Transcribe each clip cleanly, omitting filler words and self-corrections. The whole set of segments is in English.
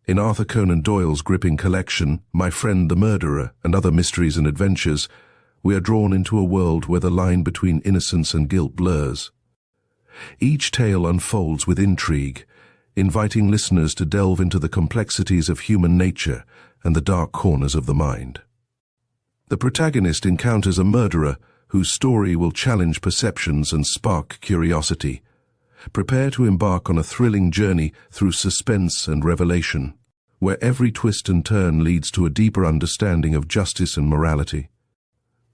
In Arthur Conan Doyle's gripping collection, My Friend the Murderer and Other Mysteries and Adventures, we are drawn into a world where the line between innocence and guilt blurs. Each tale unfolds with intrigue, inviting listeners to delve into the complexities of human nature and the dark corners of the mind. The protagonist encounters a murderer whose story will challenge perceptions and spark curiosity. Prepare to embark on a thrilling journey through suspense and revelation, where every twist and turn leads to a deeper understanding of justice and morality.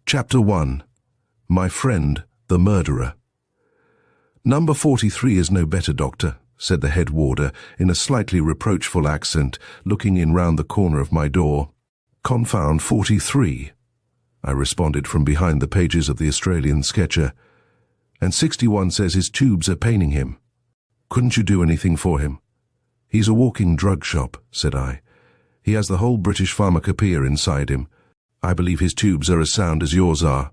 Chapter 1. My Friend, the Murderer. "Number 43 is no better, Doctor," said the head warder in a slightly reproachful accent, looking in round the corner of my door. "Confound 43," I responded from behind the pages of the Australian Sketcher. "And 61 says his tubes are paining him. Couldn't you do anything for him?" "He's a walking drug shop," said I. "He has the whole British pharmacopoeia inside him. I believe his tubes are as sound as yours are."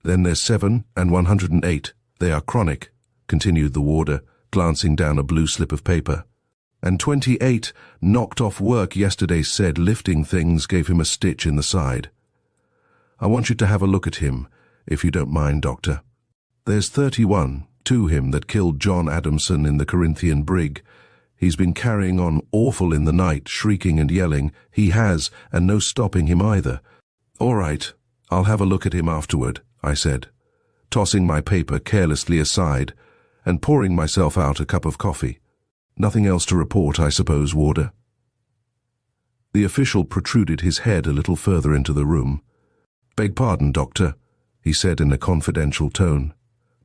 "Then there's 7 and 108. They are chronic," continued the warder, glancing down a blue slip of paper. "And 28 knocked off work yesterday, said lifting things gave him a stitch in the side. I want you to have a look at him, if you don't mind, Doctor. There's 31 to him that killed John Adamson in the Corinthian brig. He's been carrying on awful in the night, shrieking and yelling. He has, and no stopping him either." "All right, I'll have a look at him afterward," I said, tossing my paper carelessly aside and pouring myself out a cup of coffee. "Nothing else to report, I suppose, warder?" The official protruded his head a little further into the room. "Beg pardon, Doctor," he said in a confidential tone,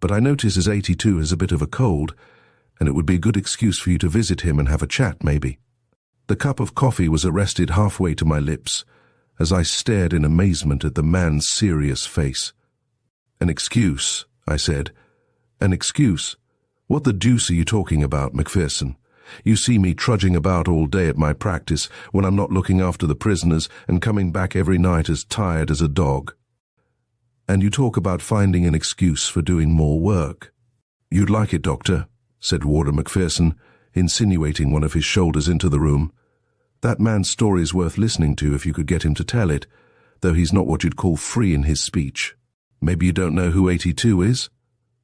"but I notice his 82 has a bit of a cold, and it would be a good excuse for you to visit him and have a chat, maybe." The cup of coffee was arrested halfway to my lips as I stared in amazement at the man's serious face. "An excuse," I said. "An excuse? What the deuce are you talking about, Macpherson? You see me trudging about all day at my practice when I'm not looking after the prisoners and coming back every night as tired as a dog. And you talk about finding an excuse for doing more work." "You'd like it, Doctor," said Warder Macpherson, insinuating one of his shoulders into the room. "That man's story's worth listening to if you could get him to tell it, though he's not what you'd call free in his speech. Maybe you don't know who 82 is?"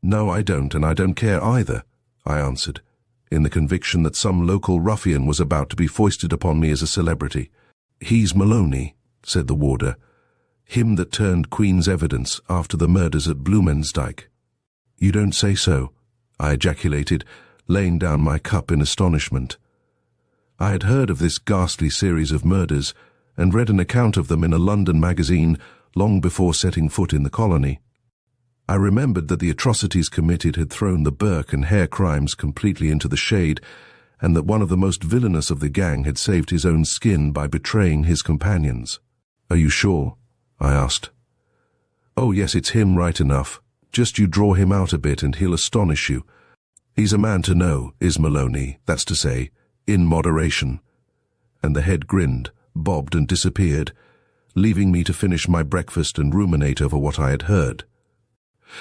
"No, I don't, and I don't care either," I answered, in the conviction that some local ruffian was about to be foisted upon me as a celebrity. "He's Maloney," said the warder. "Him that turned Queen's evidence after the murders at Bluemansdyke." "You don't say so," I ejaculated, laying down my cup in astonishment. I had heard of this ghastly series of murders and read an account of them in a London magazine long before setting foot in the colony. I remembered that the atrocities committed had thrown the Burke and Hare crimes completely into the shade, and that one of the most villainous of the gang had saved his own skin by betraying his companions. "Are you sure?" I asked. "Oh yes, it's him right enough. Just you draw him out a bit and he'll astonish you. He's a man to know, is Maloney, that's to say, in moderation." And the head grinned, bobbed and disappeared, leaving me to finish my breakfast and ruminate over what I had heard.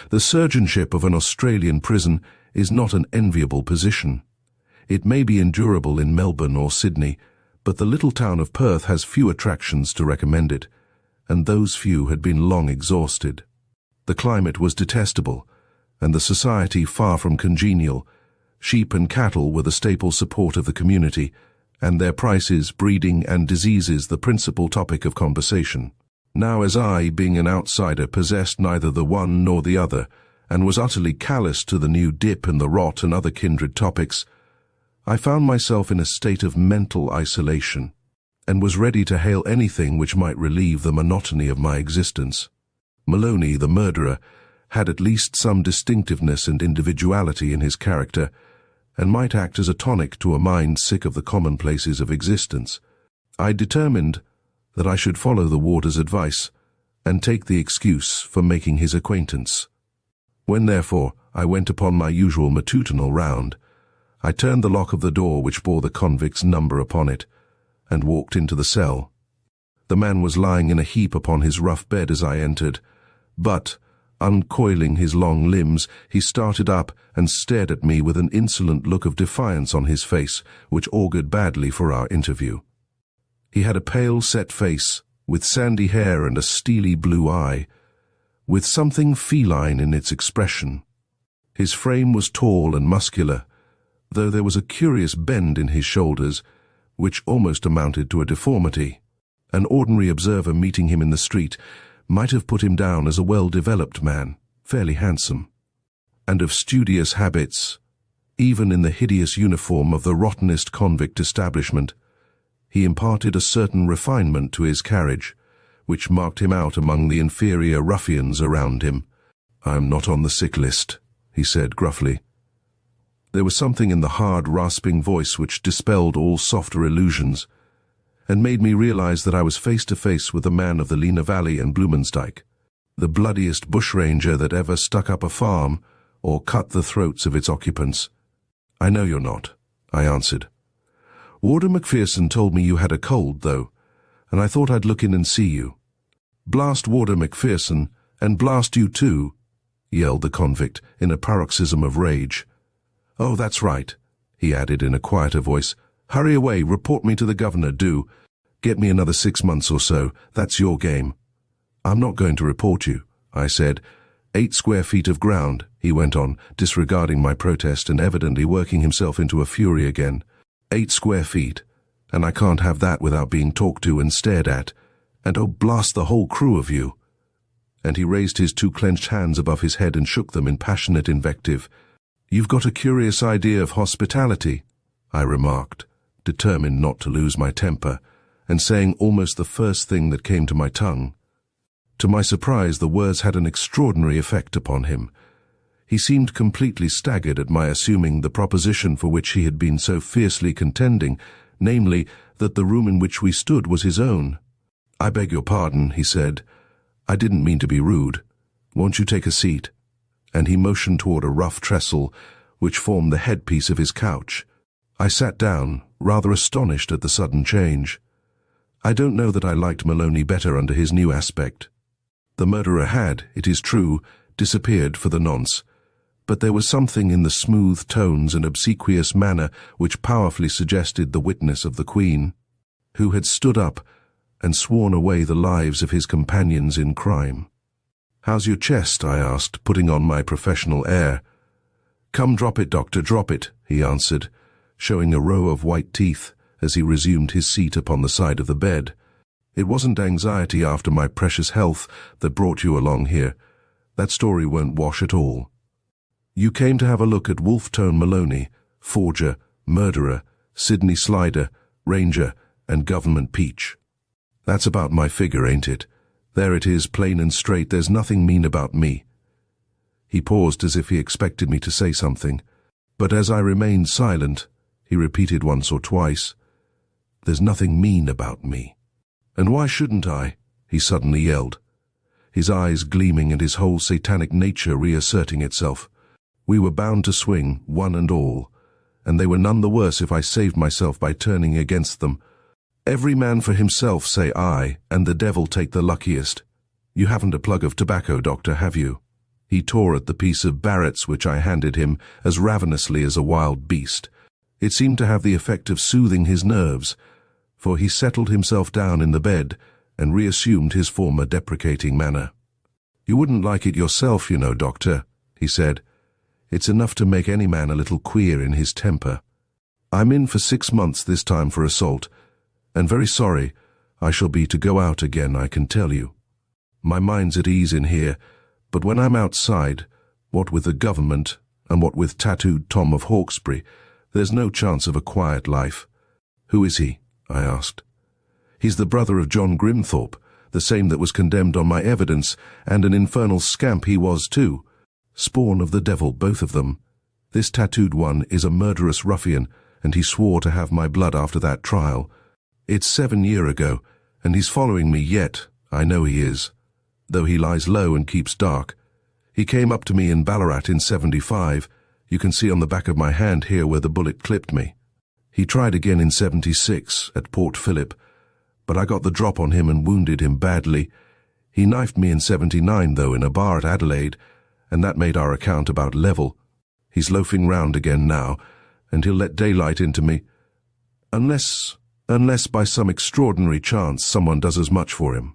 The surgeonship of an Australian prison is not an enviable position. It may be endurable in Melbourne or Sydney, but the little town of Perth has few attractions to recommend it, and those few had been long exhausted. The climate was detestable, and the society far from congenial. Sheep and cattle were the staple support of the community, and their prices, breeding, and diseases the principal topic of conversation. Now, as I, being an outsider, possessed neither the one nor the other, and was utterly callous to the new dip and the rot and other kindred topics, I found myself in a state of mental isolation, and was ready to hail anything which might relieve the monotony of my existence. Maloney, the murderer, had at least some distinctiveness and individuality in his character, and might act as a tonic to a mind sick of the commonplaces of existence. I determined that I should follow the warder's advice and take the excuse for making his acquaintance. When, therefore, I went upon my usual matutinal round, I turned the lock of the door which bore the convict's number upon it, and walked into the cell. The man was lying in a heap upon his rough bed as I entered, but, Uncoiling his long limbs, he started up and stared at me with an insolent look of defiance on his face, which augured badly for our interview. He had a pale, set face, with sandy hair and a steely blue eye, with something feline in its expression. His frame was tall and muscular, though there was a curious bend in his shoulders, which almost amounted to a deformity. An ordinary observer meeting him in the street might have put him down as a well-developed man, fairly handsome, and of studious habits. Even in the hideous uniform of the rottenest convict establishment, he imparted a certain refinement to his carriage, which marked him out among the inferior ruffians around him. "I'm not on the sick list," he said gruffly. There was something in the hard, rasping voice which dispelled all softer illusions, and made me realize that I was face to face with a man of the Lena Valley and Bluemansdyke, the bloodiest bushranger that ever stuck up a farm or cut the throats of its occupants. "I know you're not," I answered. "Warder McPherson told me you had a cold, though, and I thought I'd look in and see you." "Blast Warder McPherson, and blast you too," yelled the convict in a paroxysm of rage. "Oh, that's right," he added in a quieter voice. "Hurry away, report me to the governor, do. Get me another 6 months or so, that's your game." "I'm not going to report you," I said. 8 square feet of ground," he went on, disregarding my protest and evidently working himself into a fury again. 8 square feet, and I can't have that without being talked to and stared at. And oh, blast the whole crew of you." And he raised his 2 clenched hands above his head and shook them in passionate invective. "You've got a curious idea of hospitality," I remarked, determined not to lose my temper, and saying almost the first thing that came to my tongue. To my surprise, the words had an extraordinary effect upon him. He seemed completely staggered at my assuming the proposition for which he had been so fiercely contending, namely, that the room in which we stood was his own. "I beg your pardon," he said. "I didn't mean to be rude. Won't you take a seat?" And he motioned toward a rough trestle, which formed the headpiece of his couch. I sat down, rather astonished at the sudden change. I don't know that I liked Maloney better under his new aspect. The murderer had, it is true, disappeared for the nonce, but there was something in the smooth tones and obsequious manner which powerfully suggested the witness of the Queen, who had stood up and sworn away the lives of his companions in crime. "How's your chest?" I asked, putting on my professional air. "Come, drop it, doctor, drop it," he answered, showing a row of white teeth as he resumed his seat upon the side of the bed. "It wasn't anxiety after my precious health that brought you along here. That story won't wash at all. You came to have a look at Wolf-Tone Maloney, forger, murderer, Sydney Slider, ranger, and government peach. That's about my figure, ain't it? There it is, plain and straight. There's nothing mean about me." He paused as if he expected me to say something, but as I remained silent, he repeated once or twice, "There's nothing mean about me." "And why shouldn't I?" he suddenly yelled, his eyes gleaming and his whole satanic nature reasserting itself. We were bound to swing, one and all, and they were none the worse if I saved myself by turning against them. "Every man for himself, say I, and the devil take the luckiest. You haven't a plug of tobacco, doctor, have you?" He tore at the piece of Barrett's which I handed him as ravenously as a wild beast. It seemed to have the effect of soothing his nerves, for he settled himself down in the bed and reassumed his former deprecating manner. "You wouldn't like it yourself, you know, doctor," he said. "It's enough to make any man a little queer in his temper. I'm in for 6 months this time for assault, and very sorry I shall be to go out again, I can tell you. My mind's at ease in here, but when I'm outside, what with the government and what with tattooed Tom of Hawkesbury, there's no chance of a quiet life." "Who is he?" I asked. "He's the brother of John Grimthorpe, the same that was condemned on my evidence, and an infernal scamp he was too. Spawn of the devil, both of them. This tattooed one is a murderous ruffian, and he swore to have my blood after that trial. It's 7 years ago, and he's following me yet, I know he is, though he lies low and keeps dark. He came up to me in Ballarat in 75, you can see on the back of my hand here where the bullet clipped me. He tried again in 76, at Port Phillip, but I got the drop on him and wounded him badly. He knifed me in '79, though, in a bar at Adelaide, and that made our account about level. He's loafing round again now, and he'll let daylight into me. Unless by some extraordinary chance someone does as much for him."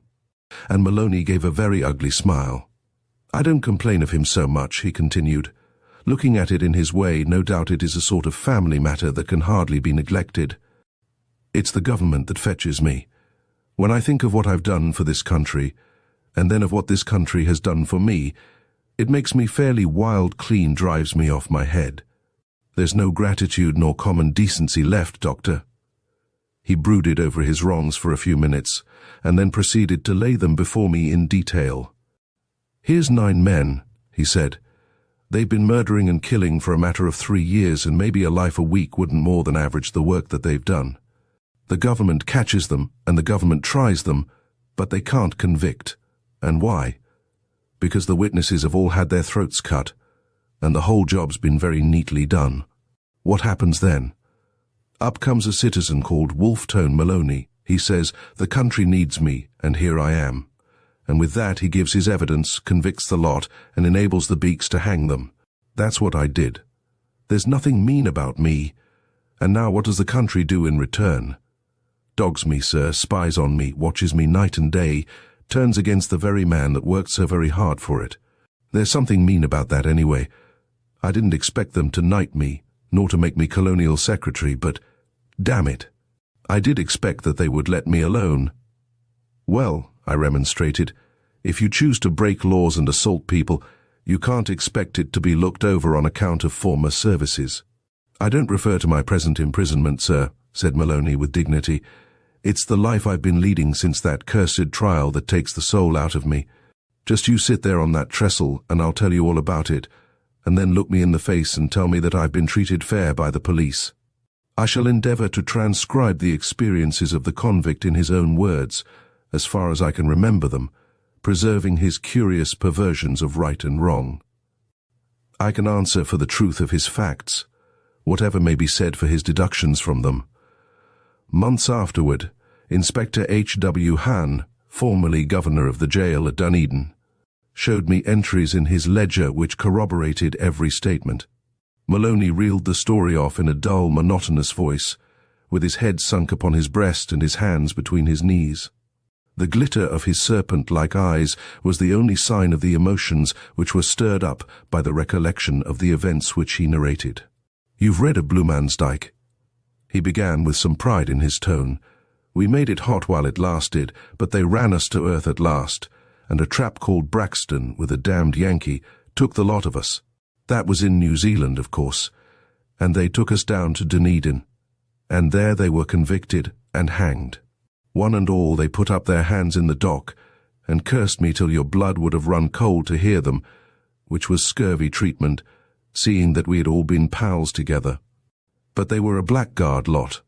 And Maloney gave a very ugly smile. "I don't complain of him so much," he continued. "Looking at it in his way, no doubt it is a sort of family matter that can hardly be neglected. It's the government that fetches me. When I think of what I've done for this country, and then of what this country has done for me, it makes me fairly wild clean, drives me off my head. There's no gratitude nor common decency left, Doctor." He brooded over his wrongs for a few minutes, and then proceeded to lay them before me in detail. "Here's 9 men," he said. "They've been murdering and killing for a matter of 3 years, and maybe a life a week wouldn't more than average the work that they've done. The government catches them, and the government tries them, but they can't convict. And why? Because the witnesses have all had their throats cut, and the whole job's been very neatly done. What happens then? Up comes a citizen called Wolf-Tone Maloney. He says, 'The country needs me, and here I am.' And with that he gives his evidence, convicts the lot, and enables the beaks to hang them. That's what I did. There's nothing mean about me. And now what does the country do in return? Dogs me, sir, spies on me, watches me night and day, turns against the very man that worked so very hard for it. There's something mean about that anyway. I didn't expect them to knight me, nor to make me colonial secretary, but, damn it, I did expect that they would let me alone." "Well," I remonstrated, "if you choose to break laws and assault people, you can't expect it to be looked over on account of former services." "I don't refer to my present imprisonment, sir," said Maloney with dignity. "It's the life I've been leading since that cursed trial that takes the soul out of me. Just you sit there on that trestle, and I'll tell you all about it, and then look me in the face and tell me that I've been treated fair by the police. I shall endeavour to transcribe the experiences of the convict in his own words, as far as I can remember them, preserving his curious perversions of right and wrong. I can answer for the truth of his facts, whatever may be said for his deductions from them. Months afterward, Inspector H.W. Hann, formerly governor of the jail at Dunedin, showed me entries in his ledger which corroborated every statement. Maloney reeled the story off in a dull, monotonous voice, with his head sunk upon his breast and his hands between his knees. The glitter of his serpent-like eyes was the only sign of the emotions which were stirred up by the recollection of the events which he narrated. "You've read of Bluemansdyke?" He began with some pride in his tone. "We made it hot while it lasted, but they ran us to earth at last, and a trap called Braxton, with a damned Yankee, took the lot of us. That was in New Zealand, of course, and they took us down to Dunedin, and there they were convicted and hanged. One and all they put up their hands in the dock, and cursed me till your blood would have run cold to hear them, which was scurvy treatment, seeing that we had all been pals together. But they were a blackguard lot,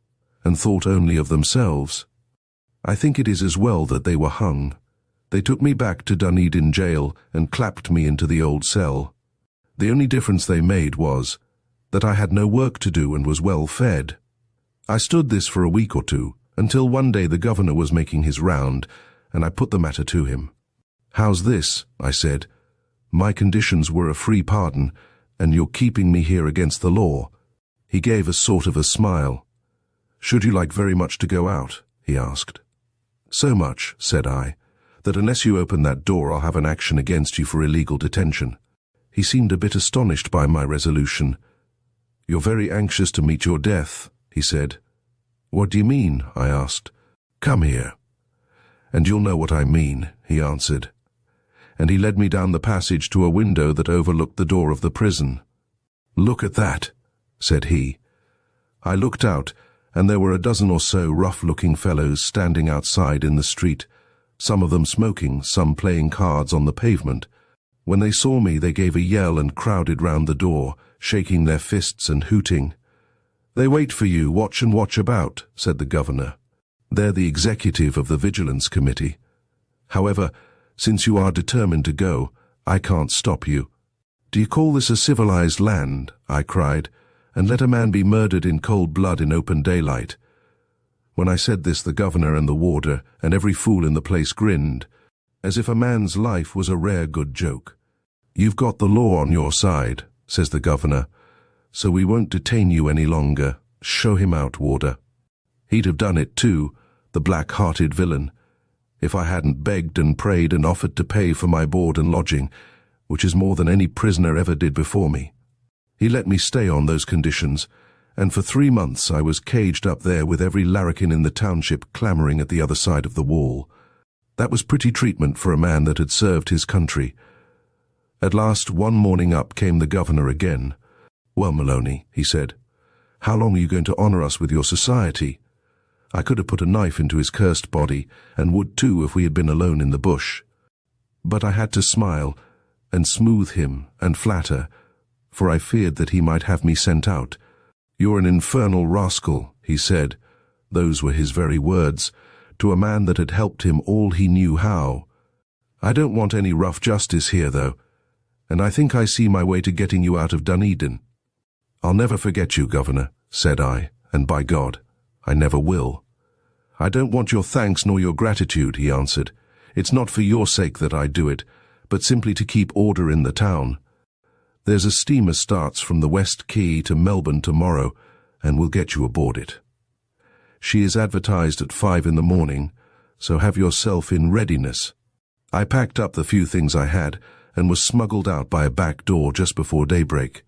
and thought only of themselves. I think it is as well that they were hung. They took me back to Dunedin jail and clapped me into the old cell. The only difference they made was that I had no work to do and was well fed. I stood this for a week or two, until one day the governor was making his round, and I put the matter to him. "How's this?" I said. "My conditions were a free pardon, and you're keeping me here against the law." He gave a sort of a smile. "Should you like very much to go out?" he asked. "So much," said I, "that unless you open that door I'll have an action against you for illegal detention." He seemed a bit astonished by my resolution. "You're very anxious to meet your death," he said. "What do you mean?" I asked. "Come here." "And you'll know what I mean," he answered. And he led me down the passage to a window that overlooked the door of the prison. "Look at that," said he. I looked out, and there were a dozen or so rough-looking fellows standing outside in the street, some of them smoking, some playing cards on the pavement. When they saw me, they gave a yell and crowded round the door, shaking their fists and hooting. "They wait for you, watch and watch about," said the governor. "They're the executive of the Vigilance Committee. However, since you are determined to go, I can't stop you." "Do you call this a civilized land?" I cried, "and let a man be murdered in cold blood in open daylight?" When I said this, the governor and the warder and every fool in the place grinned, as if a man's life was a rare good joke. "You've got the law on your side," says the governor, "so we won't detain you any longer. Show him out, warder." He'd have done it too, the black-hearted villain, if I hadn't begged and prayed and offered to pay for my board and lodging, which is more than any prisoner ever did before me. He let me stay on those conditions, and for 3 months I was caged up there with every larrikin in the township clamouring at the other side of the wall. That was pretty treatment for a man that had served his country. At last, one morning up came the governor again. "Well, Maloney," he said, "how long are you going to honour us with your society?" I could have put a knife into his cursed body, and would too if we had been alone in the bush. But I had to smile, and smooth him, and flatter, for I feared that he might have me sent out. "You're an infernal rascal," he said, those were his very words, to a man that had helped him all he knew how. "I don't want any rough justice here, though, and I think I see my way to getting you out of Dunedin." "I'll never forget you, Governor," said I, "and by God, I never will." "I don't want your thanks nor your gratitude," he answered. "It's not for your sake that I do it, but simply to keep order in the town. There's a steamer starts from the West Quay to Melbourne tomorrow, and we'll get you aboard it. She is advertised at 5 in the morning, so have yourself in readiness." I packed up the few things I had, and was smuggled out by a back door just before daybreak.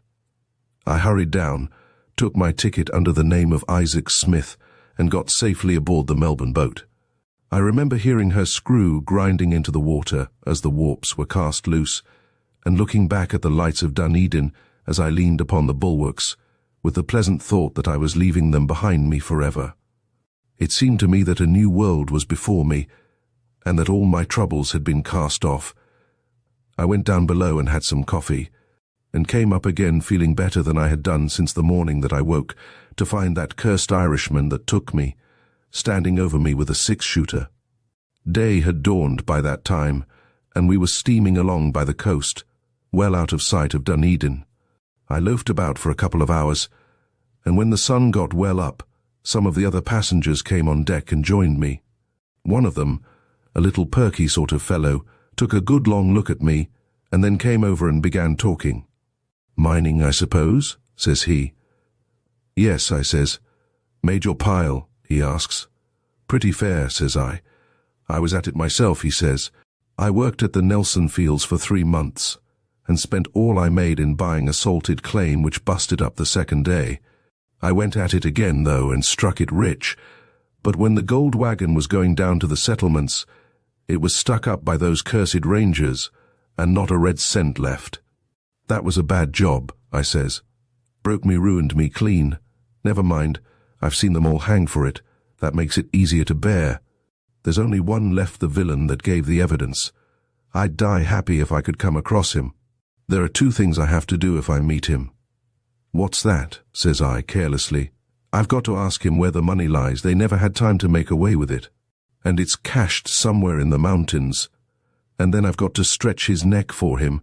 I hurried down, took my ticket under the name of Isaac Smith, and got safely aboard the Melbourne boat. I remember hearing her screw grinding into the water as the warps were cast loose, and looking back at the lights of Dunedin as I leaned upon the bulwarks, with the pleasant thought that I was leaving them behind me forever. It seemed to me that a new world was before me, and that all my troubles had been cast off. I went down below and had some coffee, and came up again feeling better than I had done since the morning that I woke, to find that cursed Irishman that took me, standing over me with a 6-shooter. Day had dawned by that time, and we were steaming along by the coast, well out of sight of Dunedin. I loafed about for a couple of hours, and when the sun got well up, some of the other passengers came on deck and joined me. One of them, a little perky sort of fellow, took a good long look at me, and then came over and began talking. "Mining, I suppose?" says he. "Yes," I says. "Made your pile?" he asks. "Pretty fair," says I. "I was at it myself," he says. "I worked at the Nelson fields for 3 months, and spent all I made in buying a salted claim which busted up the second day. I went at it again, though, and struck it rich, but when the gold wagon was going down to the settlements, it was stuck up by those cursed rangers, and not a red cent left. That was a bad job," I says. "Broke me, ruined me clean. Never mind, I've seen them all hang for it. That makes it easier to bear. There's only one left, the villain that gave the evidence. I'd die happy if I could come across him. There are 2 things I have to do if I meet him." "What's that?" says I carelessly. "I've got to ask him where the money lies. They never had time to make away with it. And it's cached somewhere in the mountains. And then I've got to stretch his neck for him,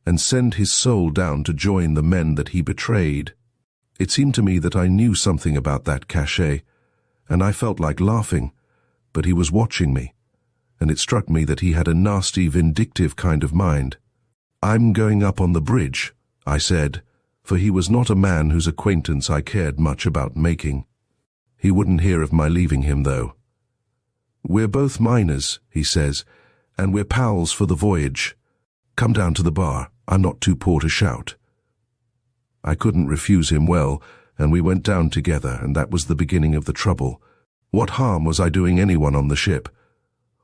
and send his soul down to join the men that he betrayed." It seemed to me that I knew something about that cachet, and I felt like laughing, but he was watching me, and it struck me that he had a nasty, vindictive kind of mind. "I'm going up on the bridge," I said, for he was not a man whose acquaintance I cared much about making. He wouldn't hear of my leaving him, though. "We're both miners," he says, "and we're pals for the voyage. Come down to the bar. I'm not too poor to shout." I couldn't refuse him well, and we went down together, and that was the beginning of the trouble. What harm was I doing anyone on the ship?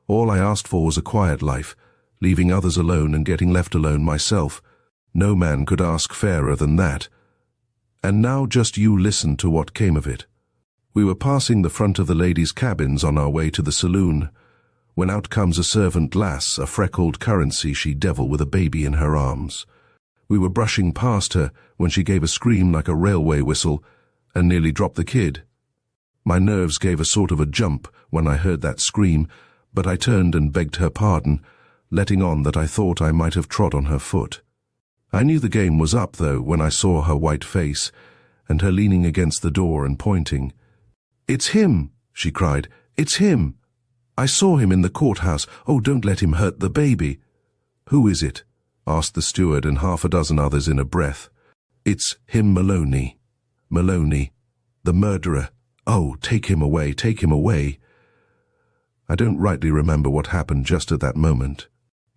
All I asked for was a quiet life, leaving others alone and getting left alone myself. No man could ask fairer than that. And now just you listen to what came of it. We were passing the front of the ladies' cabins on our way to the saloon, when out comes a servant lass, a freckled currency she-devil with a baby in her arms. We were brushing past her when she gave a scream like a railway whistle and nearly dropped the kid. My nerves gave a sort of a jump when I heard that scream, but I turned and begged her pardon, letting on that I thought I might have trod on her foot. I knew the game was up, though, when I saw her white face and her leaning against the door and pointing. "It's him!" she cried. "It's him!" "I saw him in the courthouse. Oh, don't let him hurt the baby." "Who is it?" asked the steward and half a dozen others in a breath. "It's him, Maloney. Maloney, the murderer. Oh, take him away, take him away." I don't rightly remember what happened just at that moment.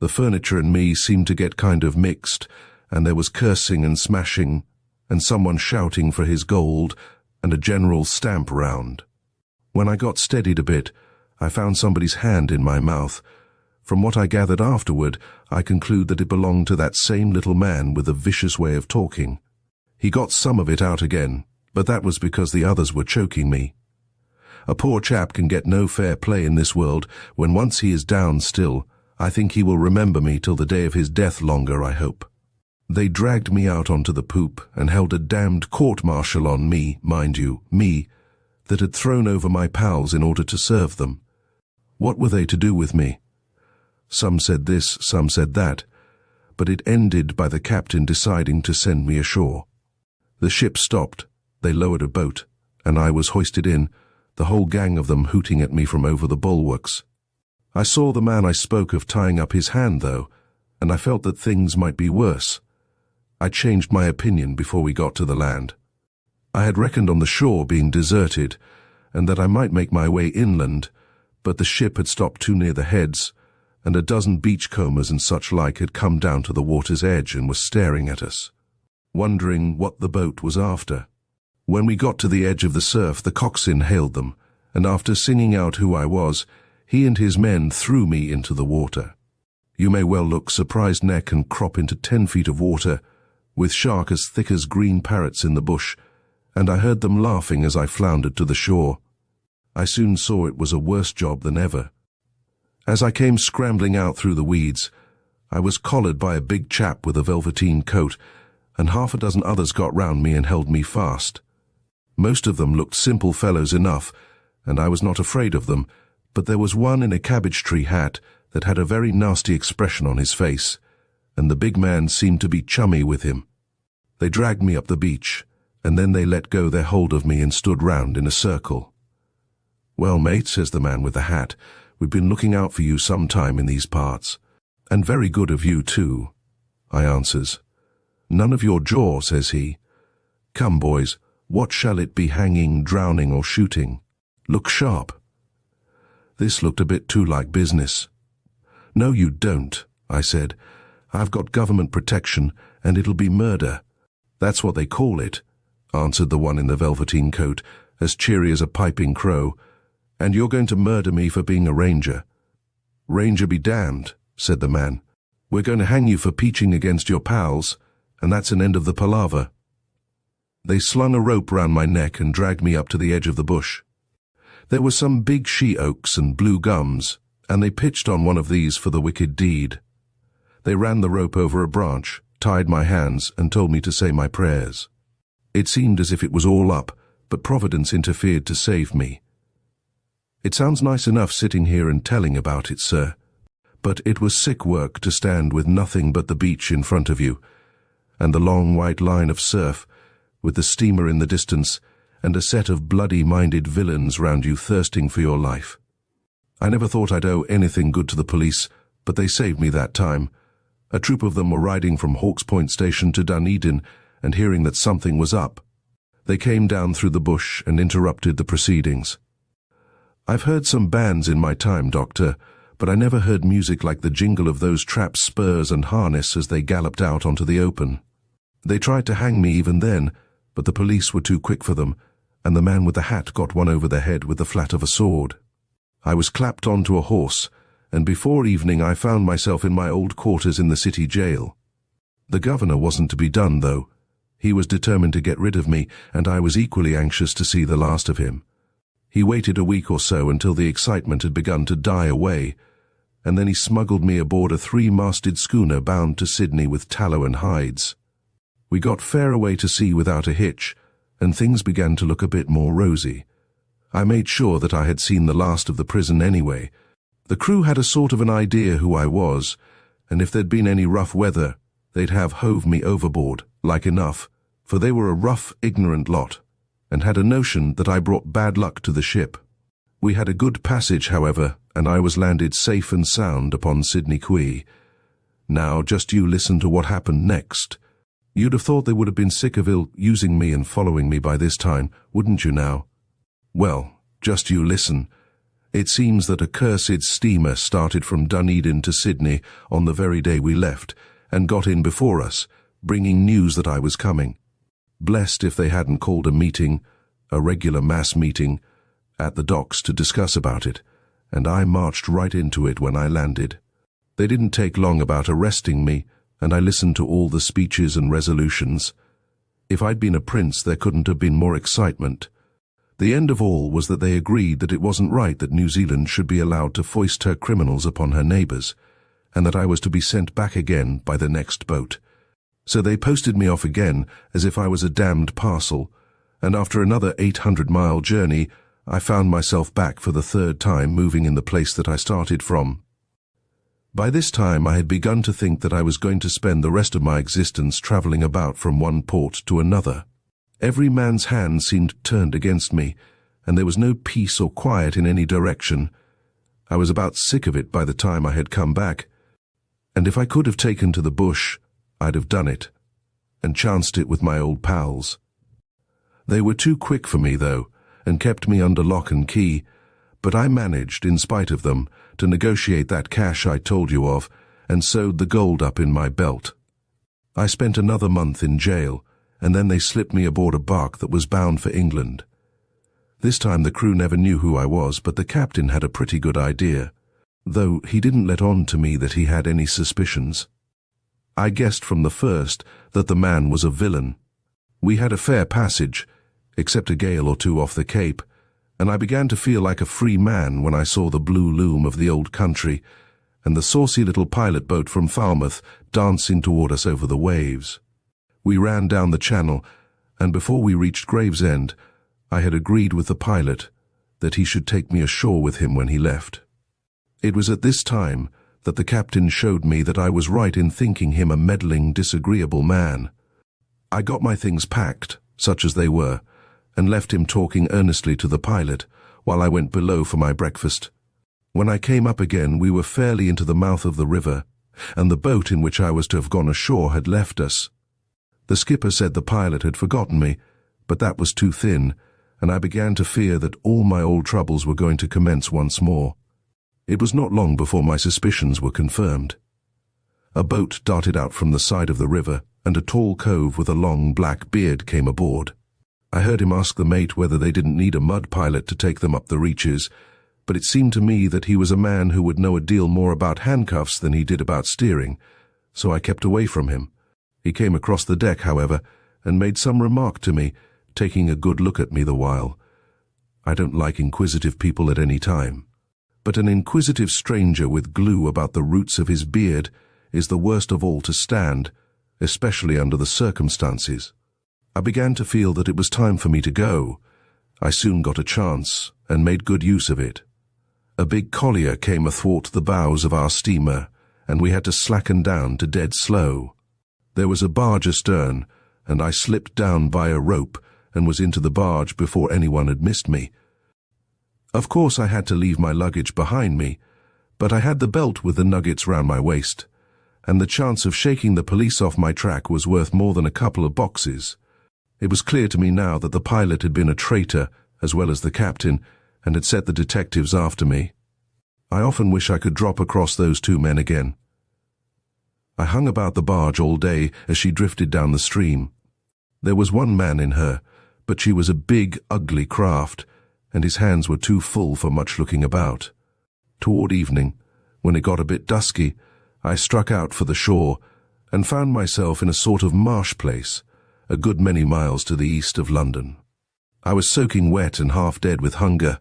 The furniture and me seemed to get kind of mixed, and there was cursing and smashing, and someone shouting for his gold, and a general stamp round. When I got steadied a bit, I found somebody's hand in my mouth. From what I gathered afterward, I conclude that it belonged to that same little man with a vicious way of talking. He got some of it out again, but that was because the others were choking me. A poor chap can get no fair play in this world. When once he is down still, I think he will remember me till the day of his death longer, I hope. They dragged me out onto the poop and held a damned court-martial on me, mind you, me, that had thrown over my pals in order to serve them. What were they to do with me? Some said this, some said that, but it ended by the captain deciding to send me ashore. The ship stopped, they lowered a boat, and I was hoisted in, the whole gang of them hooting at me from over the bulwarks. I saw the man I spoke of tying up his hand, though, and I felt that things might be worse. I changed my opinion before we got to the land. I had reckoned on the shore being deserted, and that I might make my way inland, but the ship had stopped too near the heads, and a dozen beachcombers and such like had come down to the water's edge and were staring at us, wondering what the boat was after. When we got to the edge of the surf, the coxswain hailed them, and after singing out who I was, he and his men threw me into the water. You may well look surprised neck and crop into 10 feet of water, with shark as thick as green parrots in the bush, and I heard them laughing as I floundered to the shore. I soon saw it was a worse job than ever. As I came scrambling out through the weeds, I was collared by a big chap with a velveteen coat, and half a dozen others got round me and held me fast. Most of them looked simple fellows enough, and I was not afraid of them, but there was one in a cabbage-tree hat that had a very nasty expression on his face, and the big man seemed to be chummy with him. They dragged me up the beach, and then they let go their hold of me and stood round in a circle. "Well, mate," says the man with the hat, "we've been looking out for you some time in these parts. And very good of you, too," I answers. "None of your jaw," says he. "Come, boys, what shall it be, hanging, drowning, or shooting? Look sharp." This looked a bit too like business. "No, you don't," I said. "I've got government protection, and it'll be murder." "That's what they call it," answered the one in the velveteen coat, as cheery as a piping crow. "And you're going to murder me for being a ranger." "Ranger be damned," said the man. "We're going to hang you for peaching against your pals, and that's an end of the palaver." They slung a rope round my neck and dragged me up to the edge of the bush. There were some big she-oaks and blue gums, and they pitched on one of these for the wicked deed. They ran the rope over a branch, tied my hands, and told me to say my prayers. It seemed as if it was all up, but Providence interfered to save me. It sounds nice enough sitting here and telling about it, sir, but it was sick work to stand with nothing but the beach in front of you, and the long white line of surf, with the steamer in the distance, and a set of bloody-minded villains round you thirsting for your life. I never thought I'd owe anything good to the police, but they saved me that time. A troop of them were riding from Hawke's Point Station to Dunedin, and hearing that something was up, they came down through the bush and interrupted the proceedings. I've heard some bands in my time, Doctor, but I never heard music like the jingle of those trap spurs and harness as they galloped out onto the open. They tried to hang me even then, but the police were too quick for them, and the man with the hat got one over the head with the flat of a sword. I was clapped onto a horse, and before evening I found myself in my old quarters in the city jail. The governor wasn't to be done, though. He was determined to get rid of me, and I was equally anxious to see the last of him. He waited a week or so until the excitement had begun to die away, and then he smuggled me aboard a 3-masted schooner bound to Sydney with tallow and hides. We got fair away to sea without a hitch, and things began to look a bit more rosy. I made sure that I had seen the last of the prison anyway. The crew had a sort of an idea who I was, and if there'd been any rough weather, they'd have hove me overboard, like enough, for they were a rough, ignorant lot, and had a notion that I brought bad luck to the ship. We had a good passage, however, and I was landed safe and sound upon Sydney Quay. Now, just you listen to what happened next. You'd have thought they would have been sick of using me and following me by this time, wouldn't you now? Well, just you listen. It seems that a cursed steamer started from Dunedin to Sydney on the very day we left, and got in before us, bringing news that I was coming. Blessed if they hadn't called a meeting, a regular mass meeting, at the docks to discuss about it, and I marched right into it when I landed. They didn't take long about arresting me, and I listened to all the speeches and resolutions. If I'd been a prince, there couldn't have been more excitement. The end of all was that they agreed that it wasn't right that New Zealand should be allowed to foist her criminals upon her neighbours, and that I was to be sent back again by the next boat. So they posted me off again as if I was a damned parcel, and after another 800-mile journey, I found myself back for the third time moving in the place that I started from. By this time I had begun to think that I was going to spend the rest of my existence travelling about from one port to another. Every man's hand seemed turned against me, and there was no peace or quiet in any direction. I was about sick of it by the time I had come back, and if I could have taken to the bush, I'd have done it, and chanced it with my old pals. They were too quick for me, though, and kept me under lock and key, but I managed, in spite of them, to negotiate that cash I told you of, and sewed the gold up in my belt. I spent another month in jail, and then they slipped me aboard a bark that was bound for England. This time the crew never knew who I was, but the captain had a pretty good idea, though he didn't let on to me that he had any suspicions. I guessed from the first that the man was a villain. We had a fair passage, except a gale or two off the Cape, and I began to feel like a free man when I saw the blue loom of the old country, and the saucy little pilot boat from Falmouth dancing toward us over the waves. We ran down the channel, and before we reached Gravesend, I had agreed with the pilot that he should take me ashore with him when he left. It was at this time that the captain showed me that I was right in thinking him a meddling, disagreeable man. I got my things packed, such as they were, and left him talking earnestly to the pilot while I went below for my breakfast. When I came up again, we were fairly into the mouth of the river, and the boat in which I was to have gone ashore had left us. The skipper said the pilot had forgotten me, but that was too thin, and I began to fear that all my old troubles were going to commence once more. It was not long before my suspicions were confirmed. A boat darted out from the side of the river, and a tall cove with a long black beard came aboard. I heard him ask the mate whether they didn't need a mud pilot to take them up the reaches, but it seemed to me that he was a man who would know a deal more about handcuffs than he did about steering, so I kept away from him. He came across the deck, however, and made some remark to me, taking a good look at me the while. I don't like inquisitive people at any time, but an inquisitive stranger with glue about the roots of his beard is the worst of all to stand, especially under the circumstances. I began to feel that it was time for me to go. I soon got a chance, and made good use of it. A big collier came athwart the bows of our steamer, and we had to slacken down to dead slow. There was a barge astern, and I slipped down by a rope and was into the barge before anyone had missed me. Of course I had to leave my luggage behind me, but I had the belt with the nuggets round my waist, and the chance of shaking the police off my track was worth more than a couple of boxes. It was clear to me now that the pilot had been a traitor, as well as the captain, and had set the detectives after me. I often wish I could drop across those two men again. I hung about the barge all day as she drifted down the stream. There was one man in her, but she was a big, ugly craft, and his hands were too full for much looking about. Toward evening, when it got a bit dusky, I struck out for the shore and found myself in a sort of marsh place, a good many miles to the east of London. I was soaking wet and half dead with hunger,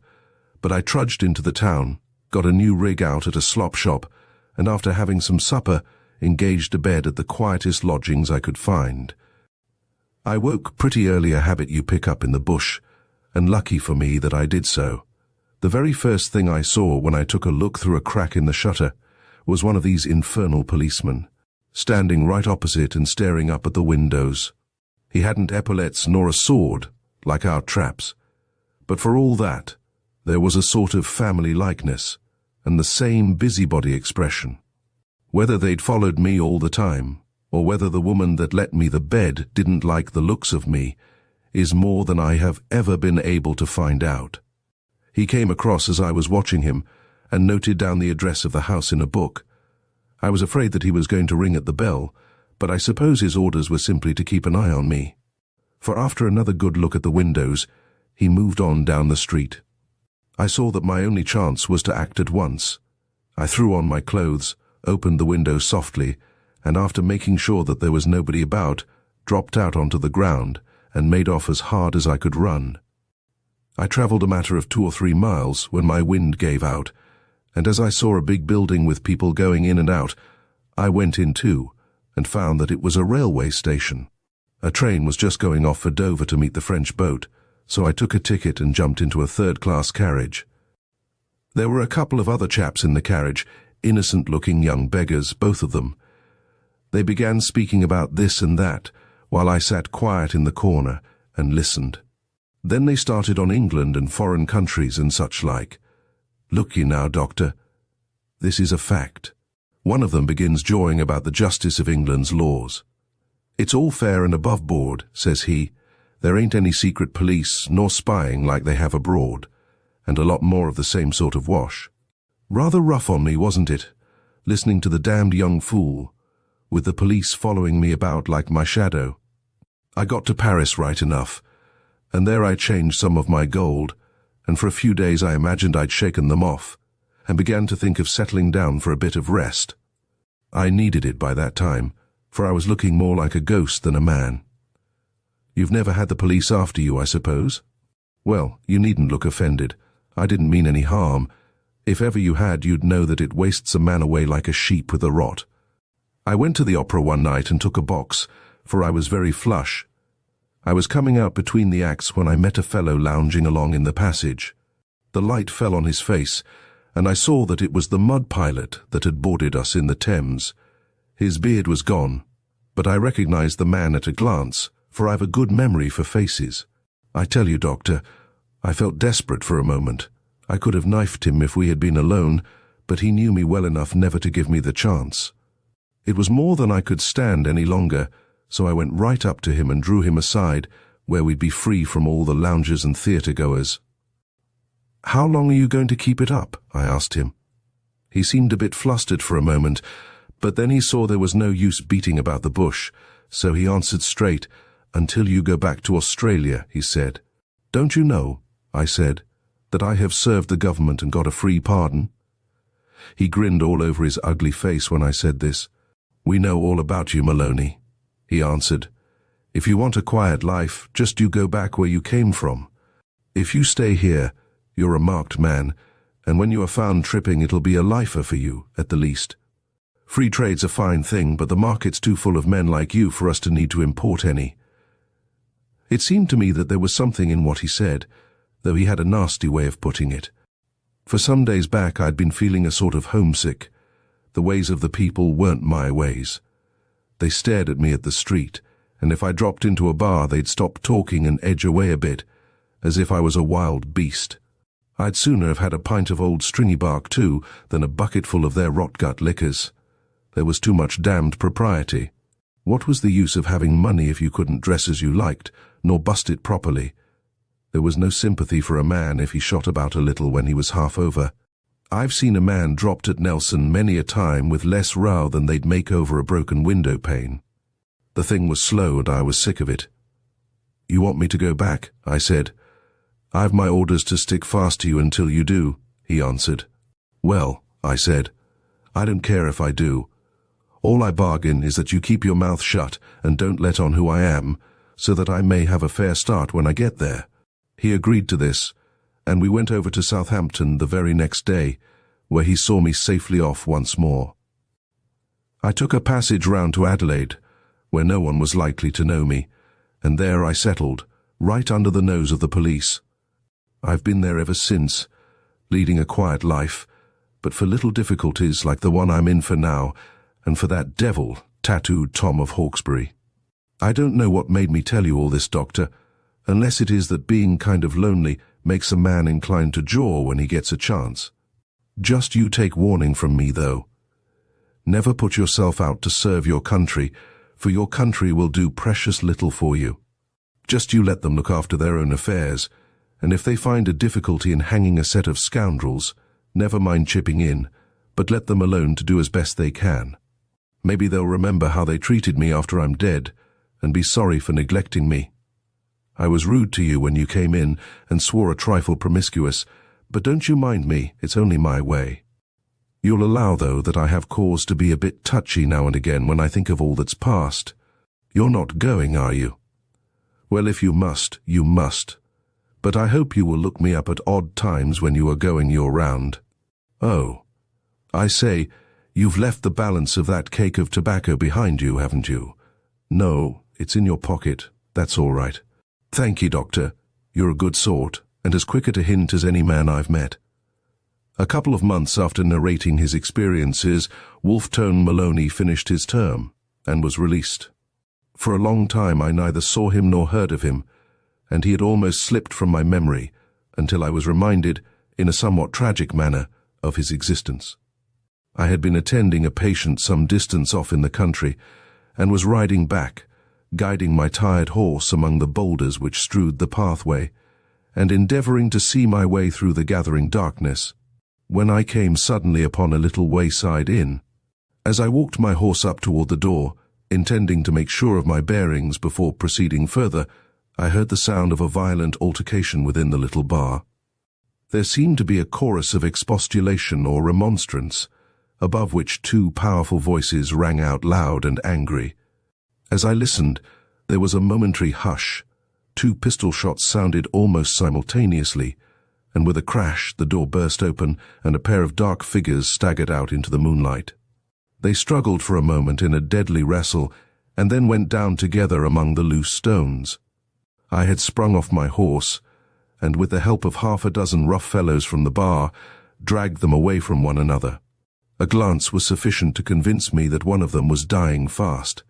but I trudged into the town, got a new rig out at a slop shop, and after having some supper, engaged a bed at the quietest lodgings I could find. I woke pretty early, a habit you pick up in the bush, and lucky for me that I did so. The very first thing I saw when I took a look through a crack in the shutter was one of these infernal policemen, standing right opposite and staring up at the windows. He hadn't epaulets nor a sword, like our traps, but for all that, There was a sort of family likeness, and the same busybody expression. Whether they'd followed me all the time, or whether the woman that let me the bed didn't like the looks of me, is more than I have ever been able to find out. He came across as I was watching him, and noted down the address of the house in a book. I was afraid that he was going to ring at the bell, but I suppose his orders were simply to keep an eye on me. For after another good look at the windows, he moved on down the street. I saw that my only chance was to act at once. I threw on my clothes, opened the window softly, and after making sure that there was nobody about, dropped out onto the ground and made off as hard as I could run. I travelled a matter of 2 or 3 miles when my wind gave out, and as I saw a big building with people going in and out, I went in too, and found that it was a railway station. A train was just going off for Dover to meet the French boat, so I took a ticket and jumped into a third-class carriage. There were a couple of other chaps in the carriage, innocent-looking young beggars, both of them. They began speaking about this and that, while I sat quiet in the corner and listened. Then they started on England and foreign countries and such like. Look ye now, Doctor. This is a fact. One of them begins jawing about the justice of England's laws. It's all fair and above board, says he. There ain't any secret police nor spying like they have abroad, and a lot more of the same sort of wash. Rather rough on me, wasn't it, listening to the damned young fool, with the police following me about like my shadow. I got to Paris right enough, and there I changed some of my gold, and for a few days I imagined I'd shaken them off, and began to think of settling down for a bit of rest. I needed it by that time, for I was looking more like a ghost than a man. You've never had the police after you, I suppose? Well, you needn't look offended. I didn't mean any harm. If ever you had, you'd know that it wastes a man away like a sheep with a rot. I went to the opera one night and took a box, for I was very flush. I was coming out between the acts when I met a fellow lounging along in the passage. The light fell on his face, and I saw that it was the mud pilot that had boarded us in the Thames. His beard was gone, but I recognized the man at a glance, for I've a good memory for faces. I tell you, Doctor, I felt desperate for a moment. I could have knifed him if we had been alone, but he knew me well enough never to give me the chance. It was more than I could stand any longer, so I went right up to him and drew him aside, where we'd be free from all the loungers and theatre-goers. "How long are you going to keep it up?" I asked him. He seemed a bit flustered for a moment, but then he saw there was no use beating about the bush, so he answered straight. "Until you go back to Australia," he said. "Don't you know," I said, "that I have served the government and got a free pardon?" He grinned all over his ugly face when I said this. "We know all about you, Maloney," he answered. "If you want a quiet life, just you go back where you came from. If you stay here, you're a marked man, and when you are found tripping, it'll be a lifer for you, at the least. Free trade's a fine thing, but the market's too full of men like you for us to need to import any." It seemed to me that there was something in what he said, though he had a nasty way of putting it. For some days back I'd been feeling a sort of homesick. The ways of the people weren't my ways. They stared at me at the street, and if I dropped into a bar they'd stop talking and edge away a bit, as if I was a wild beast. I'd sooner have had a pint of old stringy bark too than a bucketful of their rot-gut liquors. There was too much damned propriety. What was the use of having money if you couldn't dress as you liked, nor bust it properly? There was no sympathy for a man if he shot about a little when he was half over. I've seen a man dropped at Nelson many a time with less row than they'd make over a broken window pane. The thing was slow and I was sick of it. "You want me to go back?" I said. "I've my orders to stick fast to you until you do," he answered. "Well," I said, "I don't care if I do. All I bargain is that you keep your mouth shut and don't let on who I am, so that I may have a fair start when I get there." He agreed to this, and we went over to Southampton the very next day, where he saw me safely off once more. I took a passage round to Adelaide, where no one was likely to know me, and there I settled, right under the nose of the police. I've been there ever since, leading a quiet life, but for little difficulties like the one I'm in for now, and for that devil, tattooed Tom of Hawkesbury. I don't know what made me tell you all this, Doctor, unless it is that being kind of lonely makes a man inclined to jaw when he gets a chance. Just you take warning from me, though. Never put yourself out to serve your country, for your country will do precious little for you. Just you let them look after their own affairs, and if they find a difficulty in hanging a set of scoundrels, never mind chipping in, but let them alone to do as best they can. Maybe they'll remember how they treated me after I'm dead, and be sorry for neglecting me. I was rude to you when you came in and swore a trifle promiscuous, but don't you mind me, it's only my way. You'll allow, though, that I have cause to be a bit touchy now and again when I think of all that's past. You're not going, are you? Well, if you must, you must. But I hope you will look me up at odd times when you are going your round. Oh, I say, you've left the balance of that cake of tobacco behind you, haven't you? No, it's in your pocket. That's all right. Thank you, Doctor. You're a good sort, and as quick at a hint as any man I've met. A couple of months after narrating his experiences, Wolfe-Tone Maloney finished his term and was released. For a long time I neither saw him nor heard of him, and he had almost slipped from my memory until I was reminded, in a somewhat tragic manner, of his existence. I had been attending a patient some distance off in the country, and was riding back, guiding my tired horse among the boulders which strewed the pathway, and endeavouring to see my way through the gathering darkness, when I came suddenly upon a little wayside inn. As I walked my horse up toward the door, intending to make sure of my bearings before proceeding further, I heard the sound of a violent altercation within the little bar. There seemed to be a chorus of expostulation or remonstrance, above which two powerful voices rang out loud and angry. As I listened, there was a momentary hush. Two pistol shots sounded almost simultaneously, and with a crash the door burst open and a pair of dark figures staggered out into the moonlight. They struggled for a moment in a deadly wrestle, and then went down together among the loose stones. I had sprung off my horse, and with the help of half a dozen rough fellows from the bar, dragged them away from one another. A glance was sufficient to convince me that one of them was dying fast.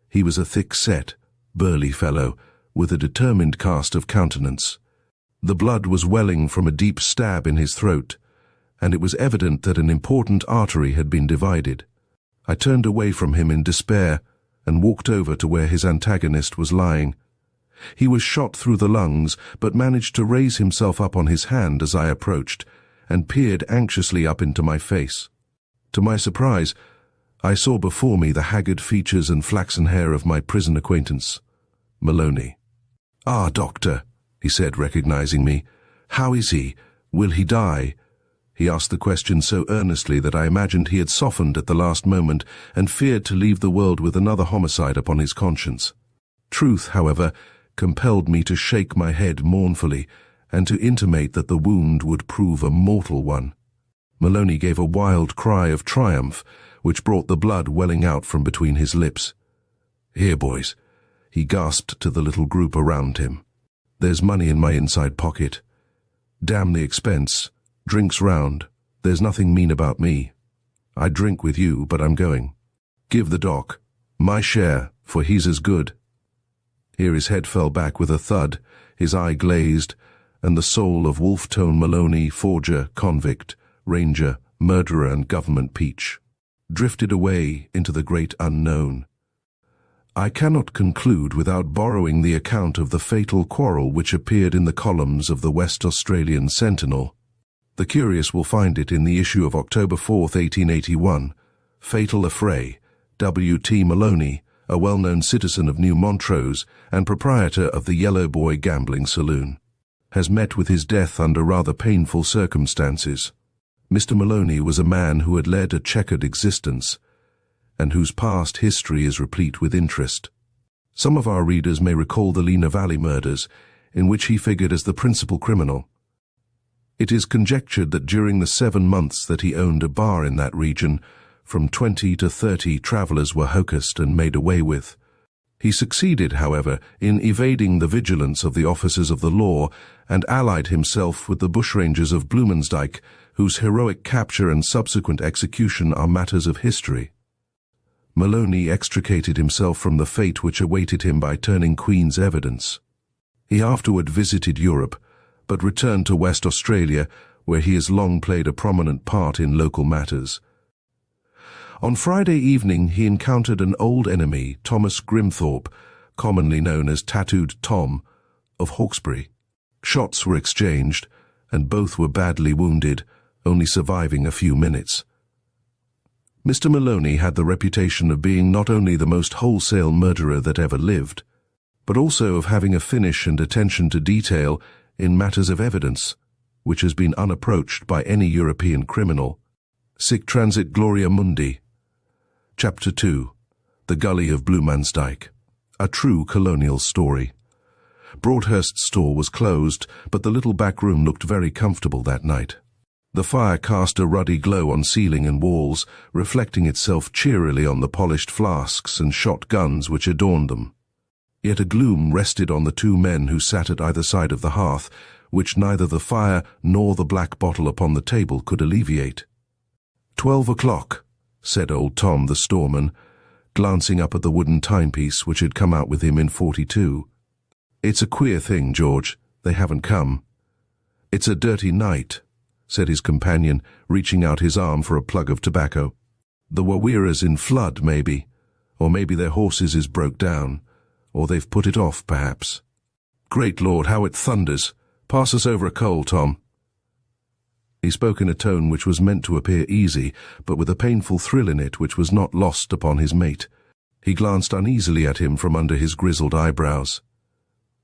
He was a thick-set, burly fellow, with a determined cast of countenance. The blood was welling from a deep stab in his throat, and it was evident that an important artery had been divided. I turned away from him in despair and walked over to where his antagonist was lying. He was shot through the lungs, but managed to raise himself up on his hand as I approached, and peered anxiously up into my face. To my surprise, I saw before me the haggard features and flaxen hair of my prison acquaintance, Maloney. "Ah, Doctor," he said, recognizing me. "How is he? Will he die?" He asked the question so earnestly that I imagined he had softened at the last moment and feared to leave the world with another homicide upon his conscience. Truth, however, compelled me to shake my head mournfully and to intimate that the wound would prove a mortal one. Maloney gave a wild cry of triumph, which brought the blood welling out from between his lips. "Here, boys," he gasped to the little group around him. "There's money in my inside pocket. Damn the expense. Drinks round. There's nothing mean about me. I'd drink with you, but I'm going. Give the doc my share, for he's as good." Here his head fell back with a thud, his eye glazed, and the soul of Wolfe-Tone Maloney, forger, convict, ranger, murderer, and government peach drifted away into the great unknown. I cannot conclude without borrowing the account of the fatal quarrel which appeared in the columns of the West Australian Sentinel. The curious will find it in the issue of October 4, 1881. Fatal affray. W.T. Maloney, a well-known citizen of New Montrose and proprietor of the Yellow Boy gambling saloon, has met with his death under rather painful circumstances. Mr. Maloney was a man who had led a checkered existence, and whose past history is replete with interest. Some of our readers may recall the Lena Valley murders, in which he figured as the principal criminal. It is conjectured that during the 7 months that he owned a bar in that region, from 20 to 30 travellers were hocussed and made away with. He succeeded, however, in evading the vigilance of the officers of the law and allied himself with the bushrangers of Bluemansdyke, whose heroic capture and subsequent execution are matters of history. Maloney extricated himself from the fate which awaited him by turning Queen's evidence. He afterward visited Europe, but returned to West Australia, where he has long played a prominent part in local matters. On Friday evening he encountered an old enemy, Thomas Grimthorpe, commonly known as Tattooed Tom, of Hawkesbury. Shots were exchanged, and both were badly wounded, only surviving a few minutes. Mr. Maloney had the reputation of being not only the most wholesale murderer that ever lived, but also of having a finish and attention to detail in matters of evidence, which has been unapproached by any European criminal. Sic transit gloria mundi. Chapter 2. The Gully of Bluemansdyke. A true colonial story. Broadhurst's store was closed, but the little back room looked very comfortable that night. The fire cast a ruddy glow on ceiling and walls, reflecting itself cheerily on the polished flasks and shot guns which adorned them. Yet a gloom rested on the two men who sat at either side of the hearth, which neither the fire nor the black bottle upon the table could alleviate. 12 o'clock, said old Tom the storeman, glancing up at the wooden timepiece which had come out with him in 42. It's a queer thing, George. They haven't come. It's a dirty night, said his companion, reaching out his arm for a plug of tobacco. The Wawira's in flood, maybe. Or maybe their horses is broke down. Or they've put it off, perhaps. Great Lord, how it thunders. Pass us over a coal, Tom. He spoke in a tone which was meant to appear easy, but with a painful thrill in it which was not lost upon his mate. He glanced uneasily at him from under his grizzled eyebrows.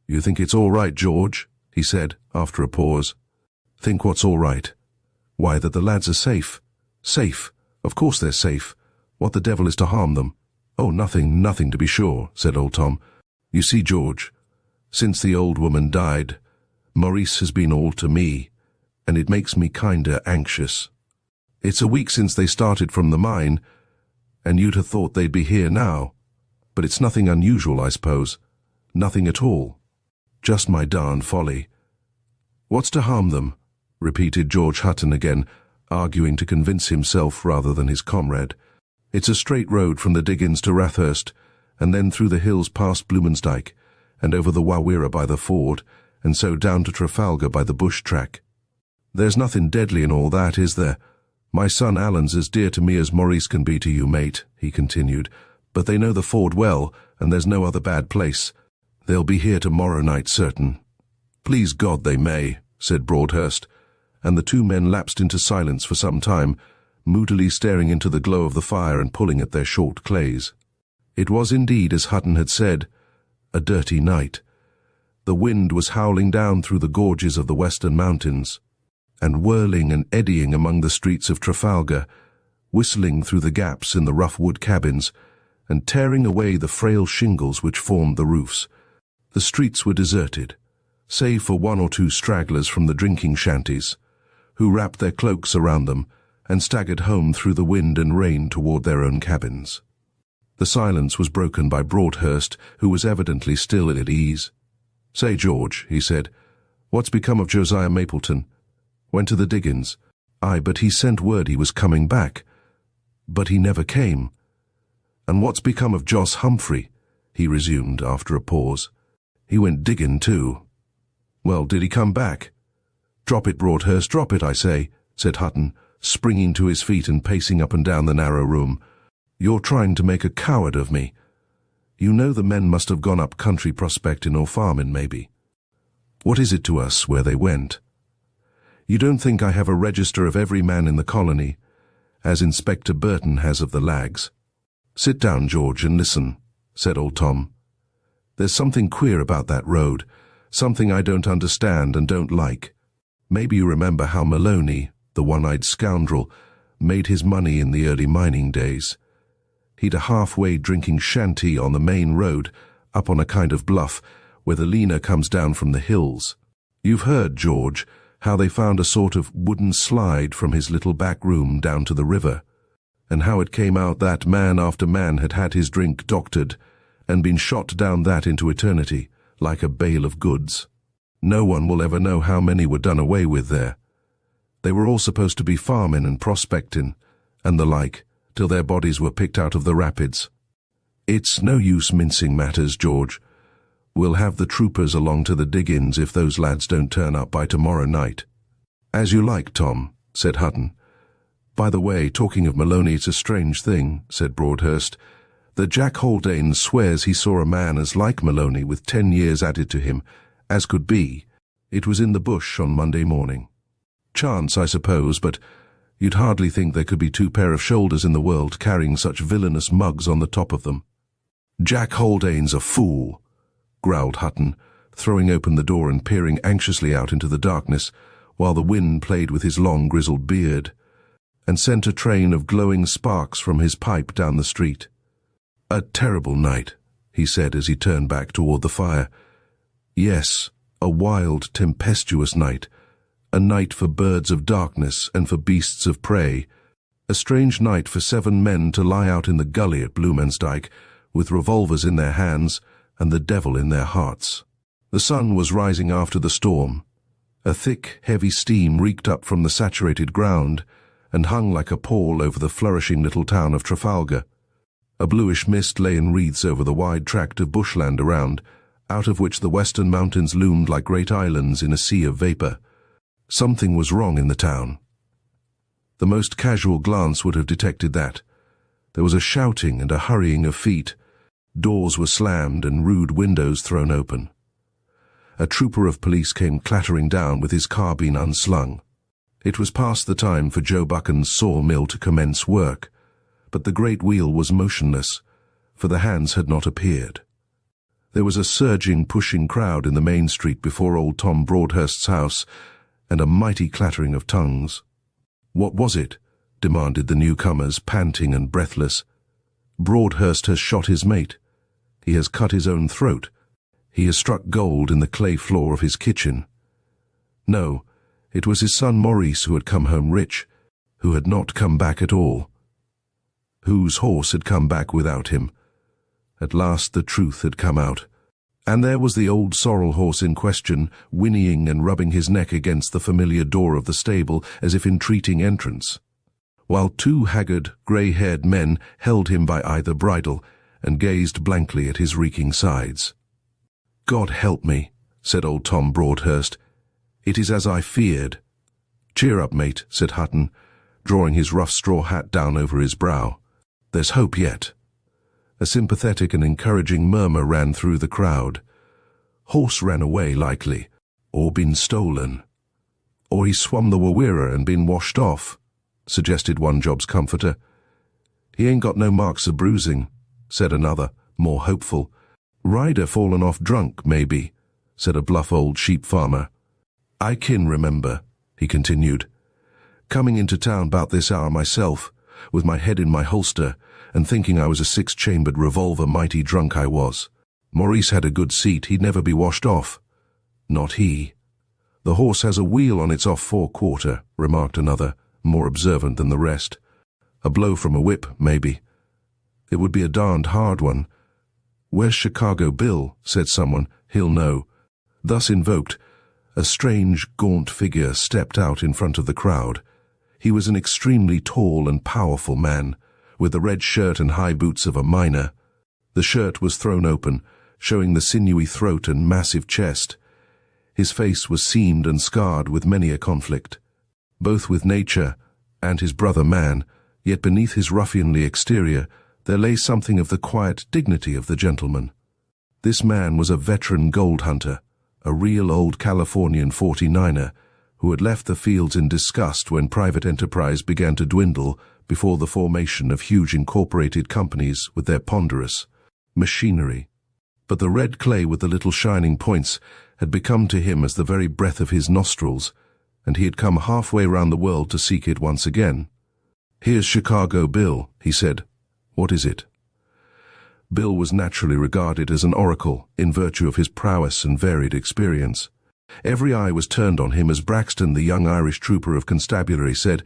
You think it's all right, George? He said, after a pause. Think what's all right? Why, that the lads are safe. Safe? Of course they're safe. What the devil is to harm them? Oh, nothing to be sure, said old Tom. You see, George, since the old woman died, Maurice has been all to me, and it makes me kinder anxious. It's a week since they started from the mine, and you'd have thought they'd be here now. But it's nothing unusual, I suppose. Nothing at all. Just my darned folly. What's to harm them? Repeated George Hutton again, arguing to convince himself rather than his comrade. It's a straight road from the diggings to Rathhurst, and then through the hills past Bluemansdyke, and over the Wawira by the ford, and so down to Trafalgar by the bush track. There's nothing deadly in all that, is there? My son Alan's as dear to me as Maurice can be to you, mate, he continued, but they know the ford well, and there's no other bad place. They'll be here tomorrow night, certain. Please God they may, said Broadhurst, and the two men lapsed into silence for some time, moodily staring into the glow of the fire and pulling at their short clays. It was indeed, as Hutton had said, a dirty night. The wind was howling down through the gorges of the western mountains, and whirling and eddying among the streets of Trafalgar, whistling through the gaps in the rough wood cabins, and tearing away the frail shingles which formed the roofs. The streets were deserted, save for one or two stragglers from the drinking shanties, who wrapped their cloaks around them and staggered home through the wind and rain toward their own cabins. The silence was broken by Broadhurst, who was evidently still at ease. Say, George, he said, what's become of Josiah Mapleton? Went to the diggings. Aye, but he sent word he was coming back. But he never came. And what's become of Jos Humphrey? He resumed after a pause. He went digging too. Well, did he come back? Drop it, Broadhurst, drop it, I say, said Hutton, springing to his feet and pacing up and down the narrow room. You're trying to make a coward of me. You know the men must have gone up country prospecting or farming, maybe. What is it to us where they went? You don't think I have a register of every man in the colony, as Inspector Burton has of the lags? Sit down, George, and listen, said old Tom. There's something queer about that road, something I don't understand and don't like. Maybe you remember how Maloney, the one-eyed scoundrel, made his money in the early mining days. He'd a halfway drinking shanty on the main road, up on a kind of bluff, where the Lena comes down from the hills. You've heard, George, how they found a sort of wooden slide from his little back room down to the river, and how it came out that man after man had had his drink doctored, and been shot down that into eternity, like a bale of goods. No one will ever know how many were done away with there. They were all supposed to be farming and prospecting, and the like, till their bodies were picked out of the rapids. It's no use mincing matters, George. We'll have the troopers along to the diggings if those lads don't turn up by tomorrow night." "As you like, Tom," said Hutton. "By the way, talking of Maloney, it's a strange thing," said Broadhurst, "that Jack Haldane swears he saw a man as like Maloney with 10 years added to him, as could be. It was in the bush on Monday morning. Chance, I suppose, but you'd hardly think there could be 2 pair of shoulders in the world carrying such villainous mugs on the top of them." "Jack Haldane's a fool," growled Hutton, throwing open the door and peering anxiously out into the darkness, while the wind played with his long grizzled beard, and sent a train of glowing sparks from his pipe down the street. "A terrible night," he said as he turned back toward the fire. "Yes, a wild, tempestuous night, a night for birds of darkness and for beasts of prey, a strange night for 7 men to lie out in the gully at Bluemansdyke, with revolvers in their hands and the devil in their hearts." The sun was rising after the storm. A thick, heavy steam reeked up from the saturated ground and hung like a pall over the flourishing little town of Trafalgar. A bluish mist lay in wreaths over the wide tract of bushland around, out of which the western mountains loomed like great islands in a sea of vapour. Something was wrong in the town. The most casual glance would have detected that. There was a shouting and a hurrying of feet. Doors were slammed and rude windows thrown open. A trooper of police came clattering down with his carbine unslung. It was past the time for Joe Buchan's sawmill to commence work, but the great wheel was motionless, for the hands had not appeared. There was a surging, pushing crowd in the main street before old Tom Broadhurst's house, and a mighty clattering of tongues. "What was it?" demanded the newcomers, panting and breathless. "Broadhurst has shot his mate. He has cut his own throat. He has struck gold in the clay floor of his kitchen." No, it was his son Maurice who had come home rich, who had not come back at all. Whose horse had come back without him. At last the truth had come out. And there was the old sorrel horse in question, whinnying and rubbing his neck against the familiar door of the stable as if entreating entrance, while 2 haggard, grey-haired men held him by either bridle and gazed blankly at his reeking sides. "God help me," said old Tom Broadhurst. "It is as I feared." "Cheer up, mate," said Hutton, drawing his rough straw hat down over his brow. "There's hope yet." A sympathetic and encouraging murmur ran through the crowd. "Horse ran away, likely, or been stolen. Or he swum the Wawira and been washed off," suggested one job's comforter. "He ain't got no marks of bruising," said another, more hopeful. "Rider fallen off drunk, maybe," said a bluff old sheep farmer. "I kin remember," he continued, "coming into town about this hour myself, with my head in my holster, and thinking I was a 6-chambered revolver, mighty drunk I was. Maurice had a good seat, he'd never be washed off." "Not he." "The horse has a wheel on its off forequarter," remarked another, more observant than the rest. "A blow from a whip, maybe. It would be a darned hard one." "Where's Chicago Bill?" said someone. "He'll know." Thus invoked, a strange, gaunt figure stepped out in front of the crowd. He was an extremely tall and powerful man, with the red shirt and high boots of a miner. The shirt was thrown open, showing the sinewy throat and massive chest. His face was seamed and scarred with many a conflict, both with nature and his brother man, yet beneath his ruffianly exterior there lay something of the quiet dignity of the gentleman. This man was a veteran gold hunter, a real old Californian 49er, who had left the fields in disgust when private enterprise began to dwindle before the formation of huge incorporated companies with their ponderous machinery. But the red clay with the little shining points had become to him as the very breath of his nostrils, and he had come halfway round the world to seek it once again. "Here's Chicago Bill," he said. "What is it?" Bill was naturally regarded as an oracle in virtue of his prowess and varied experience. Every eye was turned on him as Braxton, the young Irish trooper of constabulary, said,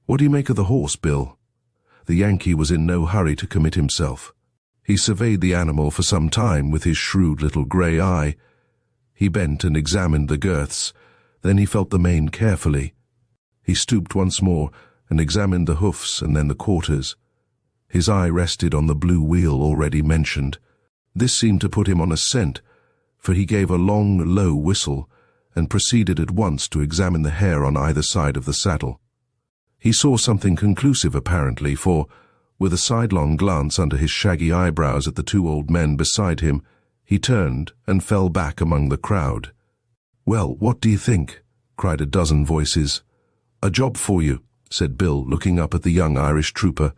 "What do you make of the horse, Bill?" The Yankee was in no hurry to commit himself. He surveyed the animal for some time with his shrewd little grey eye. He bent and examined the girths. Then he felt the mane carefully. He stooped once more and examined the hoofs and then the quarters. His eye rested on the blue wheel already mentioned. This seemed to put him on a scent, for he gave a long, low whistle and proceeded at once to examine the hair on either side of the saddle. He saw something conclusive apparently, for, with a sidelong glance under his shaggy eyebrows at the two old men beside him, he turned and fell back among the crowd. "Well, what do you think?" cried a dozen voices. "A job for you," said Bill, looking up at the young Irish trooper.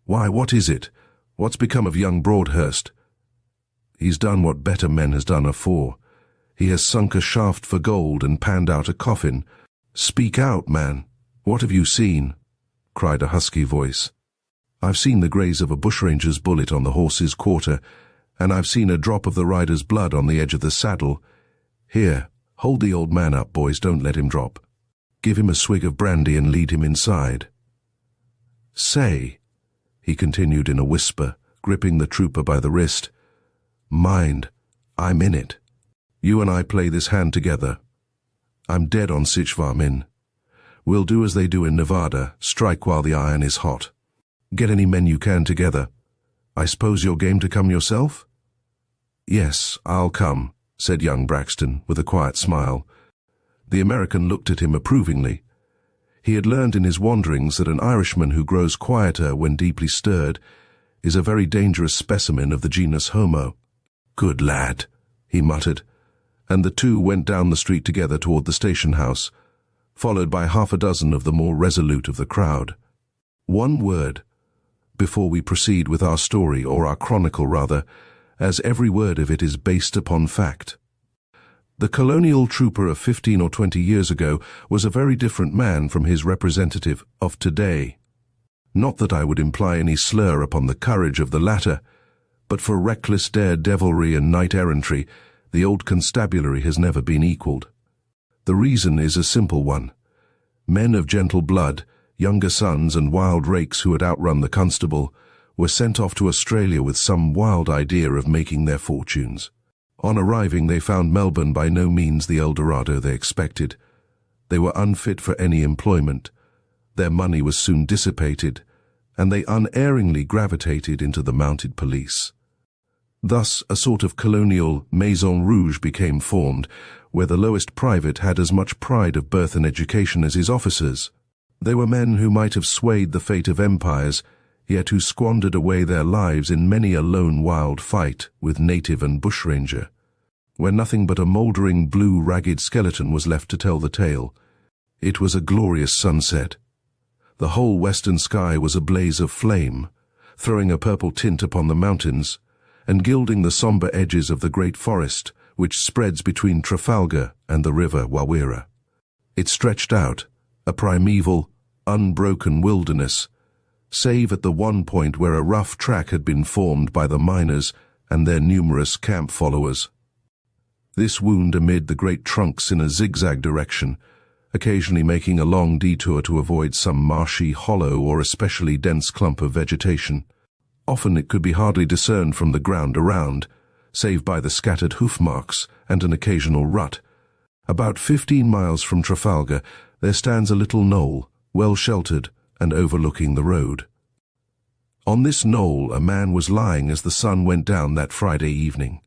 "Why, what is it? What's become of young Broadhurst?" "He's done what better men has done afore. He has sunk a shaft for gold and panned out a coffin." "Speak out, man. What have you seen?" cried a husky voice. "I've seen the graze of a bushranger's bullet on the horse's quarter, and I've seen a drop of the rider's blood on the edge of the saddle. Here, hold the old man up, boys, don't let him drop. Give him a swig of brandy and lead him inside. Say," he continued in a whisper, gripping the trooper by the wrist, "mind, I'm in it. You and I play this hand together. I'm dead on Sichvarmin. We'll do as they do in Nevada, strike while the iron is hot. Get any men you can together. I suppose you're game to come yourself?" "Yes, I'll come," said young Braxton, with a quiet smile. The American looked at him approvingly. He had learned in his wanderings that an Irishman who grows quieter when deeply stirred is a very dangerous specimen of the genus Homo. "Good lad," he muttered, and the two went down the street together toward the station house, followed by half a dozen of the more resolute of the crowd. One word, before we proceed with our story, or our chronicle rather, as every word of it is based upon fact. The colonial trooper of 15 or 20 years ago was a very different man from his representative of today. Not that I would imply any slur upon the courage of the latter, but for reckless dare-devilry and knight-errantry, the old constabulary has never been equalled. The reason is a simple one. Men of gentle blood, younger sons and wild rakes who had outrun the constable, were sent off to Australia with some wild idea of making their fortunes. On arriving, they found Melbourne by no means the El Dorado they expected. They were unfit for any employment. Their money was soon dissipated, and they unerringly gravitated into the mounted police. Thus, a sort of colonial Maison Rouge became formed, where the lowest private had as much pride of birth and education as his officers. They were men who might have swayed the fate of empires, yet who squandered away their lives in many a lone wild fight with native and bushranger, where nothing but a mouldering blue ragged skeleton was left to tell the tale. It was a glorious sunset. The whole western sky was a blaze of flame, throwing a purple tint upon the mountains, and gilding the sombre edges of the great forest which spreads between Trafalgar and the river Wawira. It stretched out, a primeval, unbroken wilderness, save at the one point where a rough track had been formed by the miners and their numerous camp followers. This wound amid the great trunks in a zigzag direction, occasionally making a long detour to avoid some marshy hollow or especially dense clump of vegetation. Often it could be hardly discerned from the ground around, save by the scattered hoof marks and an occasional rut. About 15 miles from Trafalgar there stands a little knoll, well sheltered and overlooking the road. On this knoll a man was lying as the sun went down that Friday evening.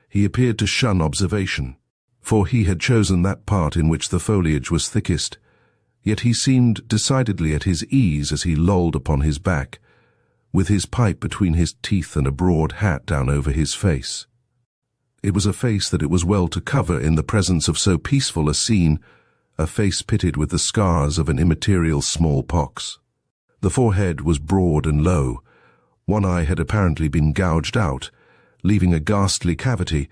He appeared to shun observation, for he had chosen that part in which the foliage was thickest, yet he seemed decidedly at his ease as he lolled upon his back, with his pipe between his teeth and a broad hat down over his face. It was a face that it was well to cover in the presence of so peaceful a scene, a face pitted with the scars of an immaterial smallpox. The forehead was broad and low. One eye had apparently been gouged out, leaving a ghastly cavity.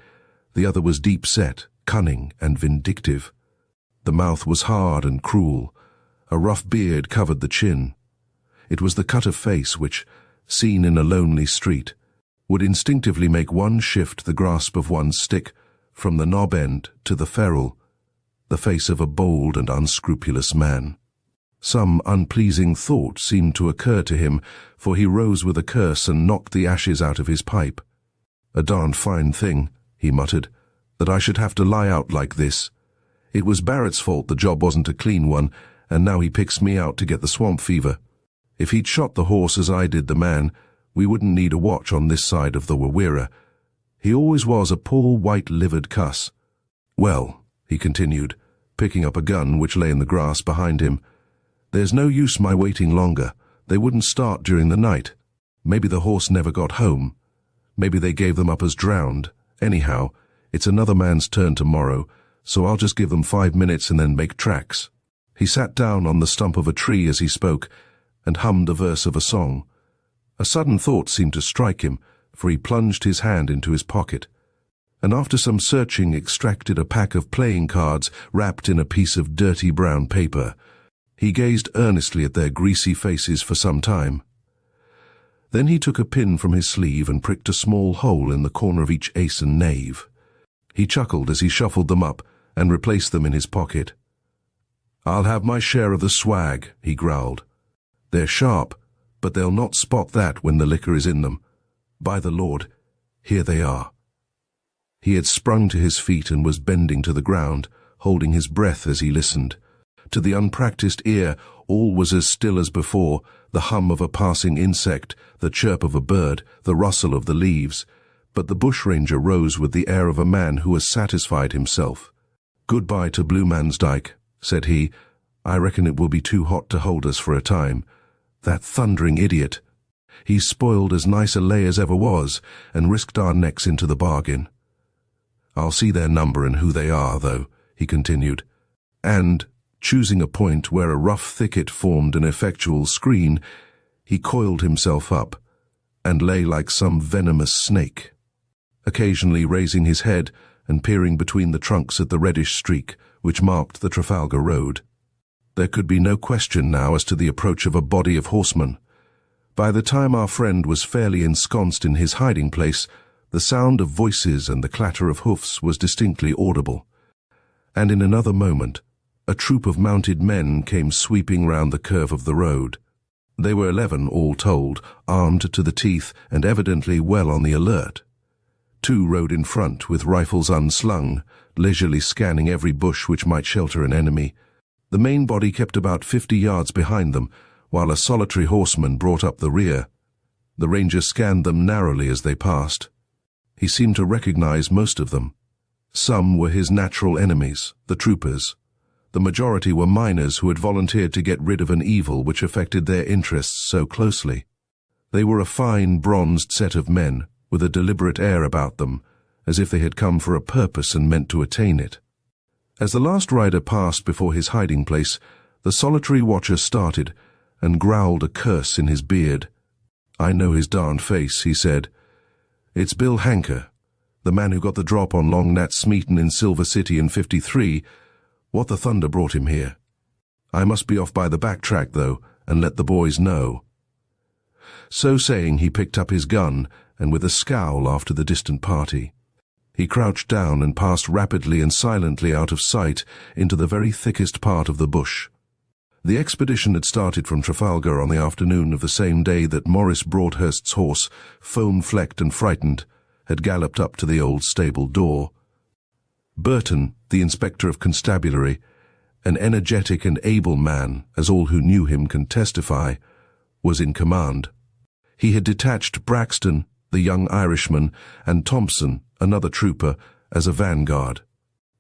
The other was deep-set, cunning and vindictive. The mouth was hard and cruel. A rough beard covered the chin. It was the cut of face which, seen in a lonely street, would instinctively make one shift the grasp of one's stick from the knob end to the ferrule, the face of a bold and unscrupulous man. Some unpleasing thought seemed to occur to him, for he rose with a curse and knocked the ashes out of his pipe. "A darned fine thing," he muttered, "that I should have to lie out like this. It was Barrett's fault the job wasn't a clean one, and now he picks me out to get the swamp fever. If he'd shot the horse as I did the man, we wouldn't need a watch on this side of the Wawira. He always was a poor white-livered cuss. Well, he continued, picking up a gun which lay in the grass behind him, there's no use my waiting longer. They wouldn't start during the night. Maybe the horse never got home. Maybe they gave them up as drowned. Anyhow, it's another man's turn tomorrow, so I'll just give them 5 minutes and then make tracks. He sat down on the stump of a tree as he spoke, and hummed a verse of a song. A sudden thought seemed to strike him, for he plunged his hand into his pocket, and after some searching extracted a pack of playing cards wrapped in a piece of dirty brown paper. He gazed earnestly at their greasy faces for some time. Then he took a pin from his sleeve and pricked a small hole in the corner of each ace and knave. He chuckled as he shuffled them up and replaced them in his pocket. "I'll have my share of the swag," he growled. "They're sharp, but they'll not spot that when the liquor is in them. By the Lord, here they are." He had sprung to his feet and was bending to the ground, holding his breath as he listened. To the unpracticed ear, all was as still as before, the hum of a passing insect, the chirp of a bird, the rustle of the leaves. But the bushranger rose with the air of a man who has satisfied himself. "Goodbye to Bluemansdyke," said he. "I reckon it will be too hot to hold us for a time. That thundering idiot. He's spoiled as nice a lay as ever was, and risked our necks into the bargain. I'll see their number and who they are, though," he continued, and, choosing a point where a rough thicket formed an effectual screen, he coiled himself up, and lay like some venomous snake, occasionally raising his head and peering between the trunks at the reddish streak which marked the Trafalgar Road. There could be no question now as to the approach of a body of horsemen. By the time our friend was fairly ensconced in his hiding place, the sound of voices and the clatter of hoofs was distinctly audible, and in another moment a troop of mounted men came sweeping round the curve of the road. They were 11 all told, armed to the teeth and evidently well on the alert. 2 rode in front with rifles unslung, leisurely scanning every bush which might shelter an enemy. The main body kept about 50 yards behind them, while a solitary horseman brought up the rear. The ranger scanned them narrowly as they passed. He seemed to recognize most of them. Some were his natural enemies, the troopers. The majority were miners who had volunteered to get rid of an evil which affected their interests so closely. They were a fine, bronzed set of men, with a deliberate air about them, as if they had come for a purpose and meant to attain it. As the last rider passed before his hiding place, the solitary watcher started and growled a curse in his beard. "I know his darned face," he said. "It's Bill Hanker, the man who got the drop on Long Nat Smeaton in Silver City in '53. What the thunder brought him here? I must be off by the back track, though, and let the boys know." So saying, he picked up his gun, and with a scowl after the distant party, he crouched down and passed rapidly and silently out of sight into the very thickest part of the bush. The expedition had started from Trafalgar on the afternoon of the same day that Maurice Broadhurst's horse, foam-flecked and frightened, had galloped up to the old stable door. Burton, the Inspector of Constabulary, an energetic and able man, as all who knew him can testify, was in command. He had detached Braxton, the young Irishman, and Thompson, another trooper, as a vanguard.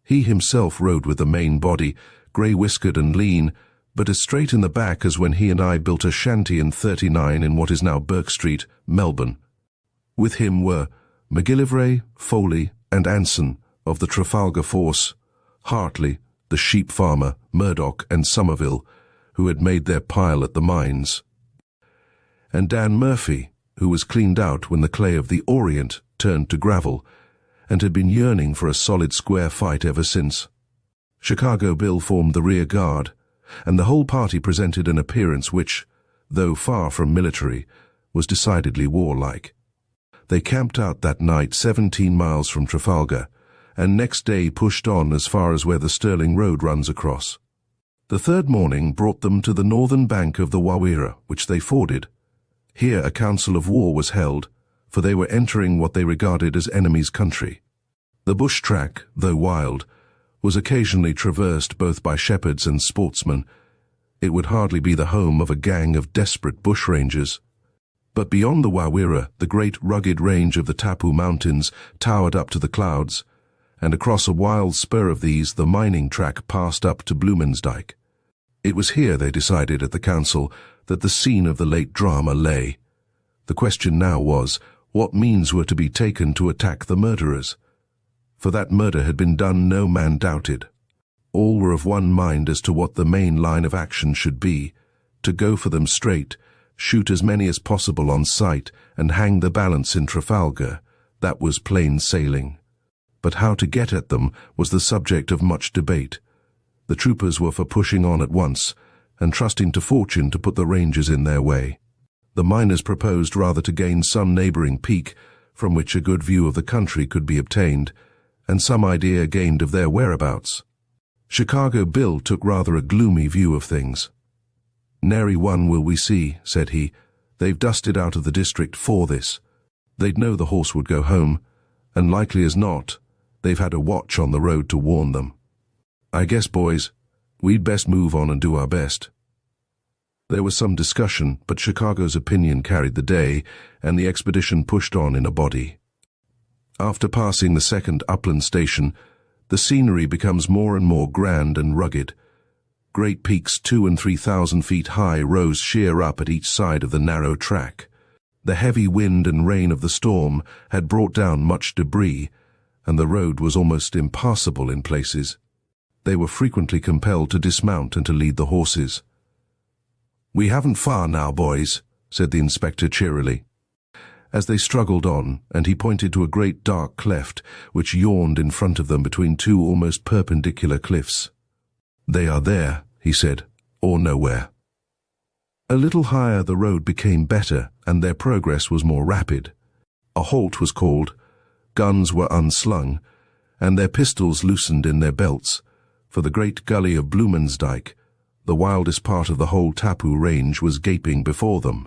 He himself rode with the main body, grey-whiskered and lean, but as straight in the back as when he and I built a shanty in 39 in what is now Burke Street, Melbourne. With him were McGillivray, Foley, and Anson of the Trafalgar Force, Hartley, the sheep farmer, Murdoch, and Somerville, who had made their pile at the mines, and Dan Murphy, who was cleaned out when the clay of the Orient turned to gravel, and had been yearning for a solid square fight ever since. Chicago Bill formed the rear guard, and the whole party presented an appearance which, though far from military, was decidedly warlike. They camped out that night 17 miles from Trafalgar, and next day pushed on as far as where the Stirling Road runs across. The third morning brought them to the northern bank of the Wawira, which they forded. Here a council of war was held, for they were entering what they regarded as enemy's country. The bush track, though wild, was occasionally traversed both by shepherds and sportsmen. It would hardly be the home of a gang of desperate bushrangers. But beyond the Wawira, the great rugged range of the Tapu Mountains towered up to the clouds, and across a wild spur of these the mining track passed up to Bluemansdyke. It was here, they decided at the council, that the scene of the late drama lay. The question now was, what means were to be taken to attack the murderers? For that murder had been done, no man doubted. All were of one mind as to what the main line of action should be: to go for them straight, shoot as many as possible on sight, and hang the balance in Trafalgar. That was plain sailing. But how to get at them was the subject of much debate. The troopers were for pushing on at once, and trusting to fortune to put the Rangers in their way. The miners proposed rather to gain some neighbouring peak, from which a good view of the country could be obtained, and some idea gained of their whereabouts. Chicago Bill took rather a gloomy view of things. "Nary one will we see," said he. "They've dusted out of the district for this. They'd know the horse would go home, and likely as not, they've had a watch on the road to warn them. I guess, boys, we'd best move on and do our best." There was some discussion, but Chicago's opinion carried the day, and the expedition pushed on in a body. After passing the second upland station, the scenery becomes more and more grand and rugged. Great peaks 2,000 and 3,000 feet high rose sheer up at each side of the narrow track. The heavy wind and rain of the storm had brought down much debris, and the road was almost impassable in places. They were frequently compelled to dismount and to lead the horses. "We haven't far now, boys," said the inspector cheerily, as they struggled on, and he pointed to a great dark cleft which yawned in front of them between two almost perpendicular cliffs. "They are there," he said, "or nowhere." A little higher the road became better, and their progress was more rapid. A halt was called, guns were unslung, and their pistols loosened in their belts, for the great gully of Bluemansdyke, the wildest part of the whole Tapu range, was gaping before them.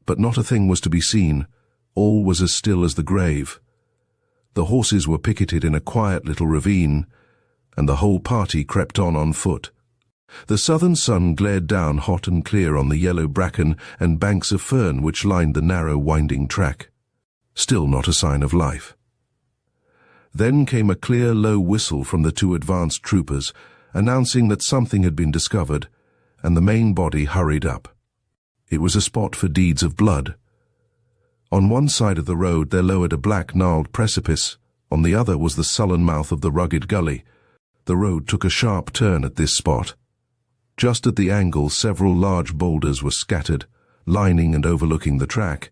But not a thing was to be seen. All was as still as the grave. The horses were picketed in a quiet little ravine, and the whole party crept on foot. The southern sun glared down hot and clear on the yellow bracken and banks of fern which lined the narrow winding track. Still not a sign of life. Then came a clear, low whistle from the two advanced troopers, announcing that something had been discovered, and the main body hurried up. It was a spot for deeds of blood. On one side of the road there lowered a black gnarled precipice, on the other was the sullen mouth of the rugged gully. The road took a sharp turn at this spot. Just at the angle several large boulders were scattered, lining and overlooking the track.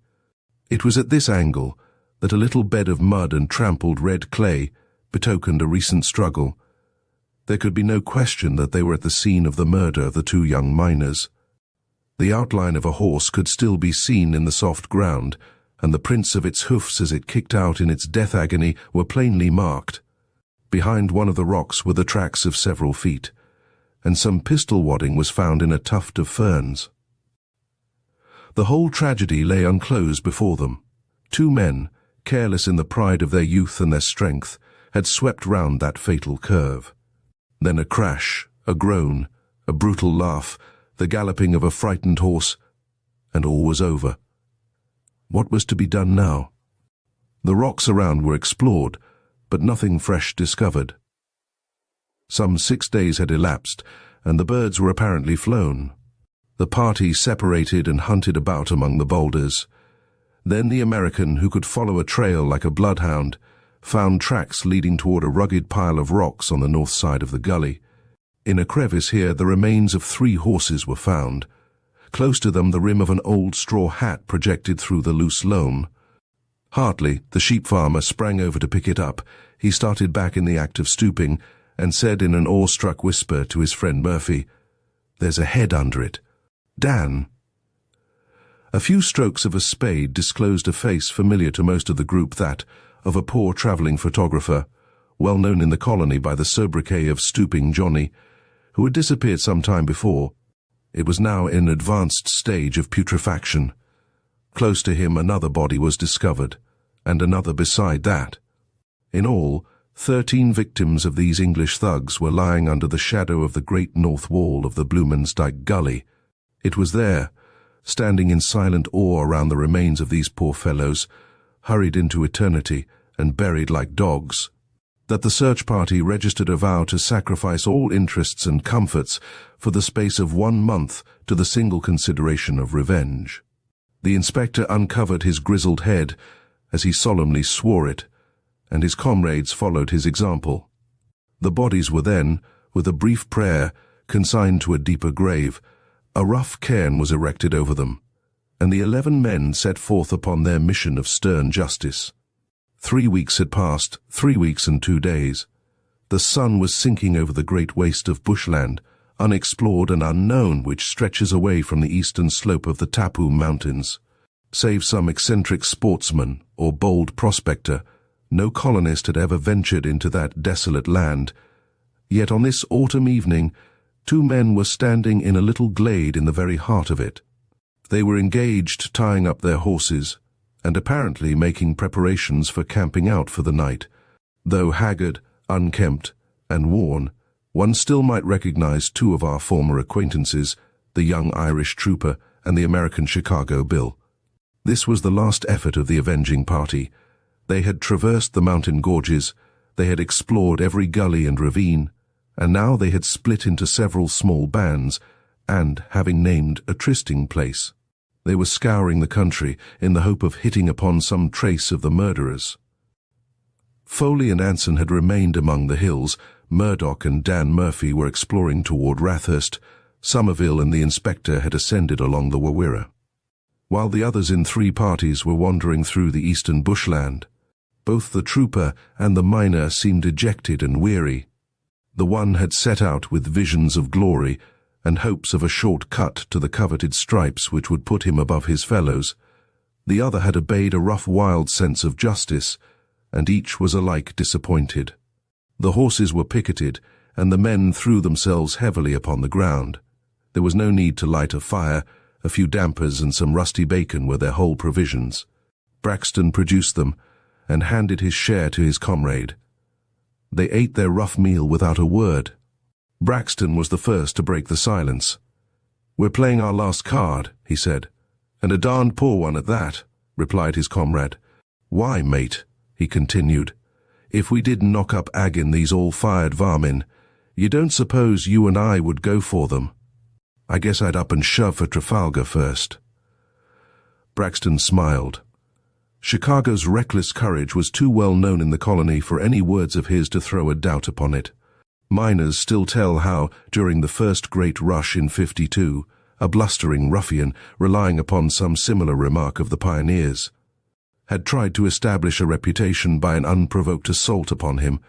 It was at this angle that a little bed of mud and trampled red clay betokened a recent struggle. There could be no question that they were at the scene of the murder of the two young miners. The outline of a horse could still be seen in the soft ground, and the prints of its hoofs as it kicked out in its death agony were plainly marked. Behind one of the rocks were the tracks of several feet, and some pistol wadding was found in a tuft of ferns. The whole tragedy lay unclosed before them. Two men, careless in the pride of their youth and their strength, had swept round that fatal curve. Then a crash, a groan, a brutal laugh, the galloping of a frightened horse, and all was over. What was to be done now? The rocks around were explored, but nothing fresh discovered. Some 6 days had elapsed, and the birds were apparently flown. The party separated and hunted about among the boulders. Then the American, who could follow a trail like a bloodhound, found tracks leading toward a rugged pile of rocks on the north side of the gully. In a crevice here the remains of 3 horses were found. Close to them the rim of an old straw hat projected through the loose loam. Hartley, the sheep farmer, sprang over to pick it up. He started back in the act of stooping, and said in an awestruck whisper to his friend Murphy, "There's a head under it. Dan." A few strokes of a spade disclosed a face familiar to most of the group, that of a poor travelling photographer, well known in the colony by the sobriquet of Stooping Johnny, who had disappeared some time before. It was now in an advanced stage of putrefaction. Close to him another body was discovered, and another beside that. In all, 13 victims of these English thugs were lying under the shadow of the great north wall of the Bluemansdyke Gully. It was there, standing in silent awe around the remains of these poor fellows, hurried into eternity and buried like dogs. That the search party registered a vow to sacrifice all interests and comforts for the space of 1 month to the single consideration of revenge. The inspector uncovered his grizzled head as he solemnly swore it, and his comrades followed his example. The bodies were then, with a brief prayer, consigned to a deeper grave. A rough cairn was erected over them, and the 11 men set forth upon their mission of stern justice. 3 weeks had passed, 3 weeks and 2 days. The sun was sinking over the great waste of bushland, unexplored and unknown, which stretches away from the eastern slope of the Tapu Mountains. Save some eccentric sportsman or bold prospector, no colonist had ever ventured into that desolate land. Yet on this autumn evening, 2 men were standing in a little glade in the very heart of it. They were engaged tying up their horses, and apparently making preparations for camping out for the night. Though haggard, unkempt, and worn, one still might recognize 2 of our former acquaintances, the young Irish trooper and the American Chicago Bill. This was the last effort of the avenging party. They had traversed the mountain gorges, they had explored every gully and ravine, and now they had split into several small bands, and, having named a trysting place, they were scouring the country in the hope of hitting upon some trace of the murderers. Foley and Anson had remained among the hills. Murdoch and Dan Murphy were exploring toward Rathhurst. Somerville and the inspector had ascended along the Wawira, while the others in 3 parties were wandering through the eastern bushland. Both the trooper and the miner seemed dejected and weary. The one had set out with visions of glory and hopes of a short cut to the coveted stripes which would put him above his fellows. The other had obeyed a rough, wild sense of justice, and each was alike disappointed. The horses were picketed, and the men threw themselves heavily upon the ground. There was no need to light a fire. A few dampers and some rusty bacon were their whole provisions. Braxton produced them, and handed his share to his comrade. They ate their rough meal without a word. Braxton was the first to break the silence. "We're playing our last card," he said. "And a darned poor one at that," replied his comrade. "Why, mate," he continued, "if we did knock up Agin these all-fired varmin, you don't suppose you and I would go for them? I guess I'd up and shove for Trafalgar first." Braxton smiled. Chicago's reckless courage was too well known in the colony for any words of his to throw a doubt upon it. Miners still tell how, during the first great rush in '52, a blustering ruffian, relying upon some similar remark of the pioneers, had tried to establish a reputation by an unprovoked assault upon him,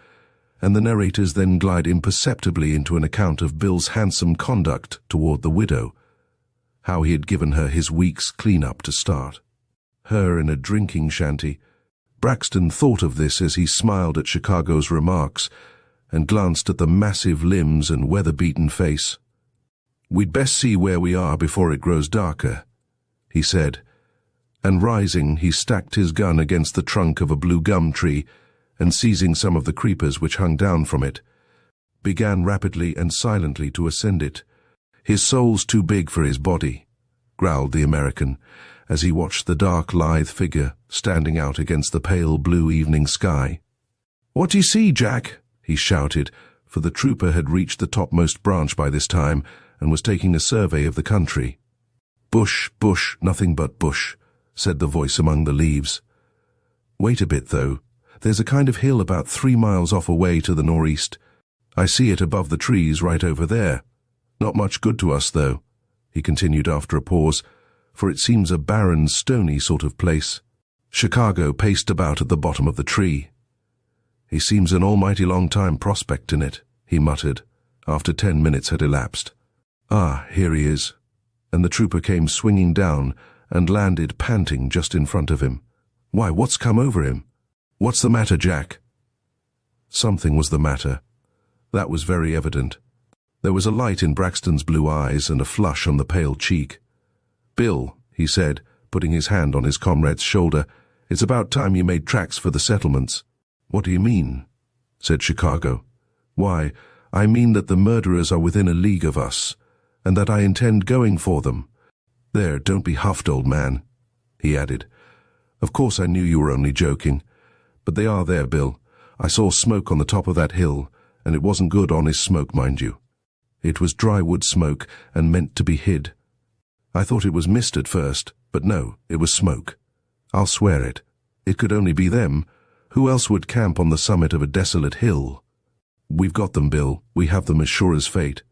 and the narrators then glide imperceptibly into an account of Bill's handsome conduct toward the widow, how he had given her his week's clean-up to start. Her in a drinking shanty. Braxton thought of this as he smiled at Chicago's remarks and glanced at the massive limbs and weather-beaten face. "We'd best see where we are before it grows darker," he said, and rising he stacked his gun against the trunk of a blue gum tree and seizing some of the creepers which hung down from it, began rapidly and silently to ascend it. "His soul's too big for his body," growled the American, as he watched the dark, lithe figure standing out against the pale blue evening sky. "What do you see, Jack?" he shouted, for the trooper had reached the topmost branch by this time and was taking a survey of the country. "Bush, bush, nothing but bush," said the voice among the leaves. "Wait a bit, though. There's a kind of hill about 3 miles off away to the northeast. I see it above the trees right over there. Not much good to us, though," he continued after a pause, "for it seems a barren, stony sort of place." Chicago paced about at the bottom of the tree. "He seems an almighty long time prospecting it," he muttered, after 10 minutes had elapsed. "Ah, here he is." And the trooper came swinging down and landed panting just in front of him. "Why, what's come over him? What's the matter, Jack?" Something was the matter. That was very evident. There was a light in Braxton's blue eyes and a flush on the pale cheek. "Bill," he said, putting his hand on his comrade's shoulder, "it's about time you made tracks for the settlements." "What do you mean?" said Chicago. "Why, I mean that the murderers are within a league of us, and that I intend going for them. "There, don't be huffed, old man," he added. "Of course I knew you were only joking. But they are there, Bill. I saw smoke on the top of that hill, and it wasn't good honest smoke, mind you. It was dry wood smoke and meant to be hid. I thought it was mist at first, but no, it was smoke. I'll swear it. It could only be them. Who else would camp on the summit of a desolate hill? We've got them, Bill. We have them as sure as fate."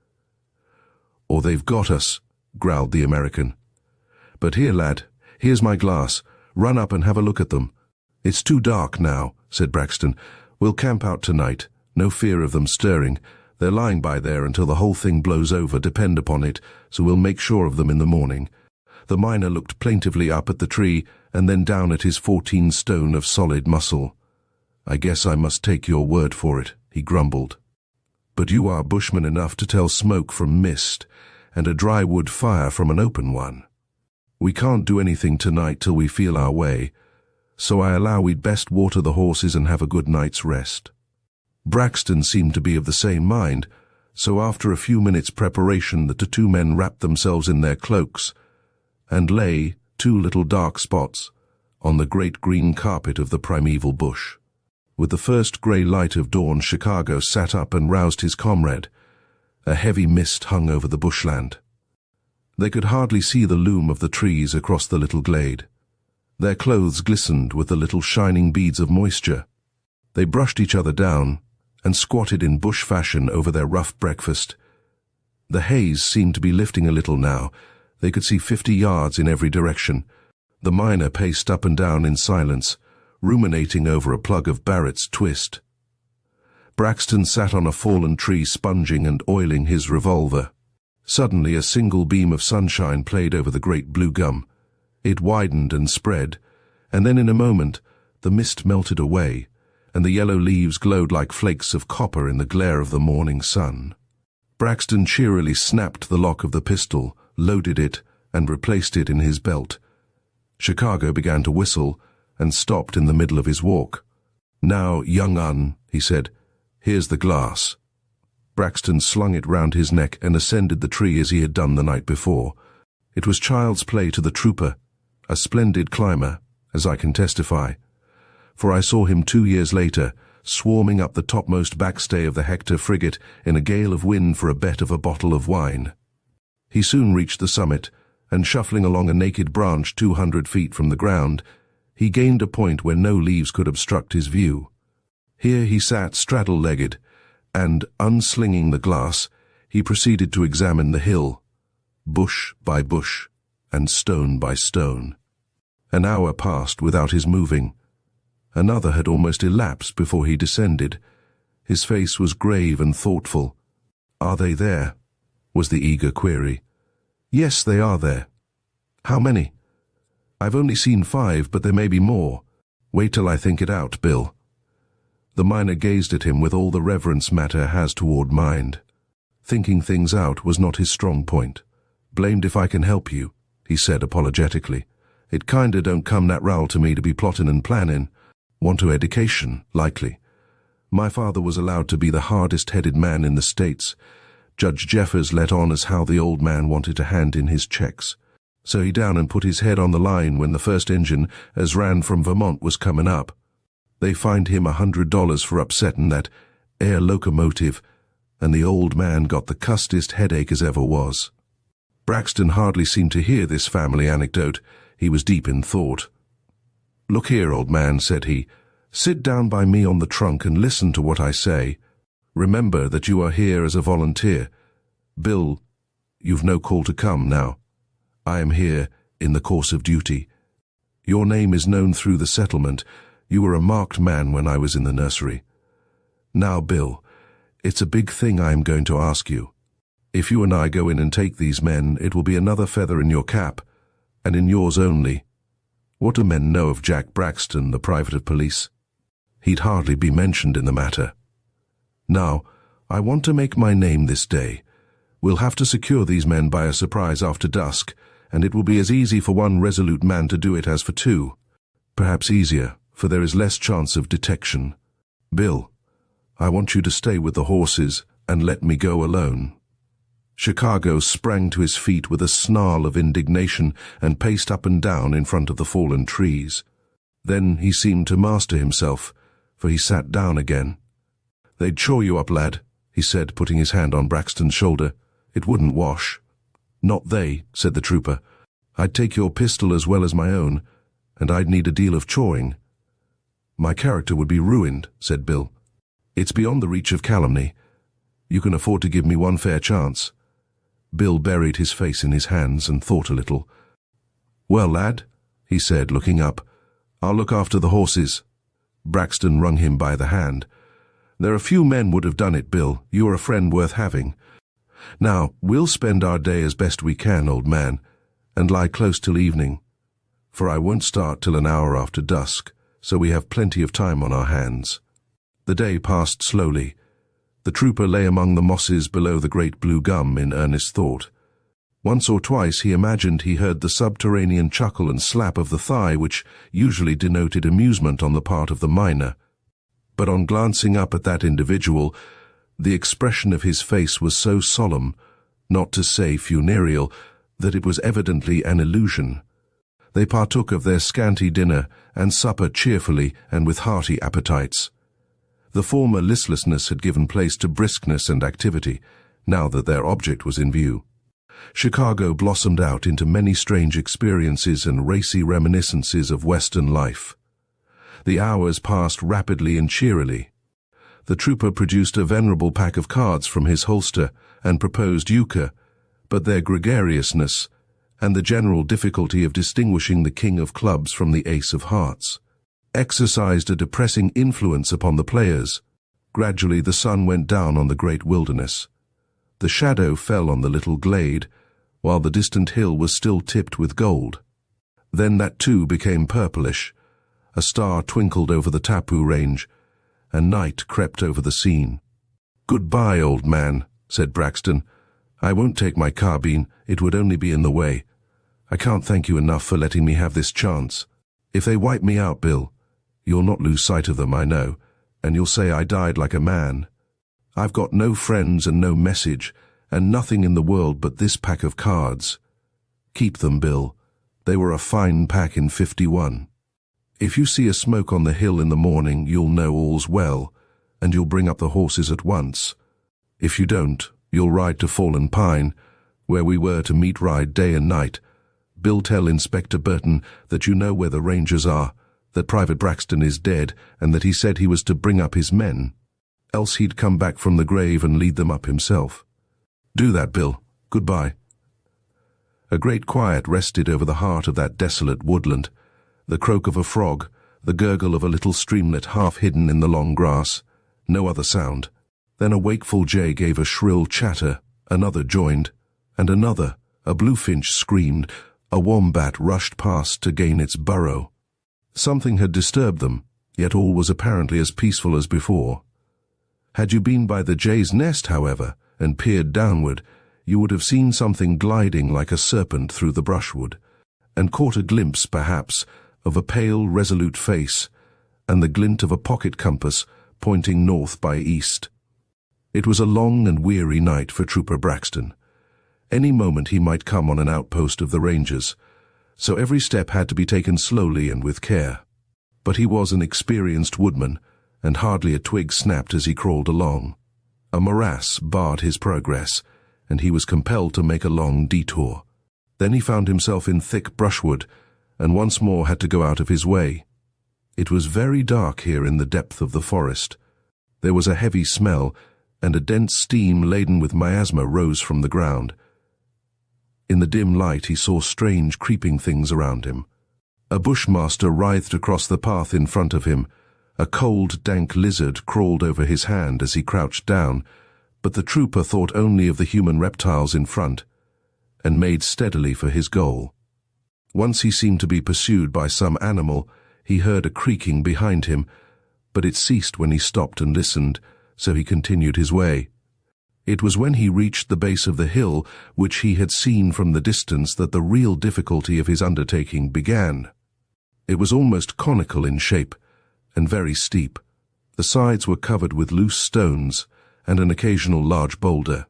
"Or they've got us," growled the American. "But here, lad, here's my glass. Run up and have a look at them." "It's too dark now," said Braxton. "We'll camp out tonight. No fear of them stirring. They're lying by there until the whole thing blows over, depend upon it, so we'll make sure of them in the morning." The miner looked plaintively up at the tree and then down at his 14 stone of solid muscle. "I guess I must take your word for it," he grumbled. "But you are bushman enough to tell smoke from mist, and a dry wood fire from an open one. We can't do anything tonight till we feel our way, so I allow we'd best water the horses and have a good night's rest." Braxton seemed to be of the same mind, so after a few minutes' preparation the two men wrapped themselves in their cloaks and lay, 2 little dark spots, on the great green carpet of the primeval bush. With the first grey light of dawn, Chicago sat up and roused his comrade. A heavy mist hung over the bushland. They could hardly see the loom of the trees across the little glade. Their clothes glistened with the little shining beads of moisture. They brushed each other down and squatted in bush fashion over their rough breakfast. The haze seemed to be lifting a little now. They could see 50 yards in every direction. The miner paced up and down in silence, ruminating over a plug of Barrett's Twist. Braxton sat on a fallen tree sponging and oiling his revolver. Suddenly a single beam of sunshine played over the great blue gum. It widened and spread, and then in a moment the mist melted away, and the yellow leaves glowed like flakes of copper in the glare of the morning sun. Braxton cheerily snapped the lock of the pistol, loaded it, and replaced it in his belt. Chicago began to whistle and stopped in the middle of his walk. "Now, young un," he said, "here's the glass." Braxton slung it round his neck and ascended the tree as he had done the night before. It was child's play to the trooper, a splendid climber, as I can testify, for I saw him 2 years later, swarming up the topmost backstay of the Hector frigate in a gale of wind for a bet of a bottle of wine. He soon reached the summit, and shuffling along a naked branch 200 feet from the ground, he gained a point where no leaves could obstruct his view. Here he sat straddle-legged, and, unslinging the glass, he proceeded to examine the hill, bush by bush, and stone by stone. An hour passed without his moving. Another had almost elapsed before he descended. His face was grave and thoughtful. "Are they there?" was the eager query. "Yes, they are there." "How many?" "I've only seen 5, but there may be more. Wait till I think it out, Bill." The miner gazed at him with all the reverence matter has toward mind. Thinking things out was not his strong point. "Blamed if I can help you," he said apologetically. "It kinda don't come natural to me to be plotting and planning. Want to education, likely. My father was allowed to be the hardest-headed man in the States. Judge Jeffers let on as how the old man wanted to hand in his checks. So he down and put his head on the line when the first engine as ran from Vermont was coming up. They fined him $100 for upsetting that air locomotive, and the old man got the custest headache as ever was." Braxton hardly seemed to hear this family anecdote. He was deep in thought. "Look here, old man," said he. "Sit down by me on the trunk and listen to what I say. Remember that you are here as a volunteer. Bill, you've no call to come now. I am here in the course of duty. Your name is known through the settlement. You were a marked man when I was in the nursery. Now, Bill, it's a big thing I am going to ask you. If you and I go in and take these men, it will be another feather in your cap, and in yours only. What do men know of Jack Braxton, the private of police? He'd hardly be mentioned in the matter. Now, I want to make my name this day. We'll have to secure these men by a surprise after dusk, and it will be as easy for one resolute man to do it as for 2. Perhaps easier, for there is less chance of detection. Bill, I want you to stay with the horses and let me go alone." Chicago sprang to his feet with a snarl of indignation and paced up and down in front of the fallen trees. Then he seemed to master himself, for he sat down again. "They'd chaw you up, lad," he said, putting his hand on Braxton's shoulder. "It wouldn't wash." "Not they," said the trooper. "I'd take your pistol as well as my own, and I'd need a deal of chawing." "My character would be ruined," said Bill. "It's beyond the reach of calumny. You can afford to give me one fair chance." Bill buried his face in his hands and thought a little. "Well, lad," he said, looking up, "I'll look after the horses." Braxton wrung him by the hand. "There are few men would have done it, Bill. You are a friend worth having. Now, we'll spend our day as best we can, old man, and lie close till evening, for I won't start till an hour after dusk, so we have plenty of time on our hands." The day passed slowly. The trooper lay among the mosses below the great blue gum in earnest thought. Once or twice he imagined he heard the subterranean chuckle and slap of the thigh which usually denoted amusement on the part of the miner. But on glancing up at that individual, the expression of his face was so solemn, not to say funereal, that it was evidently an illusion. They partook of their scanty dinner and supper cheerfully and with hearty appetites. The former listlessness had given place to briskness and activity, now that their object was in view. Chicago blossomed out into many strange experiences and racy reminiscences of Western life. The hours passed rapidly and cheerily. The trooper produced a venerable pack of cards from his holster and proposed euchre, but their gregariousness, and the general difficulty of distinguishing the king of clubs from the ace of hearts, exercised a depressing influence upon the players. Gradually the sun went down on the great wilderness. The shadow fell on the little glade, while the distant hill was still tipped with gold. Then that too became purplish. A star twinkled over the Tapu range, and night crept over the scene. "Goodbye, old man," said Braxton. "I won't take my carbine, it would only be in the way. I can't thank you enough for letting me have this chance. If they wipe me out, Bill, you'll not lose sight of them, I know, and you'll say I died like a man. I've got no friends and no message, and nothing in the world but this pack of cards. Keep them, Bill. They were a fine pack in '51. If you see a smoke on the hill in the morning, you'll know all's well, and you'll bring up the horses at once. If you don't, you'll ride to Fallen Pine, where we were to meet ride day and night. Bill, tell Inspector Burton that you know where the Rangers are, that Private Braxton is dead, and that he said he was to bring up his men. Else he'd come back from the grave and lead them up himself. Do that, Bill. Goodbye." A great quiet rested over the heart of that desolate woodland. The croak of a frog, the gurgle of a little streamlet half hidden in the long grass. No other sound. Then a wakeful jay gave a shrill chatter, another joined, and another. A bluefinch screamed. A wombat rushed past to gain its burrow. Something had disturbed them, yet all was apparently as peaceful as before. Had you been by the jay's nest, however, and peered downward, you would have seen something gliding like a serpent through the brushwood, and caught a glimpse, perhaps, of a pale, resolute face, and the glint of a pocket compass pointing north by east. It was a long and weary night for Trooper Braxton. Any moment he might come on an outpost of the Rangers, so every step had to be taken slowly and with care. But he was an experienced woodman, and hardly a twig snapped as he crawled along. A morass barred his progress, and he was compelled to make a long detour. Then he found himself in thick brushwood, and once more had to go out of his way. It was very dark here in the depth of the forest. There was a heavy smell, and a dense steam laden with miasma rose from the ground. In the dim light he saw strange creeping things around him. A bushmaster writhed across the path in front of him. A cold, dank lizard crawled over his hand as he crouched down, but the trooper thought only of the human reptiles in front, and made steadily for his goal. Once he seemed to be pursued by some animal. He heard a creaking behind him, but it ceased when he stopped and listened, so he continued his way. It was when he reached the base of the hill which he had seen from the distance that the real difficulty of his undertaking began. It was almost conical in shape, and very steep. The sides were covered with loose stones and an occasional large boulder.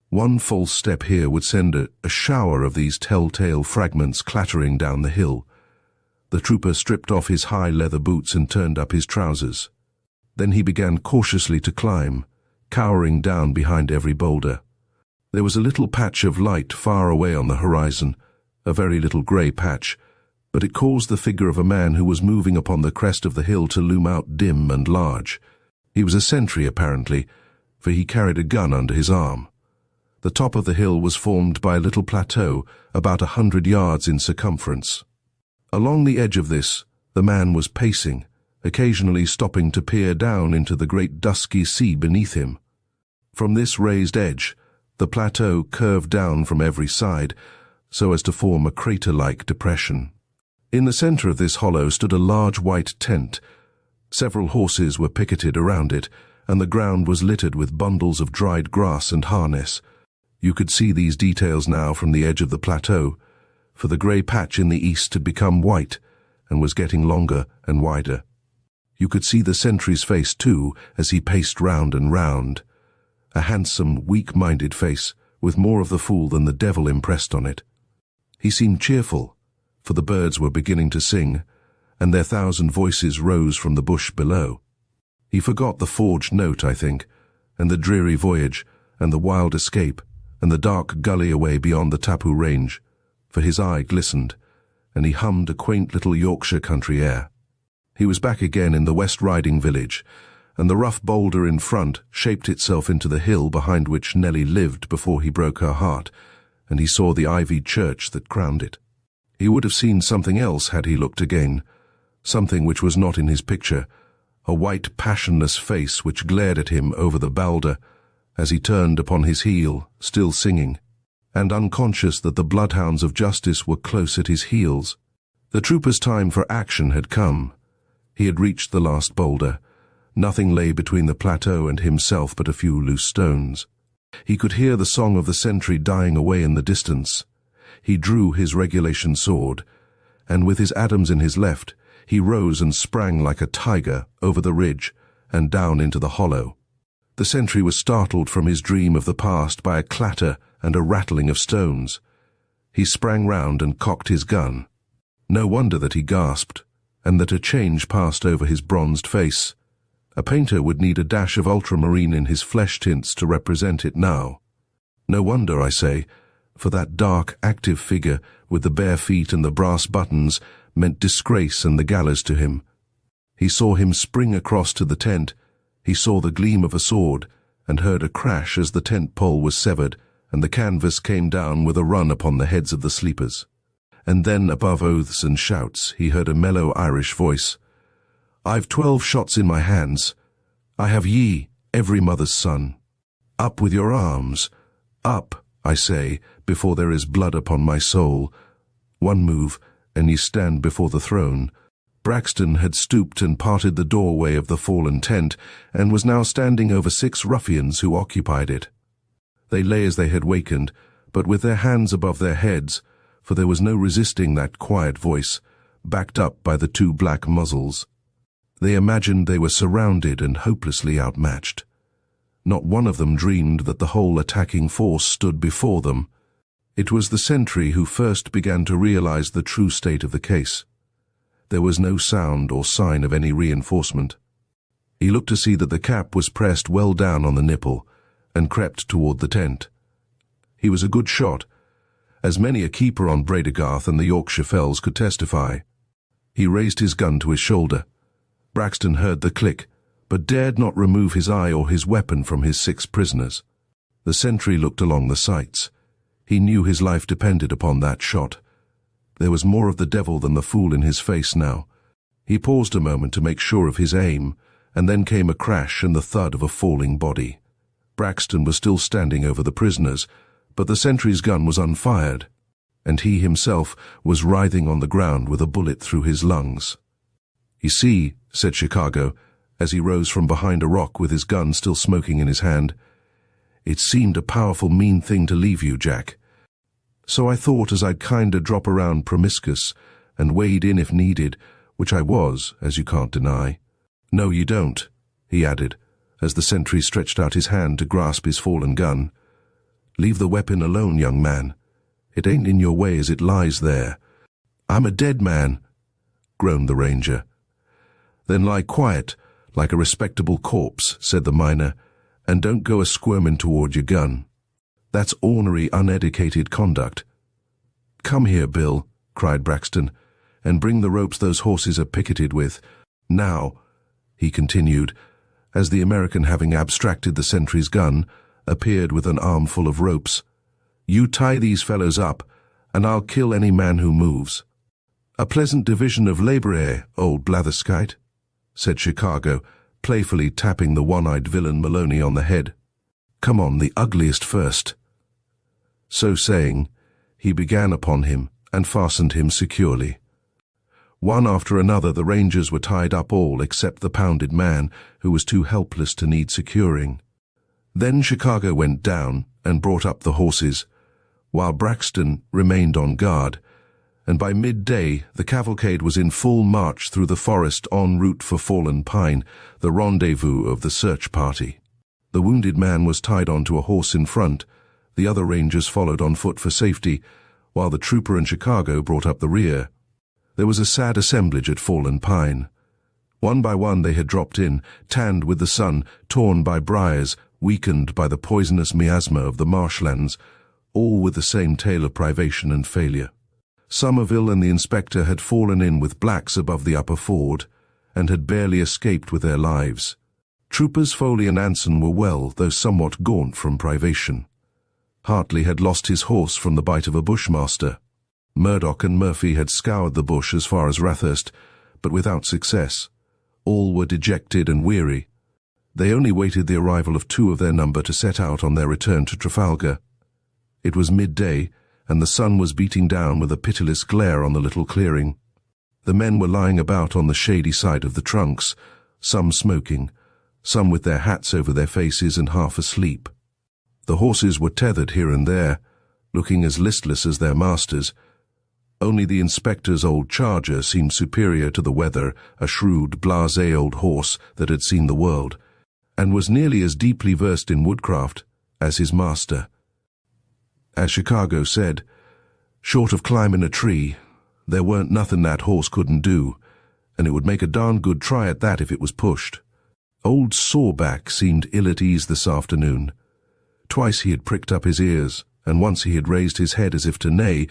One false step here would send a shower of these telltale fragments clattering down the hill. The trooper stripped off his high leather boots and turned up his trousers. Then he began cautiously to climb, cowering down behind every boulder. There was a little patch of light far away on the horizon, a very little grey patch, but it caused the figure of a man who was moving upon the crest of the hill to loom out dim and large. He was a sentry, apparently, for he carried a gun under his arm. The top of the hill was formed by a little plateau about 100 yards in circumference. Along the edge of this, the man was pacing, occasionally stopping to peer down into the great dusky sea beneath him. From this raised edge, the plateau curved down from every side, so as to form a crater-like depression. In the center of this hollow stood a large white tent. Several horses were picketed around it, and the ground was littered with bundles of dried grass and harness. You could see these details now from the edge of the plateau, for the grey patch in the east had become white and was getting longer and wider. You could see the sentry's face, too, as he paced round and round. A handsome, weak-minded face, with more of the fool than the devil impressed on it. He seemed cheerful, for the birds were beginning to sing, and their 1,000 voices rose from the bush below. He forgot the forged note, I think, and the dreary voyage, and the wild escape, and the dark gully away beyond the Tapu range, for his eye glistened, and he hummed a quaint little Yorkshire country air. He was back again in the West Riding village, and the rough boulder in front shaped itself into the hill behind which Nellie lived before he broke her heart, and he saw the ivied church that crowned it. He would have seen something else had he looked again, something which was not in his picture, a white, passionless face which glared at him over the boulder, as he turned upon his heel, still singing, and unconscious that the bloodhounds of justice were close at his heels. The trooper's time for action had come. He had reached the last boulder. Nothing lay between the plateau and himself but a few loose stones. He could hear the song of the sentry dying away in the distance. He drew his regulation sword, and with his Adams in his left, he rose and sprang like a tiger over the ridge and down into the hollow. The sentry was startled from his dream of the past by a clatter and a rattling of stones. He sprang round and cocked his gun. No wonder that he gasped, and that a change passed over his bronzed face. A painter would need a dash of ultramarine in his flesh tints to represent it now. No wonder, I say, for that dark, active figure with the bare feet and the brass buttons meant disgrace and the gallows to him. He saw him spring across to the tent. He saw the gleam of a sword, and heard a crash as the tent pole was severed, and the canvas came down with a run upon the heads of the sleepers. And then, above oaths and shouts, he heard a mellow Irish voice. "I've 12 shots in my hands. I have ye, every mother's son. Up with your arms. Up, I say, before there is blood upon my soul. One move, and ye stand before the throne." Braxton had stooped and parted the doorway of the fallen tent, and was now standing over 6 ruffians who occupied it. They lay as they had wakened, but with their hands above their heads, for there was no resisting that quiet voice, backed up by the 2 black muzzles. They imagined they were surrounded and hopelessly outmatched. Not one of them dreamed that the whole attacking force stood before them. It was the sentry who first began to realize the true state of the case. There was no sound or sign of any reinforcement. He looked to see that the cap was pressed well down on the nipple, and crept toward the tent. He was a good shot, as many a keeper on Bradegarth and the Yorkshire fells could testify. He raised his gun to his shoulder. Braxton heard the click, but dared not remove his eye or his weapon from his 6 prisoners. The sentry looked along the sights. He knew his life depended upon that shot. There was more of the devil than the fool in his face now. He paused a moment to make sure of his aim, and then came a crash and the thud of a falling body. Braxton was still standing over the prisoners, but the sentry's gun was unfired, and he himself was writhing on the ground with a bullet through his lungs. "You see," said Chicago, as he rose from behind a rock with his gun still smoking in his hand, "it seemed a powerful mean thing to leave you, Jack. So I thought as I'd kinda drop around promiscuous and wade in if needed, which I was, as you can't deny. No, you don't," he added, as the sentry stretched out his hand to grasp his fallen gun. "Leave the weapon alone, young man. It ain't in your way as it lies there." "I'm a dead man," groaned the ranger. "Then lie quiet, like a respectable corpse," said the miner, "and don't go a-squirmin' toward your gun. That's ornery, uneducated conduct." "Come here, Bill," cried Braxton, "and bring the ropes those horses are picketed with. Now," he continued, as the American, having abstracted the sentry's gun, appeared with an armful of ropes, "you tie these fellows up, and I'll kill any man who moves." "A pleasant division of labor, old blatherskite," said Chicago, playfully tapping the one-eyed villain Maloney on the head. "Come on, the ugliest first." So saying, he began upon him and fastened him securely. One after another the rangers were tied up, all except the pounded man, who was too helpless to need securing. Then Chicago went down and brought up the horses, while Braxton remained on guard, and by midday the cavalcade was in full march through the forest en route for Fallen Pine, the rendezvous of the search party. The wounded man was tied onto a horse in front, the other rangers followed on foot for safety, while the trooper and Chicago brought up the rear. There was a sad assemblage at Fallen Pine. One by one they had dropped in, tanned with the sun, torn by briars, weakened by the poisonous miasma of the marshlands, all with the same tale of privation and failure. Somerville and the inspector had fallen in with blacks above the upper ford, and had barely escaped with their lives. Troopers Foley and Anson were well, though somewhat gaunt from privation. Hartley had lost his horse from the bite of a bushmaster. Murdoch and Murphy had scoured the bush as far as Rathurst, but without success. All were dejected and weary. They only waited the arrival of 2 of their number to set out on their return to Trafalgar. It was midday, and the sun was beating down with a pitiless glare on the little clearing. The men were lying about on the shady side of the trunks, some smoking, some with their hats over their faces and half asleep. The horses were tethered here and there, looking as listless as their masters. Only the inspector's old charger seemed superior to the weather, a shrewd, blasé old horse that had seen the world, and was nearly as deeply versed in woodcraft as his master. As Chicago said, short of climbing a tree, there weren't nothing that horse couldn't do, and it would make a darn good try at that if it was pushed. Old Sawback seemed ill at ease this afternoon. Twice he had pricked up his ears, and once he had raised his head as if to neigh,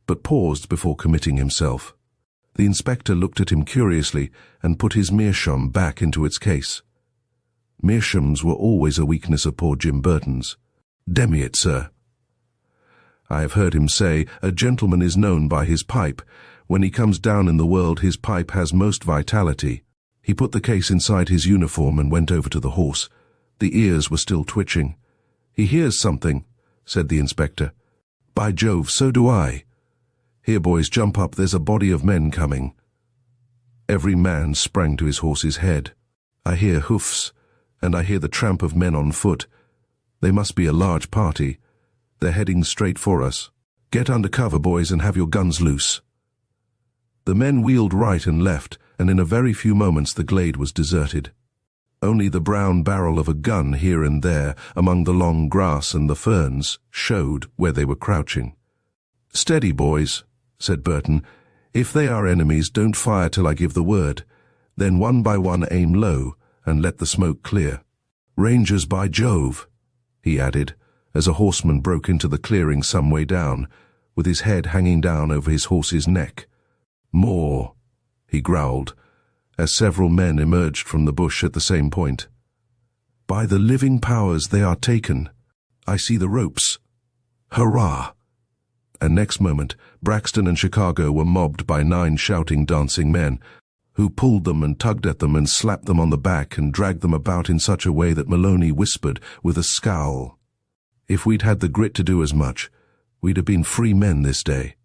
but paused before committing himself. The inspector looked at him curiously and put his meerschaum back into its case. Meerschaums were always a weakness of poor Jim Burton's. "Demi it, sir." I have heard him say, "A gentleman is known by his pipe. When he comes down in the world, his pipe has most vitality." He put the case inside his uniform and went over to the horse. The ears were still twitching. "He hears something," said the inspector. "By Jove, so do I. Here, boys, jump up, there's a body of men coming." Every man sprang to his horse's head. I hear hoofs, and I hear the tramp of men on foot. They must be a large party. They're heading straight for us. "Get under cover, boys, and have your guns loose." The men wheeled right and left, and in a very few moments the glade was deserted. Only the brown barrel of a gun here and there, among the long grass and the ferns, showed where they were crouching. "Steady, boys," said Burton. "If they are enemies, don't fire till I give the word. Then one by one aim low, and let the smoke clear. Rangers, by Jove," he added, as a horseman broke into the clearing some way down, with his head hanging down over his horse's neck. "More," he growled, as several men emerged from the bush at the same point. "By the living powers, they are taken. I see the ropes. Hurrah!" And next moment, Braxton and Chicago were mobbed by 9 shouting, dancing men, who pulled them and tugged at them and slapped them on the back and dragged them about in such a way that Maloney whispered with a scowl, "If we'd had the grit to do as much, we'd have been free men this day."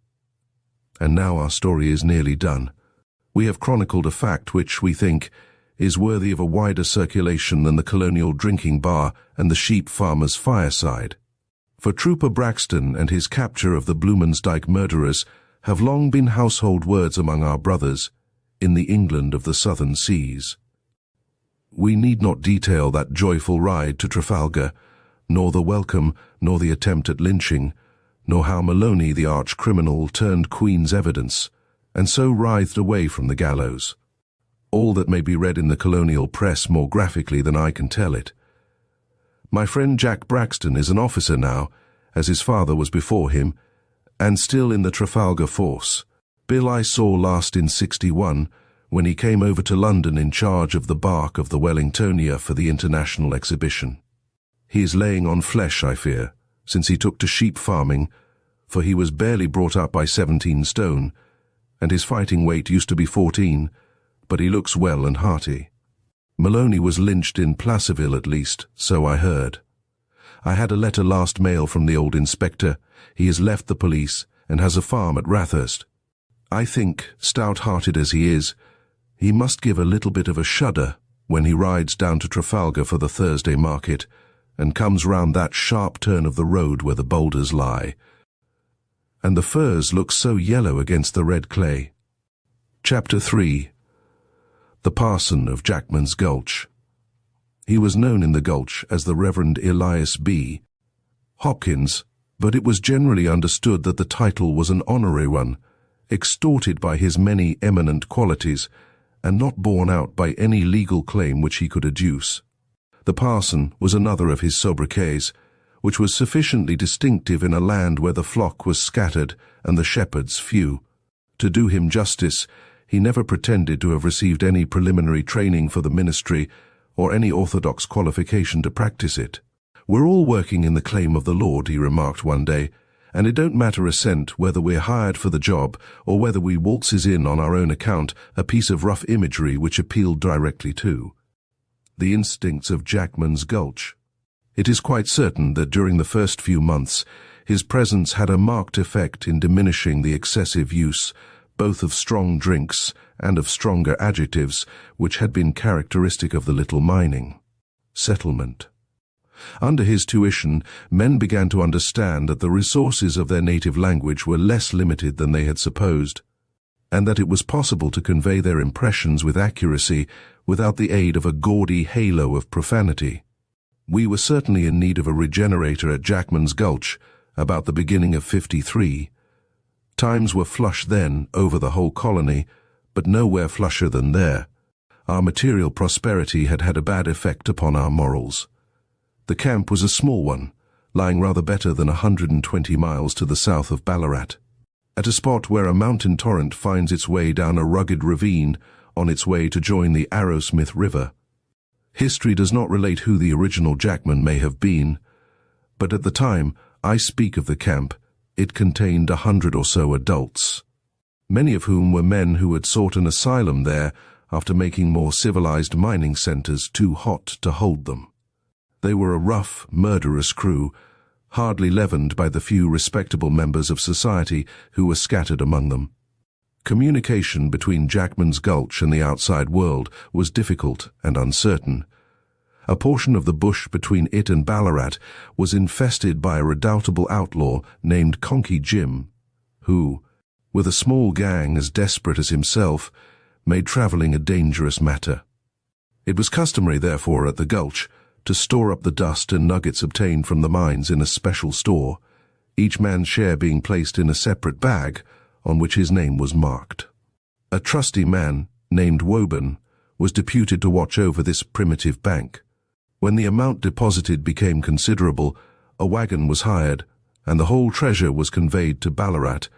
And now our story is nearly done. We have chronicled a fact which, we think, is worthy of a wider circulation than the colonial drinking bar and the sheep farmer's fireside. For Trooper Braxton and his capture of the Bluemansdyke murderers have long been household words among our brothers in the England of the southern seas. We need not detail that joyful ride to Trafalgar, nor the welcome, nor the attempt at lynching, nor how Maloney, the arch-criminal, turned Queen's evidence, and so writhed away from the gallows. All that may be read in the colonial press more graphically than I can tell it. My friend Jack Braxton is an officer now, as his father was before him, and still in the Trafalgar Force. Bill I saw last in '61, when he came over to London in charge of the bark of the Wellingtonia for the international exhibition. He is laying on flesh, I fear, since he took to sheep farming, for he was barely brought up by 17 stone, and his fighting weight used to be 14, but he looks well and hearty. Maloney was lynched in Placerville at least, so I heard. I had a letter last mail from the old inspector. He has left the police and has a farm at Rathhurst. I think, stout-hearted as he is, he must give a little bit of a shudder when he rides down to Trafalgar for the Thursday market and comes round that sharp turn of the road where the boulders lie. And the furze looks so yellow against the red clay. Chapter 3. The Parson of Jackman's Gulch. He was known in the Gulch as the Reverend Elias B. Hopkins, but it was generally understood that the title was an honorary one, extorted by his many eminent qualities, and not borne out by any legal claim which he could adduce. The parson was another of his sobriquets, which was sufficiently distinctive in a land where the flock was scattered and the shepherds few. To do him justice, he never pretended to have received any preliminary training for the ministry or any orthodox qualification to practice it. "We're all working in the claim of the Lord," he remarked one day, "and it don't matter a cent whether we're hired for the job or whether we waltzes in on our own account a piece of rough imagery which appealed directly to the instincts of Jackman's Gulch." It is quite certain that during the first few months his presence had a marked effect in diminishing the excessive use both of strong drinks and of stronger adjectives which had been characteristic of the little mining settlement. Under his tuition, men began to understand that the resources of their native language were less limited than they had supposed, and that it was possible to convey their impressions with accuracy without the aid of a gaudy halo of profanity. We were certainly in need of a regenerator at Jackman's Gulch about the beginning of '53. Times were flush then over the whole colony, but nowhere flusher than there. Our material prosperity had had a bad effect upon our morals. The camp was a small one, lying rather better than 120 miles to the south of Ballarat, at a spot where a mountain torrent finds its way down a rugged ravine on its way to join the Arrowsmith River. History does not relate who the original Jackman may have been, but at the time I speak of the camp, it contained 100 or so adults, many of whom were men who had sought an asylum there after making more civilized mining centers too hot to hold them. They were a rough, murderous crew, hardly leavened by the few respectable members of society who were scattered among them. Communication between Jackman's Gulch and the outside world was difficult and uncertain. A portion of the bush between it and Ballarat was infested by a redoubtable outlaw named Conky Jim, who, with a small gang as desperate as himself, made travelling a dangerous matter. It was customary, therefore, at the Gulch, to store up the dust and nuggets obtained from the mines in a special store, each man's share being placed in a separate bag on which his name was marked. A trusty man, named Woburn, was deputed to watch over this primitive bank. When the amount deposited became considerable, a wagon was hired, and the whole treasure was conveyed to Ballarat,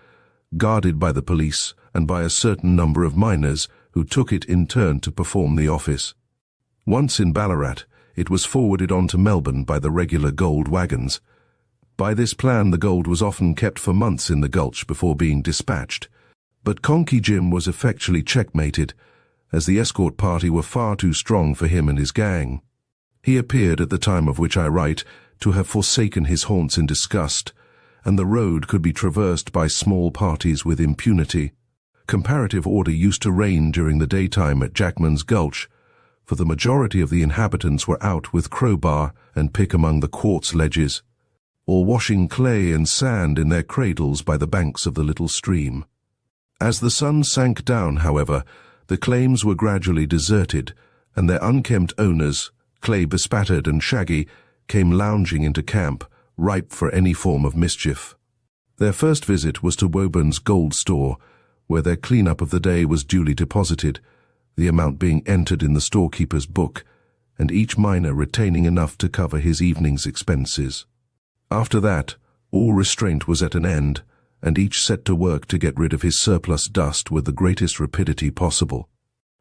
guarded by the police and by a certain number of miners who took it in turn to perform the office. Once in Ballarat, it was forwarded on to Melbourne by the regular gold wagons. By this plan the gold was often kept for months in the Gulch before being dispatched, but Conky Jim was effectually checkmated, as the escort party were far too strong for him and his gang. He appeared, at the time of which I write, to have forsaken his haunts in disgust, and the road could be traversed by small parties with impunity. Comparative order used to reign during the daytime at Jackman's Gulch, for the majority of the inhabitants were out with crowbar and pick among the quartz ledges, or washing clay and sand in their cradles by the banks of the little stream. As the sun sank down, however, the claims were gradually deserted, and their unkempt owners, clay bespattered and shaggy, came lounging into camp, ripe for any form of mischief. Their first visit was to Woburn's gold store, where their clean-up of the day was duly deposited, the amount being entered in the storekeeper's book, and each miner retaining enough to cover his evening's expenses. After that, all restraint was at an end, and each set to work to get rid of his surplus dust with the greatest rapidity possible.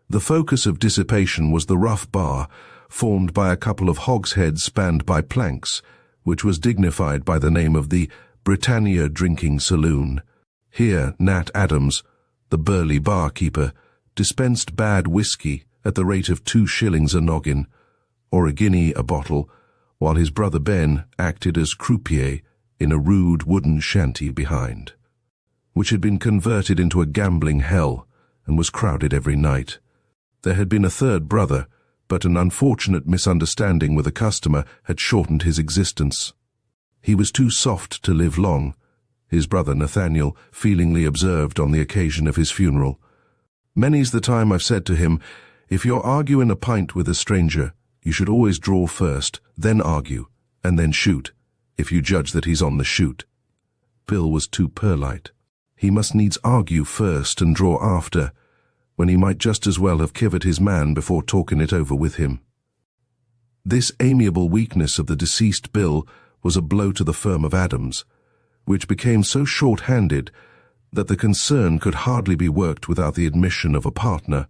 The focus of dissipation was the rough bar, formed by a couple of hogsheads spanned by planks, which was dignified by the name of the Britannia Drinking Saloon. Here Nat Adams, the burly barkeeper, dispensed bad whiskey at the rate of 2 shillings a noggin, or a guinea a bottle, while his brother Ben acted as croupier in a rude wooden shanty behind, which had been converted into a gambling hell and was crowded every night. There had been a third brother, but an unfortunate misunderstanding with a customer had shortened his existence. He was too soft to live long, his brother Nathaniel feelingly observed on the occasion of his funeral. Many's the time I've said to him, if you're arguing a pint with a stranger, you should always draw first, then argue, and then shoot, if you judge that he's on the shoot. Bill was too perlite. He must needs argue first and draw after, when he might just as well have kivered his man before talking it over with him. This amiable weakness of the deceased Bill was a blow to the firm of Adams, which became so short-handed that the concern could hardly be worked without the admission of a partner,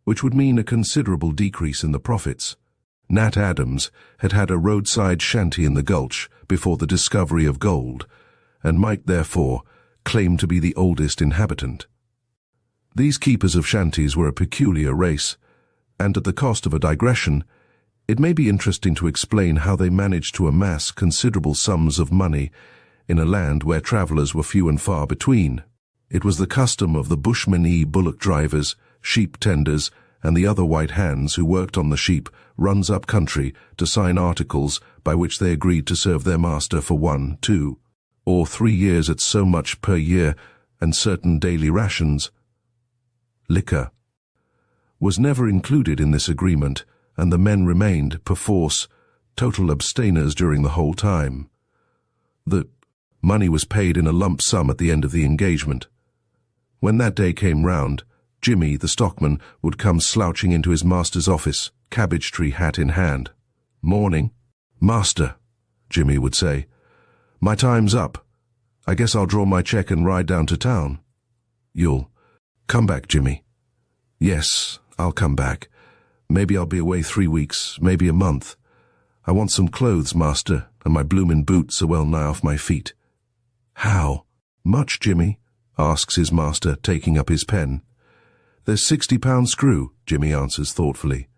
which would mean a considerable decrease in the profits. Nat Adams had had a roadside shanty in the Gulch before the discovery of gold, and might, therefore, claim to be the oldest inhabitant. These keepers of shanties were a peculiar race, and at the cost of a digression, it may be interesting to explain how they managed to amass considerable sums of money in a land where travellers were few and far between. It was the custom of the Bushmanee bullock drivers, sheep tenders, and the other white hands who worked on the sheep runs up country to sign articles by which they agreed to serve their master for 1, 2, or 3 years at so much per year and certain daily rations. Liquor was never included in this agreement, and the men remained, perforce, total abstainers during the whole time. The money was paid in a lump sum at the end of the engagement. When that day came round, Jimmy, the stockman, would come slouching into his master's office, cabbage tree hat in hand. "Morning." "Master," Jimmy would say, "my time's up. I guess I'll draw my cheque and ride down to town." "You'll come back, Jimmy?" "Yes, I'll come back. Maybe I'll be away 3 weeks, maybe a month. I want some clothes, master, and my bloomin' boots are well nigh off my feet." "How much, Jimmy?" asks his master, taking up his pen. "There's £60 screw," Jimmy answers thoughtfully.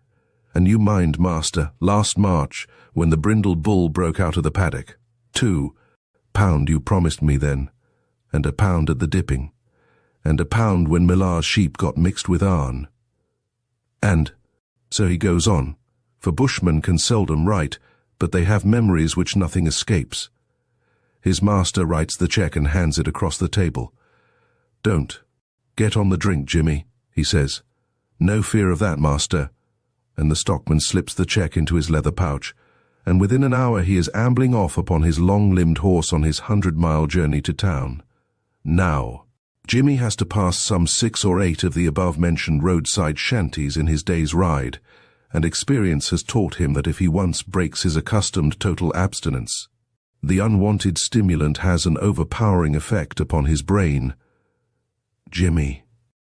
"And you mind, master, last March, when the brindled bull broke out of the paddock. £2 you promised me then, and £1 at the dipping, and £1 when Millar's sheep got mixed with ourn." And so he goes on, for bushmen can seldom write, but they have memories which nothing escapes. His master writes the cheque and hands it across the table. "Don't get on the drink, Jimmy," he says. "No fear of that, master." And the stockman slips the cheque into his leather pouch, and within an hour he is ambling off upon his long-limbed horse on his 100-mile journey to town. Now, Jimmy has to pass some 6 or 8 of the above-mentioned roadside shanties in his day's ride, and experience has taught him that if he once breaks his accustomed total abstinence, the unwanted stimulant has an overpowering effect upon his brain. Jimmy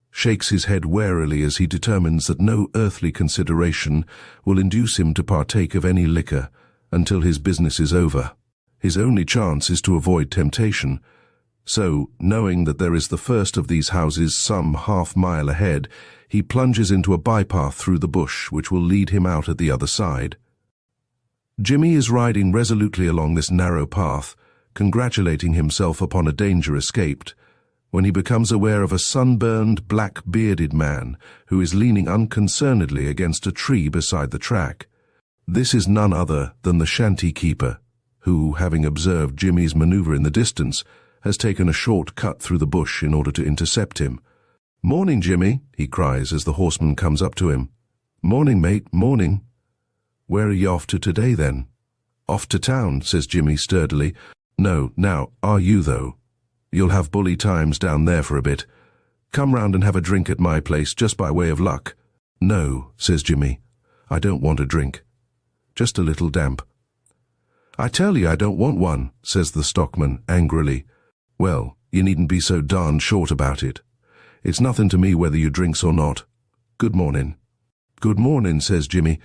shakes his head warily as he determines that no earthly consideration will induce him to partake of any liquor until his business is over. His only chance is to avoid temptation. So, knowing that there is the first of these houses some half-mile ahead, he plunges into a bypath through the bush which will lead him out at the other side. Jimmy is riding resolutely along this narrow path, congratulating himself upon a danger escaped, when he becomes aware of a sunburned, black-bearded man who is leaning unconcernedly against a tree beside the track. This is none other than the shanty-keeper, who, having observed Jimmy's maneuver in the distance, has taken a short cut through the bush in order to intercept him. "Morning, Jimmy," he cries as the horseman comes up to him. "Morning, mate, morning." "Where are you off to today, then?" Off to town, says Jimmy sturdily. No, now, are you though? You'll have bully times down there for a bit. Come round and have a drink at my place just by way of luck. No, says Jimmy. I don't want a drink. Just a little damp. I tell you I don't want one, says the stockman angrily. Well, you needn't be so darn short about it. It's nothing to me whether you drinks or not. Good morning. Good morning, says Jimmy,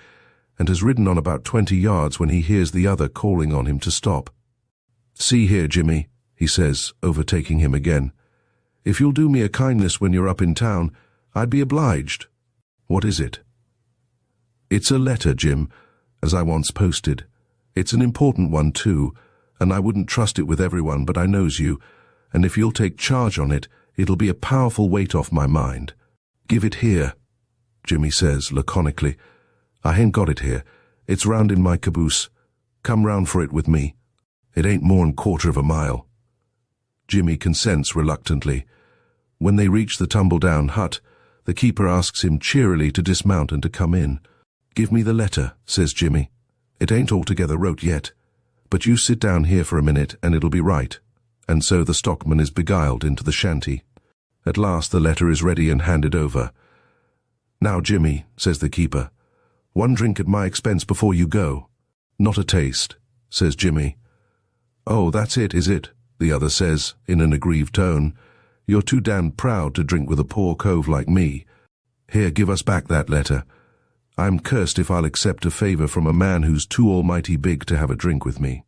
and has ridden on about 20 yards when he hears the other calling on him to stop. See here, Jimmy, he says, overtaking him again. If you'll do me a kindness when you're up in town, I'd be obliged. What is it? It's a letter, Jim, as I once posted. It's an important one, too, and I wouldn't trust it with everyone, but I knows you, and if you'll take charge on it, it'll be a powerful weight off my mind. Give it here, Jimmy says laconically. I ain't got it here. It's round in my caboose. Come round for it with me. It ain't more'n 1/4 of a mile. Jimmy consents reluctantly. When they reach the tumble-down hut, the keeper asks him cheerily to dismount and to come in. Give me the letter, says Jimmy. It ain't altogether wrote yet, but you sit down here for a minute and it'll be right. And so the stockman is beguiled into the shanty. At last the letter is ready and handed over. Now, Jimmy, says the keeper, one drink at my expense before you go. Not a taste, says Jimmy. Oh, that's it, is it? The other says, in an aggrieved tone. You're too damned proud to drink with a poor cove like me. Here, give us back that letter. I'm cursed if I'll accept a favour from a man who's too almighty big to have a drink with me.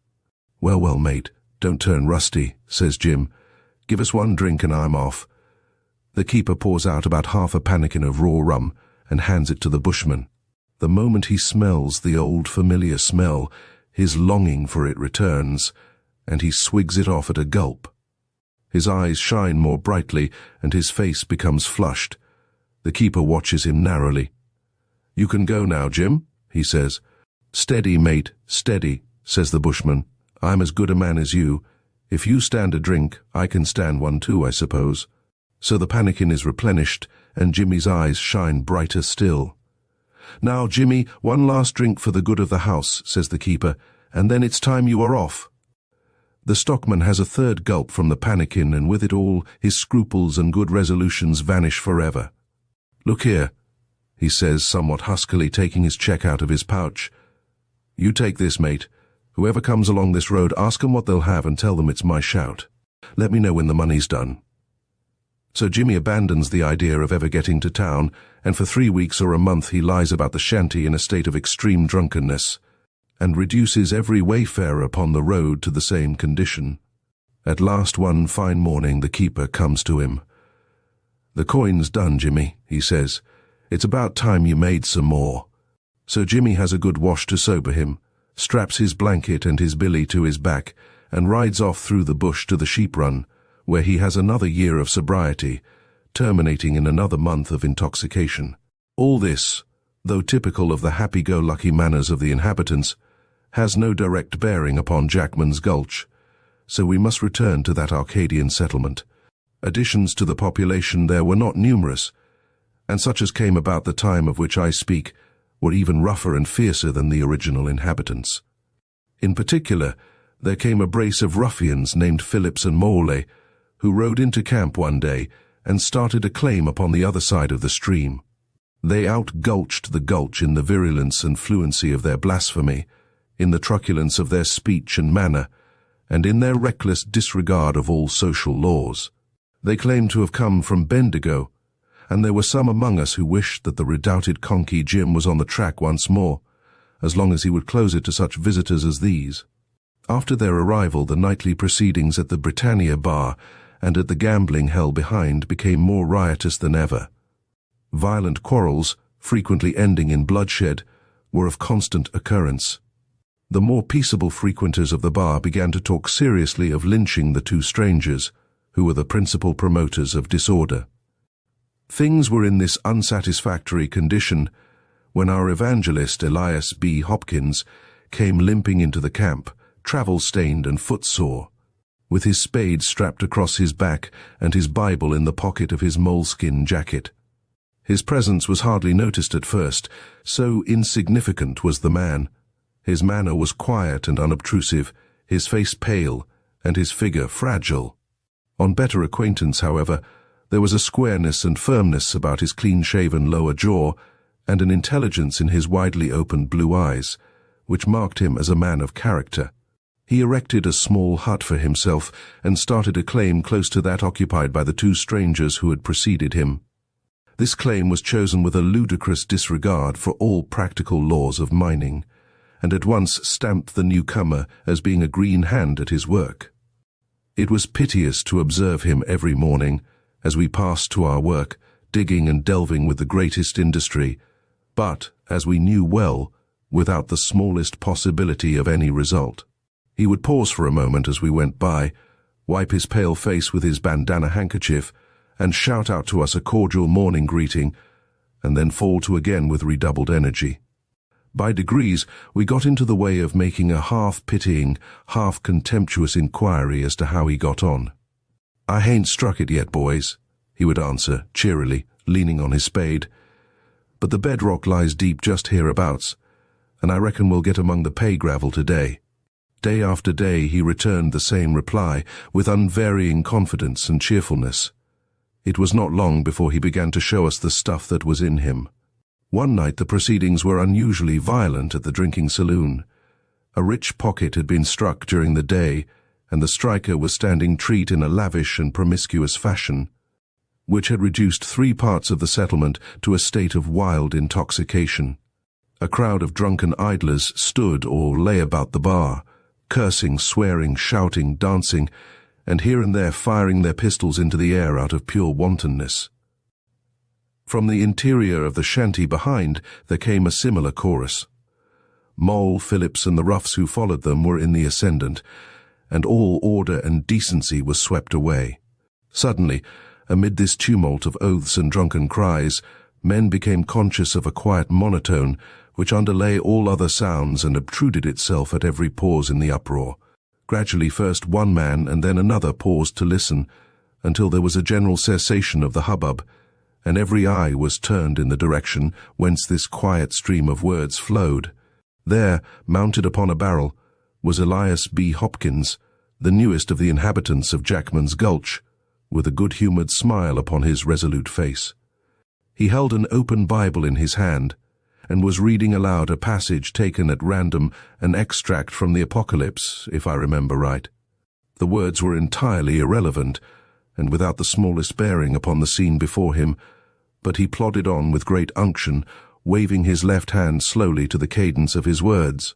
Well, well, mate, don't turn rusty, says Jim. Give us one drink and I'm off. The keeper pours out about half a pannikin of raw rum and hands it to the bushman. The moment he smells the old familiar smell, his longing for it returns, and he swigs it off at a gulp. His eyes shine more brightly, and his face becomes flushed. The keeper watches him narrowly. You can go now, Jim, he says. Steady, mate, steady, says the bushman. I'm as good a man as you. If you stand a drink, I can stand one too, I suppose. So the pannikin is replenished, and Jimmy's eyes shine brighter still. Now, Jimmy, one last drink for the good of the house, says the keeper, and then it's time you are off. The stockman has a third gulp from the pannikin, and with it all, his scruples and good resolutions vanish forever. Look here, he says, somewhat huskily, taking his cheque out of his pouch. You take this, mate. Whoever comes along this road, ask 'em what they'll have and tell them it's my shout. Let me know when the money's done. So Jimmy abandons the idea of ever getting to town, and for 3 weeks or a month he lies about the shanty in a state of extreme drunkenness, and reduces every wayfarer upon the road to the same condition. At last one fine morning the keeper comes to him. The coin's done, Jimmy, he says. It's about time you made some more. So Jimmy has a good wash to sober him, straps his blanket and his billy to his back, and rides off through the bush to the sheep run, where he has another year of sobriety, terminating in another month of intoxication. All this, though typical of the happy-go-lucky manners of the inhabitants, has no direct bearing upon Jackman's Gulch, so we must return to that Arcadian settlement. Additions to the population there were not numerous, and such as came about the time of which I speak were even rougher and fiercer than the original inhabitants. In particular, there came a brace of ruffians named Phillips and Maloney, who rode into camp one day and started a claim upon the other side of the stream. They out-gulched the Gulch in the virulence and fluency of their blasphemy, in the truculence of their speech and manner, and in their reckless disregard of all social laws. They claimed to have come from Bendigo, and there were some among us who wished that the redoubted Conky Jim was on the track once more, as long as he would close it to such visitors as these. After their arrival, the nightly proceedings at the Britannia bar and at the gambling hell behind became more riotous than ever. Violent quarrels, frequently ending in bloodshed, were of constant occurrence. The more peaceable frequenters of the bar began to talk seriously of lynching the two strangers, who were the principal promoters of disorder. Things were in this unsatisfactory condition when our evangelist Elias B. Hopkins came limping into the camp, travel-stained and footsore, with his spade strapped across his back and his Bible in the pocket of his moleskin jacket. His presence was hardly noticed at first, so insignificant was the man. His manner was quiet and unobtrusive, his face pale, and his figure fragile. On better acquaintance, however, there was a squareness and firmness about his clean-shaven lower jaw, and an intelligence in his widely opened blue eyes, which marked him as a man of character. He erected a small hut for himself and started a claim close to that occupied by the two strangers who had preceded him. This claim was chosen with a ludicrous disregard for all practical laws of mining, and at once stamped the newcomer as being a green hand at his work. It was piteous to observe him every morning, as we passed to our work, digging and delving with the greatest industry, but, as we knew well, without the smallest possibility of any result. He would pause for a moment as we went by, wipe his pale face with his bandana handkerchief, and shout out to us a cordial morning greeting, and then fall to again with redoubled energy. By degrees, we got into the way of making a half-pitying, half-contemptuous inquiry as to how he got on. "I hain't struck it yet, boys," he would answer, cheerily, leaning on his spade. "But the bedrock lies deep just hereabouts, and I reckon we'll get among the pay gravel today." Day after day he returned the same reply, with unvarying confidence and cheerfulness. It was not long before he began to show us the stuff that was in him. One night the proceedings were unusually violent at the drinking saloon. A rich pocket had been struck during the day, and the striker was standing treat in a lavish and promiscuous fashion, which had reduced 3 parts of the settlement to a state of wild intoxication. A crowd of drunken idlers stood or lay about the bar, cursing, swearing, shouting, dancing, and here and there firing their pistols into the air out of pure wantonness. From the interior of the shanty behind there came a similar chorus. Moll, Phillips, and the roughs who followed them were in the ascendant, and all order and decency was swept away. Suddenly, amid this tumult of oaths and drunken cries, men became conscious of a quiet monotone which underlay all other sounds and obtruded itself at every pause in the uproar. Gradually first one man and then another paused to listen, until there was a general cessation of the hubbub, and every eye was turned in the direction whence this quiet stream of words flowed. There, mounted upon a barrel, was Elias B. Hopkins, the newest of the inhabitants of Jackman's Gulch, with a good-humoured smile upon his resolute face. He held an open Bible in his hand, and was reading aloud a passage taken at random, an extract from the Apocalypse, if I remember right. The words were entirely irrelevant, and without the smallest bearing upon the scene before him, but he plodded on with great unction, waving his left hand slowly to the cadence of his words.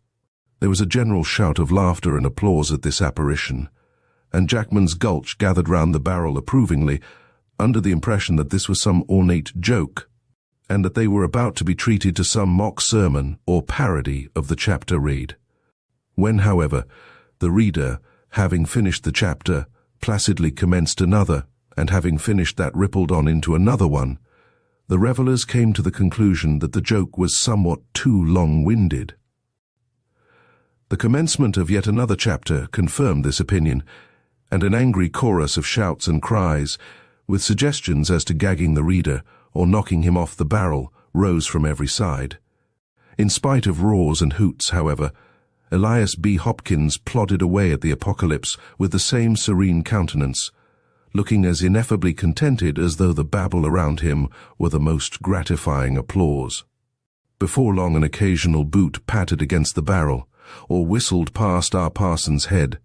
There was a general shout of laughter and applause at this apparition, and Jackman's Gulch gathered round the barrel approvingly, under the impression that this was some ornate joke, and that they were about to be treated to some mock sermon or parody of the chapter read. When, however, the reader, having finished the chapter, placidly commenced another, and having finished that rippled on into another one, the revellers came to the conclusion that the joke was somewhat too long-winded. The commencement of yet another chapter confirmed this opinion, and an angry chorus of shouts and cries, with suggestions as to gagging the reader or knocking him off the barrel, rose from every side. In spite of roars and hoots, however, Elias B. Hopkins plodded away at the Apocalypse with the same serene countenance, looking as ineffably contented as though the babble around him were the most gratifying applause. Before long an occasional boot pattered against the barrel, or whistled past our parson's head,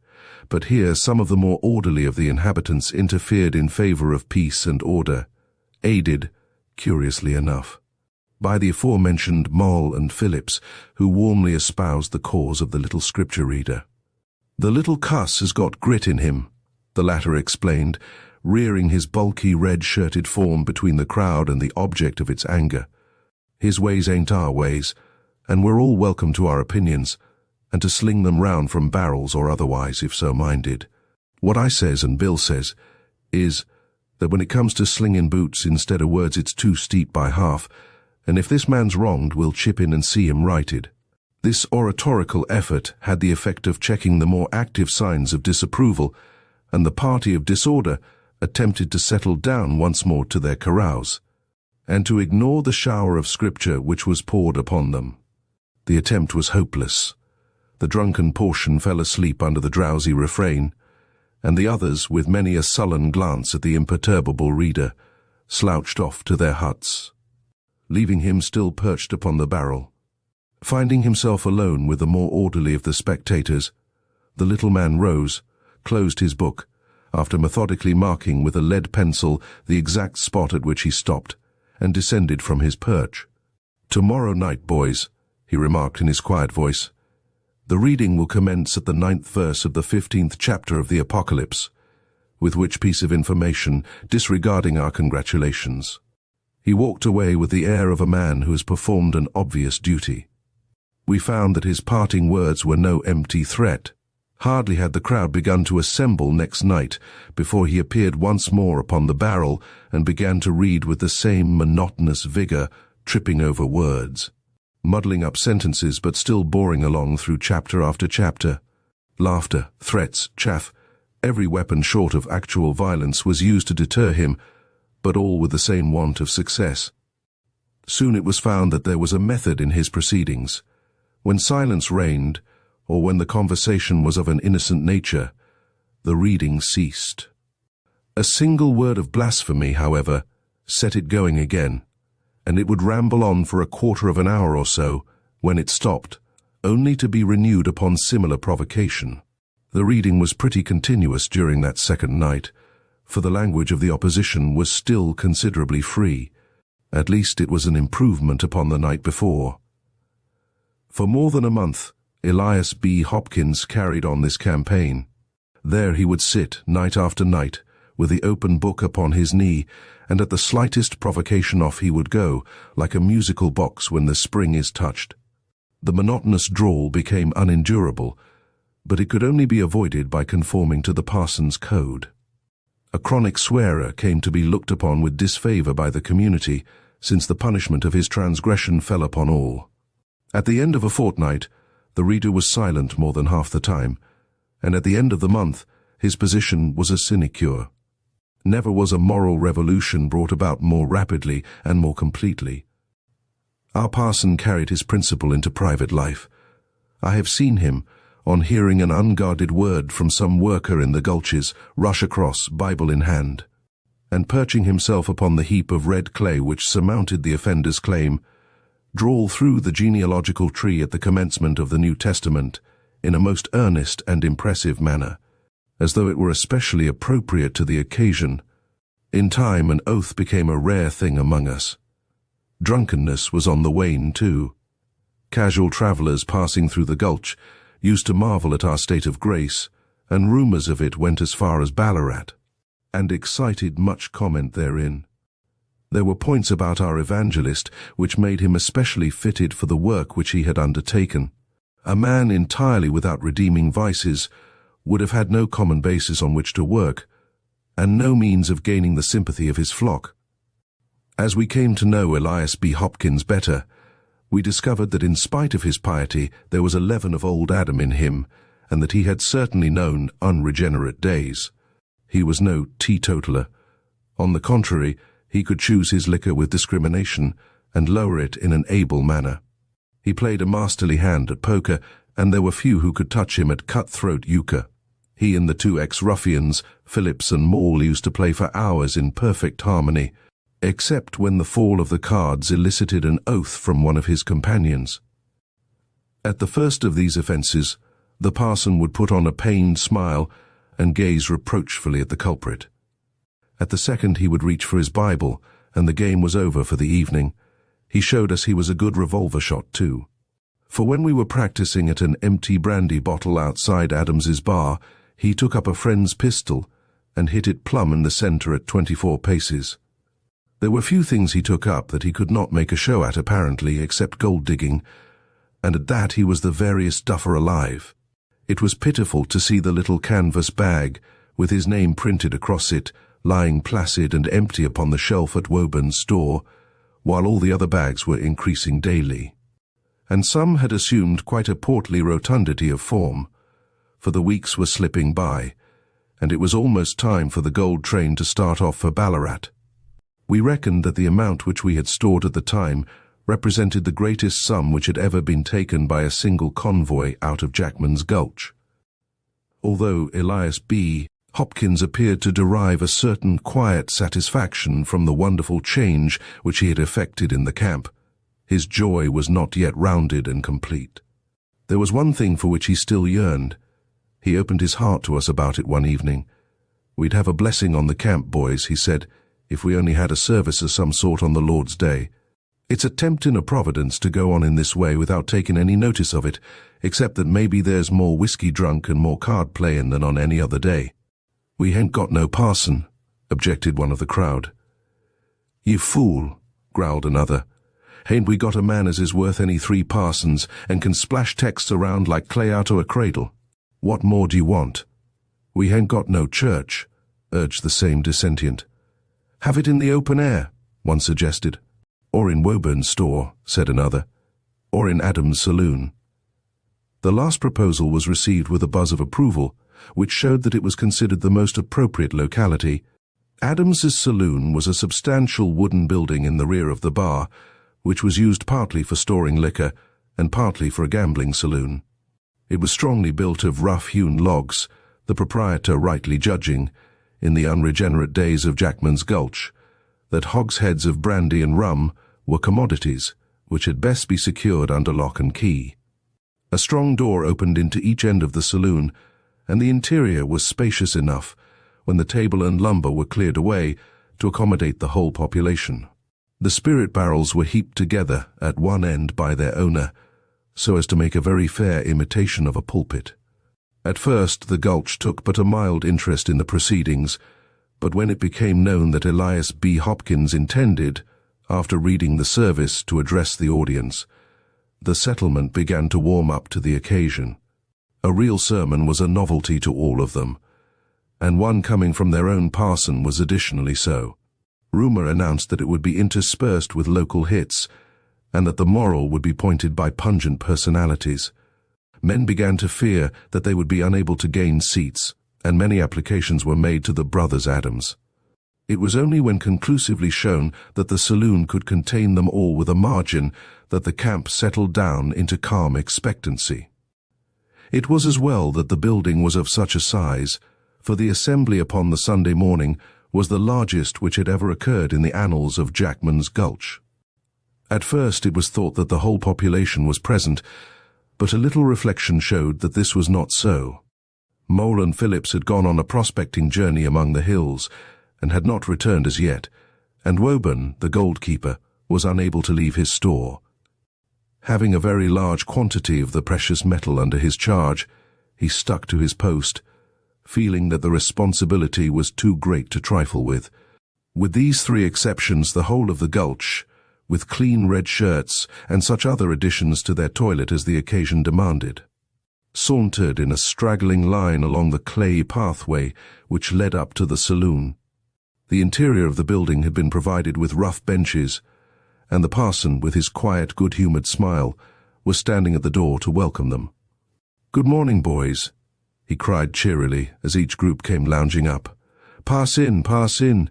but here some of the more orderly of the inhabitants interfered in favour of peace and order, aided, curiously enough, by the aforementioned Moll and Phillips, who warmly espoused the cause of the little scripture reader. "The little cuss has got grit in him," the latter explained, rearing his bulky red-shirted form between the crowd and the object of its anger. "His ways ain't our ways, and we're all welcome to our opinions, and to sling them round from barrels or otherwise, if so minded. What I says and Bill says is that when it comes to slinging boots instead of words it's too steep by half, and if this man's wronged we'll chip in and see him righted." This oratorical effort had the effect of checking the more active signs of disapproval, and the party of disorder attempted to settle down once more to their carouse, and to ignore the shower of scripture which was poured upon them. The attempt was hopeless, The drunken portion fell asleep under the drowsy refrain, and the others, with many a sullen glance at the imperturbable reader, slouched off to their huts, leaving him still perched upon the barrel. Finding himself alone with the more orderly of the spectators, the little man rose, closed his book, after methodically marking with a lead pencil the exact spot at which he stopped, and descended from his perch. "Tomorrow night, boys," he remarked in his quiet voice, "the reading will commence at the 9th verse of the 15th chapter of the Apocalypse, with which piece of information, disregarding our congratulations." He walked away with the air of a man who has performed an obvious duty. We found that his parting words were no empty threat. Hardly had the crowd begun to assemble next night before he appeared once more upon the barrel and began to read with the same monotonous vigor, tripping over words, muddling up sentences but still boring along through chapter after chapter. Laughter, threats, chaff, every weapon short of actual violence was used to deter him, but all with the same want of success. Soon it was found that there was a method in his proceedings. When silence reigned, or when the conversation was of an innocent nature, the reading ceased. A single word of blasphemy, however, set it going again, and it would ramble on for a quarter of an hour or so, when it stopped, only to be renewed upon similar provocation. The reading was pretty continuous during that second night, for the language of the opposition was still considerably free. At least it was an improvement upon the night before. For more than a month, Elias B. Hopkins carried on this campaign. There he would sit, night after night, with the open book upon his knee, and at the slightest provocation off he would go, like a musical box when the spring is touched. The monotonous drawl became unendurable, but it could only be avoided by conforming to the parson's code. A chronic swearer came to be looked upon with disfavor by the community, since the punishment of his transgression fell upon all. At the end of a fortnight, the reader was silent more than half the time, and at the end of the month his position was a sinecure. Never was a moral revolution brought about more rapidly and more completely. Our parson carried his principle into private life. I have seen him, on hearing an unguarded word from some worker in the gulches, rush across, Bible in hand, and perching himself upon the heap of red clay which surmounted the offender's claim, drawl through the genealogical tree at the commencement of the New Testament in a most earnest and impressive manner, as though it were especially appropriate to the occasion. In time, an oath became a rare thing among us. Drunkenness was on the wane, too. Casual travellers passing through the Gulch used to marvel at our state of grace, and rumours of it went as far as Ballarat, and excited much comment therein. There were points about our evangelist which made him especially fitted for the work which he had undertaken. A man entirely without redeeming vices would have had no common basis on which to work, and no means of gaining the sympathy of his flock. As we came to know Elias B. Hopkins better, we discovered that in spite of his piety there was a leaven of old Adam in him, and that he had certainly known unregenerate days. He was no teetotaler. On the contrary, he could choose his liquor with discrimination and lower it in an able manner. He played a masterly hand at poker, and there were few who could touch him at cutthroat euchre. He and the two ex-ruffians, Phillips and Maul, used to play for hours in perfect harmony, except when the fall of the cards elicited an oath from one of his companions. At the first of these offences, the parson would put on a pained smile and gaze reproachfully at the culprit. At the second he would reach for his Bible, and the game was over for the evening. He showed us he was a good revolver shot too. For when we were practising at an empty brandy bottle outside Adams's bar, he took up a friend's pistol and hit it plumb in the centre at 24 paces. There were few things he took up that he could not make a show at apparently, except gold-digging, and at that he was the veriest duffer alive. It was pitiful to see the little canvas bag, with his name printed across it, lying placid and empty upon the shelf at Woburn's store, while all the other bags were increasing daily. And some had assumed quite a portly rotundity of form, for the weeks were slipping by, and it was almost time for the gold train to start off for Ballarat. We reckoned that the amount which we had stored at the time represented the greatest sum which had ever been taken by a single convoy out of Jackman's Gulch. Although Elias B. Hopkins appeared to derive a certain quiet satisfaction from the wonderful change which he had effected in the camp, his joy was not yet rounded and complete. There was one thing for which he still yearned. He opened his heart to us about it one evening. "We'd have a blessing on the camp, boys," he said, "if we only had a service of some sort on the Lord's Day. It's a tempting of Providence to go on in this way without taking any notice of it, except that maybe there's more whiskey drunk and more card playing than on any other day." "We hain't got no parson," objected one of the crowd. "You fool," growled another. "Hain't we got a man as is worth any 3 parsons and can splash texts around like clay out of a cradle? What more do you want?" "We hain't got no church," urged the same dissentient. "Have it in the open air," one suggested. "Or in Woburn's store," said another. "Or in Adam's saloon." The last proposal was received with a buzz of approval, which showed that it was considered the most appropriate locality. Adams's saloon was a substantial wooden building in the rear of the bar, which was used partly for storing liquor and partly for a gambling saloon. It was strongly built of rough-hewn logs, the proprietor rightly judging, in the unregenerate days of Jackman's Gulch, that hogsheads of brandy and rum were commodities which had best be secured under lock and key. A strong door opened into each end of the saloon, and the interior was spacious enough, when the table and lumber were cleared away, to accommodate the whole population. The spirit barrels were heaped together at one end by their owner, so as to make a very fair imitation of a pulpit. At first the Gulch took but a mild interest in the proceedings, but when it became known that Elias B. Hopkins intended, after reading the service, to address the audience, the settlement began to warm up to the occasion. A real sermon was a novelty to all of them, and one coming from their own parson was additionally so. Rumor announced that it would be interspersed with local hits, and that the moral would be pointed by pungent personalities. Men began to fear that they would be unable to gain seats, and many applications were made to the brothers Adams. It was only when conclusively shown that the saloon could contain them all with a margin that the camp settled down into calm expectancy. It was as well that the building was of such a size, for the assembly upon the Sunday morning was the largest which had ever occurred in the annals of Jackman's Gulch. At first it was thought that the whole population was present, but a little reflection showed that this was not so. Mole and Phillips had gone on a prospecting journey among the hills, and had not returned as yet, and Woburn, the gold-keeper, was unable to leave his store. Having a very large quantity of the precious metal under his charge, he stuck to his post, feeling that the responsibility was too great to trifle with. With these 3 exceptions, the whole of the Gulch, with clean red shirts and such other additions to their toilet as the occasion demanded, sauntered in a straggling line along the clay pathway which led up to the saloon. The interior of the building had been provided with rough benches, and the parson, with his quiet, good-humoured smile, was standing at the door to welcome them. "Good morning, boys," he cried cheerily as each group came lounging up. Pass in, pass in.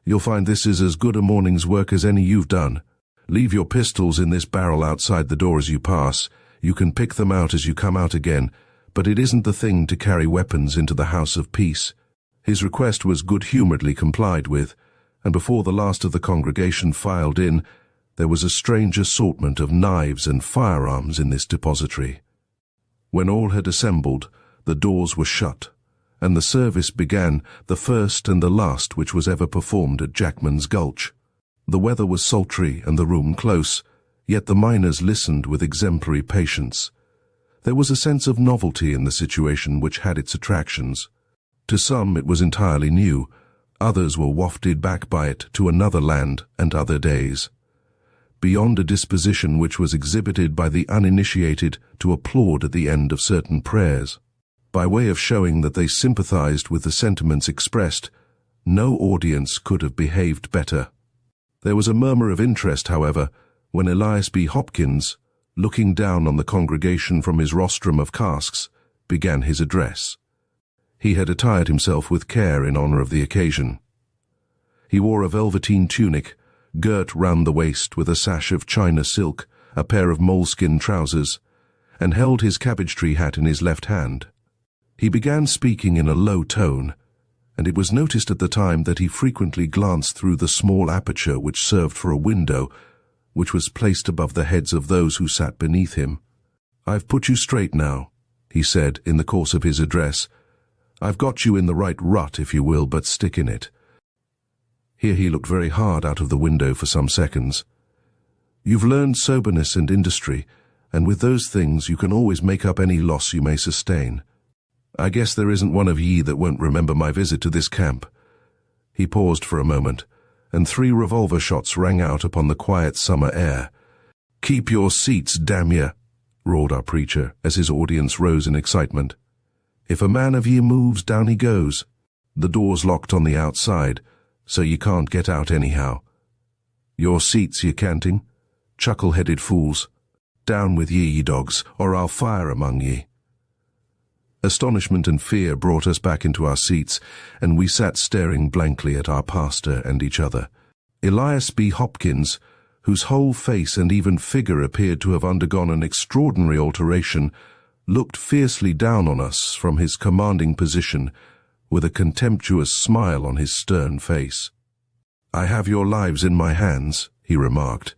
You'll find this is as good a morning's work as any you've done. Leave your pistols in this barrel outside the door as you pass. You can pick them out as you come out again, but it isn't the thing to carry weapons into the house of peace." His request was good-humouredly complied with, and before the last of the congregation filed in, there was a strange assortment of knives and firearms in this depository. When all had assembled, the doors were shut, and the service began, the first and the last which was ever performed at Jackman's Gulch. The weather was sultry and the room close, yet the miners listened with exemplary patience. There was a sense of novelty in the situation which had its attractions. To some it was entirely new, others were wafted back by it to another land and other days. Beyond a disposition which was exhibited by the uninitiated to applaud at the end of certain prayers, by way of showing that they sympathized with the sentiments expressed, no audience could have behaved better. There was a murmur of interest, however, when Elias B. Hopkins, looking down on the congregation from his rostrum of casks, began his address. He had attired himself with care in honor of the occasion. He wore a velveteen tunic, girt round the waist with a sash of China silk, a pair of moleskin trousers, and held his cabbage-tree hat in his left hand. He began speaking in a low tone, and it was noticed at the time that he frequently glanced through the small aperture which served for a window, which was placed above the heads of those who sat beneath him. "I've put you straight now," he said in the course of his address. "I've got you in the right rut, if you will, but stick in it." Here he looked very hard out of the window for some seconds. "You've learned soberness and industry, and with those things you can always make up any loss you may sustain. I guess there isn't one of ye that won't remember my visit to this camp." He paused for a moment, and 3 revolver shots rang out upon the quiet summer air. "Keep your seats, damn ye!" roared our preacher, as his audience rose in excitement. "If a man of ye moves, down he goes. The door's locked on the outside, so ye can't get out anyhow. Your seats, ye canting, chuckle-headed fools. Down with ye dogs, or I'll fire among ye." Astonishment and fear brought us back into our seats, and we sat staring blankly at our pastor and each other. Elias B. Hopkins, whose whole face and even figure appeared to have undergone an extraordinary alteration, looked fiercely down on us from his commanding position, with a contemptuous smile on his stern face. "I have your lives in my hands," he remarked,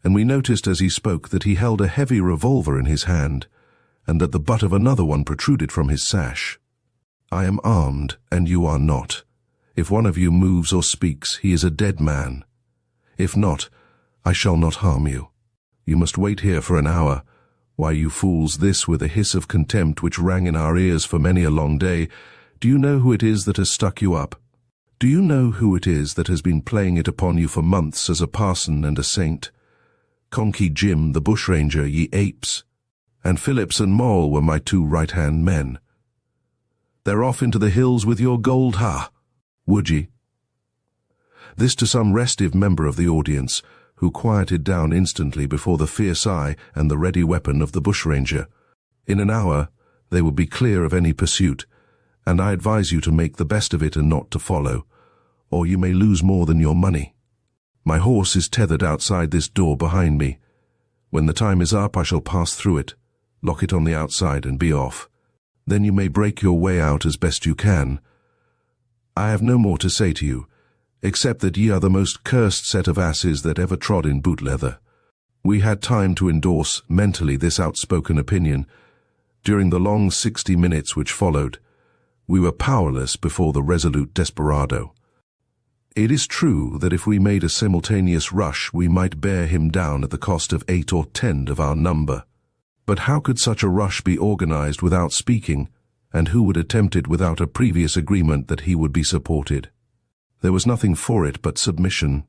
and we noticed as he spoke that he held a heavy revolver in his hand, and that the butt of another one protruded from his sash. "I am armed, and you are not. If one of you moves or speaks, he is a dead man. If not, I shall not harm you. You must wait here for an hour. Why, you fools," this with a hiss of contempt which rang in our ears for many a long day, "do you know who it is that has stuck you up? Do you know who it is that has been playing it upon you for months as a parson and a saint? Conky Jim, the bushranger, ye apes. And Phillips and Moll were my 2 right-hand men. They're off into the hills with your gold, would ye?" This to some restive member of the audience, who quieted down instantly before the fierce eye and the ready weapon of the bushranger. In an hour they would be clear of any pursuit, and I advise you to make the best of it and not to follow, or you may lose more than your money. My horse is tethered outside this door behind me. When the time is up I shall pass through it, lock it on the outside and be off. Then you may break your way out as best you can. I have no more to say to you, except that ye are the most cursed set of asses that ever trod in boot leather. We had time to endorse mentally this outspoken opinion. During the long 60 minutes which followed, we were powerless before the resolute desperado. It is true that if we made a simultaneous rush we might bear him down at the cost of 8 or 10 of our number. But how could such a rush be organized without speaking, and who would attempt it without a previous agreement that he would be supported? There was nothing for it but submission.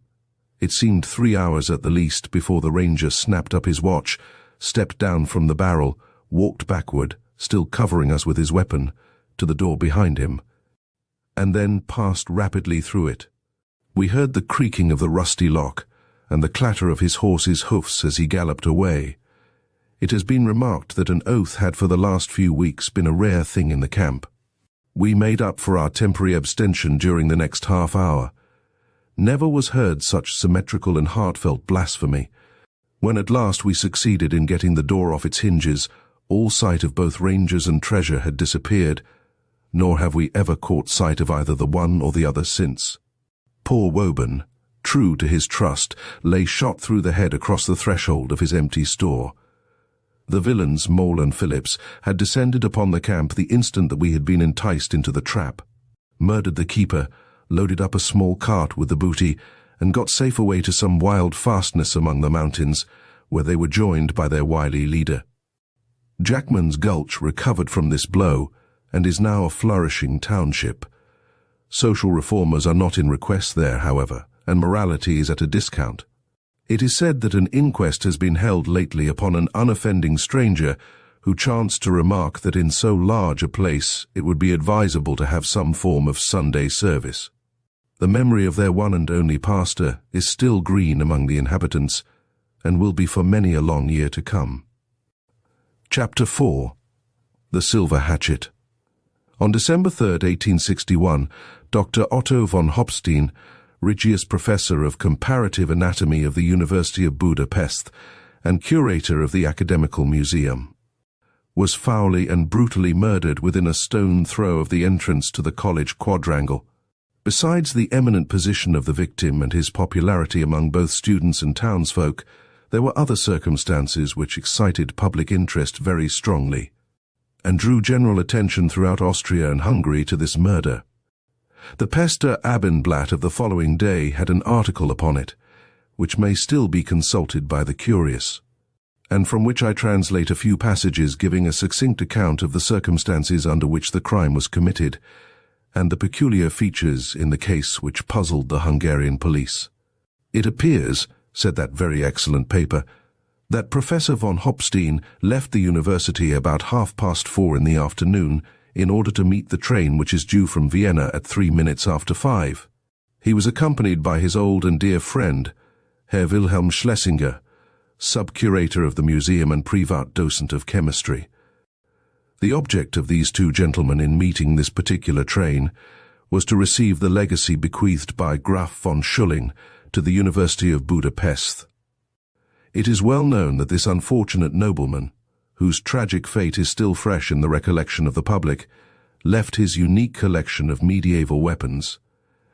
It seemed 3 hours at the least before the ranger snapped up his watch, stepped down from the barrel, walked backward, still covering us with his weapon, to the door behind him, and then passed rapidly through it. We heard the creaking of the rusty lock, and the clatter of his horse's hoofs as he galloped away. It has been remarked that an oath had for the last few weeks been a rare thing in the camp. We made up for our temporary abstention during the next half hour. Never was heard such symmetrical and heartfelt blasphemy. When at last we succeeded in getting the door off its hinges, all sight of both rangers and treasure had disappeared, nor have we ever caught sight of either the one or the other since. Poor Woburn, true to his trust, lay shot through the head across the threshold of his empty store. The villains, Moll and Phillips, had descended upon the camp the instant that we had been enticed into the trap, murdered the keeper, loaded up a small cart with the booty, and got safe away to some wild fastness among the mountains, where they were joined by their wily leader. Jackman's Gulch recovered from this blow, and is now a flourishing township. Social reformers are not in request there, however, and morality is at a discount. It is said that an inquest has been held lately upon an unoffending stranger who chanced to remark that in so large a place it would be advisable to have some form of Sunday service. The memory of their one and only pastor is still green among the inhabitants, and will be for many a long year to come. Chapter 4. The Silver Hatchet. On December 3, 1861, Dr. Otto von Hopstein Regius Professor of Comparative Anatomy of the University of Budapest and curator of the Academical Museum, was foully and brutally murdered within a stone throw of the entrance to the college quadrangle. Besides the eminent position of the victim and his popularity among both students and townsfolk, there were other circumstances which excited public interest very strongly, and drew general attention throughout Austria and Hungary to this murder. The Pester Abendblatt of the following day had an article upon it, which may still be consulted by the curious, and from which I translate a few passages giving a succinct account of the circumstances under which the crime was committed, and the peculiar features in the case which puzzled the Hungarian police. It appears, said that very excellent paper, that Professor von Hopstein left the university about 4:30 in the afternoon in order to meet the train which is due from Vienna at 5:03. He was accompanied by his old and dear friend, Herr Wilhelm Schlesinger, sub-curator of the museum and Privatdocent of chemistry. The object of these two gentlemen in meeting this particular train was to receive the legacy bequeathed by Graf von Schulling to the University of Budapest. It is well known that this unfortunate nobleman, whose tragic fate is still fresh in the recollection of the public, left his unique collection of medieval weapons,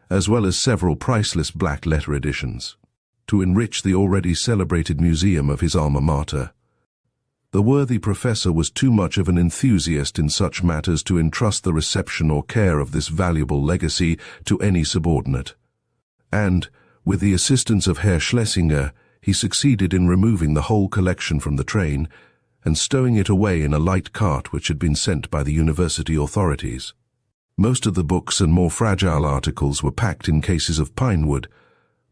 as well as several priceless black-letter editions, to enrich the already celebrated museum of his alma mater. The worthy professor was too much of an enthusiast in such matters to entrust the reception or care of this valuable legacy to any subordinate, and, with the assistance of Herr Schlesinger, he succeeded in removing the whole collection from the train and stowing it away in a light cart which had been sent by the university authorities. Most of the books and more fragile articles were packed in cases of pine wood,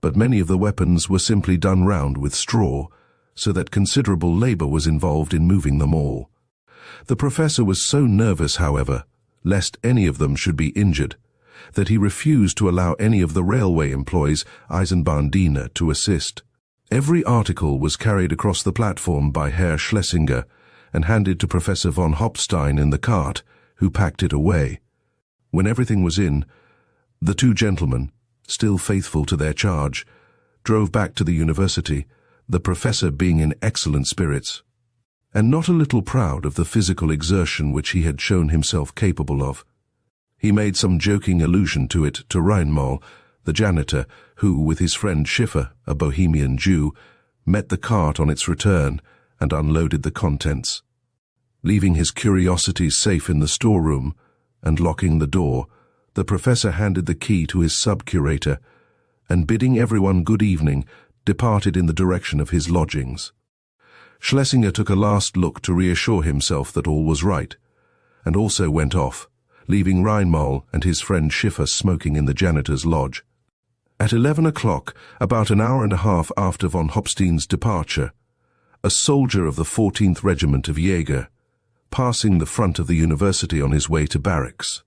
but many of the weapons were simply done round with straw, so that considerable labor was involved in moving them all. The professor was so nervous, however, lest any of them should be injured, that he refused to allow any of the railway employees, Eisenbahndiener, to assist. Every article was carried across the platform by Herr Schlesinger and handed to Professor von Hopstein in the cart, who packed it away. When everything was in, the two gentlemen, still faithful to their charge, drove back to the university, the professor being in excellent spirits, and not a little proud of the physical exertion which he had shown himself capable of. He made some joking allusion to it to Reinmal, the janitor, who, with his friend Schiffer, a Bohemian Jew, met the cart on its return and unloaded the contents. Leaving his curiosities safe in the storeroom and locking the door, the professor handed the key to his sub-curator and, bidding everyone good evening, departed in the direction of his lodgings. Schlesinger took a last look to reassure himself that all was right, and also went off, leaving Reinmal and his friend Schiffer smoking in the janitor's lodge. At 11 o'clock, about an hour and a half after von Hopstein's departure, a soldier of the 14th Regiment of Jaeger, passing the front of the university on his way to barracks,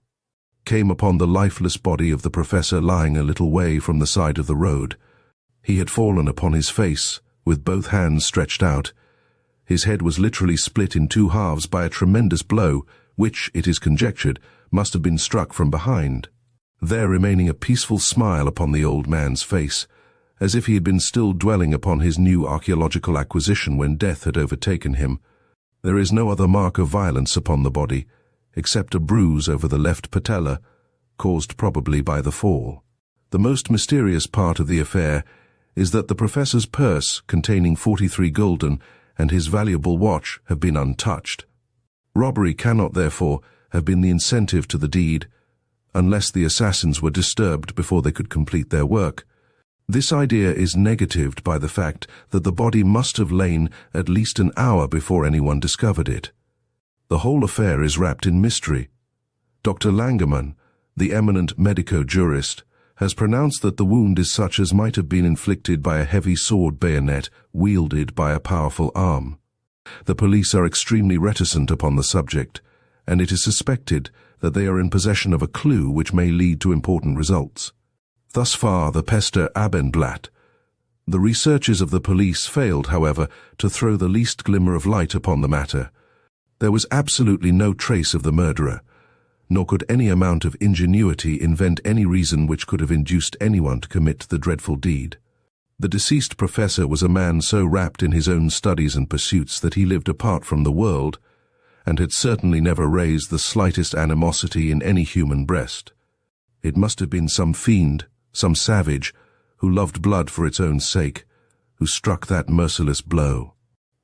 came upon the lifeless body of the professor lying a little way from the side of the road. He had fallen upon his face, with both hands stretched out. His head was literally split in two halves by a tremendous blow, which, it is conjectured, must have been struck from behind, there remaining a peaceful smile upon the old man's face, as if he had been still dwelling upon his new archaeological acquisition when death had overtaken him. There is no other mark of violence upon the body, except a bruise over the left patella, caused probably by the fall. The most mysterious part of the affair is that the professor's purse, containing 43 gulden, and his valuable watch have been untouched. Robbery cannot, therefore, have been the incentive to the deed, unless the assassins were disturbed before they could complete their work. This idea is negatived by the fact that the body must have lain at least an hour before anyone discovered it. The whole affair is wrapped in mystery. Dr. Langermann, the eminent medico-jurist, has pronounced that the wound is such as might have been inflicted by a heavy sword bayonet wielded by a powerful arm. The police are extremely reticent upon the subject, and it is suspected that they are in possession of a clue which may lead to important results. Thus far, the Pester Abendblatt. The researches of the police failed, however, to throw the least glimmer of light upon the matter. There was absolutely no trace of the murderer, nor could any amount of ingenuity invent any reason which could have induced anyone to commit the dreadful deed. The deceased professor was a man so wrapped in his own studies and pursuits that he lived apart from the world, and had certainly never raised the slightest animosity in any human breast. It must have been some fiend, some savage, who loved blood for its own sake, who struck that merciless blow.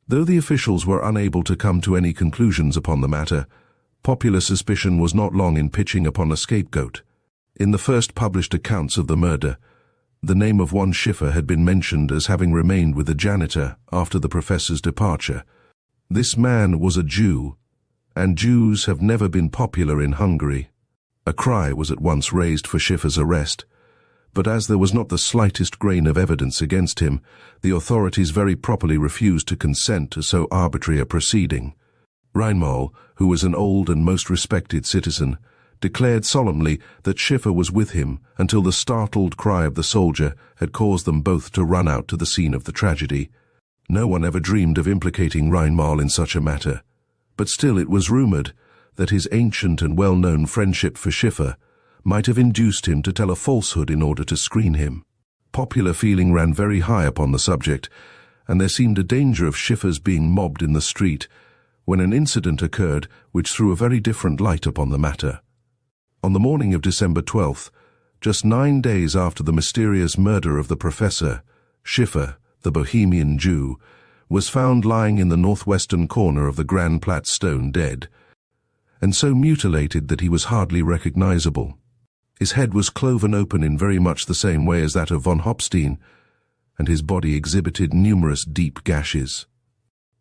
Though the officials were unable to come to any conclusions upon the matter, popular suspicion was not long in pitching upon a scapegoat. In the first published accounts of the murder, the name of one Schiffer had been mentioned as having remained with the janitor after the professor's departure. This man was a Jew, and Jews have never been popular in Hungary. A cry was at once raised for Schiffer's arrest, but as there was not the slightest grain of evidence against him, the authorities very properly refused to consent to so arbitrary a proceeding. Reinmal, who was an old and most respected citizen, declared solemnly that Schiffer was with him until the startled cry of the soldier had caused them both to run out to the scene of the tragedy. No one ever dreamed of implicating Reinmal in such a matter, but still it was rumoured that his ancient and well-known friendship for Schiffer might have induced him to tell a falsehood in order to screen him. Popular feeling ran very high upon the subject, and there seemed a danger of Schiffer's being mobbed in the street, when an incident occurred which threw a very different light upon the matter. On the morning of December 12th, just 9 days after the mysterious murder of the professor, Schiffer, the Bohemian Jew, was found lying in the northwestern corner of the Grand Platte stone dead, and so mutilated that he was hardly recognizable. His head was cloven open in very much the same way as that of von Hopstein, and his body exhibited numerous deep gashes.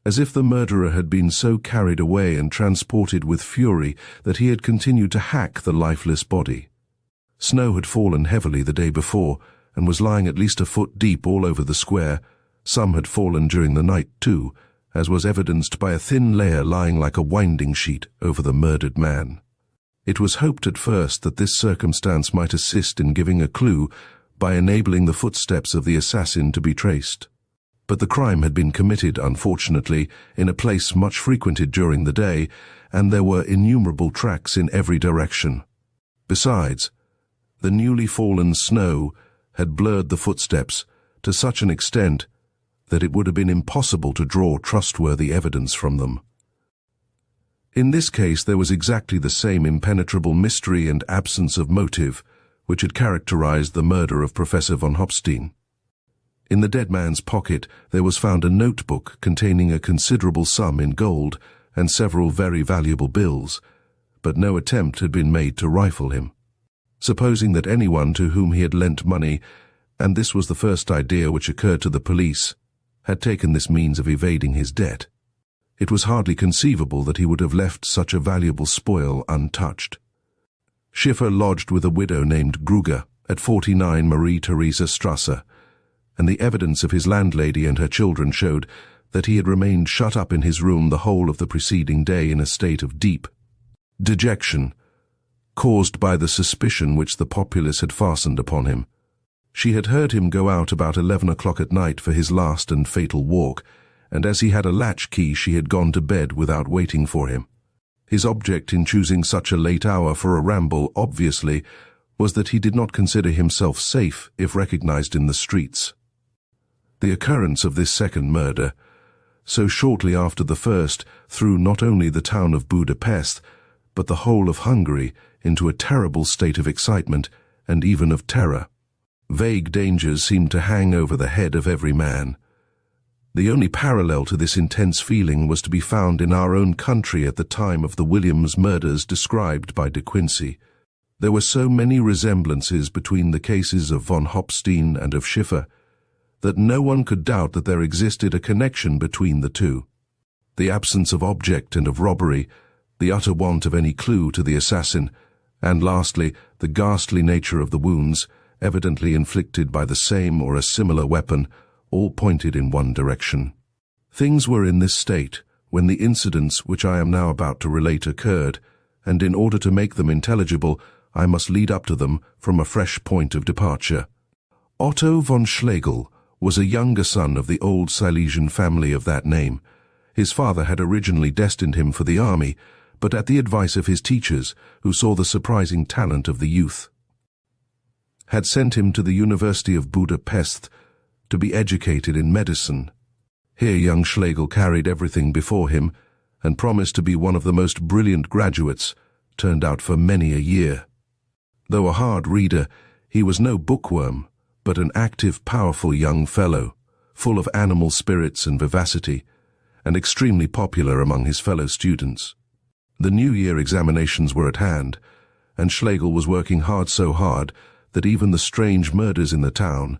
As if the murderer had been so carried away and transported with fury that he had continued to hack the lifeless body. Snow had fallen heavily the day before, and was lying at least a foot deep all over the square. Some had fallen during the night too, as was evidenced by a thin layer lying like a winding sheet over the murdered man. It was hoped at first that this circumstance might assist in giving a clue by enabling the footsteps of the assassin to be traced. But the crime had been committed, unfortunately, in a place much frequented during the day, and there were innumerable tracks in every direction. Besides, the newly fallen snow had blurred the footsteps to such an extent that it would have been impossible to draw trustworthy evidence from them. In this case there was exactly the same impenetrable mystery and absence of motive which had characterized the murder of Professor von Hopstein. In the dead man's pocket there was found a notebook containing a considerable sum in gold and several very valuable bills, but no attempt had been made to rifle him. Supposing that anyone to whom he had lent money, and this was the first idea which occurred to the police, had taken this means of evading his debt, it was hardly conceivable that he would have left such a valuable spoil untouched. Schiffer lodged with a widow named Gruger at 49 Marie Theresa Strasse, and the evidence of his landlady and her children showed that he had remained shut up in his room the whole of the preceding day in a state of deep dejection, caused by the suspicion which the populace had fastened upon him. She had heard him go out about 11 o'clock at night for his last and fatal walk, and as he had a latch-key she had gone to bed without waiting for him. His object in choosing such a late hour for a ramble, obviously, was that he did not consider himself safe if recognized in the streets. The occurrence of this second murder, so shortly after the first, threw not only the town of Budapest, but the whole of Hungary into a terrible state of excitement and even of terror. Vague dangers seemed to hang over the head of every man. The only parallel to this intense feeling was to be found in our own country at the time of the Williams murders described by De Quincey. There were so many resemblances between the cases of von Hopstein and of Schiffer that no one could doubt that there existed a connection between the two. The absence of object and of robbery, the utter want of any clue to the assassin, and lastly, the ghastly nature of the wounds, evidently inflicted by the same or a similar weapon, all pointed in one direction. Things were in this state when the incidents which I am now about to relate occurred, and in order to make them intelligible, I must lead up to them from a fresh point of departure. Otto von Schlegel was a younger son of the old Silesian family of that name. His father had originally destined him for the army, but at the advice of his teachers, who saw the surprising talent of the youth, had sent him to the University of Budapest to be educated in medicine. Here young Schlegel carried everything before him and promised to be one of the most brilliant graduates turned out for many a year. Though a hard reader, he was no bookworm, but an active, powerful young fellow, full of animal spirits and vivacity, and extremely popular among his fellow students. The New Year examinations were at hand, and Schlegel was working so hard that even the strange murders in the town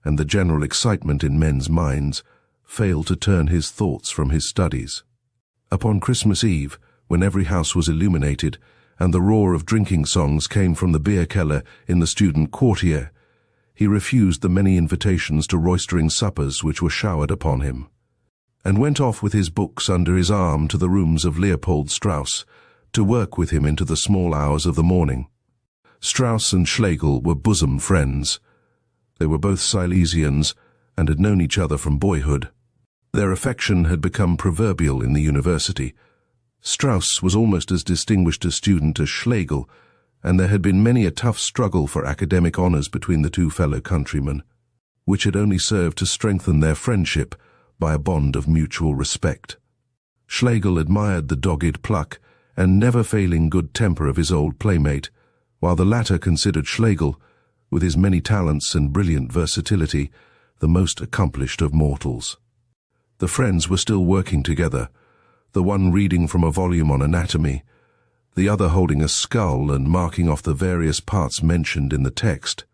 and the general excitement in men's minds failed to turn his thoughts from his studies. Upon Christmas Eve, when every house was illuminated and the roar of drinking songs came from the beer cellar in the student quartier, he refused the many invitations to roistering suppers which were showered upon him, and went off with his books under his arm to the rooms of Leopold Strauss, to work with him into the small hours of the morning. Strauss and Schlegel were bosom friends. They were both Silesians and had known each other from boyhood. Their affection had become proverbial in the university. Strauss was almost as distinguished a student as Schlegel, and there had been many a tough struggle for academic honors between the two fellow countrymen, which had only served to strengthen their friendship by a bond of mutual respect. Schlegel admired the dogged pluck and never-failing good temper of his old playmate, while the latter considered Schlegel, with his many talents and brilliant versatility, the most accomplished of mortals. The friends were still working together, the one reading from a volume on anatomy, the other holding a skull and marking off the various parts mentioned in the text.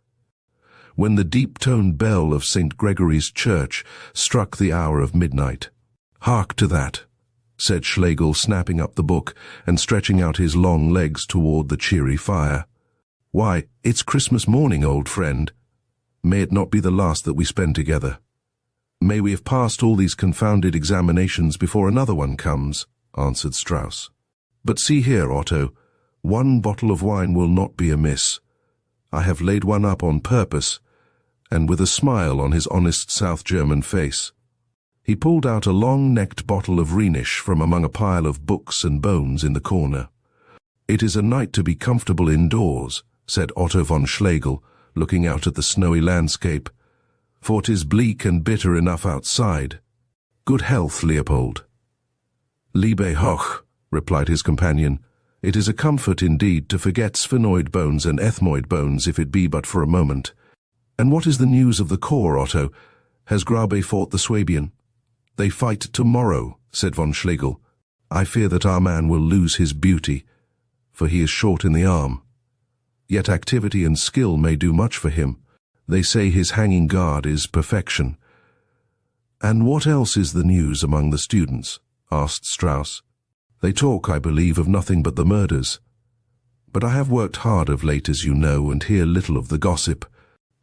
When the deep-toned bell of St. Gregory's Church struck the hour of midnight, "Hark to that," said Schlegel, snapping up the book and stretching out his long legs toward the cheery fire. "Why, it's Christmas morning, old friend. May it not be the last that we spend together. May we have passed all these confounded examinations before another one comes," answered Strauss. "But see here, Otto, one bottle of wine will not be amiss. I have laid one up on purpose," and with a smile on his honest South German face, he pulled out a long-necked bottle of Rhenish from among a pile of books and bones in the corner. "It is a night to be comfortable indoors," said Otto von Schlegel, looking out at the snowy landscape, "for 'tis bleak and bitter enough outside. Good health, Leopold." "Liebe hoch," replied his companion. "It is a comfort indeed to forget sphenoid bones and ethmoid bones, if it be but for a moment. And what is the news of the corps, Otto? Has Grabe fought the Swabian?" "They fight tomorrow," said von Schlegel. "I fear that our man will lose his beauty, for he is short in the arm. Yet activity and skill may do much for him. They say his hanging guard is perfection." "And what else is the news among the students?" asked Strauss. "They talk, I believe, of nothing but the murders. But I have worked hard of late, as you know, and hear little of the gossip."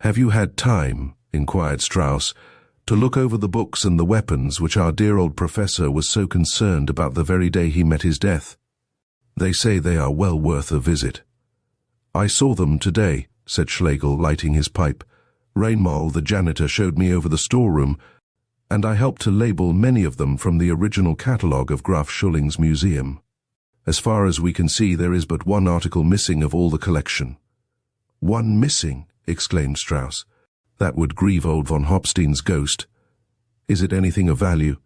"Have you had time," inquired Strauss, "to look over the books and the weapons which our dear old professor was so concerned about the very day he met his death? They say they are well worth a visit." "I saw them today," said Schlegel, lighting his pipe. "Reinmal, the janitor, showed me over the storeroom, and I helped to label many of them from the original catalogue of Graf Schulling's museum. As far as we can see, there is but one article missing of all the collection." "One missing?" exclaimed Strauss. "That would grieve old von Hopstein's ghost. Is it anything of value?"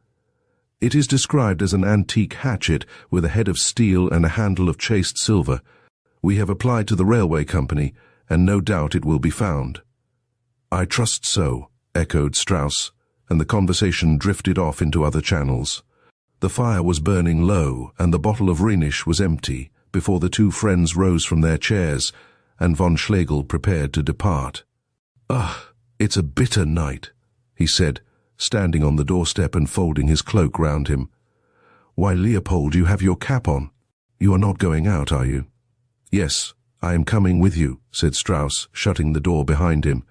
"It is described as an antique hatchet with a head of steel and a handle of chased silver. We have applied to the railway company, and no doubt it will be found." "I trust so," echoed Strauss, and the conversation drifted off into other channels. The fire was burning low, and the bottle of Rhenish was empty, before the two friends rose from their chairs, and von Schlegel prepared to depart. "Ugh, it's a bitter night," he said, standing on the doorstep and folding his cloak round him. "Why, Leopold, you have your cap on. You are not going out, are you?" "Yes, I am coming with you," said Strauss, shutting the door behind him.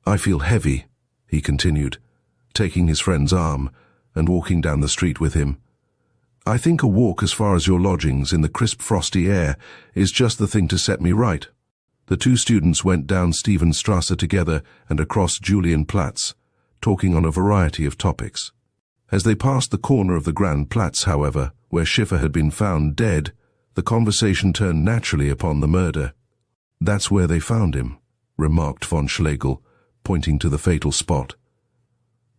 "I feel heavy," he continued, taking his friend's arm and walking down the street with him. "I think a walk as far as your lodgings in the crisp frosty air is just the thing to set me right." The two students went down Stephenstrasse together and across Julienplatz, talking on a variety of topics. As they passed the corner of the Grand Platz, however, where Schiffer had been found dead, The conversation turned naturally upon the murder. "That's where they found him," remarked von Schlegel, pointing to the fatal spot.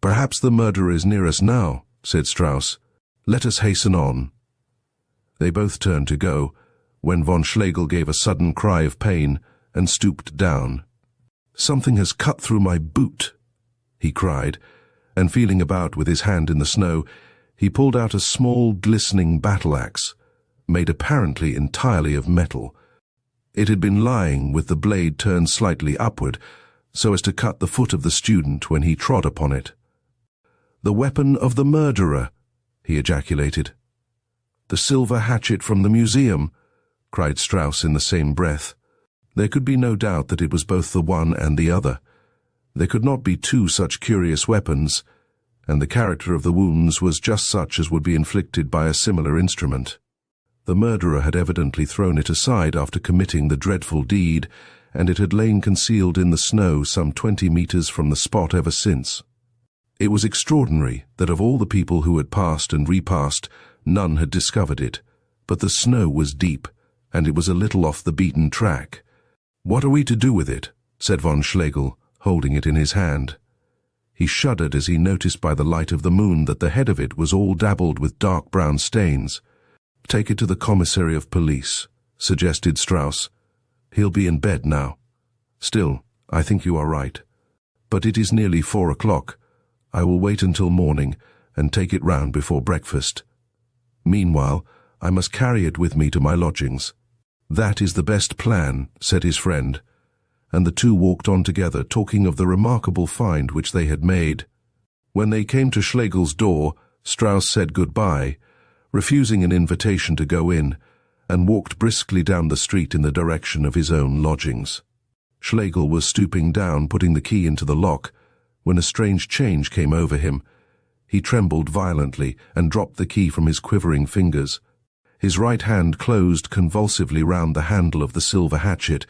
"Perhaps the murderer is near us now," said Strauss. "Let us hasten on." They both turned to go, when von Schlegel gave a sudden cry of pain and stooped down. "Something has cut through my boot," he cried, and feeling about with his hand in the snow, he pulled out a small, glistening battle-axe, made apparently entirely of metal. It had been lying with the blade turned slightly upward, so as to cut the foot of the student when he trod upon it. "The weapon of the murderer," he ejaculated. "The silver hatchet from the museum," cried Strauss in the same breath. There could be no doubt that it was both the one and the other. There could not be two such curious weapons, and the character of the wounds was just such as would be inflicted by a similar instrument. The murderer had evidently thrown it aside after committing the dreadful deed, and it had lain concealed in the snow some 20 meters from the spot ever since. It was extraordinary that of all the people who had passed and repassed, none had discovered it, but the snow was deep, and it was a little off the beaten track. "What are we to do with it?" said von Schlegel, holding it in his hand. He shuddered as he noticed by the light of the moon that the head of it was all dabbled with dark brown stains. "Take it to the commissary of police," suggested Strauss. "He'll be in bed now. Still, I think you are right. But it is nearly 4 o'clock. I will wait until morning and take it round before breakfast. Meanwhile, I must carry it with me to my lodgings." "That is the best plan," said his friend, and the two walked on together, talking of the remarkable find which they had made. When they came to Schlegel's door, Strauss said goodbye, refusing an invitation to go in, and walked briskly down the street in the direction of his own lodgings. Schlegel was stooping down, putting the key into the lock, when a strange change came over him. He trembled violently and dropped the key from his quivering fingers. His right hand closed convulsively round the handle of the silver hatchet,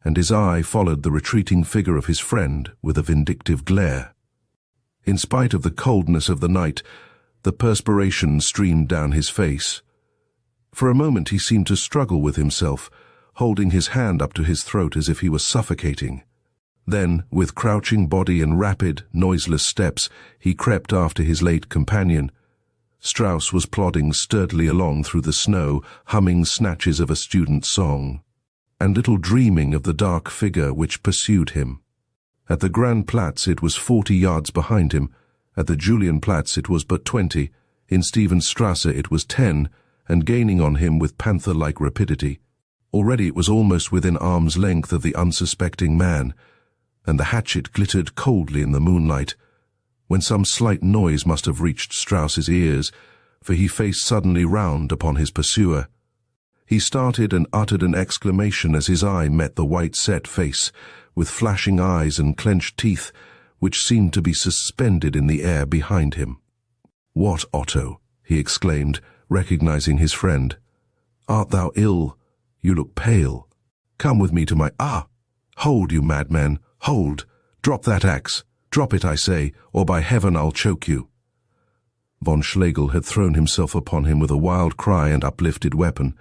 and his eye followed the retreating figure of his friend with a vindictive glare. In spite of the coldness of the night, the perspiration streamed down his face. For a moment he seemed to struggle with himself, holding his hand up to his throat as if he was suffocating. Then, with crouching body and rapid, noiseless steps, he crept after his late companion. Strauss was plodding sturdily along through the snow, humming snatches of a student's song, and little dreaming of the dark figure which pursued him. At the Grand Platz it was 40 yards behind him, at the Julienplatz it was but 20, in Stephenstrasse it was 10, and gaining on him with panther-like rapidity. Already it was almost within arm's length of the unsuspecting man, and the hatchet glittered coldly in the moonlight, when some slight noise must have reached Strauss's ears, for he faced suddenly round upon his pursuer. He started and uttered an exclamation as his eye met the white-set face, with flashing eyes and clenched teeth, which seemed to be suspended in the air behind him. "What, Otto?" he exclaimed, recognizing his friend. "Art thou ill? You look pale. Come with me to my— Ah! Hold, you madman, hold! Drop that axe! Drop it, I say, or by heaven I'll choke you." Von Schlegel had thrown himself upon him with a wild cry and uplifted weapon,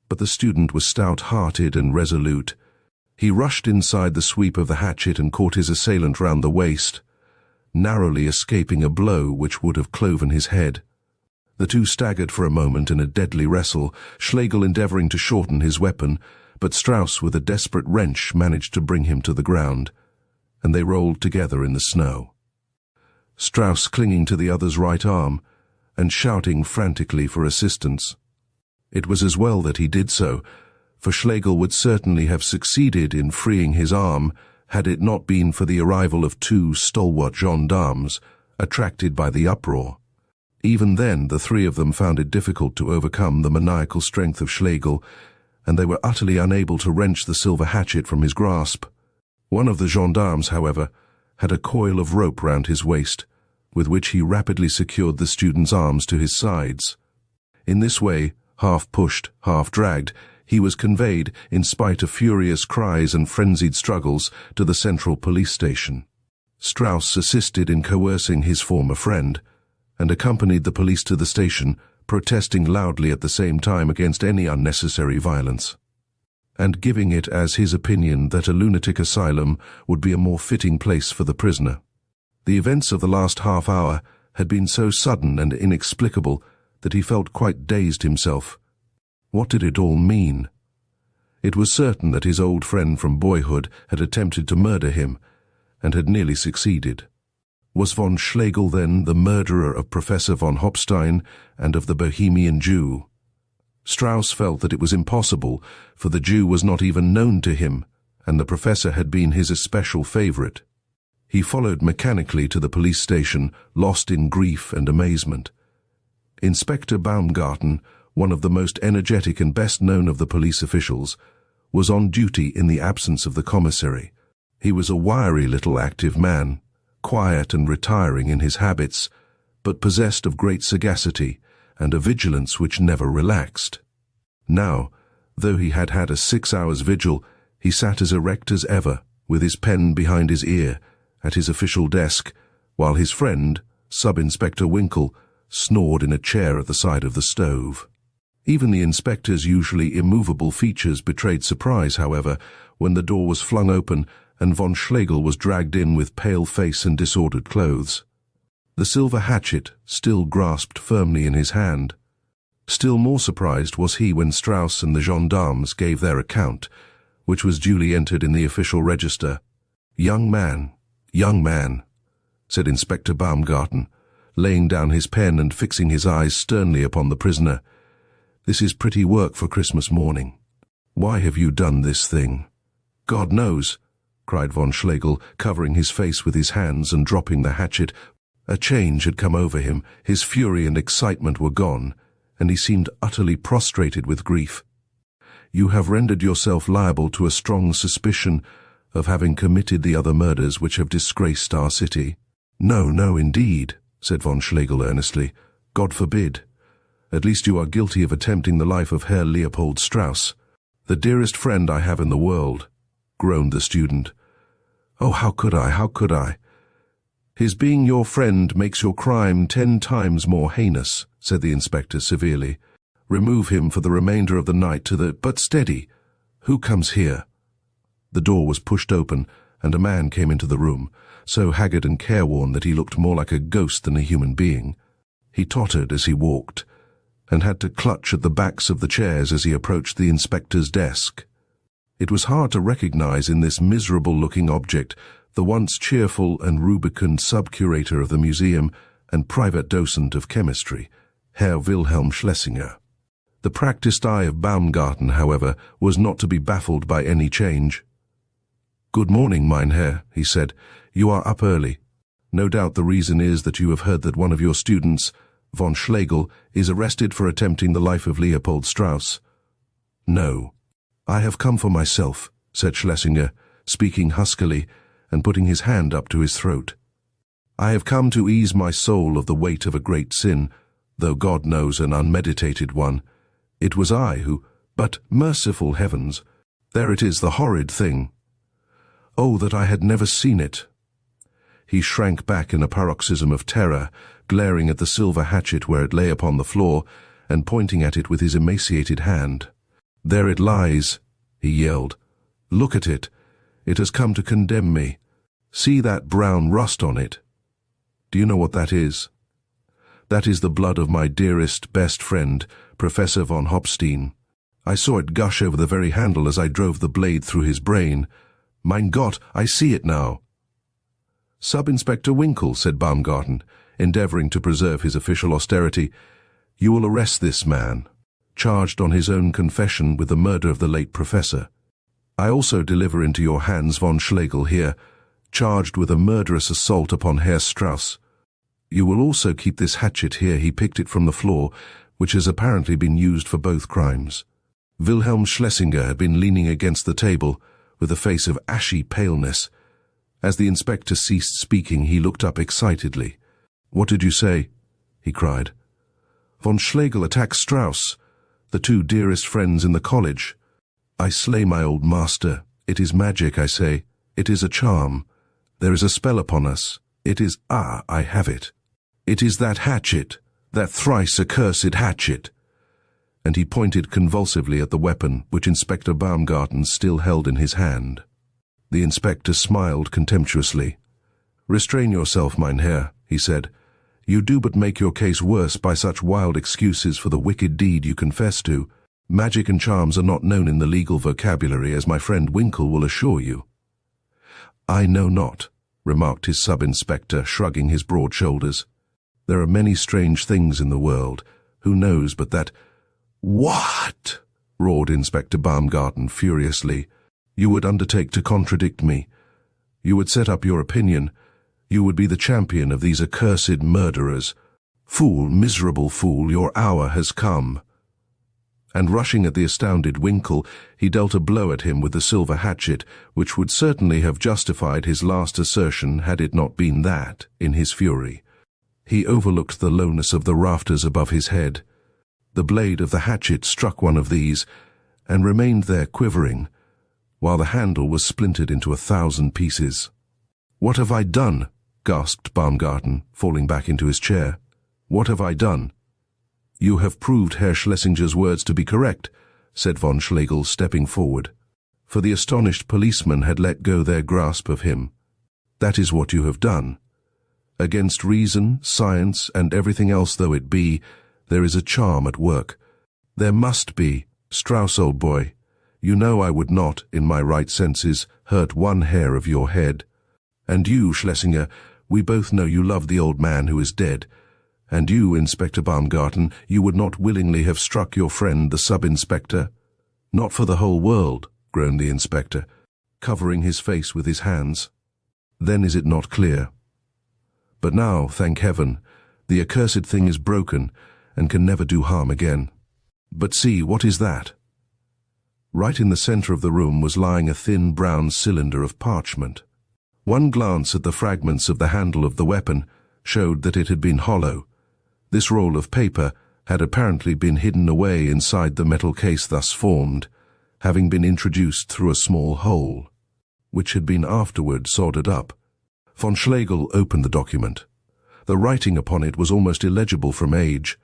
but the student was stout-hearted and resolute. He rushed inside the sweep of the hatchet and caught his assailant round the waist, narrowly escaping a blow which would have cloven his head. The two staggered for a moment in a deadly wrestle, Schlegel endeavoring to shorten his weapon, but Strauss with a desperate wrench managed to bring him to the ground, and they rolled together in the snow, Strauss clinging to the other's right arm and shouting frantically for assistance. It was as well that he did so, for Schlegel would certainly have succeeded in freeing his arm had it not been for the arrival of 2 stalwart gendarmes, attracted by the uproar. Even then, the 3 of them found it difficult to overcome the maniacal strength of Schlegel, and they were utterly unable to wrench the silver hatchet from his grasp. One of the gendarmes, however, had a coil of rope round his waist, with which he rapidly secured the student's arms to his sides. In this way, half pushed, half dragged, he was conveyed, in spite of furious cries and frenzied struggles, to the central police station. Strauss assisted in coercing his former friend, and accompanied the police to the station, protesting loudly at the same time against any unnecessary violence, and giving it as his opinion that a lunatic asylum would be a more fitting place for the prisoner. The events of the last half hour had been so sudden and inexplicable that he felt quite dazed himself. What did it all mean? It was certain that his old friend from boyhood had attempted to murder him, and had nearly succeeded. Was von Schlegel then the murderer of Professor von Hopstein and of the Bohemian Jew? Strauss felt that it was impossible, for the Jew was not even known to him, and the professor had been his especial favorite. He followed mechanically to the police station, lost in grief and amazement. Inspector Baumgarten, one of the most energetic and best known of the police officials, was on duty in the absence of the commissary. He was a wiry little active man, quiet and retiring in his habits, but possessed of great sagacity and a vigilance which never relaxed. Now, though he had had a 6 hours vigil, he sat as erect as ever, with his pen behind his ear, at his official desk, while his friend, Sub-Inspector Winkle, snored in a chair at the side of the stove. Even the inspector's usually immovable features betrayed surprise, however, when the door was flung open and von Schlegel was dragged in with pale face and disordered clothes. The silver hatchet still grasped firmly in his hand. Still more surprised was he when Strauss and the gendarmes gave their account, which was duly entered in the official register. Young man, said Inspector Baumgarten, laying down his pen and fixing his eyes sternly upon the prisoner. This is pretty work for Christmas morning. Why have you done this thing? God knows, cried von Schlegel, covering his face with his hands and dropping the hatchet. A change had come over him, his fury and excitement were gone, and he seemed utterly prostrated with grief. You have rendered yourself liable to a strong suspicion of having committed the other murders which have disgraced our city. No, indeed, said von Schlegel earnestly. God forbid. At least you are guilty of attempting the life of Herr Leopold Strauss, the dearest friend I have in the world, groaned the student. Oh, how could I? His being your friend makes your crime 10 times more heinous, said the inspector severely. Remove him for the remainder of the night to the— But steady! Who comes here? The door was pushed open, and a man came into the room, so haggard and careworn that he looked more like a ghost than a human being. He tottered as he walked, and had to clutch at the backs of the chairs as he approached the inspector's desk. It was hard to recognize in this miserable-looking object the once cheerful and rubicund sub-curator of the museum and private docent of chemistry, Herr Wilhelm Schlesinger. The practiced eye of Baumgarten, however, was not to be baffled by any change. Good morning, mein Herr, he said. You are up early. No doubt the reason is that you have heard that one of your students, von Schlegel, is arrested for attempting the life of Leopold Strauss. No. I have come for myself, said Schlesinger, speaking huskily and putting his hand up to his throat. I have come to ease my soul of the weight of a great sin, though God knows an unmeditated one. It was I who— But, merciful heavens, there it is, the horrid thing. Oh, that I had never seen it. He shrank back in a paroxysm of terror, glaring at the silver hatchet where it lay upon the floor, and pointing at it with his emaciated hand. There it lies, he yelled. Look at it. It has come to condemn me. See that brown rust on it. Do you know what that is? That is the blood of my dearest, best friend, Professor von Hopstein. I saw it gush over the very handle as I drove the blade through his brain. Mein Gott, I see it now. Sub-Inspector Winkle, said Baumgarten, endeavoring to preserve his official austerity, you will arrest this man, charged on his own confession with the murder of the late professor. I also deliver into your hands von Schlegel here, charged with a murderous assault upon Herr Strauss. You will also keep this hatchet here. He picked it from the floor, which has apparently been used for both crimes. Wilhelm Schlesinger had been leaning against the table, with a face of ashy paleness. As the inspector ceased speaking, he looked up excitedly. What did you say? He cried. Von Schlegel attacks Strauss, the two dearest friends in the college. I slay my old master. It is magic, I say. It is a charm. There is a spell upon us. It is— I have it. It is that hatchet. That thrice accursed hatchet!" And he pointed convulsively at the weapon which Inspector Baumgarten still held in his hand. The inspector smiled contemptuously. "Restrain yourself, mein Herr," he said. "You do but make your case worse by such wild excuses for the wicked deed you confess to. Magic and charms are not known in the legal vocabulary, as my friend Winkle will assure you." "I know not," remarked his sub-inspector, shrugging his broad shoulders. "There are many strange things in the world. Who knows but that—" "What?" roared Inspector Baumgarten furiously. "You would undertake to contradict me. You would set up your opinion. You would be the champion of these accursed murderers. Fool, miserable fool, your hour has come." And rushing at the astounded Winkle, he dealt a blow at him with the silver hatchet, which would certainly have justified his last assertion had it not been that, in his fury, he overlooked the lowness of the rafters above his head. The blade of the hatchet struck one of these, and remained there quivering, while the handle was splintered into 1,000 pieces. "What have I done?" gasped Baumgarten, falling back into his chair. "What have I done?" "You have proved Herr Schlesinger's words to be correct," said von Schlegel, stepping forward, for the astonished policemen had let go their grasp of him. "That is what you have done. Against reason, science, and everything else though it be, there is a charm at work. There must be. Strauss, old boy, you know I would not, in my right senses, hurt one hair of your head. And you, Schlesinger, we both know you love the old man who is dead. And you, Inspector Baumgarten, you would not willingly have struck your friend, the sub-inspector." "Not for the whole world," groaned the inspector, covering his face with his hands. "Then is it not clear? But now, thank heaven, the accursed thing is broken, and can never do harm again. But see, what is that?" Right in the center of the room was lying a thin brown cylinder of parchment. One glance at the fragments of the handle of the weapon showed that it had been hollow. This roll of paper had apparently been hidden away inside the metal case thus formed, having been introduced through a small hole, which had been afterward soldered up. Von Schlegel opened the document. The writing upon it was almost illegible from age,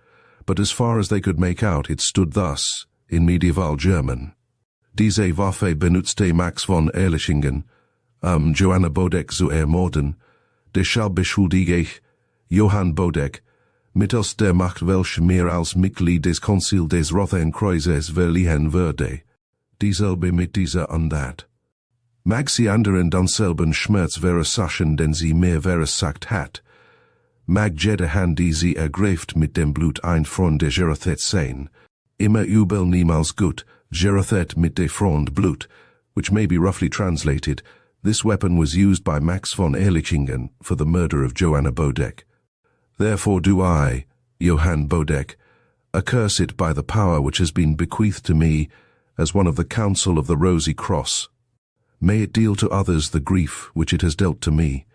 but as far as they could make out it stood thus, in medieval German. "Diese Waffe benutzte Max von Erlechingen, Johanna Bodek zu ermorden, deshalb beschuldige ich Johann Bodek, mittels der Macht welche mir als Mitglied des Konzils des Roten Kreuzes verliehen würde, dieselbe mit dieser und dat. Mag sie anderen denselben Schmerz verursachen, den sie mir verursacht hat. Mag jede Hand, die sie ergreift, mit dem Blut ein Freund der Gerothet sein. Immer übel, niemals gut, Gerothet mit de Front Blut," which may be roughly translated, "This weapon was used by Max von Erlechingen for the murder of Johanna Bodek. Therefore do I, Johann Bodek, accurse it by the power which has been bequeathed to me as one of the Council of the Rosy Cross. May it deal to others the grief which it has dealt to me.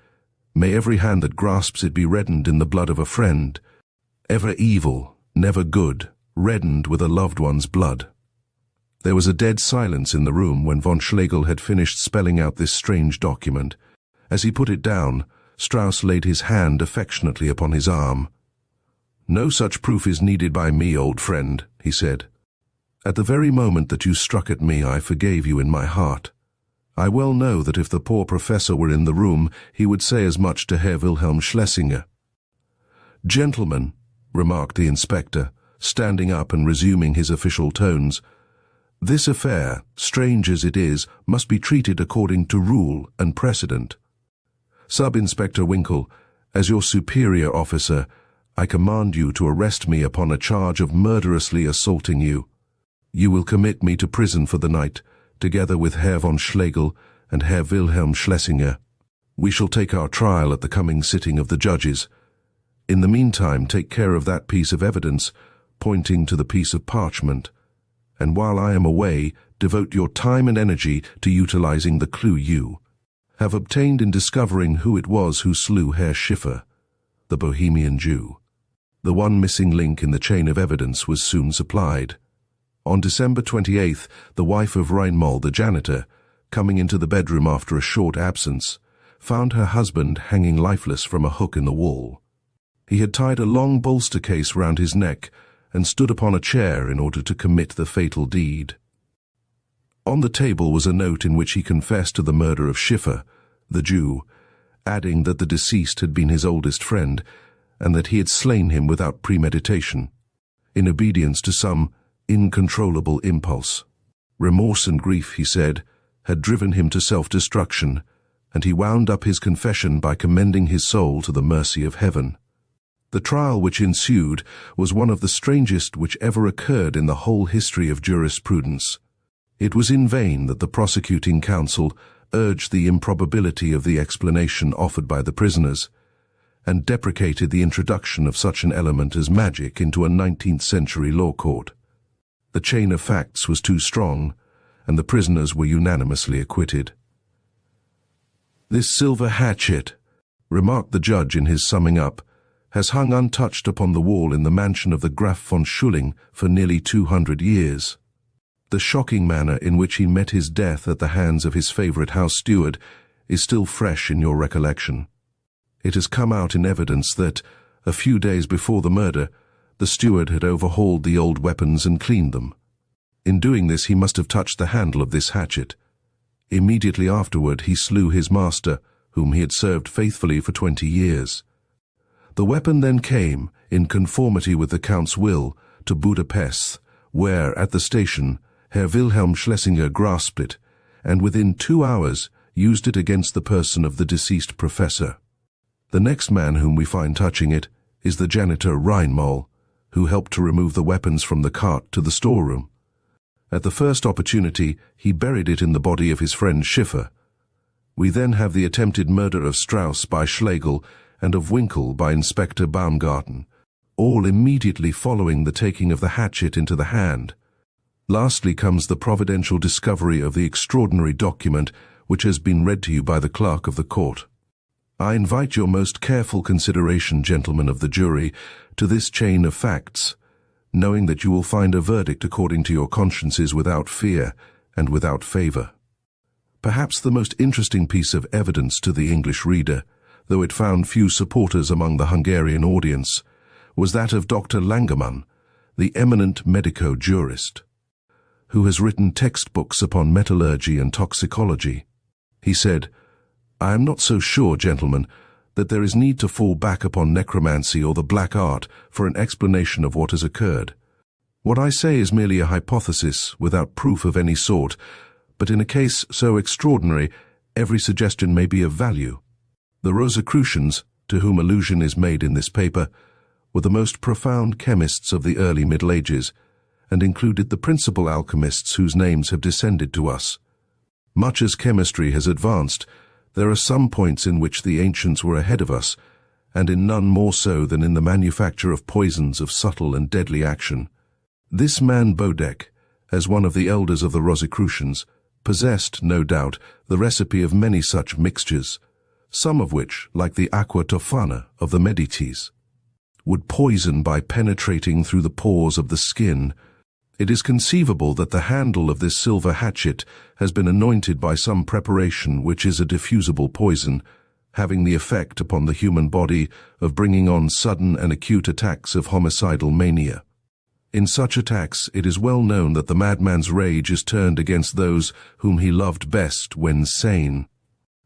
May every hand that grasps it be reddened in the blood of a friend, ever evil, never good, reddened with a loved one's blood." There was a dead silence in the room when von Schlegel had finished spelling out this strange document. As he put it down, Strauss laid his hand affectionately upon his arm. "No such proof is needed by me, old friend," he said. "At the very moment that you struck at me, I forgave you in my heart. I well know that if the poor professor were in the room, he would say as much to Herr Wilhelm Schlesinger." "Gentlemen," remarked the inspector, standing up and resuming his official tones, "this affair, strange as it is, must be treated according to rule and precedent. Sub-Inspector Winkle, as your superior officer, I command you to arrest me upon a charge of murderously assaulting you. You will commit me to prison for the night, together with Herr von Schlegel and Herr Wilhelm Schlesinger. We shall take our trial at the coming sitting of the judges. In the meantime, take care of that piece of evidence, pointing to the piece of parchment. And while I am away, devote your time and energy to utilizing the clue you have obtained in discovering who it was who slew Herr Schiffer, the Bohemian Jew." The one missing link in the chain of evidence was soon supplied. On December 28th, the wife of Reinmold, the janitor, coming into the bedroom after a short absence, found her husband hanging lifeless from a hook in the wall. He had tied a long bolster case round his neck and stood upon a chair in order to commit the fatal deed. On the table was a note in which he confessed to the murder of Schiffer, the Jew, adding that the deceased had been his oldest friend and that he had slain him without premeditation, in obedience to some incontrollable impulse. Remorse and grief, he said, had driven him to self-destruction, and he wound up his confession by commending his soul to the mercy of heaven. The trial which ensued was one of the strangest which ever occurred in the whole history of jurisprudence. It was in vain that the prosecuting counsel urged the improbability of the explanation offered by the prisoners, and deprecated the introduction of such an element as magic into a 19th-century law court. The chain of facts was too strong, and the prisoners were unanimously acquitted. "This silver hatchet," remarked the judge in his summing up, "has hung untouched upon the wall in the mansion of the Graf von Schulling for nearly 200 years. The shocking manner in which he met his death at the hands of his favourite house steward is still fresh in your recollection. It has come out in evidence that, a few days before the murder, the steward had overhauled the old weapons and cleaned them. In doing this he must have touched the handle of this hatchet. Immediately afterward he slew his master, whom he had served faithfully for 20 years. The weapon then came, in conformity with the Count's will, to Budapest, where, at the station, Herr Wilhelm Schlesinger grasped it, and within 2 hours used it against the person of the deceased professor. The next man whom we find touching it is the janitor Reinmoll, who helped to remove the weapons from the cart to the storeroom. At the first opportunity, he buried it in the body of his friend Schiffer. We then have the attempted murder of Strauss by Schlegel and of Winkel by Inspector Baumgarten, all immediately following the taking of the hatchet into the hand. Lastly comes the providential discovery of the extraordinary document which has been read to you by the clerk of the court. I invite your most careful consideration, gentlemen of the jury, to this chain of facts, knowing that you will find a verdict according to your consciences without fear and without favour. Perhaps the most interesting piece of evidence to the English reader, though it found few supporters among the Hungarian audience, was that of Dr. Langermann, the eminent medico-jurist, who has written textbooks upon metallurgy and toxicology. He said, "I am not so sure, gentlemen, that there is need to fall back upon necromancy or the black art for an explanation of what has occurred. What I say is merely a hypothesis without proof of any sort, but in a case so extraordinary, every suggestion may be of value. The Rosicrucians, to whom allusion is made in this paper, were the most profound chemists of the early Middle Ages, and included the principal alchemists whose names have descended to us. Much as chemistry has advanced, there are some points in which the ancients were ahead of us, and in none more so than in the manufacture of poisons of subtle and deadly action. This man Bodek, as one of the elders of the Rosicrucians, possessed, no doubt, the recipe of many such mixtures, some of which, like the aqua tofana of the Medicis, would poison by penetrating through the pores of the skin. It is conceivable that the handle of this silver hatchet has been anointed by some preparation which is a diffusible poison, having the effect upon the human body of bringing on sudden and acute attacks of homicidal mania. In such attacks, it is well known that the madman's rage is turned against those whom he loved best when sane.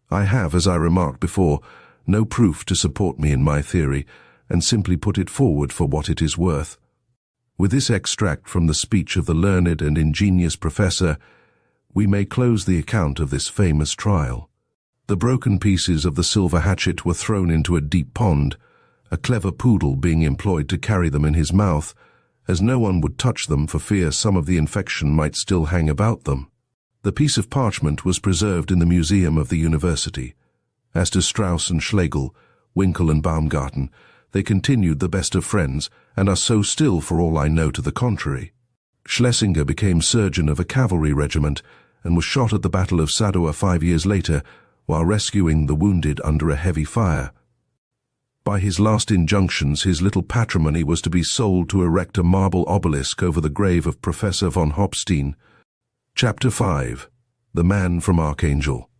I have, as I remarked before, no proof to support me in my theory, and simply put it forward for what it is worth. With this extract from the speech of the learned and ingenious professor, we may close the account of this famous trial. The broken pieces of the silver hatchet were thrown into a deep pond, a clever poodle being employed to carry them in his mouth, as no one would touch them for fear some of the infection might still hang about them. The piece of parchment was preserved in the museum of the university. As to Strauss and Schlegel, Winkel and Baumgarten, they continued the best of friends, and are so still for all I know to the contrary. Schlesinger became surgeon of a cavalry regiment, and was shot at the Battle of Sadowa 5 years later, while rescuing the wounded under a heavy fire. By his last injunctions, his little patrimony was to be sold to erect a marble obelisk over the grave of Professor von Hopstein. Chapter 5. The Man from Archangel.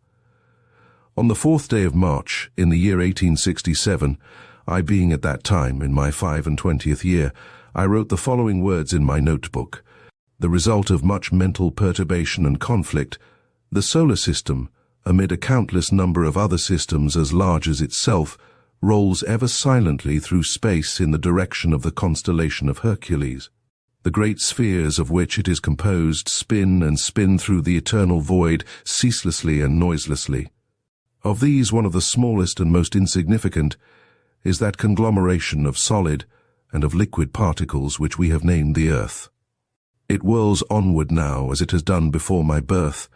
On the 4th day of March, in the year 1867, I being at that time in my 25th year, I wrote the following words in my notebook. The result of much mental perturbation and conflict, the solar system, amid a countless number of other systems as large as itself, rolls ever silently through space in the direction of the constellation of Hercules. The great spheres of which it is composed spin and spin through the eternal void ceaselessly and noiselessly. Of these, one of the smallest and most insignificant is that conglomeration of solid and of liquid particles which we have named the Earth. It whirls onward now as it has done before my birth,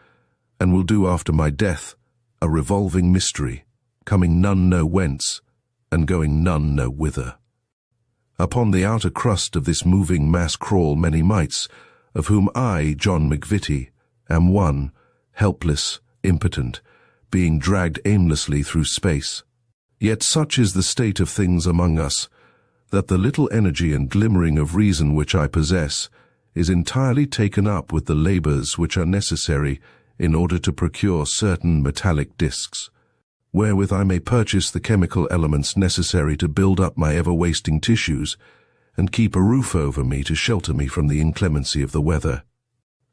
and will do after my death, a revolving mystery, coming none know whence, and going none know whither. Upon the outer crust of this moving mass crawl many mites, of whom I, John McVitie, am one, helpless, impotent, being dragged aimlessly through space. Yet such is the state of things among us, that the little energy and glimmering of reason which I possess is entirely taken up with the labors which are necessary in order to procure certain metallic discs, wherewith I may purchase the chemical elements necessary to build up my ever-wasting tissues and keep a roof over me to shelter me from the inclemency of the weather.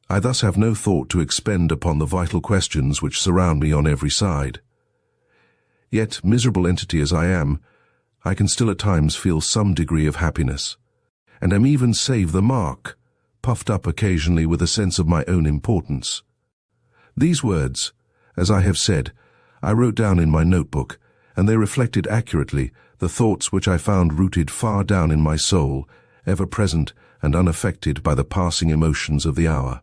I thus have no thought to expend upon the vital questions which surround me on every side. Yet, miserable entity as I am, I can still at times feel some degree of happiness, and am even save the mark, puffed up occasionally with a sense of my own importance. These words, as I have said, I wrote down in my notebook, and they reflected accurately the thoughts which I found rooted far down in my soul, ever present and unaffected by the passing emotions of the hour.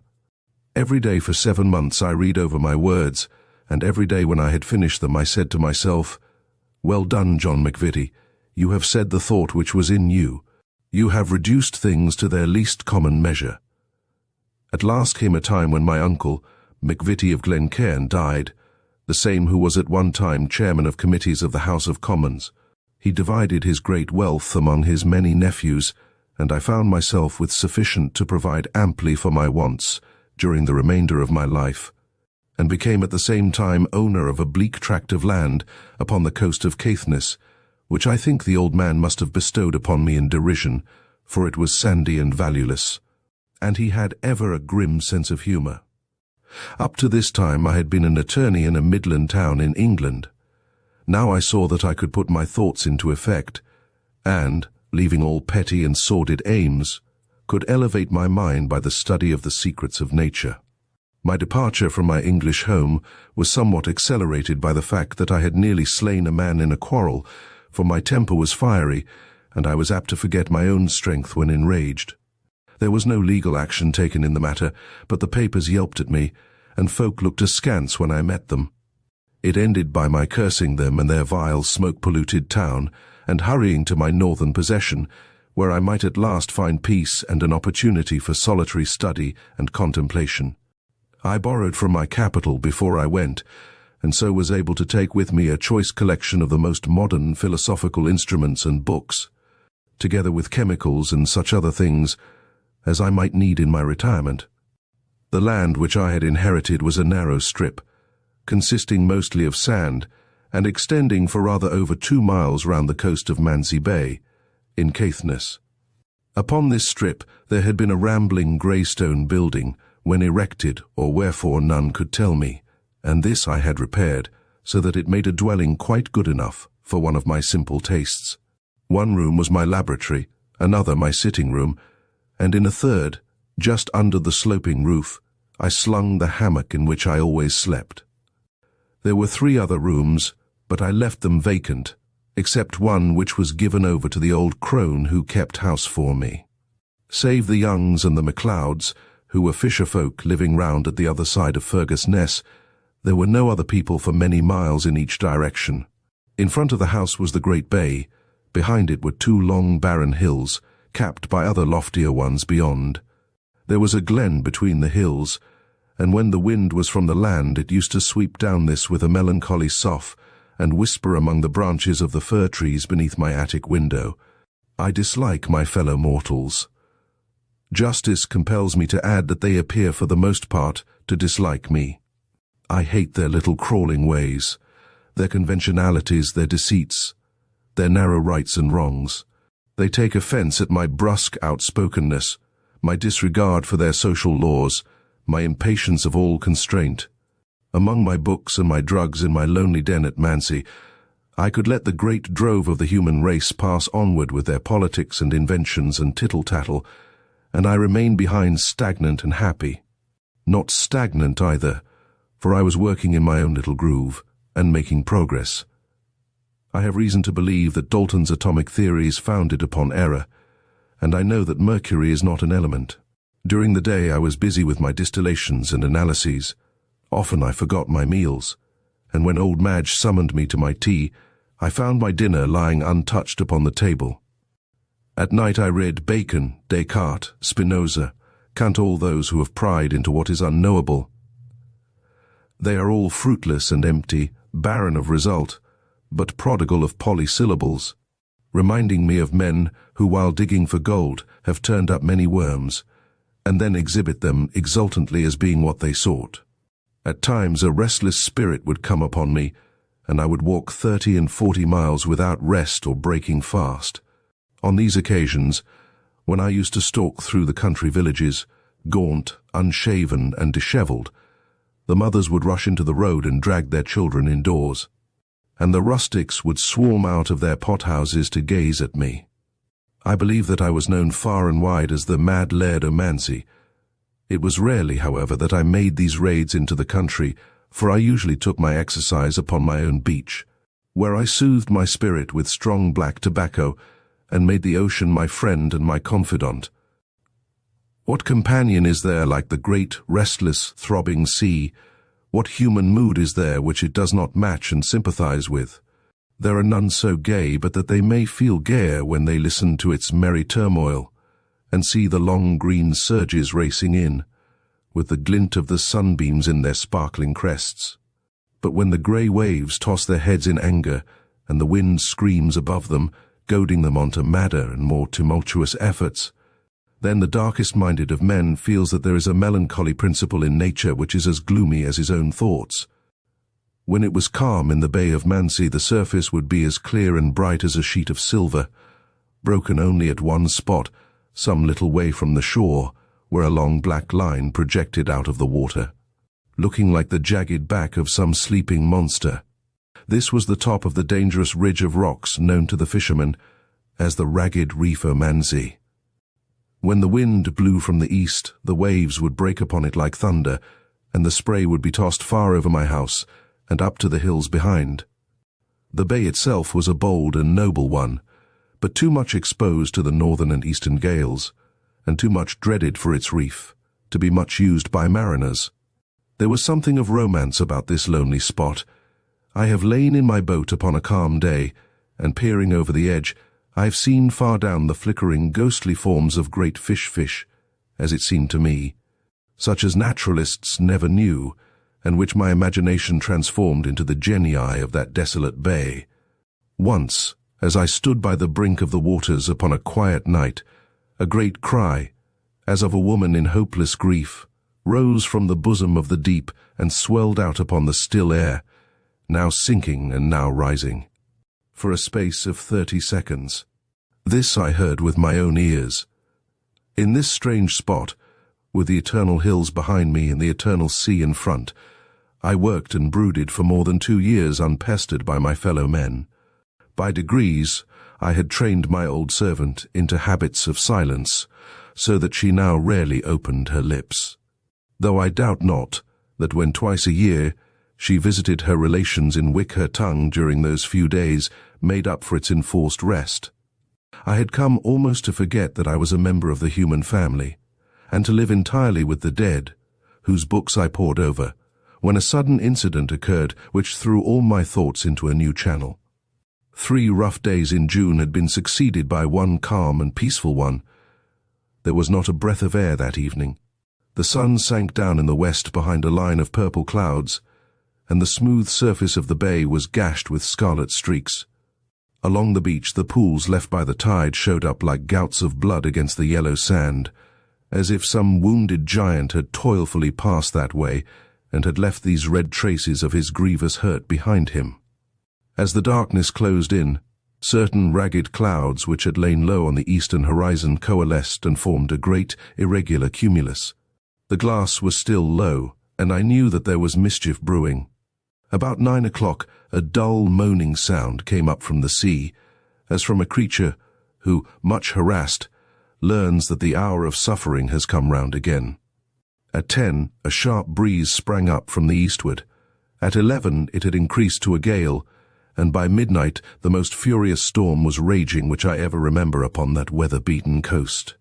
Every day for 7 months I read over my words, and every day when I had finished them I said to myself, "Well done, John McVitie, you have said the thought which was in you. You have reduced things to their least common measure." At last came a time when my uncle, McVitie of Glencairn, died, the same who was at one time chairman of committees of the House of Commons. He divided his great wealth among his many nephews, and I found myself with sufficient to provide amply for my wants during the remainder of my life, and became at the same time owner of a bleak tract of land upon the coast of Caithness, which I think the old man must have bestowed upon me in derision, for it was sandy and valueless, and he had ever a grim sense of humour. Up to this time I had been an attorney in a Midland town in England. Now I saw that I could put my thoughts into effect, and, leaving all petty and sordid aims, could elevate my mind by the study of the secrets of nature. My departure from my English home was somewhat accelerated by the fact that I had nearly slain a man in a quarrel, for my temper was fiery, and I was apt to forget my own strength when enraged. There was no legal action taken in the matter, but the papers yelped at me, and folk looked askance when I met them. It ended by my cursing them and their vile, smoke-polluted town, and hurrying to my northern possession, where I might at last find peace and an opportunity for solitary study and contemplation. I borrowed from my capital before I went, and so was able to take with me a choice collection of the most modern philosophical instruments and books, together with chemicals and such other things as I might need in my retirement. The land which I had inherited was a narrow strip, consisting mostly of sand, and extending for rather over 2 miles round the coast of Manzi Bay, in Caithness. Upon this strip there had been a rambling grey-stone building, when erected, or wherefore none could tell me, and this I had repaired, so that it made a dwelling quite good enough for one of my simple tastes. One room was my laboratory, another my sitting-room, and in a third, just under the sloping roof, I slung the hammock in which I always slept. There were 3 other rooms, but I left them vacant, except one which was given over to the old crone who kept house for me. Save the Youngs and the MacLeods, who were fisher folk living round at the other side of Fergus Ness, there were no other people for many miles in each direction. In front of the house was the great bay. Behind it were 2 long barren hills, capped by other loftier ones beyond. There was a glen between the hills, and when the wind was from the land it used to sweep down this with a melancholy sough and whisper among the branches of the fir trees beneath my attic window. I dislike my fellow mortals. Justice compels me to add that they appear for the most part to dislike me. I hate their little crawling ways, their conventionalities, their deceits. their narrow rights and wrongs. They take offense at my brusque outspokenness, my disregard for their social laws, my impatience of all constraint. Among my books and my drugs in my lonely den at Mancy, I could let the great drove of the human race pass onward with their politics and inventions and tittle-tattle, and I remained behind stagnant and happy. Not stagnant either, for I was working in my own little groove and making progress. I have reason to believe that Dalton's atomic theory is founded upon error, and I know that mercury is not an element. During the day I was busy with my distillations and analyses. Often I forgot my meals, and when old Madge summoned me to my tea, I found my dinner lying untouched upon the table. At night I read Bacon, Descartes, Spinoza, Kant, all those who have pried into what is unknowable. They are all fruitless and empty, barren of result, but prodigal of polysyllables, reminding me of men who, while digging for gold, have turned up many worms, and then exhibit them exultantly as being what they sought. At times a restless spirit would come upon me, and I would walk 30 and 40 miles without rest or breaking fast. On these occasions, when I used to stalk through the country villages, gaunt, unshaven, and dishevelled, the mothers would rush into the road and drag their children indoors, and the rustics would swarm out of their pothouses to gaze at me. I believe that I was known far and wide as the Mad Laird o' Mancy. It was rarely, however, that I made these raids into the country, for I usually took my exercise upon my own beach, where I soothed my spirit with strong black tobacco and made the ocean my friend and my confidant. What companion is there like the great, restless, throbbing sea? What human mood is there which it does not match and sympathize with? There are none so gay but that they may feel gayer when they listen to its merry turmoil, and see the long green surges racing in, with the glint of the sunbeams in their sparkling crests. But when the grey waves toss their heads in anger, and the wind screams above them, goading them on to madder and more tumultuous efforts, then the darkest-minded of men feels that there is a melancholy principle in nature which is as gloomy as his own thoughts. When it was calm in the Bay of Mancy, the surface would be as clear and bright as a sheet of silver, broken only at one spot, some little way from the shore, where a long black line projected out of the water, looking like the jagged back of some sleeping monster. This was the top of the dangerous ridge of rocks known to the fishermen as the ragged reef o' Mancy. When the wind blew from the east, the waves would break upon it like thunder, and the spray would be tossed far over my house and up to the hills behind. The bay itself was a bold and noble one, but too much exposed to the northern and eastern gales, and too much dreaded for its reef, to be much used by mariners. There was something of romance about this lonely spot. I have lain in my boat upon a calm day, and peering over the edge, I have seen far down the flickering, ghostly forms of great fish, as it seemed to me, such as naturalists never knew, and which my imagination transformed into the genii of that desolate bay. Once, as I stood by the brink of the waters upon a quiet night, a great cry, as of a woman in hopeless grief, rose from the bosom of the deep and swelled out upon the still air, now sinking and now rising, for a space of 30 seconds. This I heard with my own ears. In this strange spot, with the eternal hills behind me and the eternal sea in front, I worked and brooded for more than 2 years unpestered by my fellow men. By degrees, I had trained my old servant into habits of silence, so that she now rarely opened her lips, though I doubt not that when twice a year she visited her relations in Wick her tongue during those few days made up for its enforced rest. I had come almost to forget that I was a member of the human family, and to live entirely with the dead, whose books I pored over, when a sudden incident occurred which threw all my thoughts into a new channel. 3 rough days in June had been succeeded by one calm and peaceful one. There was not a breath of air that evening. The sun sank down in the west behind a line of purple clouds, and the smooth surface of the bay was gashed with scarlet streaks. Along the beach the pools left by the tide showed up like gouts of blood against the yellow sand, as if some wounded giant had toilfully passed that way and had left these red traces of his grievous hurt behind him. As the darkness closed in, Certain ragged clouds which had lain low on the eastern horizon coalesced and formed a great, irregular cumulus. The glass was still low, and I knew that there was mischief brewing. About 9 o'clock, a dull moaning sound came up from the sea, as from a creature who, much harassed, learns that the hour of suffering has come round again. At 10, a sharp breeze sprang up from the eastward. At 11, it had increased to a gale, and by midnight the most furious storm was raging which I ever remember upon that weather-beaten coast.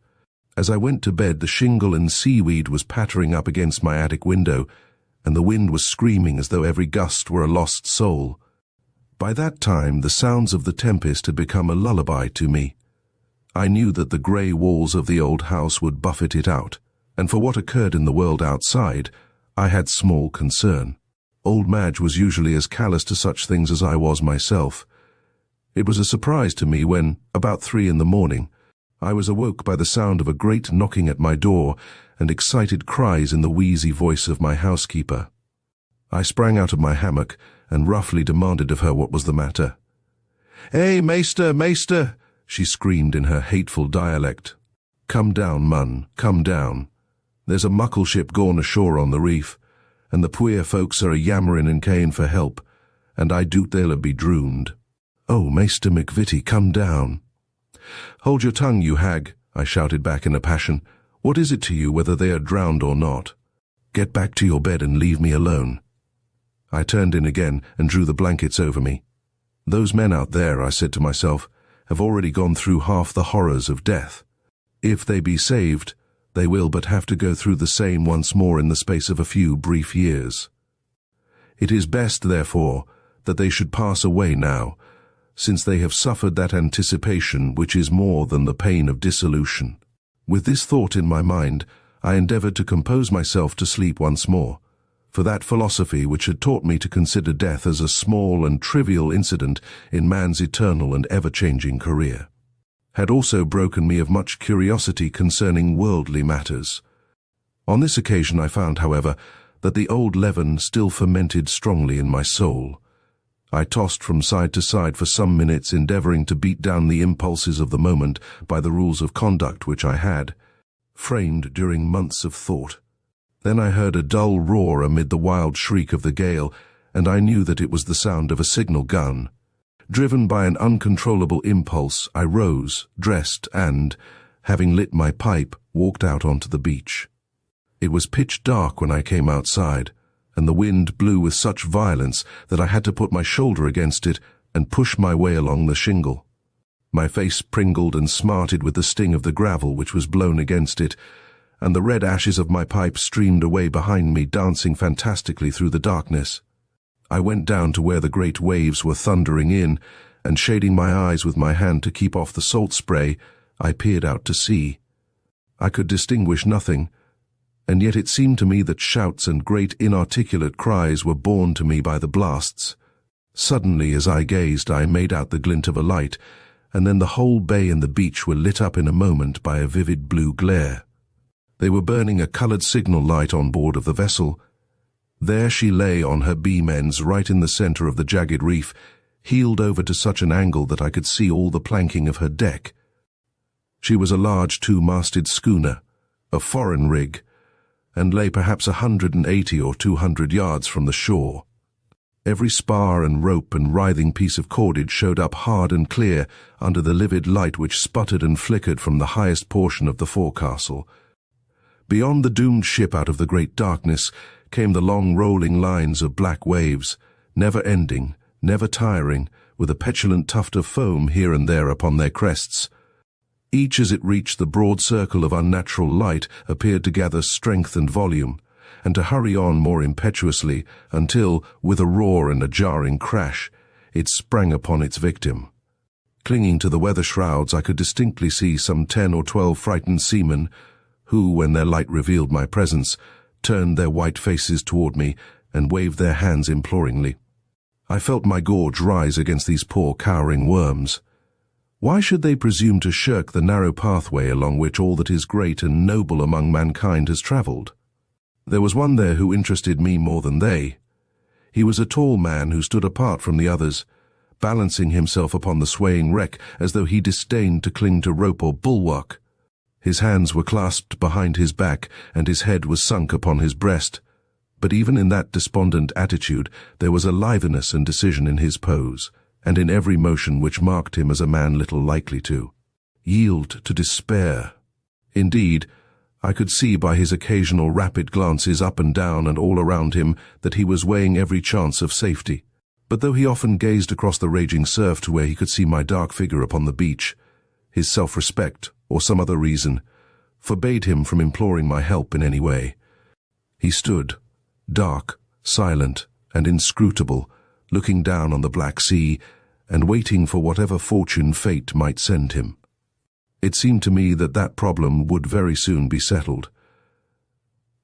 As I went to bed, the shingle and seaweed was pattering up against my attic window, and the wind was screaming as though every gust were a lost soul. By that time the sounds of the tempest had become a lullaby to me. I knew that the grey walls of the old house would buffet it out, and for what occurred in the world outside, I had small concern. Old Madge was usually as callous to such things as I was myself. It was a surprise to me when, about 3 in the morning, I was awoke by the sound of a great knocking at my door and excited cries in the wheezy voice of my housekeeper. I sprang out of my hammock and roughly demanded of her what was the matter. "Eh, meester, meester!" she screamed in her hateful dialect. "Come down, mun, come down. There's a muckle ship gone ashore on the reef, and the puir folks are a-yammerin' and cayin' for help, and I doot they'll be drooned. Oh, Maister McVitie, come down." "Hold your tongue, you hag," I shouted back in a passion. "What is it to you whether they are drowned or not? Get back to your bed and leave me alone." I turned in again and drew the blankets over me. "Those men out there," I said to myself, "have already gone through half the horrors of death. If they be saved, they will but have to go through the same once more in the space of a few brief years. It is best, therefore, that they should pass away now, since they have suffered that anticipation which is more than the pain of dissolution." With this thought in my mind, I endeavoured to compose myself to sleep once more, for that philosophy which had taught me to consider death as a small and trivial incident in man's eternal and ever-changing career, had also broken me of much curiosity concerning worldly matters. On this occasion I found, however, that the old leaven still fermented strongly in my soul. I tossed from side to side for some minutes, endeavouring to beat down the impulses of the moment by the rules of conduct which I had framed during months of thought. Then I heard a dull roar amid the wild shriek of the gale, and I knew that it was the sound of a signal gun. Driven by an uncontrollable impulse, I rose, dressed, and, having lit my pipe, walked out onto the beach. It was pitch dark when I came outside, and the wind blew with such violence that I had to put my shoulder against it and push my way along the shingle. My face pringled and smarted with the sting of the gravel which was blown against it, and the red ashes of my pipe streamed away behind me, dancing fantastically through the darkness. I went down to where the great waves were thundering in, and shading my eyes with my hand to keep off the salt spray, I peered out to sea. I could distinguish nothing, and yet it seemed to me that shouts and great inarticulate cries were borne to me by the blasts. Suddenly, as I gazed, I made out the glint of a light, and then the whole bay and the beach were lit up in a moment by a vivid blue glare. They were burning a coloured signal light on board of the vessel. There she lay on her beam ends right in the centre of the jagged reef, heeled over to such an angle that I could see all the planking of her deck. She was a large 2-masted schooner, a foreign rig, and lay perhaps 180 or 200 yards from the shore. Every spar and rope and writhing piece of cordage showed up hard and clear under the livid light which sputtered and flickered from the highest portion of the forecastle. Beyond the doomed ship, out of the great darkness, came the long rolling lines of black waves, never ending, never tiring, with a petulant tuft of foam here and there upon their crests. Each, as it reached the broad circle of unnatural light, appeared to gather strength and volume, and to hurry on more impetuously, until, with a roar and a jarring crash, it sprang upon its victim. Clinging to the weather shrouds, I could distinctly see some 10 or 12 frightened seamen, who, when their light revealed my presence, turned their white faces toward me and waved their hands imploringly. I felt my gorge rise against these poor cowering worms. Why should they presume to shirk the narrow pathway along which all that is great and noble among mankind has travelled? There was one there who interested me more than they. He was a tall man who stood apart from the others, balancing himself upon the swaying wreck as though he disdained to cling to rope or bulwark. His hands were clasped behind his back, and his head was sunk upon his breast. But even in that despondent attitude there was a litheness and decision in his pose, and in every motion which marked him as a man little likely to yield to despair. Indeed, I could see by his occasional rapid glances up and down and all around him that he was weighing every chance of safety. But though he often gazed across the raging surf to where he could see my dark figure upon the beach, his self-respect, or some other reason, forbade him from imploring my help in any way. He stood, dark, silent, and inscrutable, looking down on the Black Sea and waiting for whatever fortune fate might send him. It seemed to me that that problem would very soon be settled.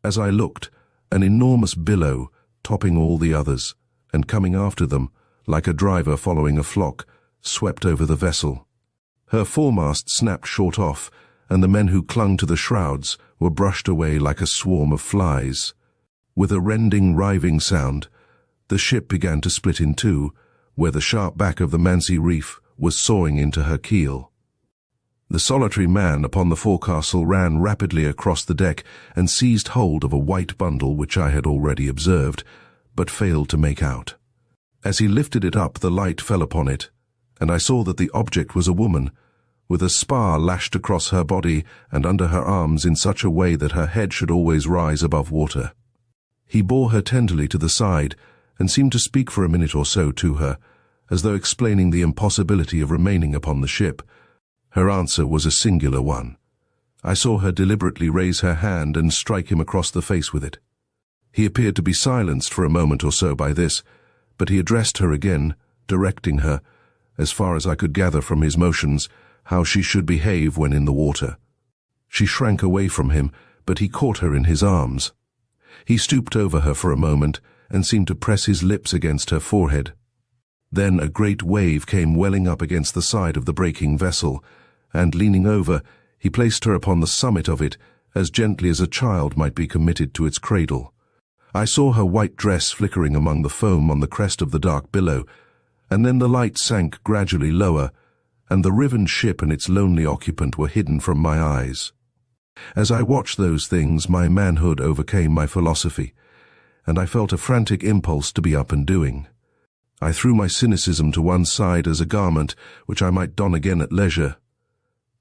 As I looked, an enormous billow, topping all the others, and coming after them, like a driver following a flock, swept over the vessel. Her foremast snapped short off, and the men who clung to the shrouds were brushed away like a swarm of flies. With a rending, riving sound, the ship began to split in two, where the sharp back of the Mancy reef was sawing into her keel. The solitary man upon the forecastle ran rapidly across the deck and seized hold of a white bundle which I had already observed, but failed to make out. As he lifted it up, the light fell upon it, and I saw that the object was a woman, with a spar lashed across her body and under her arms in such a way that her head should always rise above water. He bore her tenderly to the side, and seemed to speak for a minute or so to her, as though explaining the impossibility of remaining upon the ship. Her answer was a singular one. I saw her deliberately raise her hand and strike him across the face with it. He appeared to be silenced for a moment or so by this, but he addressed her again, directing her, as far as I could gather from his motions, how she should behave when in the water. She shrank away from him, but he caught her in his arms. He stooped over her for a moment and seemed to press his lips against her forehead. Then a great wave came welling up against the side of the breaking vessel, and leaning over, he placed her upon the summit of it, as gently as a child might be committed to its cradle. I saw her white dress flickering among the foam on the crest of the dark billow, and then the light sank gradually lower, and the riven ship and its lonely occupant were hidden from my eyes. As I watched those things, my manhood overcame my philosophy, and I felt a frantic impulse to be up and doing. I threw my cynicism to one side as a garment which I might don again at leisure,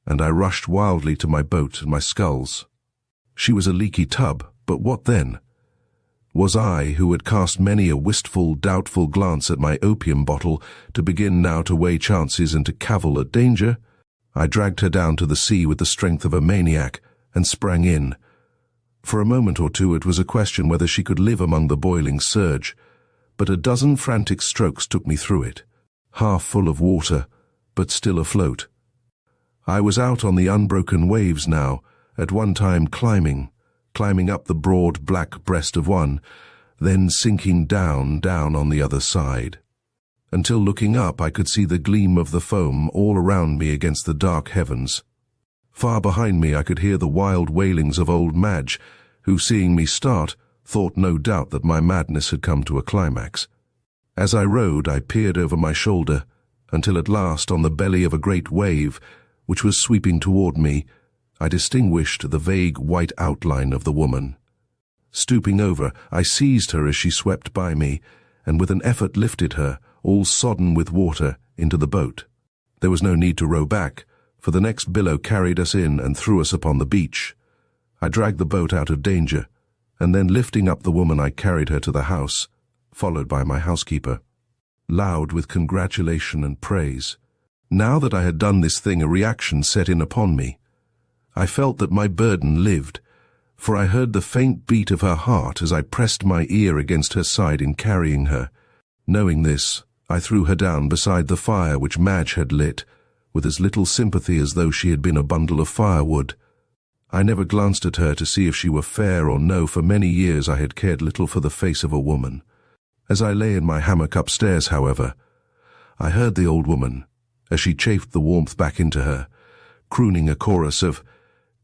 and I rushed wildly to my boat and my sculls. She was a leaky tub, but what then? Was I, who had cast many a wistful, doubtful glance at my opium bottle, to begin now to weigh chances and to cavil at danger? I dragged her down to the sea with the strength of a maniac, and sprang in. For a moment or two it was a question whether she could live among the boiling surge, but a dozen frantic strokes took me through it, half full of water, but still afloat. I was out on the unbroken waves now, at one time climbing up the broad black breast of one, then sinking down on the other side, until looking up I could see the gleam of the foam all around me against the dark heavens. Far behind me I could hear the wild wailings of old Madge, who, seeing me start, thought no doubt that my madness had come to a climax. As I rowed, I peered over my shoulder, until at last, on the belly of a great wave, which was sweeping toward me, I distinguished the vague white outline of the woman. Stooping over, I seized her as she swept by me, and with an effort lifted her, all sodden with water, into the boat. There was no need to row back, for the next billow carried us in and threw us upon the beach. I dragged the boat out of danger, and then lifting up the woman I carried her to the house, followed by my housekeeper, loud with congratulation and praise. Now that I had done this thing, a reaction set in upon me. I felt that my burden lived, for I heard the faint beat of her heart as I pressed my ear against her side in carrying her. Knowing this, I threw her down beside the fire which Madge had lit, with as little sympathy as though she had been a bundle of firewood. I never glanced at her to see if she were fair or no. For many years I had cared little for the face of a woman. As I lay in my hammock upstairs, however, I heard the old woman, as she chafed the warmth back into her, crooning a chorus of,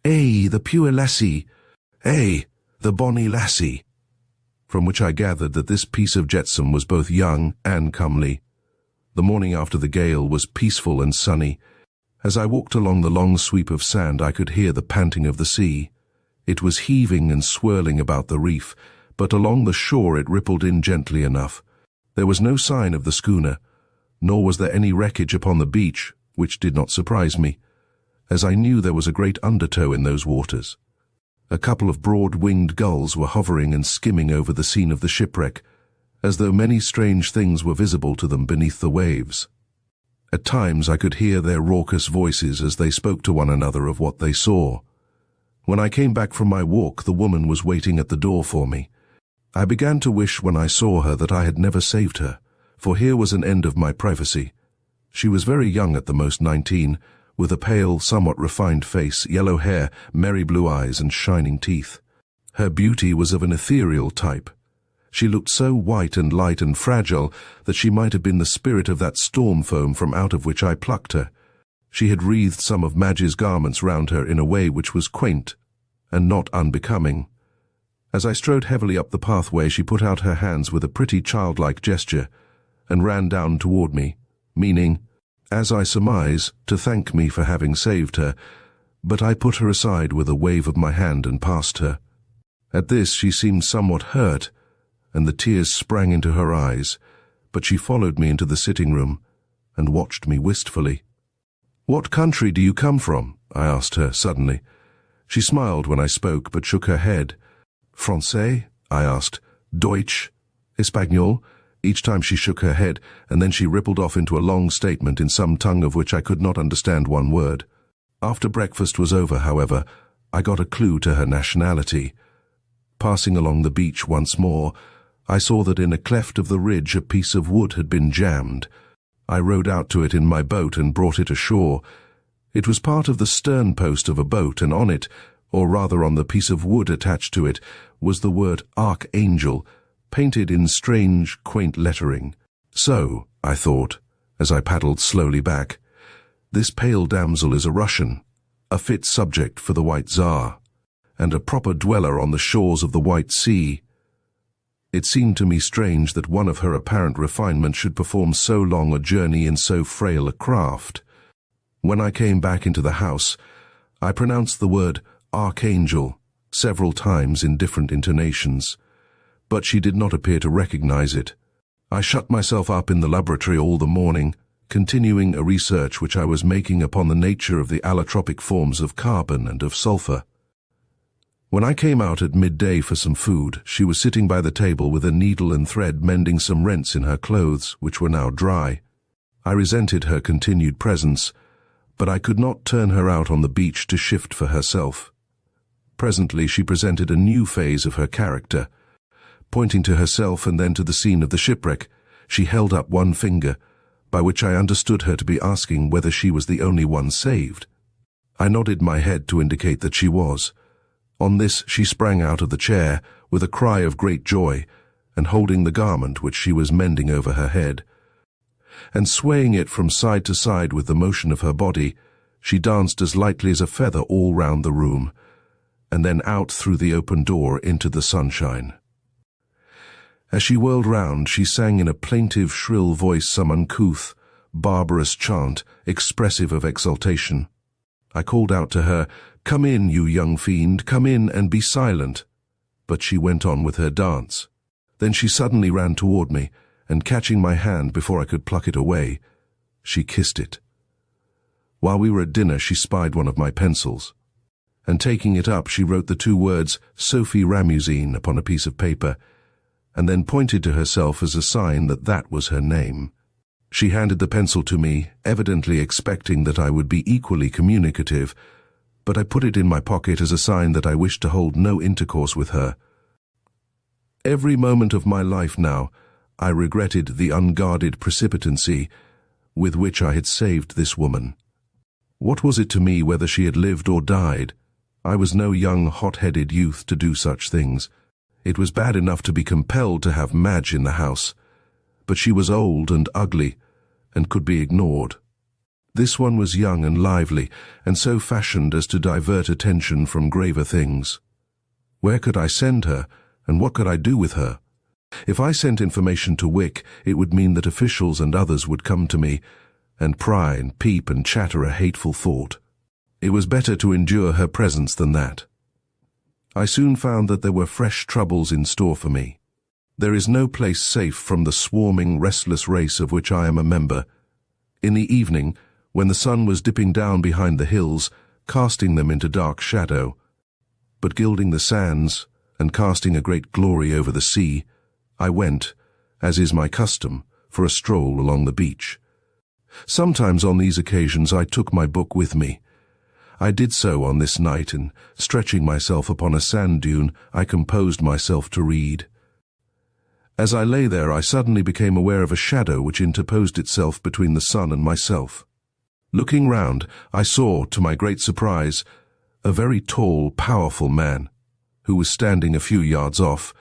"Eh, the pure lassie! Eh, the bonny lassie!" from which I gathered that this piece of jetsam was both young and comely. The morning after the gale was peaceful and sunny. As I walked along the long sweep of sand, I could hear the panting of the sea. It was heaving and swirling about the reef, but along the shore it rippled in gently enough. There was no sign of the schooner, nor was there any wreckage upon the beach, which did not surprise me, as I knew there was a great undertow in those waters. A couple of broad-winged gulls were hovering and skimming over the scene of the shipwreck, as though many strange things were visible to them beneath the waves. At times I could hear their raucous voices as they spoke to one another of what they saw. When I came back from my walk, the woman was waiting at the door for me. I began to wish when I saw her that I had never saved her, for here was an end of my privacy. She was very young, at the most 19, with a pale, somewhat refined face, yellow hair, merry blue eyes, and shining teeth. Her beauty was of an ethereal type. She looked so white and light and fragile that she might have been the spirit of that storm foam from out of which I plucked her. She had wreathed some of Madge's garments round her in a way which was quaint and not unbecoming. As I strode heavily up the pathway, she put out her hands with a pretty childlike gesture and ran down toward me, meaning, as I surmise, to thank me for having saved her, but I put her aside with a wave of my hand and passed her. At this she seemed somewhat hurt, and the tears sprang into her eyes, but she followed me into the sitting-room and watched me wistfully. "What country do you come from?" I asked her suddenly. She smiled when I spoke, but shook her head. "Francais?" I asked. "Deutsch? Espanol?" Each time she shook her head, and then she rippled off into a long statement in some tongue of which I could not understand one word. After breakfast was over, however, I got a clue to her nationality. Passing along the beach once more, I saw that in a cleft of the ridge a piece of wood had been jammed. I rowed out to it in my boat and brought it ashore. It was part of the stern post of a boat, and on it, or rather on the piece of wood attached to it, was the word Archangel, painted in strange, quaint lettering. So, I thought, as I paddled slowly back, this pale damsel is a Russian, a fit subject for the White Tsar, and a proper dweller on the shores of the White Sea. It seemed to me strange that one of her apparent refinement should perform so long a journey in so frail a craft. When I came back into the house, I pronounced the word Archangel several times in different intonations, but she did not appear to recognize it. I shut myself up in the laboratory all the morning, continuing a research which I was making upon the nature of the allotropic forms of carbon and of sulfur. When I came out at midday for some food, she was sitting by the table with a needle and thread mending some rents in her clothes, which were now dry. I resented her continued presence, but I could not turn her out on the beach to shift for herself. Presently she presented a new phase of her character. Pointing to herself and then to the scene of the shipwreck, she held up one finger, by which I understood her to be asking whether she was the only one saved. I nodded my head to indicate that she was. On this she sprang out of the chair with a cry of great joy, and holding the garment which she was mending over her head, and swaying it from side to side with the motion of her body, she danced as lightly as a feather all round the room, and then out through the open door into the sunshine. As she whirled round, she sang in a plaintive, shrill voice some uncouth, barbarous chant, expressive of exultation. I called out to her, "Come in, you young fiend, come in and be silent." But she went on with her dance. Then she suddenly ran toward me, and catching my hand before I could pluck it away, she kissed it. While we were at dinner, she spied one of my pencils, and taking it up, she wrote the two words, "Sophie Ramusine," upon a piece of paper, and then pointed to herself as a sign that that was her name. She handed the pencil to me, evidently expecting that I would be equally communicative, but I put it in my pocket as a sign that I wished to hold no intercourse with her. Every moment of my life now, I regretted the unguarded precipitancy with which I had saved this woman. What was it to me whether she had lived or died? I was no young, hot-headed youth to do such things. It was bad enough to be compelled to have Madge in the house, but she was old and ugly, and could be ignored. This one was young and lively, and so fashioned as to divert attention from graver things. Where could I send her, and what could I do with her? If I sent information to Wick, it would mean that officials and others would come to me and pry and peep and chatter a hateful thought. It was better to endure her presence than that. I soon found that there were fresh troubles in store for me. There is no place safe from the swarming, restless race of which I am a member. In the evening, when the sun was dipping down behind the hills, casting them into dark shadow, but gilding the sands and casting a great glory over the sea, I went, as is my custom, for a stroll along the beach. Sometimes on these occasions I took my book with me. I did so on this night, and stretching myself upon a sand dune, I composed myself to read. As I lay there, I suddenly became aware of a shadow which interposed itself between the sun and myself. Looking round, I saw, to my great surprise, a very tall, powerful man, who was standing a few yards off,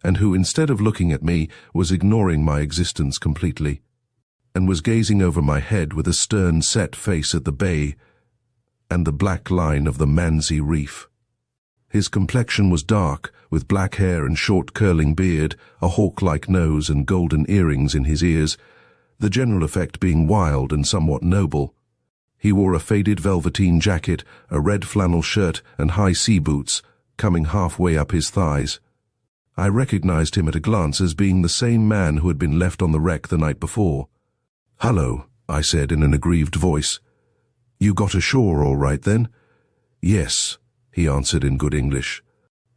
and who, instead of looking at me, was ignoring my existence completely, and was gazing over my head with a stern, set face at the bay and the black line of the Manzi Reef. His complexion was dark, with black hair and short curling beard, a hawk-like nose and golden earrings in his ears, the general effect being wild and somewhat noble. He wore a faded velveteen jacket, a red flannel shirt, and high sea boots, coming halfway up his thighs. I recognized him at a glance as being the same man who had been left on the wreck the night before. "Hello," I said in an aggrieved voice. "You got ashore all right then?" "Yes," he answered in good English.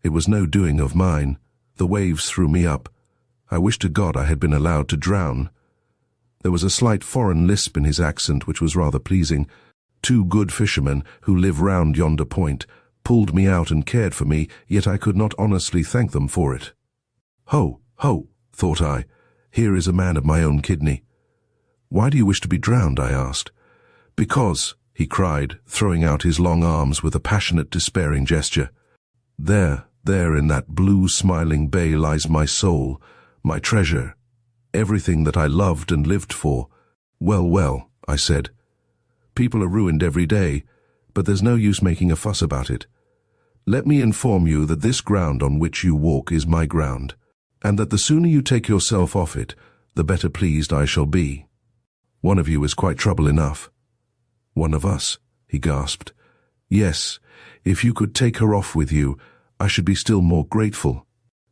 "It was no doing of mine. The waves threw me up. I wish to God I had been allowed to drown." There was a slight foreign lisp in his accent which was rather pleasing. "Two good fishermen, who live round yonder point, pulled me out and cared for me, yet I could not honestly thank them for it." "Ho, ho," thought I, "here is a man of my own kidney." "Why do you wish to be drowned?" I asked. "Because," he cried, throwing out his long arms with a passionate, despairing gesture, There in that blue, smiling bay lies my soul, my treasure, everything that I loved and lived for." "Well, well," I said. "People are ruined every day, but there's no use making a fuss about it. Let me inform you that this ground on which you walk is my ground, and that the sooner you take yourself off it, the better pleased I shall be. One of you is quite trouble enough." "One of us?" he gasped. "Yes, if you could take her off with you, I should be still more grateful."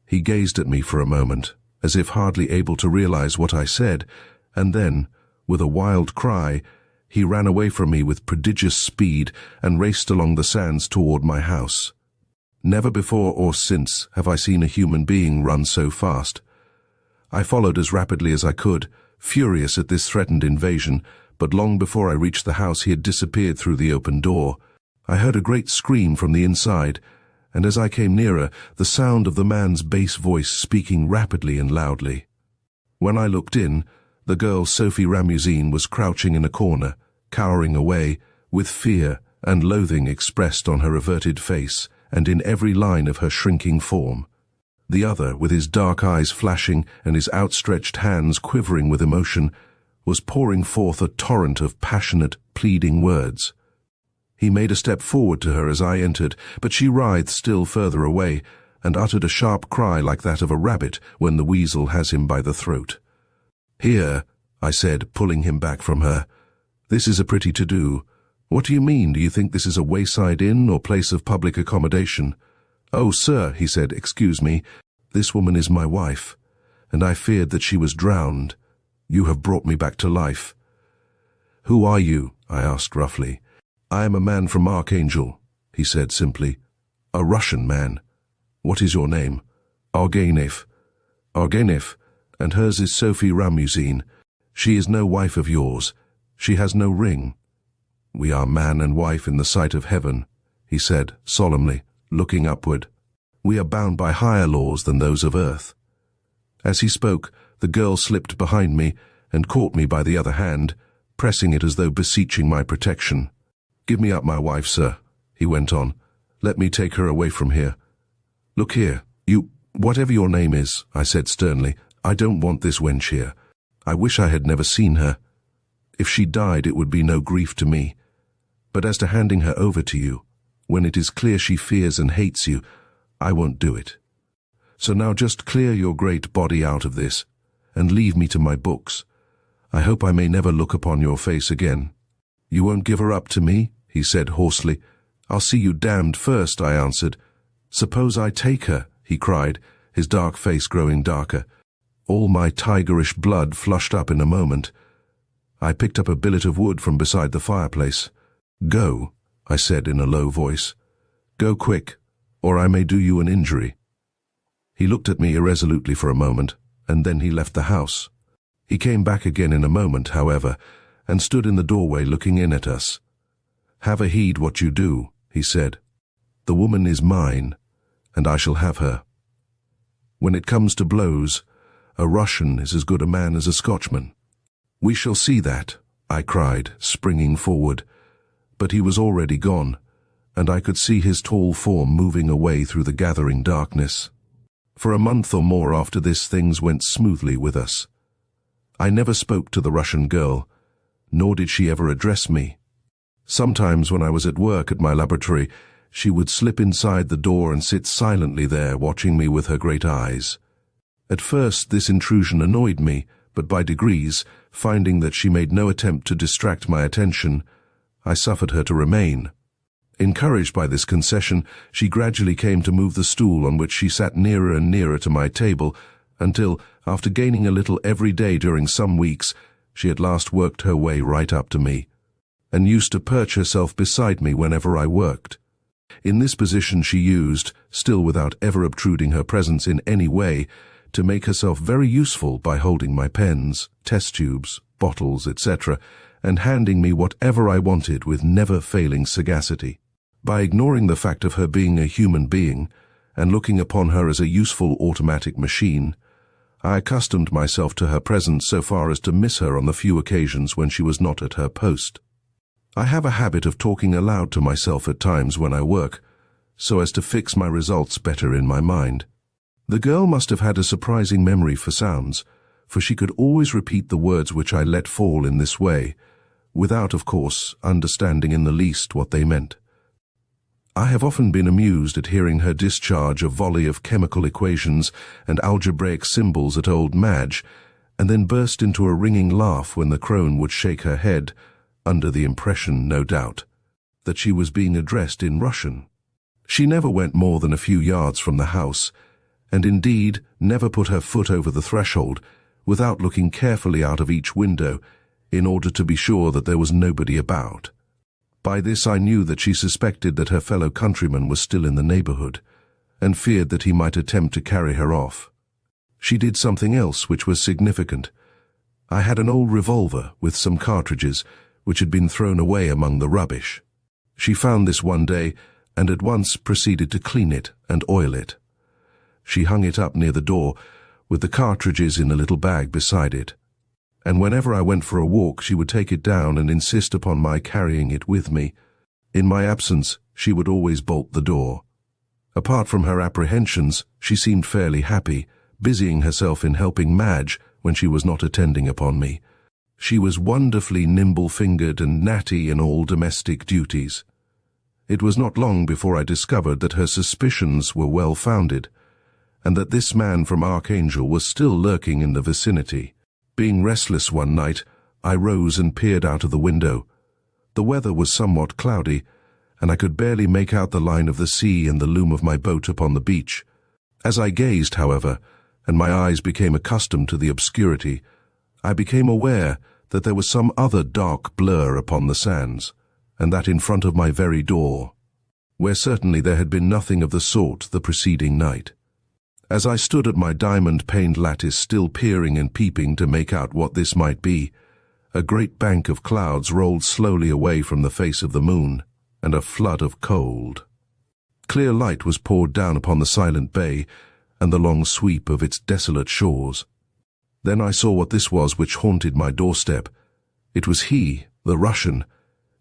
He gazed at me for a moment, as if hardly able to realize what I said, and then, with a wild cry, he ran away from me with prodigious speed and raced along the sands toward my house. Never before or since have I seen a human being run so fast. I followed as rapidly as I could, furious at this threatened invasion, but long before I reached the house he had disappeared through the open door. I heard a great scream from the inside, and as I came nearer, the sound of the man's bass voice speaking rapidly and loudly. When I looked in, the girl Sophie Ramusine was crouching in a corner, cowering away, with fear and loathing expressed on her averted face and in every line of her shrinking form. The other, with his dark eyes flashing and his outstretched hands quivering with emotion, was pouring forth a torrent of passionate, pleading words. He made a step forward to her as I entered, but she writhed still further away and uttered a sharp cry like that of a rabbit when the weasel has him by the throat. "Here," I said, pulling him back from her. "This is a pretty to-do. What do you mean? Do you think this is a wayside inn or place of public accommodation?" "Oh, sir," he said, "excuse me. This woman is my wife, and I feared that she was drowned. You have brought me back to life." "Who are you?" I asked roughly. "I am a man from Archangel," he said simply. "A Russian man." "What is your name?" "Arganev." "Arganev, and hers is Sophie Ramusine. She is no wife of yours. She has no ring." "We are man and wife in the sight of heaven," he said solemnly, looking upward. "We are bound by higher laws than those of earth." As he spoke, the girl slipped behind me and caught me by the other hand, pressing it as though beseeching my protection. "Give me up my wife, sir," he went on. "Let me take her away from here." "Look here, you, whatever your name is," I said sternly, "I don't want this wench here. I wish I had never seen her. If she died, it would be no grief to me. But as to handing her over to you, when it is clear she fears and hates you, I won't do it." So now just clear your great body out of this, and leave me to my books. I hope I may never look upon your face again." "You won't give her up to me?" he said hoarsely. "I'll see you damned first," I answered. "Suppose I take her," he cried, his dark face growing darker. All my tigerish blood flushed up in a moment. I picked up a billet of wood from beside the fireplace. "Go," I said in a low voice. "Go quick, or I may do you an injury." He looked at me irresolutely for a moment, and then he left the house. He came back again in a moment, however, and stood in the doorway looking in at us. "Have a heed what you do," he said. "The woman is mine, and I shall have her. When it comes to blows, a Russian is as good a man as a Scotchman." "We shall see that," I cried, springing forward. But he was already gone, and I could see his tall form moving away through the gathering darkness. For a month or more after this, things went smoothly with us. I never spoke to the Russian girl, nor did she ever address me. Sometimes when I was at work at my laboratory, she would slip inside the door and sit silently there, watching me with her great eyes. At first this intrusion annoyed me, but by degrees, finding that she made no attempt to distract my attention, I suffered her to remain. Encouraged by this concession, she gradually came to move the stool on which she sat nearer and nearer to my table, until, after gaining a little every day during some weeks, she at last worked her way right up to me, and used to perch herself beside me whenever I worked. In this position she used, still without ever obtruding her presence in any way, to make herself very useful by holding my pens, test tubes, bottles, etc., and handing me whatever I wanted with never-failing sagacity. By ignoring the fact of her being a human being, and looking upon her as a useful automatic machine, I accustomed myself to her presence so far as to miss her on the few occasions when she was not at her post. I have a habit of talking aloud to myself at times when I work, so as to fix my results better in my mind. The girl must have had a surprising memory for sounds, for she could always repeat the words which I let fall in this way, without, of course, understanding in the least what they meant. I have often been amused at hearing her discharge a volley of chemical equations and algebraic symbols at old Madge, and then burst into a ringing laugh when the crone would shake her head, under the impression, no doubt, that she was being addressed in Russian. She never went more than a few yards from the house, and indeed never put her foot over the threshold without looking carefully out of each window in order to be sure that there was nobody about. By this I knew that she suspected that her fellow countryman was still in the neighborhood, and feared that he might attempt to carry her off. She did something else which was significant. I had an old revolver with some cartridges which had been thrown away among the rubbish. She found this one day and at once proceeded to clean it and oil it. She hung it up near the door, with the cartridges in a little bag beside it, and whenever I went for a walk she would take it down and insist upon my carrying it with me. In my absence she would always bolt the door. Apart from her apprehensions, she seemed fairly happy, busying herself in helping Madge when she was not attending upon me. She was wonderfully nimble-fingered and natty in all domestic duties. It was not long before I discovered that her suspicions were well-founded, and that this man from Archangel was still lurking in the vicinity. Being restless one night, I rose and peered out of the window. The weather was somewhat cloudy, and I could barely make out the line of the sea and the loom of my boat upon the beach. As I gazed, however, and my eyes became accustomed to the obscurity, I became aware that there was some other dark blur upon the sands, and that in front of my very door, where certainly there had been nothing of the sort the preceding night. As I stood at my diamond-paned lattice, still peering and peeping to make out what this might be, a great bank of clouds rolled slowly away from the face of the moon, and a flood of cold. Clear light was poured down upon the silent bay and the long sweep of its desolate shores. Then I saw what this was which haunted my doorstep. It was he, the Russian.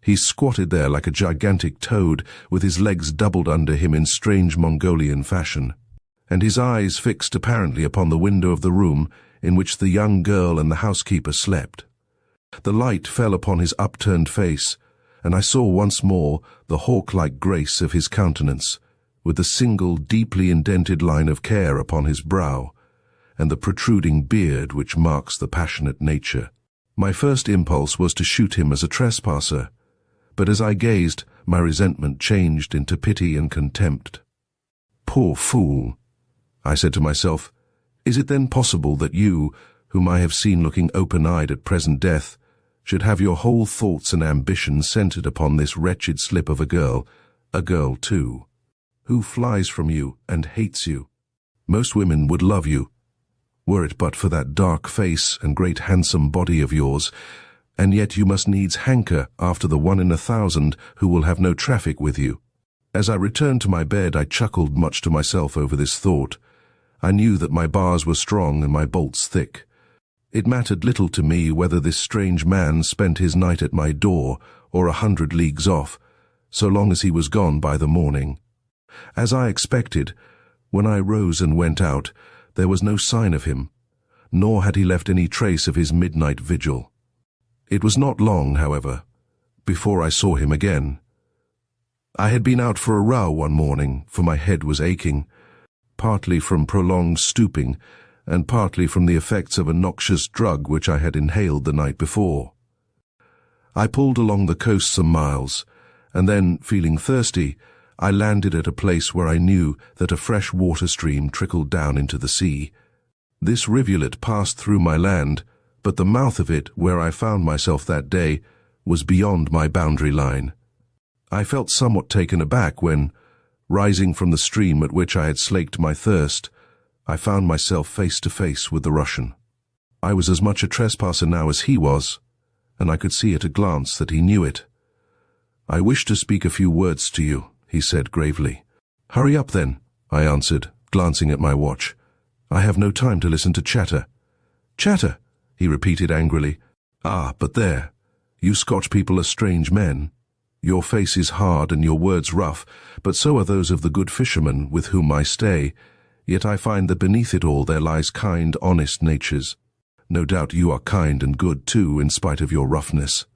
He squatted there like a gigantic toad, with his legs doubled under him in strange Mongolian fashion, and his eyes fixed apparently upon the window of the room in which the young girl and the housekeeper slept. The light fell upon his upturned face, and I saw once more the hawk-like grace of his countenance, with the single deeply indented line of care upon his brow, and the protruding beard which marks the passionate nature. My first impulse was to shoot him as a trespasser, but as I gazed, my resentment changed into pity and contempt. Poor fool, I said to myself, is it then possible that you, whom I have seen looking open-eyed at present death, should have your whole thoughts and ambitions centered upon this wretched slip of a girl too, who flies from you and hates you? Most women would love you, were it but for that dark face and great handsome body of yours, and yet you must needs hanker after the 1 in 1,000 who will have no traffic with you. As I returned to my bed, I chuckled much to myself over this thought. I knew that my bars were strong and my bolts thick. It mattered little to me whether this strange man spent his night at my door or 100 leagues off, so long as he was gone by the morning. As I expected, when I rose and went out, there was no sign of him, nor had he left any trace of his midnight vigil. It was not long, however, before I saw him again. I had been out for a row one morning, for my head was aching, partly from prolonged stooping, and partly from the effects of a noxious drug which I had inhaled the night before. I pulled along the coast some miles, and then, feeling thirsty, I landed at a place where I knew that a fresh water stream trickled down into the sea. This rivulet passed through my land, but the mouth of it, where I found myself that day, was beyond my boundary line. I felt somewhat taken aback when, rising from the stream at which I had slaked my thirst, I found myself face to face with the Russian. I was as much a trespasser now as he was, and I could see at a glance that he knew it. "I wish to speak a few words to you," he said gravely. "Hurry up then," I answered, glancing at my watch. "I have no time to listen to chatter." "Chatter?" he repeated angrily. "Ah, but there. You Scotch people are strange men. Your face is hard and your words rough, but so are those of the good fishermen with whom I stay. Yet I find that beneath it all there lies kind, honest natures. No doubt you are kind and good too, in spite of your roughness."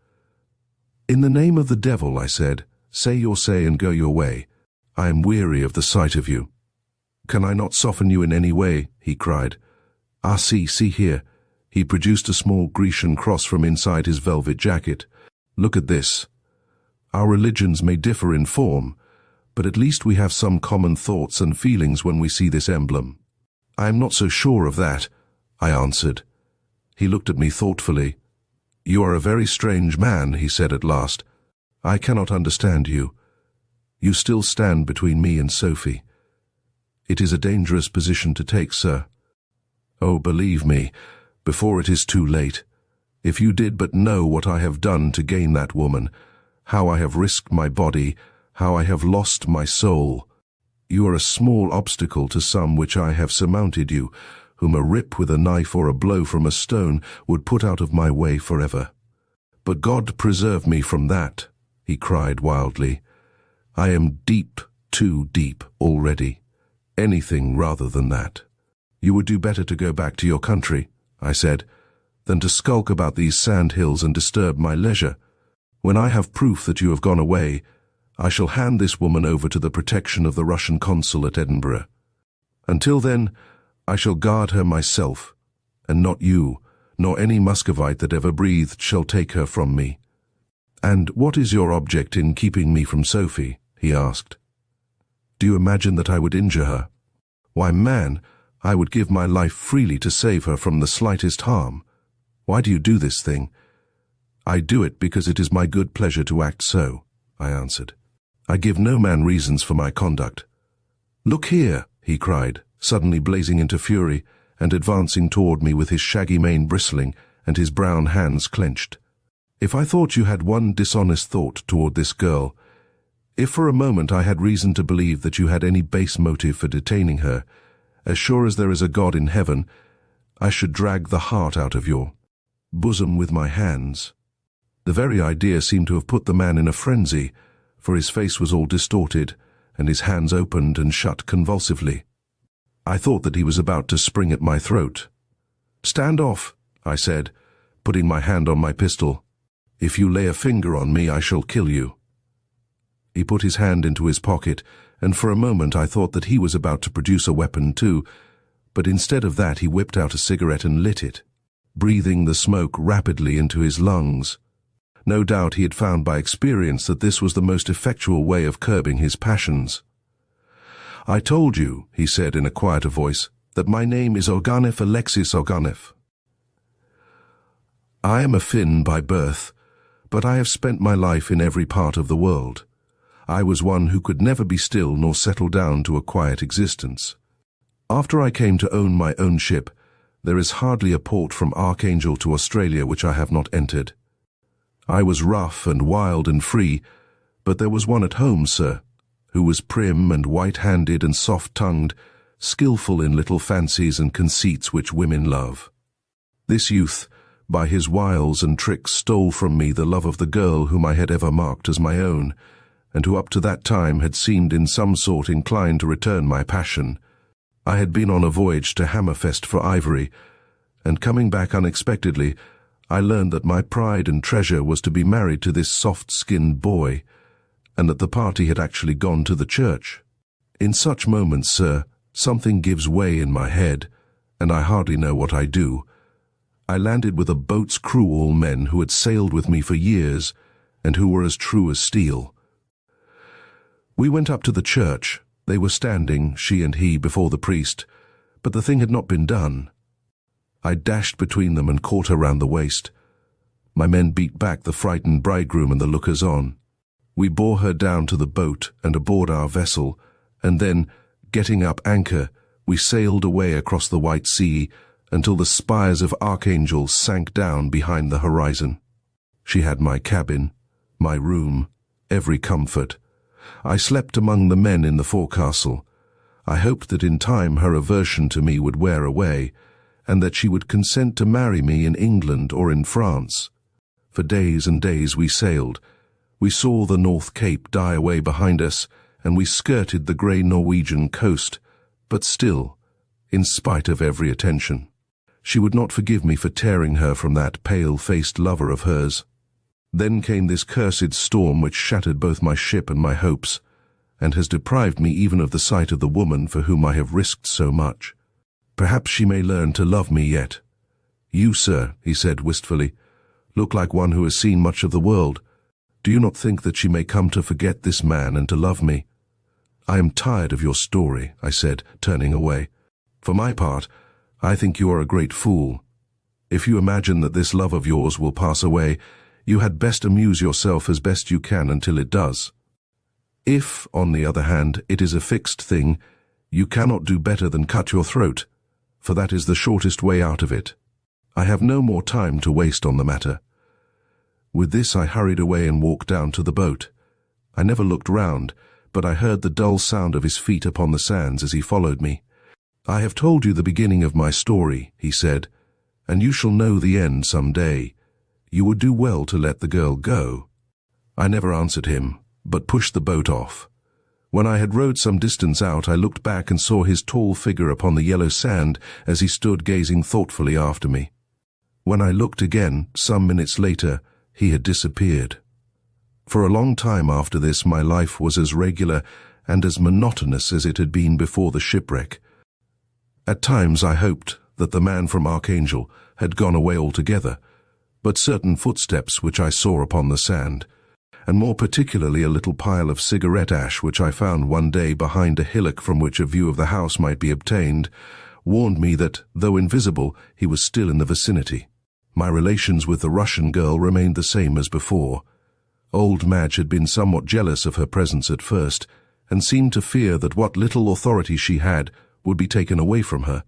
"In the name of the devil," I said, "say your say and go your way. I am weary of the sight of you." "Can I not soften you in any way?" he cried. "Ah, see here." He produced a small Grecian cross from inside his velvet jacket. "Look at this. Our religions may differ in form, but at least we have some common thoughts and feelings when we see this emblem." "I am not so sure of that," I answered. He looked at me thoughtfully. "You are a very strange man," he said at last. "I cannot understand you. You still stand between me and Sophie. It is a dangerous position to take, sir. Oh, believe me, before it is too late. If you did but know what I have done to gain that woman, how I have risked my body, how I have lost my soul. You are a small obstacle to some which I have surmounted you, whom a rip with a knife or a blow from a stone would put out of my way forever. But God preserve me from that," he cried wildly. "I am deep, too deep already. Anything rather than that." "You would do better to go back to your country," I said, "than to skulk about these sand hills and disturb my leisure. When I have proof that you have gone away, I shall hand this woman over to the protection of the Russian consul at Edinburgh. Until then, I shall guard her myself, and not you, nor any Muscovite that ever breathed shall take her from me." "And what is your object in keeping me from Sophie?" he asked. "Do you imagine that I would injure her? Why, man, I would give my life freely to save her from the slightest harm. Why do you do this thing?" "I do it because it is my good pleasure to act so," I answered. "I give no man reasons for my conduct." "Look here," he cried, suddenly blazing into fury, and advancing toward me with his shaggy mane bristling and his brown hands clenched. "If I thought you had one dishonest thought toward this girl, if for a moment I had reason to believe that you had any base motive for detaining her, as sure as there is a God in heaven, I should drag the heart out of your bosom with my hands." The very idea seemed to have put the man in a frenzy, for his face was all distorted, and his hands opened and shut convulsively. I thought that he was about to spring at my throat. "Stand off," I said, putting my hand on my pistol. "If you lay a finger on me, I shall kill you." He put his hand into his pocket and for a moment I thought that he was about to produce a weapon too, but instead of that he whipped out a cigarette and lit it, breathing the smoke rapidly into his lungs. No doubt he had found by experience that this was the most effectual way of curbing his passions. "I told you," he said in a quieter voice, "that my name is Oganef Alexis Oganef. I am a Finn by birth, but I have spent my life in every part of the world. I was one who could never be still nor settle down to a quiet existence. After I came to own my own ship, there is hardly a port from Archangel to Australia which I have not entered. I was rough and wild and free, but there was one at home, sir, who was prim and white-handed and soft-tongued, skillful in little fancies and conceits which women love. This youth, by his wiles and tricks, stole from me the love of the girl whom I had ever marked as my own, and who up to that time had seemed in some sort inclined to return my passion. I had been on a voyage to Hammerfest for ivory, and coming back unexpectedly, I learned that my pride and treasure was to be married to this soft-skinned boy, and that the party had actually gone to the church. In such moments, sir, something gives way in my head, and I hardly know what I do. I landed with a boat's crew, all men who had sailed with me for years, and who were as true as steel. We went up to the church. They were standing, she and he, before the priest, but the thing had not been done. I dashed between them and caught her round the waist. My men beat back the frightened bridegroom and the lookers-on. We bore her down to the boat and aboard our vessel, and then, getting up anchor, we sailed away across the white sea until the spires of Archangel sank down behind the horizon. She had my cabin, my room, every comfort. I slept among the men in the forecastle. I hoped that in time her aversion to me would wear away, and that she would consent to marry me in England or in France. For days and days we sailed. We saw the North Cape die away behind us, and we skirted the grey Norwegian coast, but still, in spite of every attention, she would not forgive me for tearing her from that pale-faced lover of hers. Then came this cursed storm which shattered both my ship and my hopes, and has deprived me even of the sight of the woman for whom I have risked so much. Perhaps she may learn to love me yet. You, sir," he said wistfully, "look like one who has seen much of the world. Do you not think that she may come to forget this man and to love me?" "I am tired of your story," I said, turning away. "For my part, I think you are a great fool. If you imagine that this love of yours will pass away, you had best amuse yourself as best you can until it does. If, on the other hand, it is a fixed thing, you cannot do better than cut your throat, for that is the shortest way out of it. I have no more time to waste on the matter." With this I hurried away and walked down to the boat. I never looked round, but I heard the dull sound of his feet upon the sands as he followed me. "I have told you the beginning of my story," he said, "and you shall know the end some day. You would do well to let the girl go." I never answered him, but pushed the boat off. When I had rowed some distance out, I looked back and saw his tall figure upon the yellow sand as he stood gazing thoughtfully after me. When I looked again, some minutes later, he had disappeared. For a long time after this, my life was as regular and as monotonous as it had been before the shipwreck. At times I hoped that the man from Archangel had gone away altogether, but certain footsteps which I saw upon the sand, and more particularly a little pile of cigarette ash which I found one day behind a hillock from which a view of the house might be obtained, warned me that, though invisible, he was still in the vicinity. My relations with the Russian girl remained the same as before. Old Madge had been somewhat jealous of her presence at first, and seemed to fear that what little authority she had would be taken away from her.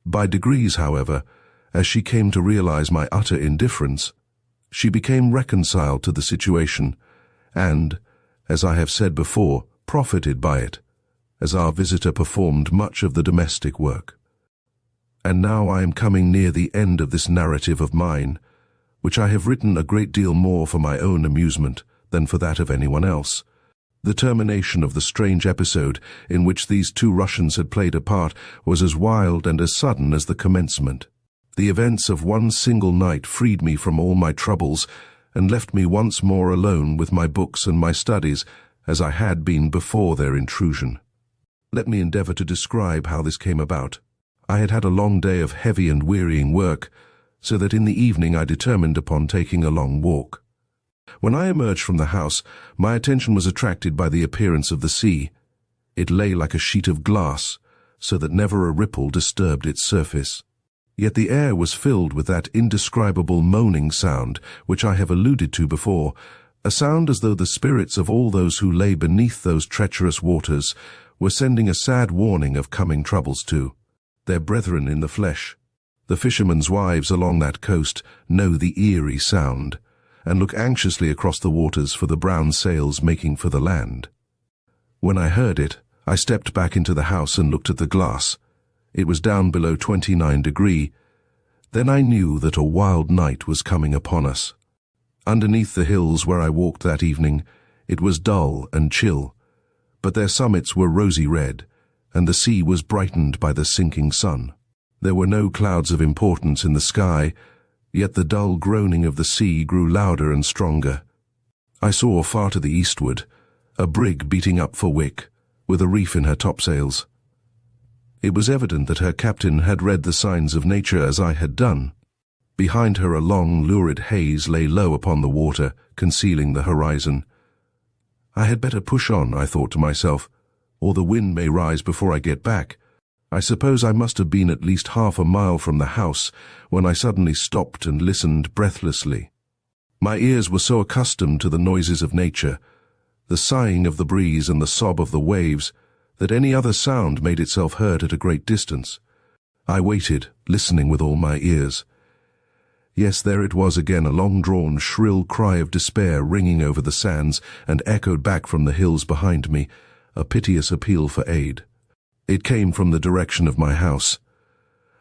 By degrees, however, as she came to realize my utter indifference, she became reconciled to the situation, and, as I have said before, profited by it, as our visitor performed much of the domestic work. And now I am coming near the end of this narrative of mine, which I have written a great deal more for my own amusement than for that of anyone else. The termination of the strange episode in which these two Russians had played a part was as wild and as sudden as the commencement. The events of one single night freed me from all my troubles and left me once more alone with my books and my studies as I had been before their intrusion. Let me endeavor to describe how this came about. I had had a long day of heavy and wearying work, so that in the evening I determined upon taking a long walk. When I emerged from the house, my attention was attracted by the appearance of the sea. It lay like a sheet of glass, so that never a ripple disturbed its surface. Yet the air was filled with that indescribable moaning sound which I have alluded to before, a sound as though the spirits of all those who lay beneath those treacherous waters were sending a sad warning of coming troubles to their brethren in the flesh. The fishermen's wives along that coast know the eerie sound, and look anxiously across the waters for the brown sails making for the land. When I heard it, I stepped back into the house and looked at the glass. It was down below 29 degrees. Then I knew that a wild night was coming upon us. Underneath the hills where I walked that evening, it was dull and chill, but their summits were rosy red, and the sea was brightened by the sinking sun. There were no clouds of importance in the sky, yet the dull groaning of the sea grew louder and stronger. I saw far to the eastward a brig beating up for Wick, with a reef in her topsails. It was evident that her captain had read the signs of nature as I had done. Behind her a long, lurid haze lay low upon the water, concealing the horizon. I had better push on, I thought to myself, or the wind may rise before I get back. I suppose I must have been at least half a mile from the house when I suddenly stopped and listened breathlessly. My ears were so accustomed to the noises of nature, the sighing of the breeze and the sob of the waves, that any other sound made itself heard at a great distance. I waited, listening with all my ears. Yes, there it was again, a long-drawn, shrill cry of despair ringing over the sands and echoed back from the hills behind me, a piteous appeal for aid. It came from the direction of my house.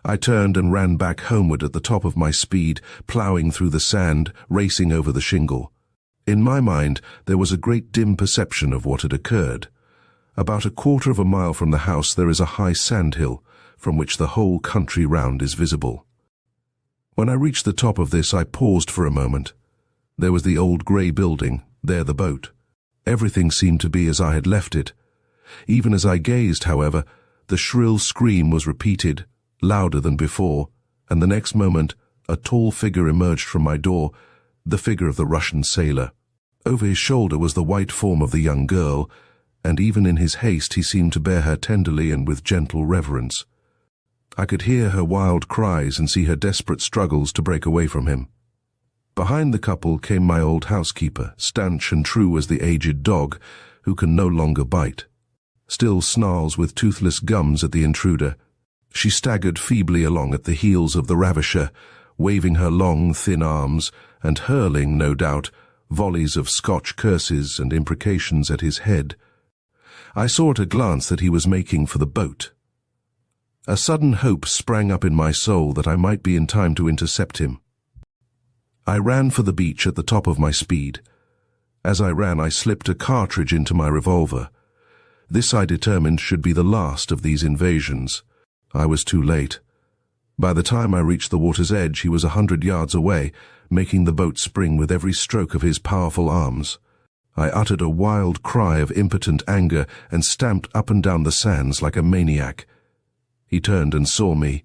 I turned and ran back homeward at the top of my speed, ploughing through the sand, racing over the shingle. In my mind there was a great dim perception of what had occurred. About a quarter of a mile from the house there is a high sandhill, from which the whole country round is visible. When I reached the top of this I paused for a moment. There was the old grey building, there the boat. Everything seemed to be as I had left it. Even as I gazed, however, the shrill scream was repeated, louder than before, and the next moment a tall figure emerged from my door, the figure of the Russian sailor. Over his shoulder was the white form of the young girl, and even in his haste he seemed to bear her tenderly and with gentle reverence. I could hear her wild cries and see her desperate struggles to break away from him. Behind the couple came my old housekeeper, stanch and true as the aged dog, who can no longer bite. Still snarls with toothless gums at the intruder. She staggered feebly along at the heels of the ravisher, waving her long, thin arms, and hurling, no doubt, volleys of Scotch curses and imprecations at his head. I saw at a glance that he was making for the boat. A sudden hope sprang up in my soul that I might be in time to intercept him. I ran for the beach at the top of my speed. As I ran, I slipped a cartridge into my revolver. This I determined should be the last of these invasions. I was too late. By the time I reached the water's edge, he was 100 yards away, making the boat spring with every stroke of his powerful arms. I uttered a wild cry of impotent anger and stamped up and down the sands like a maniac. He turned and saw me.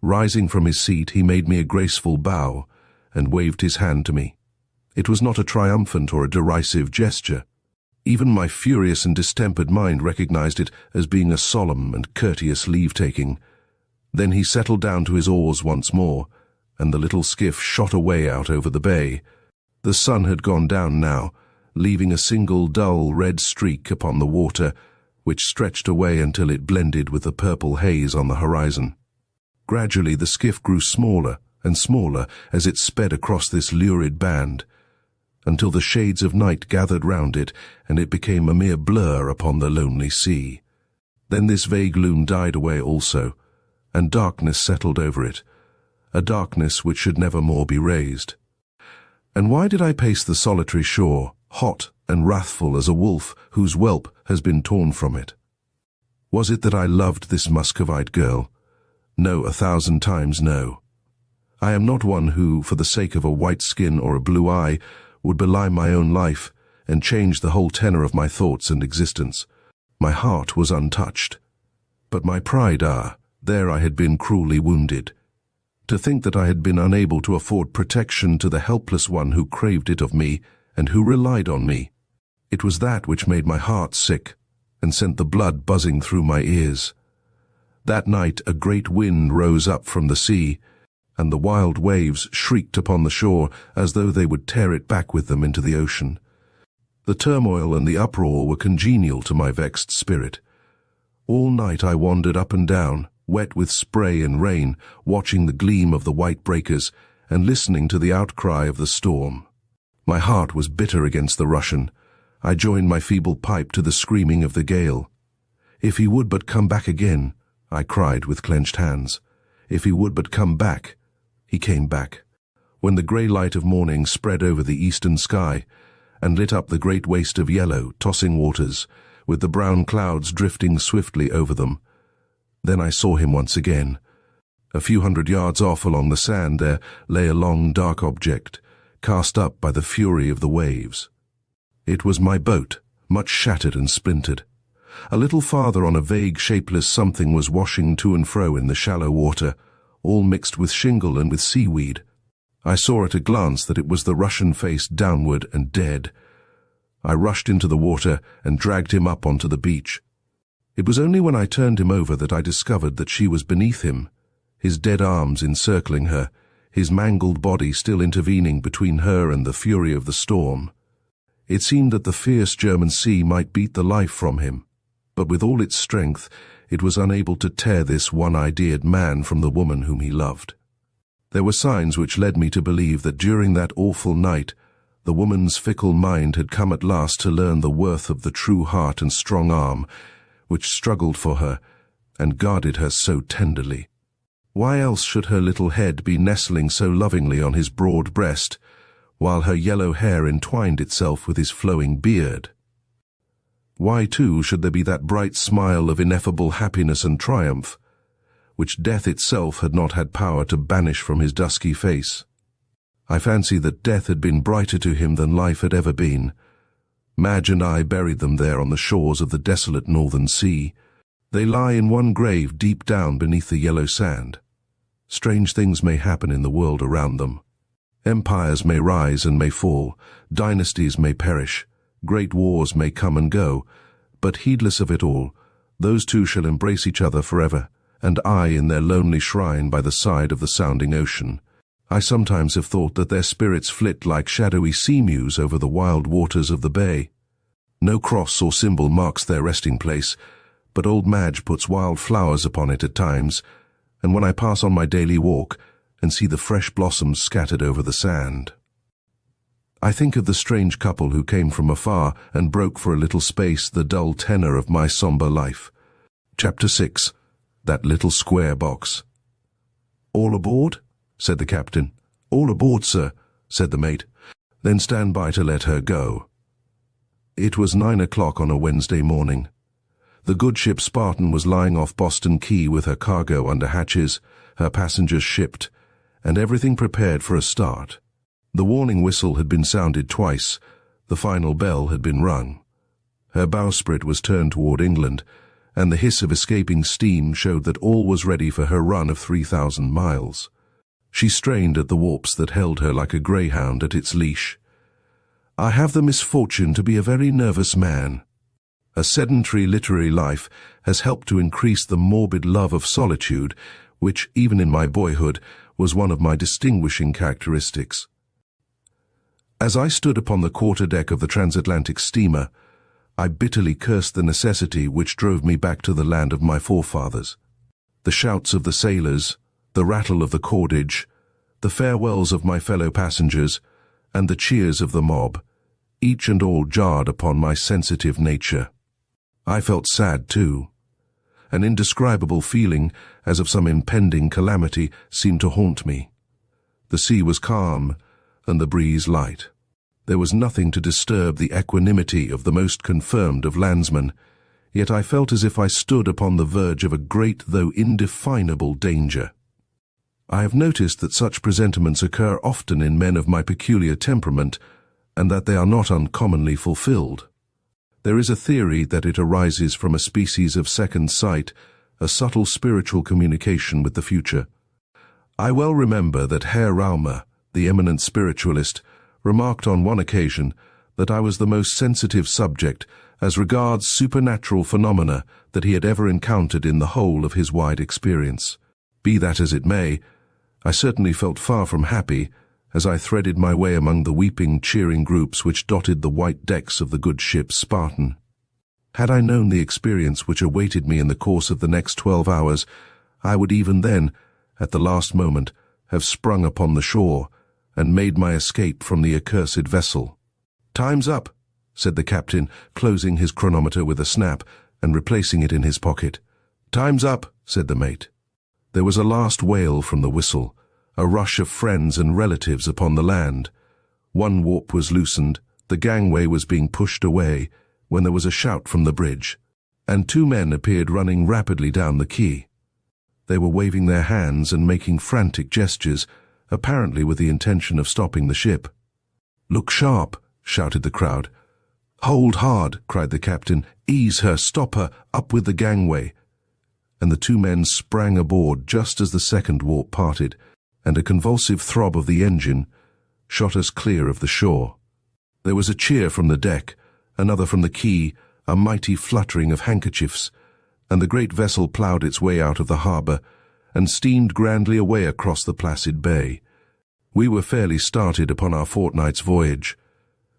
Rising from his seat, he made me a graceful bow and waved his hand to me. It was not a triumphant or a derisive gesture. Even my furious and distempered mind recognized it as being a solemn and courteous leave-taking. Then he settled down to his oars once more, and the little skiff shot away out over the bay. The sun had gone down now, leaving a single dull red streak upon the water, which stretched away until it blended with the purple haze on the horizon. Gradually the skiff grew smaller and smaller as it sped across this lurid band, until the shades of night gathered round it, and it became a mere blur upon the lonely sea. Then this vague loom died away also, and darkness settled over it, a darkness which should never more be raised. And why did I pace the solitary shore, hot and wrathful as a wolf whose whelp has been torn from it? Was it that I loved this Muscovite girl? No, 1,000 times no. I am not one who, for the sake of a white skin or a blue eye, would belie my own life and changed the whole tenor of my thoughts and existence. My heart was untouched. But my pride, there I had been cruelly wounded. To think that I had been unable to afford protection to the helpless one who craved it of me and who relied on me. It was that which made my heart sick and sent the blood buzzing through my ears. That night a great wind rose up from the sea, and the wild waves shrieked upon the shore as though they would tear it back with them into the ocean. The turmoil and the uproar were congenial to my vexed spirit. All night I wandered up and down, wet with spray and rain, watching the gleam of the white breakers and listening to the outcry of the storm. My heart was bitter against the Russian. I joined my feeble pipe to the screaming of the gale. If he would but come back again, I cried with clenched hands. If he would but come back. He came back. When the grey light of morning spread over the eastern sky and lit up the great waste of yellow, tossing waters, with the brown clouds drifting swiftly over them, then I saw him once again. A few hundred yards off along the sand there lay a long dark object, cast up by the fury of the waves. It was my boat, much shattered and splintered. A little farther on a vague, shapeless something was washing to and fro in the shallow water, all mixed with shingle and with seaweed. I saw at a glance that it was the Russian face downward and dead. I rushed into the water and dragged him up onto the beach. It was only when I turned him over that I discovered that she was beneath him, his dead arms encircling her, his mangled body still intervening between her and the fury of the storm. It seemed that the fierce German sea might beat the life from him, but with all its strength it was unable to tear this one-ideaed man from the woman whom he loved. There were signs which led me to believe that during that awful night the woman's fickle mind had come at last to learn the worth of the true heart and strong arm which struggled for her and guarded her so tenderly. Why else should her little head be nestling so lovingly on his broad breast, while her yellow hair entwined itself with his flowing beard? Why, too, should there be that bright smile of ineffable happiness and triumph, which death itself had not had power to banish from his dusky face? I fancy that death had been brighter to him than life had ever been. Madge and I buried them there on the shores of the desolate northern sea. They lie in one grave deep down beneath the yellow sand. Strange things may happen in the world around them. Empires may rise and may fall, dynasties may perish, great wars may come and go, but heedless of it all, those two shall embrace each other forever, and I in their lonely shrine by the side of the sounding ocean. I sometimes have thought that their spirits flit like shadowy sea-mews over the wild waters of the bay. No cross or symbol marks their resting place, but old Madge puts wild flowers upon it at times, and when I pass on my daily walk and see the fresh blossoms scattered over the sand, I think of the strange couple who came from afar and broke for a little space the dull tenor of my sombre life. Chapter 6. That little square box. "All aboard?" said the captain. "All aboard, sir," said the mate. "Then stand by to let her go." It was 9 o'clock on a Wednesday morning. The good ship Spartan was lying off Boston Quay with her cargo under hatches, her passengers shipped, and everything prepared for a start. The warning whistle had been sounded twice, the final bell had been rung. Her bowsprit was turned toward England, and the hiss of escaping steam showed that all was ready for her run of 3,000 miles. She strained at the warps that held her like a greyhound at its leash. I have the misfortune to be a very nervous man. A sedentary literary life has helped to increase the morbid love of solitude, which, even in my boyhood, was one of my distinguishing characteristics. As I stood upon the quarter-deck of the transatlantic steamer, I bitterly cursed the necessity which drove me back to the land of my forefathers. The shouts of the sailors, the rattle of the cordage, the farewells of my fellow passengers, and the cheers of the mob, each and all jarred upon my sensitive nature. I felt sad, too. An indescribable feeling, as of some impending calamity, seemed to haunt me. The sea was calm, and the breeze light. There was nothing to disturb the equanimity of the most confirmed of landsmen, yet I felt as if I stood upon the verge of a great though indefinable danger. I have noticed that such presentiments occur often in men of my peculiar temperament, and that they are not uncommonly fulfilled. There is a theory that it arises from a species of second sight, a subtle spiritual communication with the future. I well remember that Herr Raumer, the eminent spiritualist, remarked on one occasion that I was the most sensitive subject as regards supernatural phenomena that he had ever encountered in the whole of his wide experience. Be that as it may, I certainly felt far from happy as I threaded my way among the weeping, cheering groups which dotted the white decks of the good ship Spartan. Had I known the experience which awaited me in the course of the next 12 hours, I would even then, at the last moment, have sprung upon the shore and made my escape from the accursed vessel. "Time's up," said the captain, closing his chronometer with a snap and replacing it in his pocket. "Time's up," said the mate. There was a last wail from the whistle, a rush of friends and relatives upon the land. One warp was loosened, the gangway was being pushed away, when there was a shout from the bridge, and two men appeared running rapidly down the quay. They were waving their hands and making frantic gestures, apparently with the intention of stopping the ship. "Look sharp," shouted the crowd. "Hold hard," cried the captain. "Ease her, stop her, up with the gangway." And the two men sprang aboard just as the second warp parted, and a convulsive throb of the engine shot us clear of the shore. There was a cheer from the deck, another from the quay, a mighty fluttering of handkerchiefs, and the great vessel ploughed its way out of the harbour and steamed grandly away across the placid bay. We were fairly started upon our fortnight's voyage.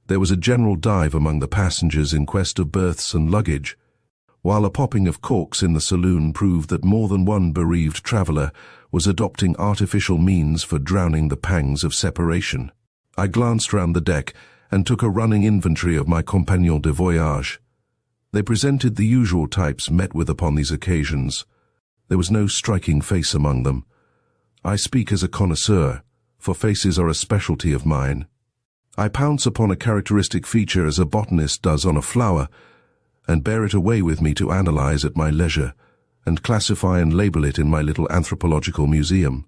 There was a general dive among the passengers in quest of berths and luggage, while a popping of corks in the saloon proved that more than one bereaved traveller was adopting artificial means for drowning the pangs of separation. I glanced round the deck and took a running inventory of my compagnons de voyage. They presented the usual types met with upon these occasions. There was no striking face among them. I speak as a connoisseur, for faces are a specialty of mine. I pounce upon a characteristic feature as a botanist does on a flower, and bear it away with me to analyze at my leisure, and classify and label it in my little anthropological museum.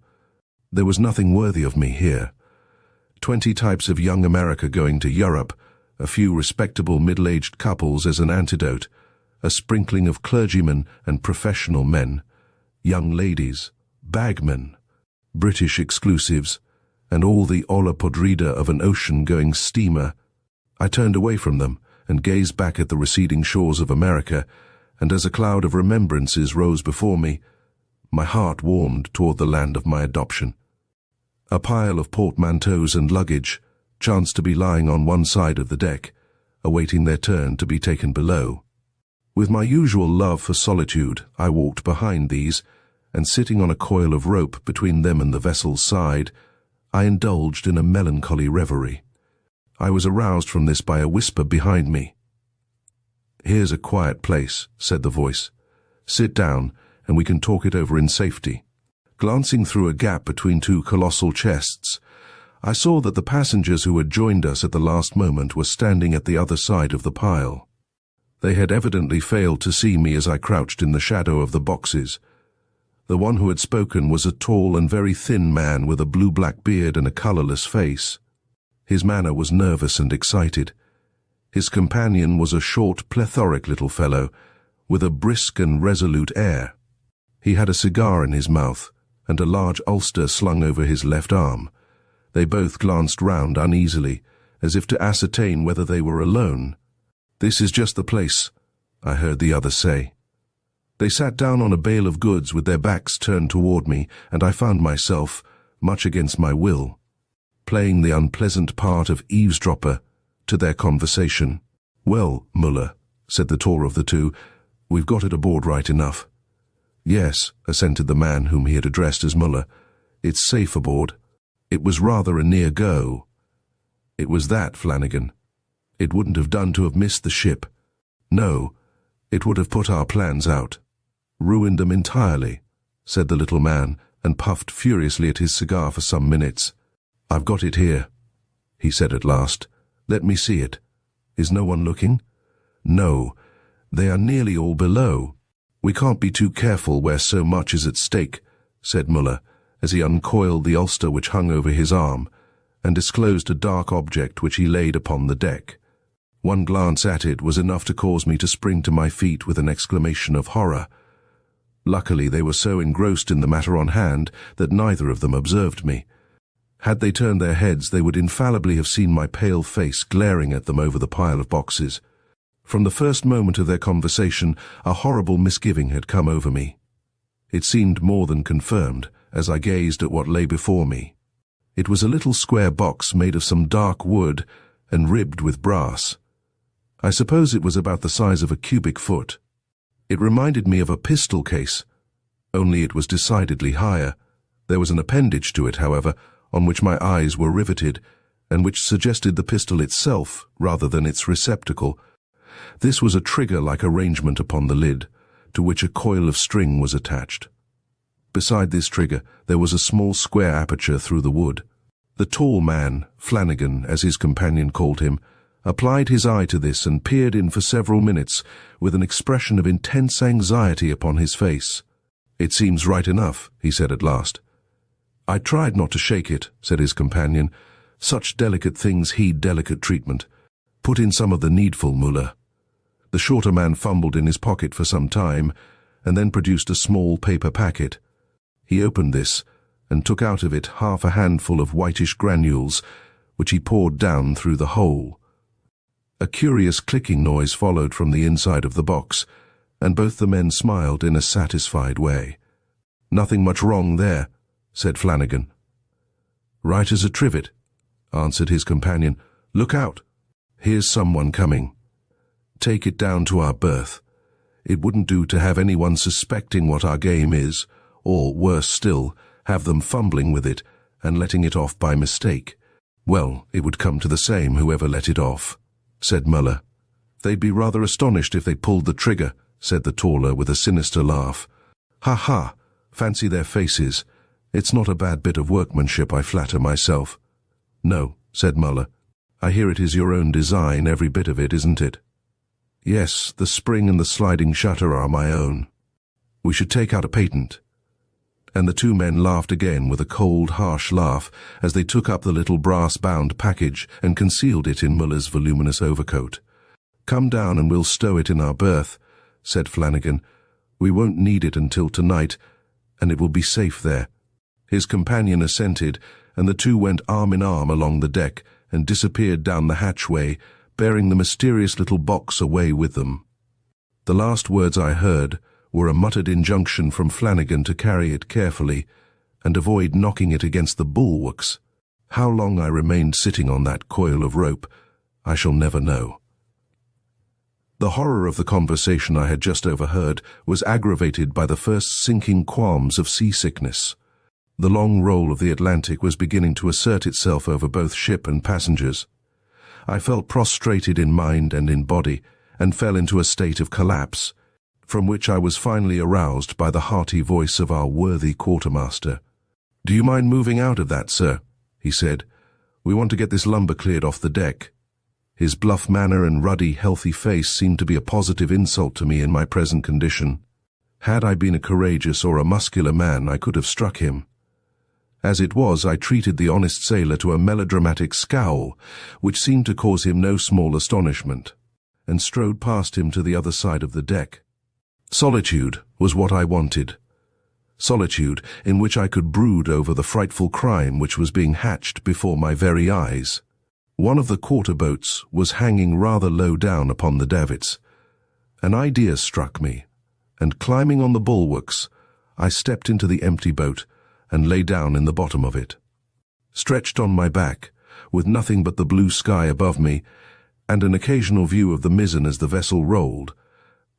There was nothing worthy of me here. 20 types of young America going to Europe, a few respectable middle-aged couples as an antidote, a sprinkling of clergymen and professional men, young ladies, bagmen, British exclusives, and all the olla podrida of an ocean-going steamer. I turned away from them and gazed back at the receding shores of America, and as a cloud of remembrances rose before me, my heart warmed toward the land of my adoption. A pile of portmanteaus and luggage chanced to be lying on one side of the deck, awaiting their turn to be taken below. With my usual love for solitude, I walked behind these, and sitting on a coil of rope between them and the vessel's side, I indulged in a melancholy reverie. I was aroused from this by a whisper behind me. "Here's a quiet place," said the voice. "Sit down, and we can talk it over in safety." Glancing through a gap between two colossal chests, I saw that the passengers who had joined us at the last moment were standing at the other side of the pile. They had evidently failed to see me as I crouched in the shadow of the boxes. The one who had spoken was a tall and very thin man with a blue-black beard and a colourless face. His manner was nervous and excited. His companion was a short, plethoric little fellow, with a brisk and resolute air. He had a cigar in his mouth, and a large ulster slung over his left arm. They both glanced round uneasily, as if to ascertain whether they were alone. "This is just the place," I heard the other say. They sat down on a bale of goods with their backs turned toward me, and I found myself, much against my will, playing the unpleasant part of eavesdropper to their conversation. "Well, Muller," said the taller of the two, "we've got it aboard right enough." "Yes," assented the man whom he had addressed as Muller. "It's safe aboard. It was rather a near go." "It was that, Flanagan. It wouldn't have done to have missed the ship. No, it would have put our plans out. Ruined them entirely," said the little man, and puffed furiously at his cigar for some minutes. "I've got it here," he said at last. "Let me see it. Is no one looking?" "No, they are nearly all below. We can't be too careful where so much is at stake," said Muller, as he uncoiled the ulster which hung over his arm, and disclosed a dark object which he laid upon the deck. One glance at it was enough to cause me to spring to my feet with an exclamation of horror. Luckily, they were so engrossed in the matter on hand that neither of them observed me. Had they turned their heads, they would infallibly have seen my pale face glaring at them over the pile of boxes. From the first moment of their conversation, a horrible misgiving had come over me. It seemed more than confirmed as I gazed at what lay before me. It was a little square box made of some dark wood and ribbed with brass. I suppose it was about the size of a cubic foot. It reminded me of a pistol case, only it was decidedly higher. There was an appendage to it, however, on which my eyes were riveted, and which suggested the pistol itself rather than its receptacle. This was a trigger-like arrangement upon the lid, to which a coil of string was attached. Beside this trigger there was a small square aperture through the wood. The tall man, Flanagan as his companion called him, applied his eye to this and peered in for several minutes with an expression of intense anxiety upon his face. "It seems right enough," he said at last. "I tried not to shake it," said his companion. "Such delicate things heed delicate treatment. Put in some of the needful, Muller." The shorter man fumbled in his pocket for some time, and then produced a small paper packet. He opened this, and took out of it half a handful of whitish granules, which he poured down through the hole. A curious clicking noise followed from the inside of the box, and both the men smiled in a satisfied way. "Nothing much wrong there," said Flanagan. "Right as a trivet," answered his companion. "Look out! Here's someone coming. Take it down to our berth. It wouldn't do to have anyone suspecting what our game is, or, worse still, have them fumbling with it and letting it off by mistake. Well, it would come to the same whoever let it off," said Muller. "They'd be rather astonished if they pulled the trigger," said the taller with a sinister laugh. "Ha ha! Fancy their faces. It's not a bad bit of workmanship, I flatter myself." "No," said Muller. "I hear it is your own design, every bit of it, isn't it?" "Yes, the spring and the sliding shutter are my own. We should take out a patent." And the two men laughed again with a cold, harsh laugh as they took up the little brass-bound package and concealed it in Muller's voluminous overcoat. "Come down and we'll stow it in our berth," said Flanagan. "We won't need it until tonight, and it will be safe there." His companion assented, and the two went arm in arm along the deck and disappeared down the hatchway, bearing the mysterious little box away with them. The last words I heard were a muttered injunction from Flanagan to carry it carefully and avoid knocking it against the bulwarks. How long I remained sitting on that coil of rope, I shall never know. The horror of the conversation I had just overheard was aggravated by the first sinking qualms of seasickness. The long roll of the Atlantic was beginning to assert itself over both ship and passengers. I felt prostrated in mind and in body, and fell into a state of collapse, from which I was finally aroused by the hearty voice of our worthy quartermaster. "Do you mind moving out of that, sir?" he said. "We want to get this lumber cleared off the deck." His bluff manner and ruddy, healthy face seemed to be a positive insult to me in my present condition. Had I been a courageous or a muscular man, I could have struck him. As it was, I treated the honest sailor to a melodramatic scowl, which seemed to cause him no small astonishment, and strode past him to the other side of the deck. Solitude was what I wanted. Solitude in which I could brood over the frightful crime which was being hatched before my very eyes. One of the quarter boats was hanging rather low down upon the davits. An idea struck me, and climbing on the bulwarks, I stepped into the empty boat and lay down in the bottom of it. Stretched on my back, with nothing but the blue sky above me, and an occasional view of the mizzen as the vessel rolled,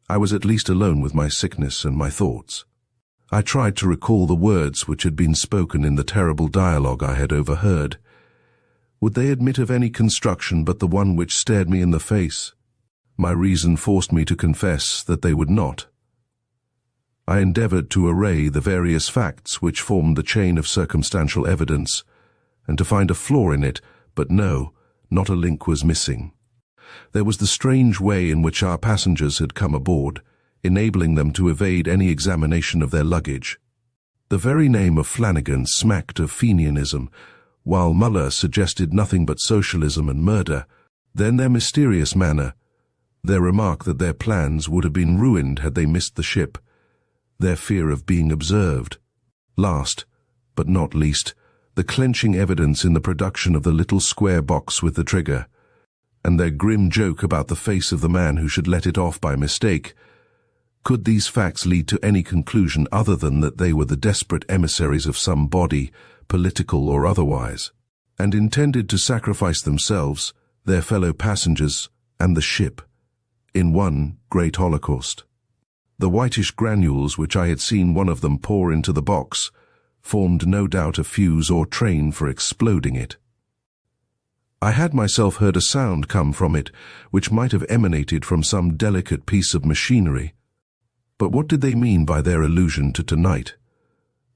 I was at least alone with my sickness and my thoughts. I tried to recall the words which had been spoken in the terrible dialogue I had overheard. Would they admit of any construction but the one which stared me in the face? My reason forced me to confess that they would not. I endeavored to array the various facts which formed the chain of circumstantial evidence, and to find a flaw in it, but no, not a link was missing. There was the strange way in which our passengers had come aboard, enabling them to evade any examination of their luggage. The very name of Flanagan smacked of Fenianism, while Muller suggested nothing but socialism and murder, then their mysterious manner, their remark that their plans would have been ruined had they missed the ship, their fear of being observed. Last, but not least, the clenching evidence in the production of the little square box with the trigger, and their grim joke about the face of the man who should let it off by mistake. Could these facts lead to any conclusion other than that they were the desperate emissaries of some body, political or otherwise, and intended to sacrifice themselves, their fellow passengers, and the ship, in one great holocaust? The whitish granules which I had seen one of them pour into the box formed no doubt a fuse or train for exploding it. I had myself heard a sound come from it which might have emanated from some delicate piece of machinery. But what did they mean by their allusion to tonight?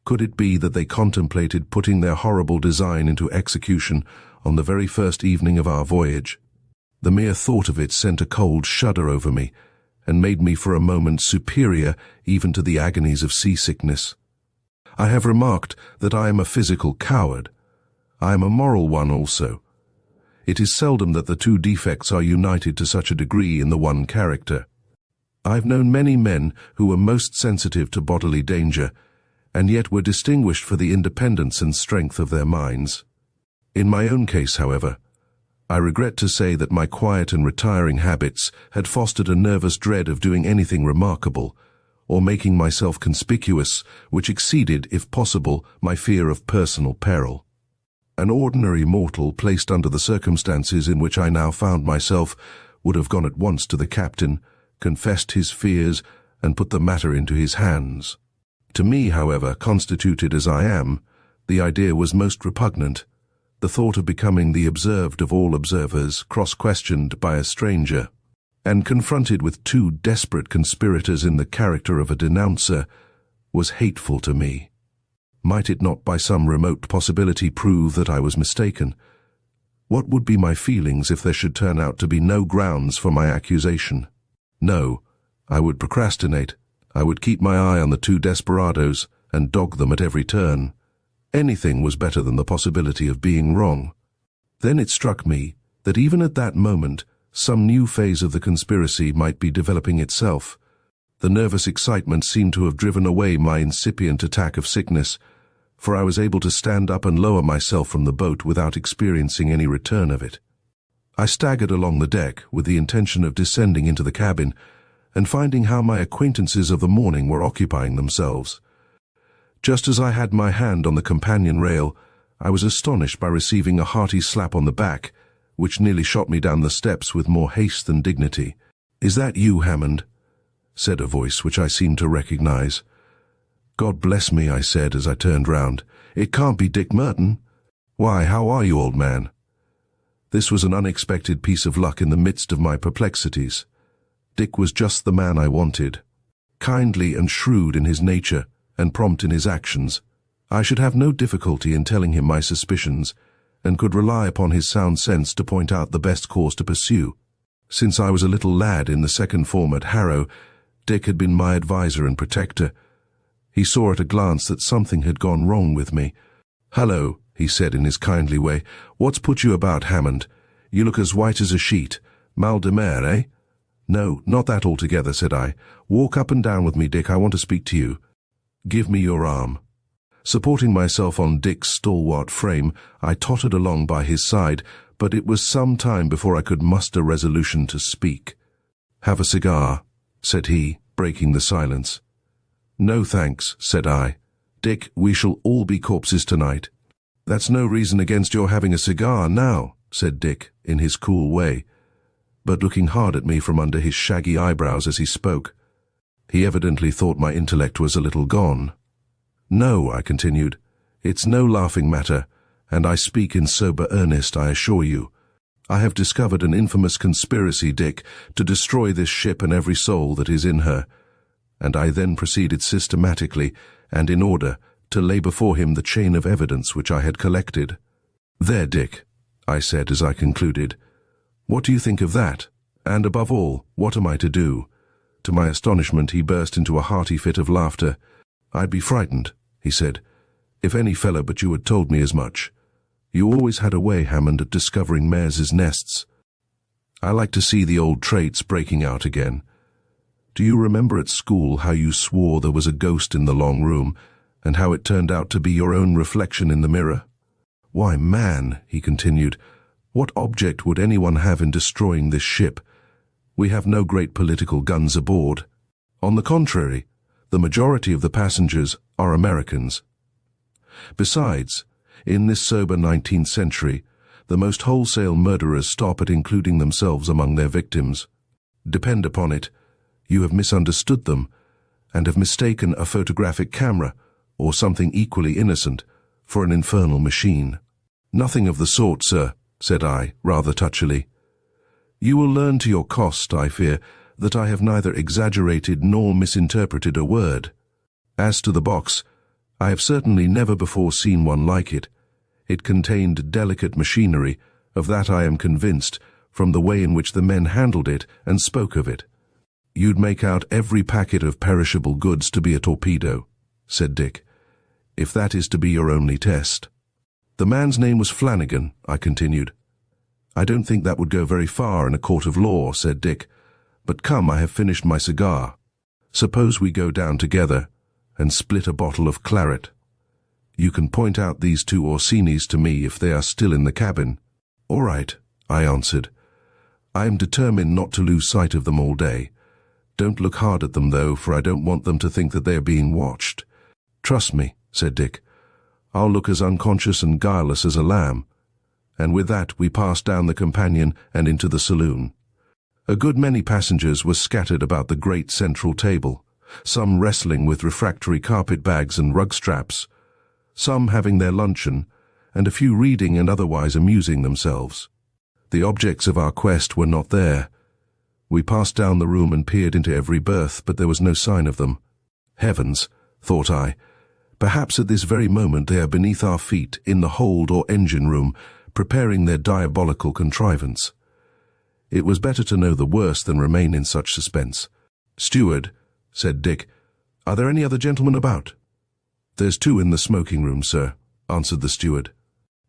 Could it be that they contemplated putting their horrible design into execution on the very first evening of our voyage? The mere thought of it sent a cold shudder over me, and made me for a moment superior even to the agonies of seasickness. I have remarked that I am a physical coward. I am a moral one also. It is seldom that the two defects are united to such a degree in the one character. I've known many men who were most sensitive to bodily danger, and yet were distinguished for the independence and strength of their minds. In my own case, however, I regret to say that my quiet and retiring habits had fostered a nervous dread of doing anything remarkable, or making myself conspicuous, which exceeded, if possible, my fear of personal peril. An ordinary mortal placed under the circumstances in which I now found myself would have gone at once to the captain, confessed his fears, and put the matter into his hands. To me, however, constituted as I am, the idea was most repugnant. The thought of becoming the observed of all observers, cross-questioned by a stranger, and confronted with two desperate conspirators in the character of a denouncer, was hateful to me. Might it not by some remote possibility prove that I was mistaken? What would be my feelings if there should turn out to be no grounds for my accusation? No, I would procrastinate. I would keep my eye on the two desperadoes and dog them at every turn. Anything was better than the possibility of being wrong. Then it struck me that even at that moment some new phase of the conspiracy might be developing itself. The nervous excitement seemed to have driven away my incipient attack of sickness, for I was able to stand up and lower myself from the boat without experiencing any return of it. I staggered along the deck with the intention of descending into the cabin and finding how my acquaintances of the morning were occupying themselves. Just as I had my hand on the companion rail, I was astonished by receiving a hearty slap on the back, which nearly shot me down the steps with more haste than dignity. "Is that you, Hammond?" said a voice which I seemed to recognize. "God bless me," I said as I turned round. "It can't be Dick Merton." "Why, how are you, old man?" This was an unexpected piece of luck in the midst of my perplexities. Dick was just the man I wanted. Kindly and shrewd in his nature, and prompt in his actions, I should have no difficulty in telling him my suspicions, and could rely upon his sound sense to point out the best course to pursue. Since I was a little lad in the second form at Harrow, Dick had been my adviser and protector. He saw at a glance that something had gone wrong with me. "Hello," he said in his kindly way. "What's put you about, Hammond? You look as white as a sheet. Mal de mer, eh?" "No, not that altogether," said I. "Walk up and down with me, Dick. I want to speak to you." "Give me your arm." Supporting myself on Dick's stalwart frame, I tottered along by his side, but it was some time before I could muster resolution to speak. "Have a cigar," said he, breaking the silence. "No, thanks," said I. "Dick, we shall all be corpses tonight." "That's no reason against your having a cigar now," said Dick, in his cool way, but looking hard at me from under his shaggy eyebrows as he spoke. He evidently thought my intellect was a little gone. "No," I continued, "it's no laughing matter, and I speak in sober earnest, I assure you. I have discovered an infamous conspiracy, Dick, to destroy this ship and every soul that is in her." And I then proceeded systematically, and in order, to lay before him the chain of evidence which I had collected. "There, Dick," I said as I concluded. "What do you think of that? And above all, what am I to do?" To my astonishment, he burst into a hearty fit of laughter. "I'd be frightened," he said, "if any fellow but you had told me as much. You always had a way, Hammond, at discovering mares' nests. I like to see the old traits breaking out again. Do you remember at school how you swore there was a ghost in the long room, and how it turned out to be your own reflection in the mirror? Why, man, he continued, what object would anyone have in destroying this ship? We have no great political guns aboard. On the contrary, the majority of the passengers are Americans. Besides, in this sober 19th century, the most wholesale murderers stop at including themselves among their victims. Depend upon it, you have misunderstood them, and have mistaken a photographic camera, or something equally innocent, for an infernal machine. Nothing of the sort, sir, said I, rather touchily. You will learn to your cost, I fear, that I have neither exaggerated nor misinterpreted a word. As to the box, I have certainly never before seen one like it. It contained delicate machinery, of that I am convinced, from the way in which the men handled it and spoke of it. You'd make out every packet of perishable goods to be a torpedo, said Dick, if that is to be your only test. The man's name was Flanagan, I continued. I don't think that would go very far in a court of law, said Dick, but come, I have finished my cigar. Suppose we go down together and split a bottle of claret. You can point out these two Orsinis to me if they are still in the cabin. All right, I answered. I am determined not to lose sight of them all day. Don't look hard at them, though, for I don't want them to think that they are being watched. Trust me, said Dick. I'll look as unconscious and guileless as a lamb. And with that we passed down the companion and into the saloon. A good many passengers were scattered about the great central table, some wrestling with refractory carpet bags and rug straps, some having their luncheon, and a few reading and otherwise amusing themselves. The objects of our quest were not there. We passed down the room and peered into every berth, but there was no sign of them. Heavens, thought I, perhaps at this very moment they are beneath our feet in the hold or engine room, preparing their diabolical contrivance. It was better to know the worst than remain in such suspense. Steward, said Dick, are there any other gentlemen about? There's two in the smoking room, sir, answered the steward.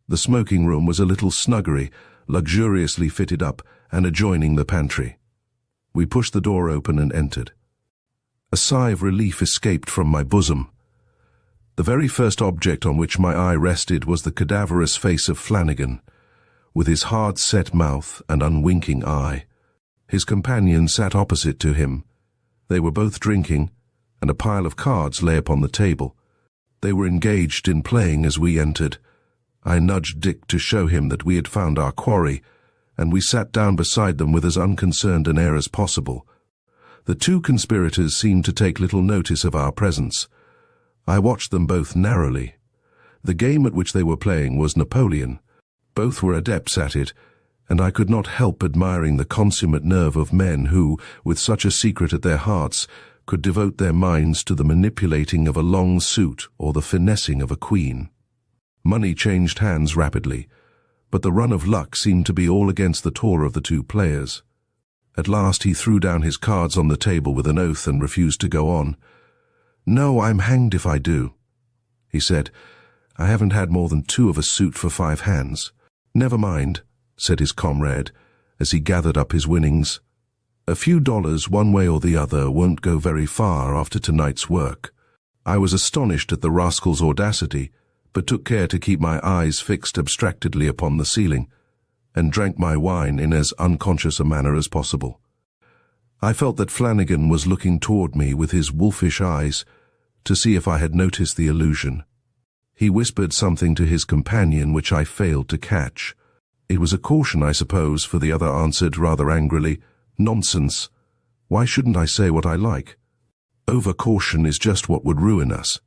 The smoking room was a little snuggery, luxuriously fitted up and adjoining the pantry. We pushed the door open and entered. A sigh of relief escaped from my bosom. The very first object on which my eye rested was the cadaverous face of Flanagan, with his hard-set mouth and unwinking eye. His companion sat opposite to him. They were both drinking, and a pile of cards lay upon the table. They were engaged in playing as we entered. I nudged Dick to show him that we had found our quarry, and we sat down beside them with as unconcerned an air as possible. The two conspirators seemed to take little notice of our presence. I watched them both narrowly. The game at which they were playing was Napoleon. Both were adepts at it, and I could not help admiring the consummate nerve of men who, with such a secret at their hearts, could devote their minds to the manipulating of a long suit or the finessing of a queen. Money changed hands rapidly, but the run of luck seemed to be all against the taller of the two players. At last he threw down his cards on the table with an oath and refused to go on. "No, I'm hanged if I do," he said. "I haven't had more than two of a suit for 5 hands. "Never mind," said his comrade, as he gathered up his winnings. "A few dollars one way or the other won't go very far after tonight's work." I was astonished at the rascal's audacity, but took care to keep my eyes fixed abstractedly upon the ceiling, and drank my wine in as unconscious a manner as possible. I felt that Flanagan was looking toward me with his wolfish eyes to see if I had noticed the illusion. He whispered something to his companion which I failed to catch. It was a caution, I suppose, for the other answered rather angrily, "Nonsense. Why shouldn't I say what I like? Over-caution is just what would ruin us."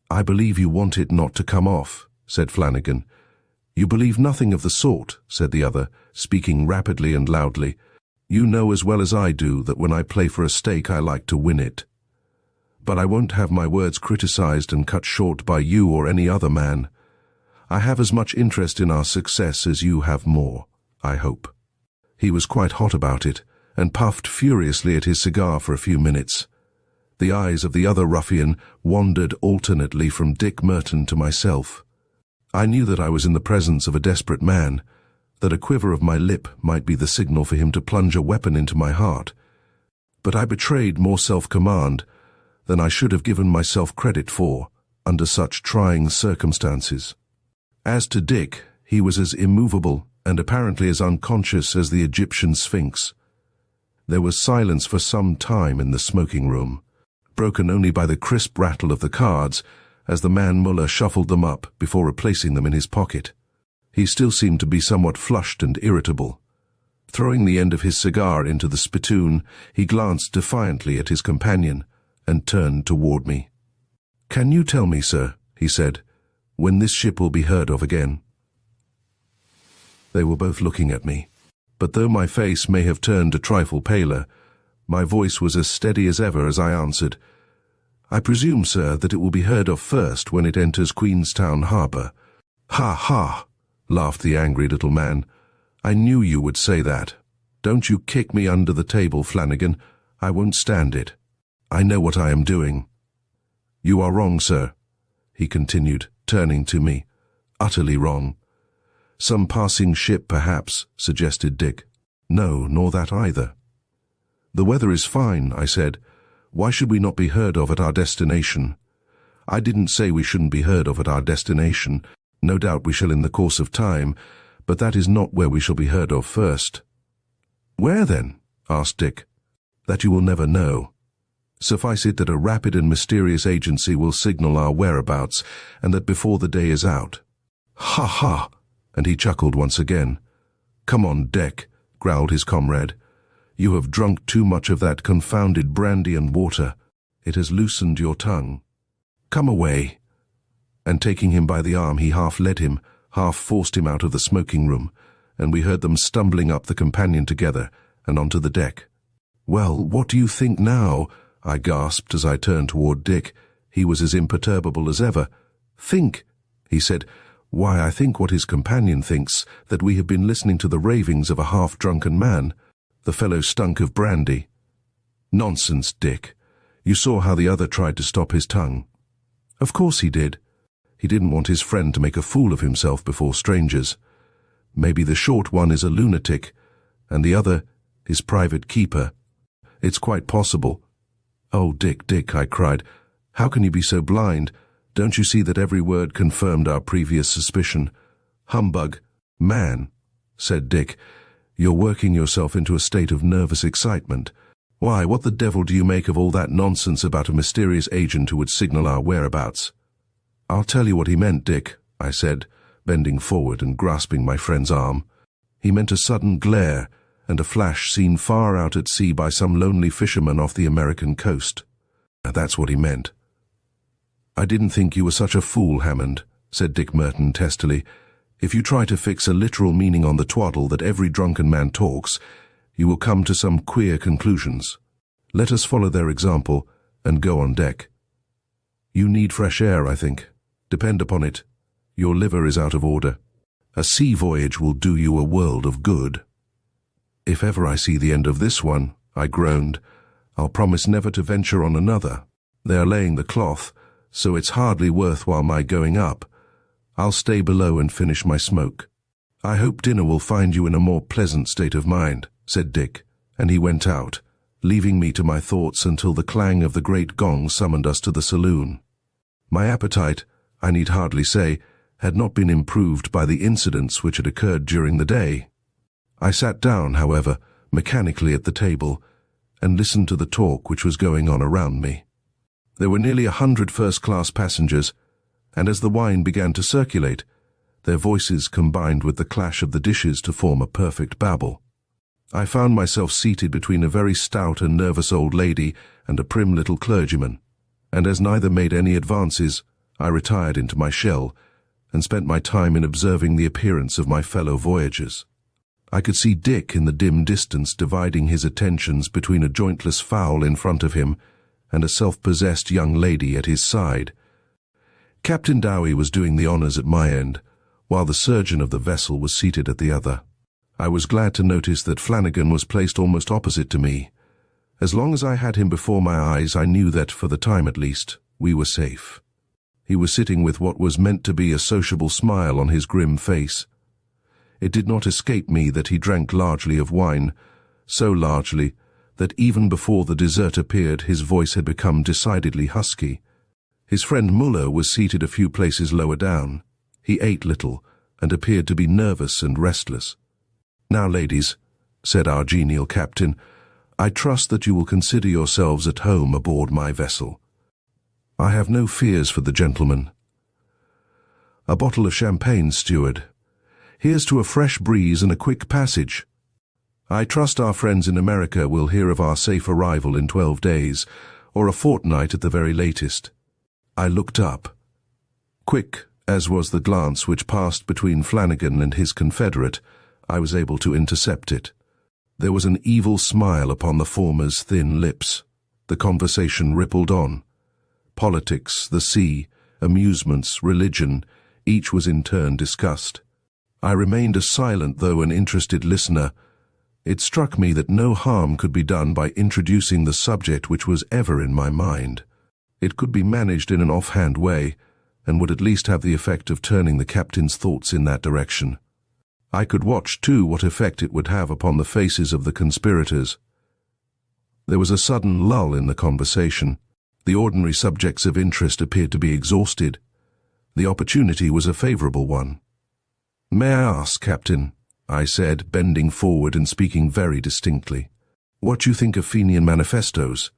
"I believe you want it not to come off," said Flanagan. "You believe nothing of the sort," said the other, speaking rapidly and loudly. "You know as well as I do that when I play for a stake I like to win it. But I won't have my words criticized and cut short by you or any other man. I have as much interest in our success as you have more, I hope." He was quite hot about it, and puffed furiously at his cigar for a few minutes. The eyes of the other ruffian wandered alternately from Dick Merton to myself. I knew that I was in the presence of a desperate man, that a quiver of my lip might be the signal for him to plunge a weapon into my heart. But I betrayed more self-command than I should have given myself credit for under such trying circumstances. As to Dick, he was as immovable and apparently as unconscious as the Egyptian Sphinx. There was silence for some time in the smoking room, broken only by the crisp rattle of the cards as the man Muller shuffled them up before replacing them in his pocket. He still seemed to be somewhat flushed and irritable. Throwing the end of his cigar into the spittoon, he glanced defiantly at his companion and turned toward me. "Can you tell me, sir," he said, "when this ship will be heard of again?" They were both looking at me, but though my face may have turned a trifle paler, my voice was as steady as ever as I answered, "I presume, sir, that it will be heard of first when it enters Queenstown Harbour." "Ha, ha!" laughed the angry little man. "I knew you would say that. Don't you kick me under the table, Flanagan. I won't stand it. I know what I am doing." "You are wrong, sir," he continued, turning to me. "Utterly wrong." "Some passing ship, perhaps," suggested Dick. "No, nor that either." "The weather is fine," I said. "Why should we not be heard of at our destination?" "I didn't say we shouldn't be heard of at our destination. No doubt we shall in the course of time, but that is not where we shall be heard of first." "Where, then?" asked Dick. "That you will never know. Suffice it that a rapid and mysterious agency will signal our whereabouts, and that before the day is out." "Ha, ha!" and he chuckled once again. "Come on, Dick," growled his comrade. "You have drunk too much of that confounded brandy and water. It has loosened your tongue. Come away." And taking him by the arm, he half led him, half forced him out of the smoking room, and we heard them stumbling up the companion together and onto the deck. "Well, what do you think now?" I gasped as I turned toward Dick. He was as imperturbable as ever. "Think," he said. "Why, I think what his companion thinks, that we have been listening to the ravings of a half-drunken man. The fellow stunk of brandy." "Nonsense, Dick. You saw how the other tried to stop his tongue." "Of course he did. He didn't want his friend to make a fool of himself before strangers. Maybe the short one is a lunatic, and the other his private keeper. It's quite possible." "Oh, Dick, Dick," I cried. "How can you be so blind? Don't you see that every word confirmed our previous suspicion?" "Humbug. Man," said Dick. "You're working yourself into a state of nervous excitement. Why, what the devil do you make of all that nonsense about a mysterious agent who would signal our whereabouts?" "I'll tell you what he meant, Dick," I said, bending forward and grasping my friend's arm. "He meant a sudden glare and a flash seen far out at sea by some lonely fisherman off the American coast. That's what he meant." "I didn't think you were such a fool, Hammond," said Dick Merton testily. "If you try to fix a literal meaning on the twaddle that every drunken man talks, you will come to some queer conclusions. Let us follow their example and go on deck. You need fresh air, I think. Depend upon it, your liver is out of order. A sea voyage will do you a world of good." "If ever I see the end of this one," I groaned, "I'll promise never to venture on another. They are laying the cloth, so it's hardly worthwhile my going up. I'll stay below and finish my smoke." "I hope dinner will find you in a more pleasant state of mind," said Dick, and he went out, leaving me to my thoughts until the clang of the great gong summoned us to the saloon. My appetite, I need hardly say, had not been improved by the incidents which had occurred during the day. I sat down, however, mechanically at the table, and listened to the talk which was going on around me. There were nearly 100 first-class passengers, and as the wine began to circulate, their voices combined with the clash of the dishes to form a perfect babel. I found myself seated between a very stout and nervous old lady and a prim little clergyman, and as neither made any advances, I retired into my shell and spent my time in observing the appearance of my fellow voyagers. I could see Dick in the dim distance dividing his attentions between a jointless fowl in front of him and a self-possessed young lady at his side. Captain Dowie was doing the honours at my end, while the surgeon of the vessel was seated at the other. I was glad to notice that Flanagan was placed almost opposite to me. As long as I had him before my eyes, I knew that, for the time at least, we were safe. He was sitting with what was meant to be a sociable smile on his grim face. It did not escape me that he drank largely of wine, so largely that even before the dessert appeared his voice had become decidedly husky. His friend Muller was seated a few places lower down. He ate little, and appeared to be nervous and restless. "Now, ladies," said our genial captain, "I trust that you will consider yourselves at home aboard my vessel. I have no fears for the gentlemen. A bottle of champagne, steward. Here's to a fresh breeze and a quick passage. I trust our friends in America will hear of our safe arrival in 12 days, or a fortnight at the very latest." I looked up. Quick as was the glance which passed between Flanagan and his confederate, I was able to intercept it. There was an evil smile upon the former's thin lips. The conversation rippled on. Politics, the sea, amusements, religion, each was in turn discussed. I remained a silent though an interested listener. It struck me that no harm could be done by introducing the subject which was ever in my mind. It could be managed in an offhand way, and would at least have the effect of turning the captain's thoughts in that direction. I could watch, too, what effect it would have upon the faces of the conspirators. There was a sudden lull in the conversation. The ordinary subjects of interest appeared to be exhausted. The opportunity was a favorable one. "May I ask, Captain," I said, bending forward and speaking very distinctly, "what you think of Fenian manifestos?"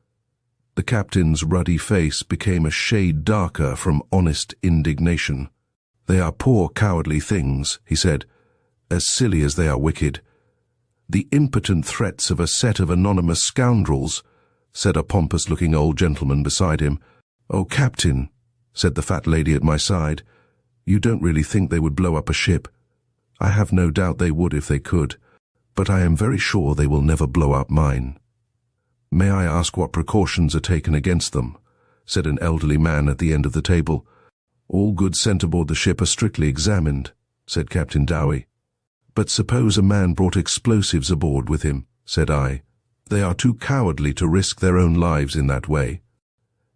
The captain's ruddy face became a shade darker from honest indignation. "They are poor, cowardly things," he said, "as silly as they are wicked. The impotent threats of a set of anonymous scoundrels," said a pompous-looking old gentleman beside him. "Oh, Captain," said the fat lady at my side, "you don't really think they would blow up a ship? I have no doubt they would if they could, but I am very sure they will never blow up mine." "May I ask what precautions are taken against them?" said an elderly man at the end of the table. "All goods sent aboard the ship are strictly examined," said Captain Dowie. "But suppose a man brought explosives aboard with him," said I. "They are too cowardly to risk their own lives in that way."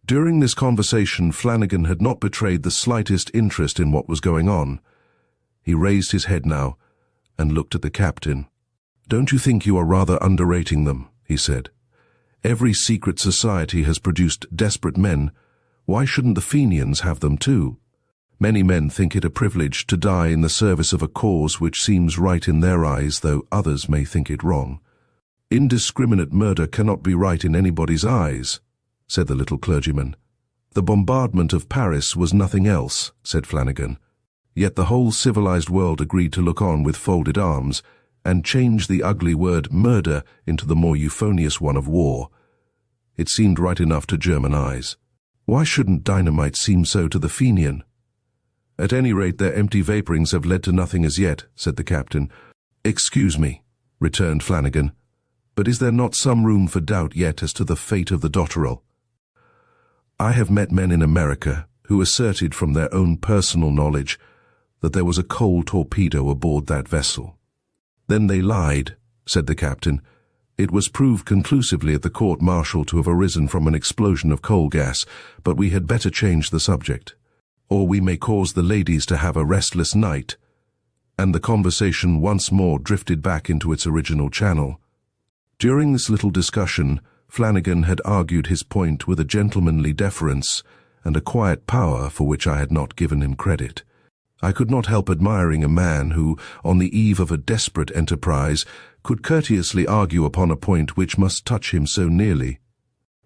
During this conversation, Flanagan had not betrayed the slightest interest in what was going on. He raised his head now and looked at the captain. "Don't you think you are rather underrating them?" he said. "Every secret society has produced desperate men. Why shouldn't the Fenians have them too? Many men think it a privilege to die in the service of a cause which seems right in their eyes, though others may think it wrong." "Indiscriminate murder cannot be right in anybody's eyes," said the little clergyman. "The bombardment of Paris was nothing else," said Flanagan. "Yet the whole civilized world agreed to look on with folded arms, and change the ugly word murder into the more euphonious one of war. It seemed right enough to German eyes. Why shouldn't dynamite seem so to the Fenian?" "At any rate, their empty vaporings have led to nothing as yet," said the captain. "Excuse me," returned Flanagan, "but is there not some room for doubt yet as to the fate of the Dotterel? I have met men in America who asserted from their own personal knowledge that there was a coal torpedo aboard that vessel." "Then they lied," said the captain. "It was proved conclusively at the court-martial to have arisen from an explosion of coal gas, but we had better change the subject, or we may cause the ladies to have a restless night." And the conversation once more drifted back into its original channel. During this little discussion, Flanagan had argued his point with a gentlemanly deference and a quiet power for which I had not given him credit. I could not help admiring a man who, on the eve of a desperate enterprise, could courteously argue upon a point which must touch him so nearly.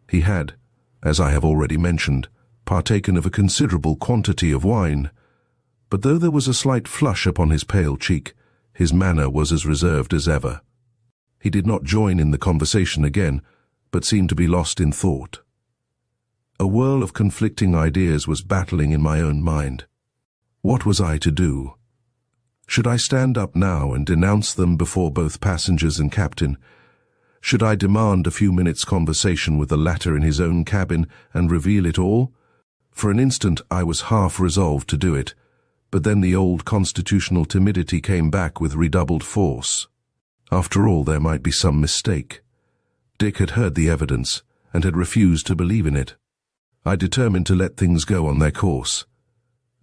He had, as I have already mentioned, partaken of a considerable quantity of wine, but though there was a slight flush upon his pale cheek, his manner was as reserved as ever. He did not join in the conversation again, but seemed to be lost in thought. A whirl of conflicting ideas was battling in my own mind. What was I to do? Should I stand up now and denounce them before both passengers and captain? Should I demand a few minutes' conversation with the latter in his own cabin and reveal it all? For an instant I was half resolved to do it, but then the old constitutional timidity came back with redoubled force. After all, there might be some mistake. Dick had heard the evidence and had refused to believe in it. I determined to let things go on their course,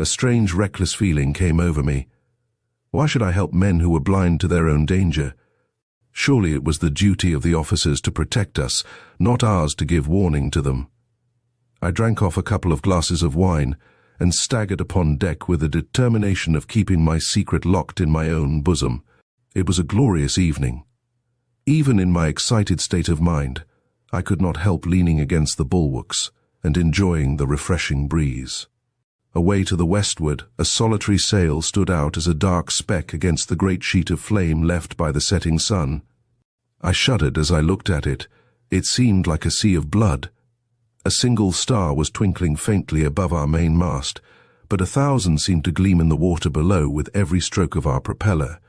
A strange, reckless feeling came over me. Why should I help men who were blind to their own danger? Surely it was the duty of the officers to protect us, not ours to give warning to them. I drank off a couple of glasses of wine and staggered upon deck with the determination of keeping my secret locked in my own bosom. It was a glorious evening. Even in my excited state of mind, I could not help leaning against the bulwarks and enjoying the refreshing breeze. Away to the westward, a solitary sail stood out as a dark speck against the great sheet of flame left by the setting sun. I shuddered as I looked at it. It seemed like a sea of blood. A single star was twinkling faintly above our main mast, but 1,000 seemed to gleam in the water below with every stroke of our propeller.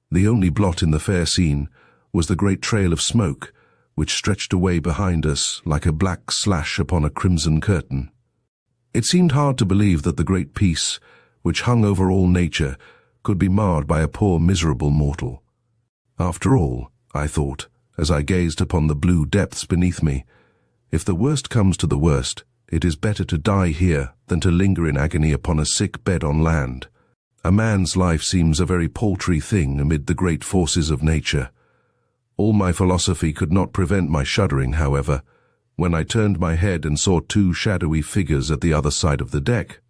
The only blot in the fair scene was the great trail of smoke, which stretched away behind us like a black slash upon a crimson curtain. It seemed hard to believe that the great peace, which hung over all nature, could be marred by a poor miserable mortal. After all, I thought, as I gazed upon the blue depths beneath me, if the worst comes to the worst, it is better to die here than to linger in agony upon a sick bed on land. A man's life seems a very paltry thing amid the great forces of nature. All my philosophy could not prevent my shuddering, however, when I turned my head and saw 2 shadowy figures at the other side of the deck,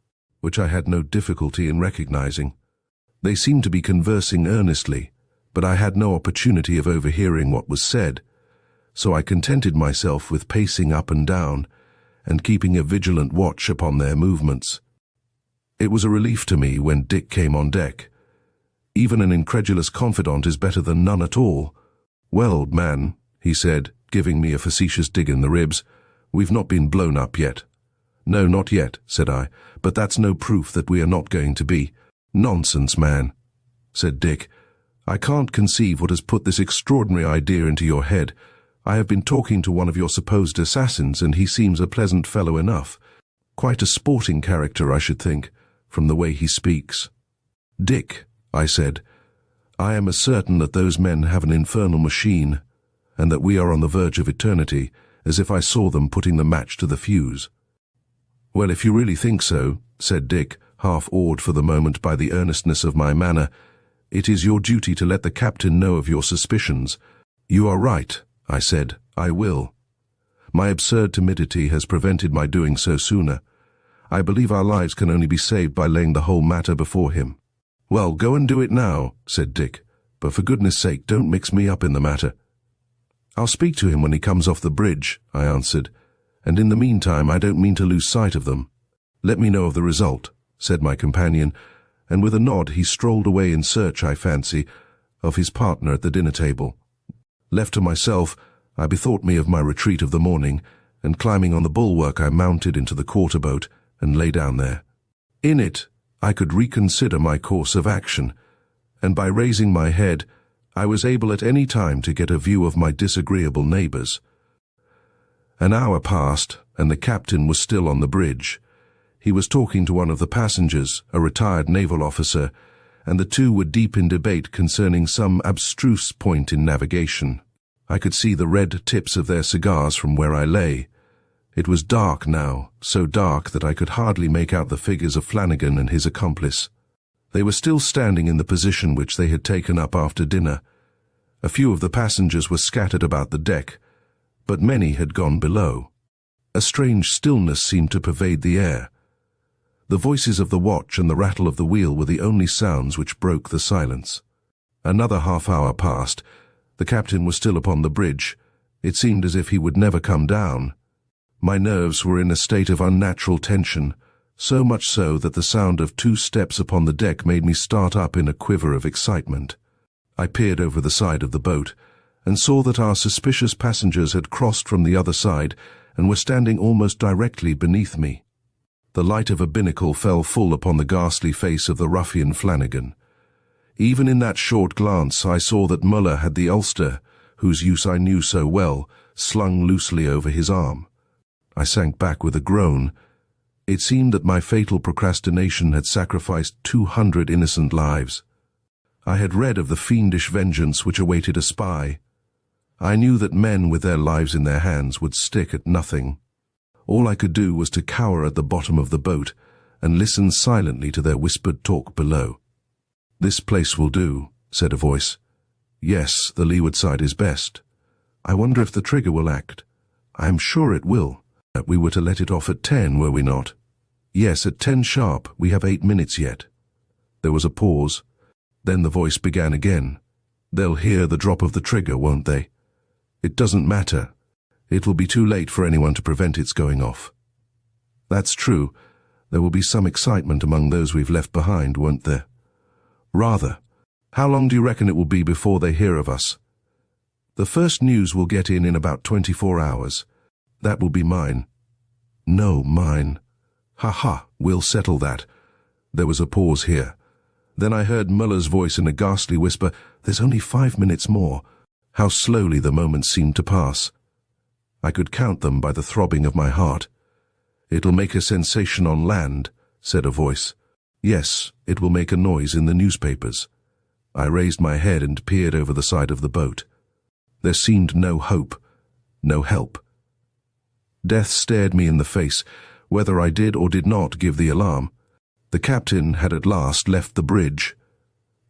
which I had no difficulty in recognizing. They seemed to be conversing earnestly, but I had no opportunity of overhearing what was said, so I contented myself with pacing up and down and keeping a vigilant watch upon their movements. It was a relief to me when Dick came on deck. Even an incredulous confidant is better than none at all. "Well, old man," he said, giving me a facetious dig in the ribs, "we've not been blown up yet." "No, not yet," said I, "but that's no proof that we are not going to be." "Nonsense, man," said Dick. "I can't conceive what has put this extraordinary idea into your head. I have been talking to one of your supposed assassins, and he seems a pleasant fellow enough. Quite a sporting character, I should think, from the way he speaks." "Dick," I said, "I am as certain that those men have an infernal machine, and that we are on the verge of eternity, as if I saw them putting the match to the fuse." "Well, if you really think so," said Dick, half awed for the moment by the earnestness of my manner, "it is your duty to let the captain know of your suspicions." "You are right," I said, "I will. My absurd timidity has prevented my doing so sooner. I believe our lives can only be saved by laying the whole matter before him." "Well, go and do it now," said Dick, "but for goodness sake don't mix me up in the matter." "I'll speak to him when he comes off the bridge," I answered, "and in the meantime I don't mean to lose sight of them." "Let me know of the result," said my companion, and with a nod he strolled away in search, I fancy, of his partner at the dinner table. Left to myself, I bethought me of my retreat of the morning, and climbing on the bulwark I mounted into the quarter-boat and lay down there. In it, I could reconsider my course of action, and by raising my head, I was able at any time to get a view of my disagreeable neighbors. An hour passed, and the captain was still on the bridge. He was talking to one of the passengers, a retired naval officer, and the two were deep in debate concerning some abstruse point in navigation. I could see the red tips of their cigars from where I lay. It was dark now, so dark that I could hardly make out the figures of Flanagan and his accomplice. They were still standing in the position which they had taken up after dinner. A few of the passengers were scattered about the deck, but many had gone below. A strange stillness seemed to pervade the air. The voices of the watch and the rattle of the wheel were the only sounds which broke the silence. Another half-hour passed. The captain was still upon the bridge. It seemed as if he would never come down. My nerves were in a state of unnatural tension, so much so that the sound of 2 steps upon the deck made me start up in a quiver of excitement. I peered over the side of the boat, and saw that our suspicious passengers had crossed from the other side and were standing almost directly beneath me. The light of a binnacle fell full upon the ghastly face of the ruffian Flanagan. Even in that short glance I saw that Muller had the ulster, whose use I knew so well, slung loosely over his arm. I sank back with a groan. It seemed that my fatal procrastination had sacrificed 200 innocent lives. I had read of the fiendish vengeance which awaited a spy. I knew that men with their lives in their hands would stick at nothing. All I could do was to cower at the bottom of the boat and listened silently to their whispered talk below. "This place will do," said a voice. "Yes, the leeward side is best. I wonder if the trigger will act. I am sure it will. We were to let it off at 10, were we not?" "Yes, at 10 sharp. We have 8 minutes yet." There was a pause. Then the voice began again. "They'll hear the drop of the trigger, won't they? It doesn't matter. It will be too late for anyone to prevent its going off." "That's true. There will be some excitement among those we've left behind, won't there?" "Rather. How long do you reckon it will be before they hear of us?" "The first news will get in about 24 hours. That will be mine." "No, mine." "Ha ha, we'll settle that." There was a pause here. Then I heard Muller's voice in a ghastly whisper, "There's only 5 minutes more." How slowly the moments seemed to pass. I could count them by the throbbing of my heart. "It'll make a sensation on land," said a voice. "Yes, it will make a noise in the newspapers." I raised my head and peered over the side of the boat. There seemed no hope, no help. Death stared me in the face, whether I did or did not give the alarm. The captain had at last left the bridge.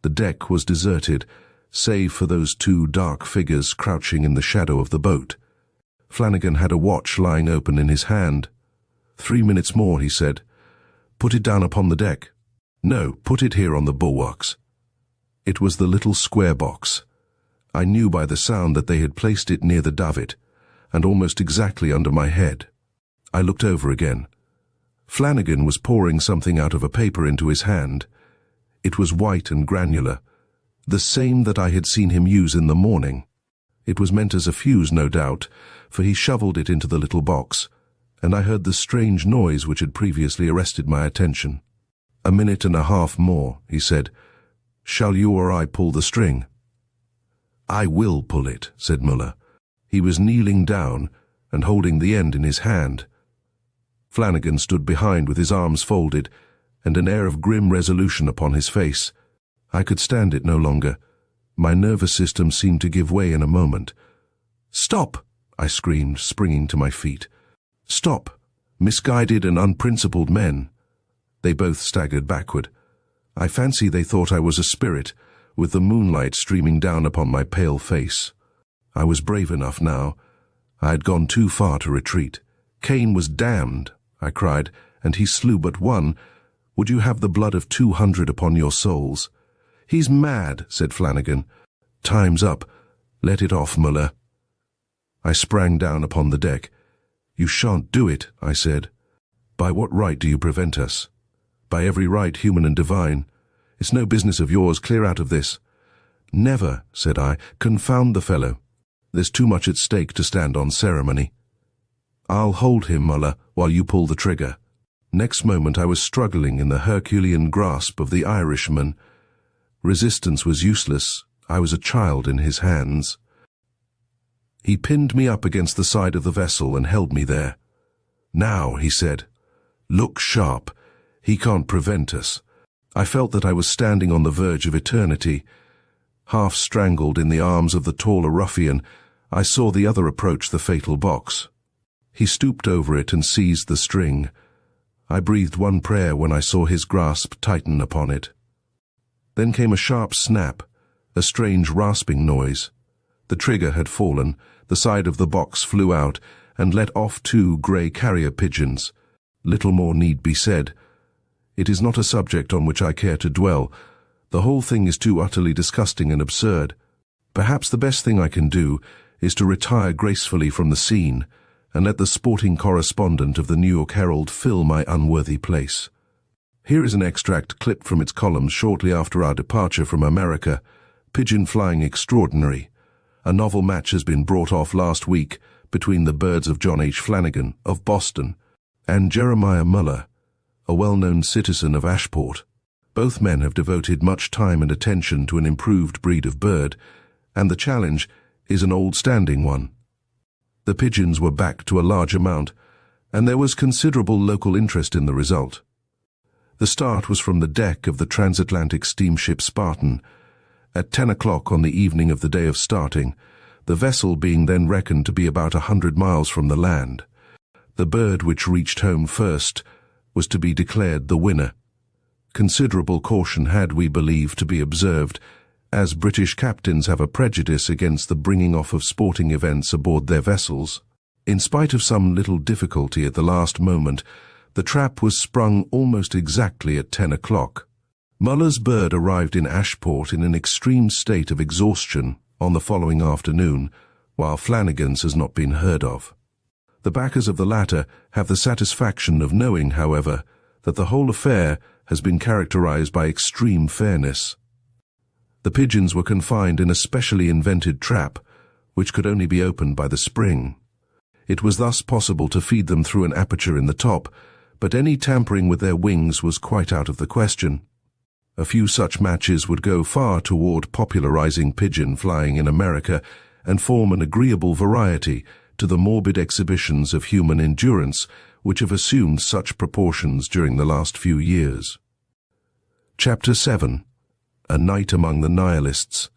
The deck was deserted, save for those 2 dark figures crouching in the shadow of the boat. Flanagan had a watch lying open in his hand. 3 minutes more, he said. "Put it down upon the deck." "No, put it here on the bulwarks." It was the little square box. I knew by the sound that they had placed it near the davit, and almost exactly under my head. I looked over again. Flanagan was pouring something out of a paper into his hand. It was white and granular, the same that I had seen him use in the morning. It was meant as a fuse, no doubt, for he shoveled it into the little box, and I heard the strange noise which had previously arrested my attention. "1.5 minutes more," he said. "Shall you or I pull the string?" "I will pull it," said Muller. He was kneeling down and holding the end in his hand. Flanagan stood behind with his arms folded and an air of grim resolution upon his face. I could stand it no longer. My nervous system seemed to give way in a moment. "Stop!" I screamed, springing to my feet. "Stop! Misguided and unprincipled men." They both staggered backward. I fancy they thought I was a spirit, with the moonlight streaming down upon my pale face. I was brave enough now. I had gone too far to retreat. "Cain was damned," I cried, "and he slew but one. Would you have the blood of 200 upon your souls?" "He's mad," said Flanagan. "Time's up. Let it off, Muller." I sprang down upon the deck. "You shan't do it," I said. "By what right do you prevent us?" "By every right, human and divine. It's no business of yours. Clear out of this." "Never," said I. "Confound the fellow. There's too much at stake to stand on ceremony." "I'll hold him, Muller, while you pull the trigger." Next moment I was struggling in the Herculean grasp of the Irishman. Resistance was useless. I was a child in his hands. He pinned me up against the side of the vessel and held me there. "Now," he said. "Look sharp. He can't prevent us." I felt that I was standing on the verge of eternity. Half strangled in the arms of the taller ruffian, I saw the other approach the fatal box. He stooped over it and seized the string. I breathed one prayer when I saw his grasp tighten upon it. Then came a sharp snap, a strange rasping noise. The trigger had fallen, the side of the box flew out, and let off 2 grey carrier pigeons. Little more need be said. It is not a subject on which I care to dwell. The whole thing is too utterly disgusting and absurd. Perhaps the best thing I can do is to retire gracefully from the scene, and let the sporting correspondent of the New York Herald fill my unworthy place. Here is an extract clipped from its columns shortly after our departure from America. "Pigeon flying extraordinary. A novel match has been brought off last week between the birds of John H. Flanagan, of Boston, and Jeremiah Muller, a well-known citizen of Ashport. Both men have devoted much time and attention to an improved breed of bird, and the challenge is an old-standing one." The pigeons were backed to a large amount, and there was considerable local interest in the result. The start was from the deck of the transatlantic steamship Spartan, at 10 o'clock on the evening of the day of starting, the vessel being then reckoned to be about 100 miles from the land. The bird which reached home first was to be declared the winner. Considerable caution had, we believe, to be observed, as British captains have a prejudice against the bringing off of sporting events aboard their vessels. In spite of some little difficulty at the last moment, the trap was sprung almost exactly at 10 o'clock. Muller's bird arrived in Ashport in an extreme state of exhaustion on the following afternoon, while Flanagan's has not been heard of. The backers of the latter have the satisfaction of knowing, however, that the whole affair has been characterized by extreme fairness. The pigeons were confined in a specially invented trap, which could only be opened by the spring. It was thus possible to feed them through an aperture in the top, but any tampering with their wings was quite out of the question. A few such matches would go far toward popularizing pigeon flying in America and form an agreeable variety to the morbid exhibitions of human endurance which have assumed such proportions during the last few years. Chapter 7. A Night Among the Nihilists.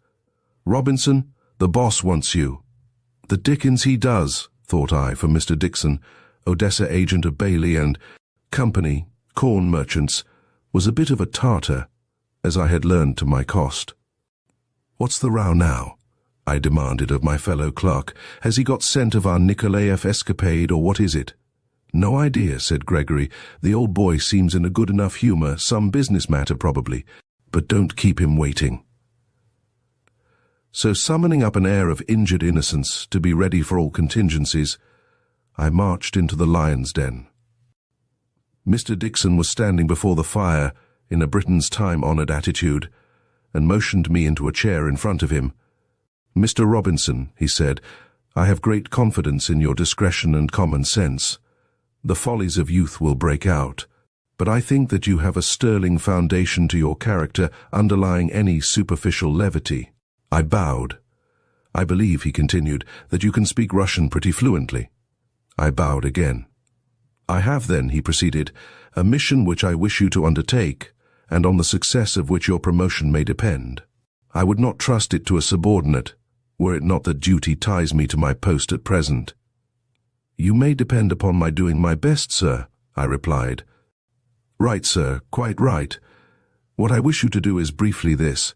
Robinson, the boss wants you. The dickens he does, thought I, for Mr. Dixon, Odessa agent of Bailey and Company, corn merchants, was a bit of a tartar, as I had learned to my cost. What's the row now? I demanded of my fellow clerk. Has he got scent of our Nikolaev escapade, or what is it? No idea, said Gregory. The old boy seems in a good enough humor, some business matter probably, but don't keep him waiting. So summoning up an air of injured innocence to be ready for all contingencies, I marched into the lion's den. Mr. Dixon was standing before the fire in a Britain's time-honored attitude, and motioned me into a chair in front of him. Mr. Robinson, he said, I have great confidence in your discretion and common sense. The follies of youth will break out, but I think that you have a sterling foundation to your character underlying any superficial levity. I bowed. I believe, he continued, that you can speak Russian pretty fluently. I bowed again. I have then, he proceeded, a mission which I wish you to undertake, and on the success of which your promotion may depend. I would not trust it to a subordinate, were it not that duty ties me to my post at present. You may depend upon my doing my best, sir, I replied. Right, sir, quite right. What I wish you to do is briefly this.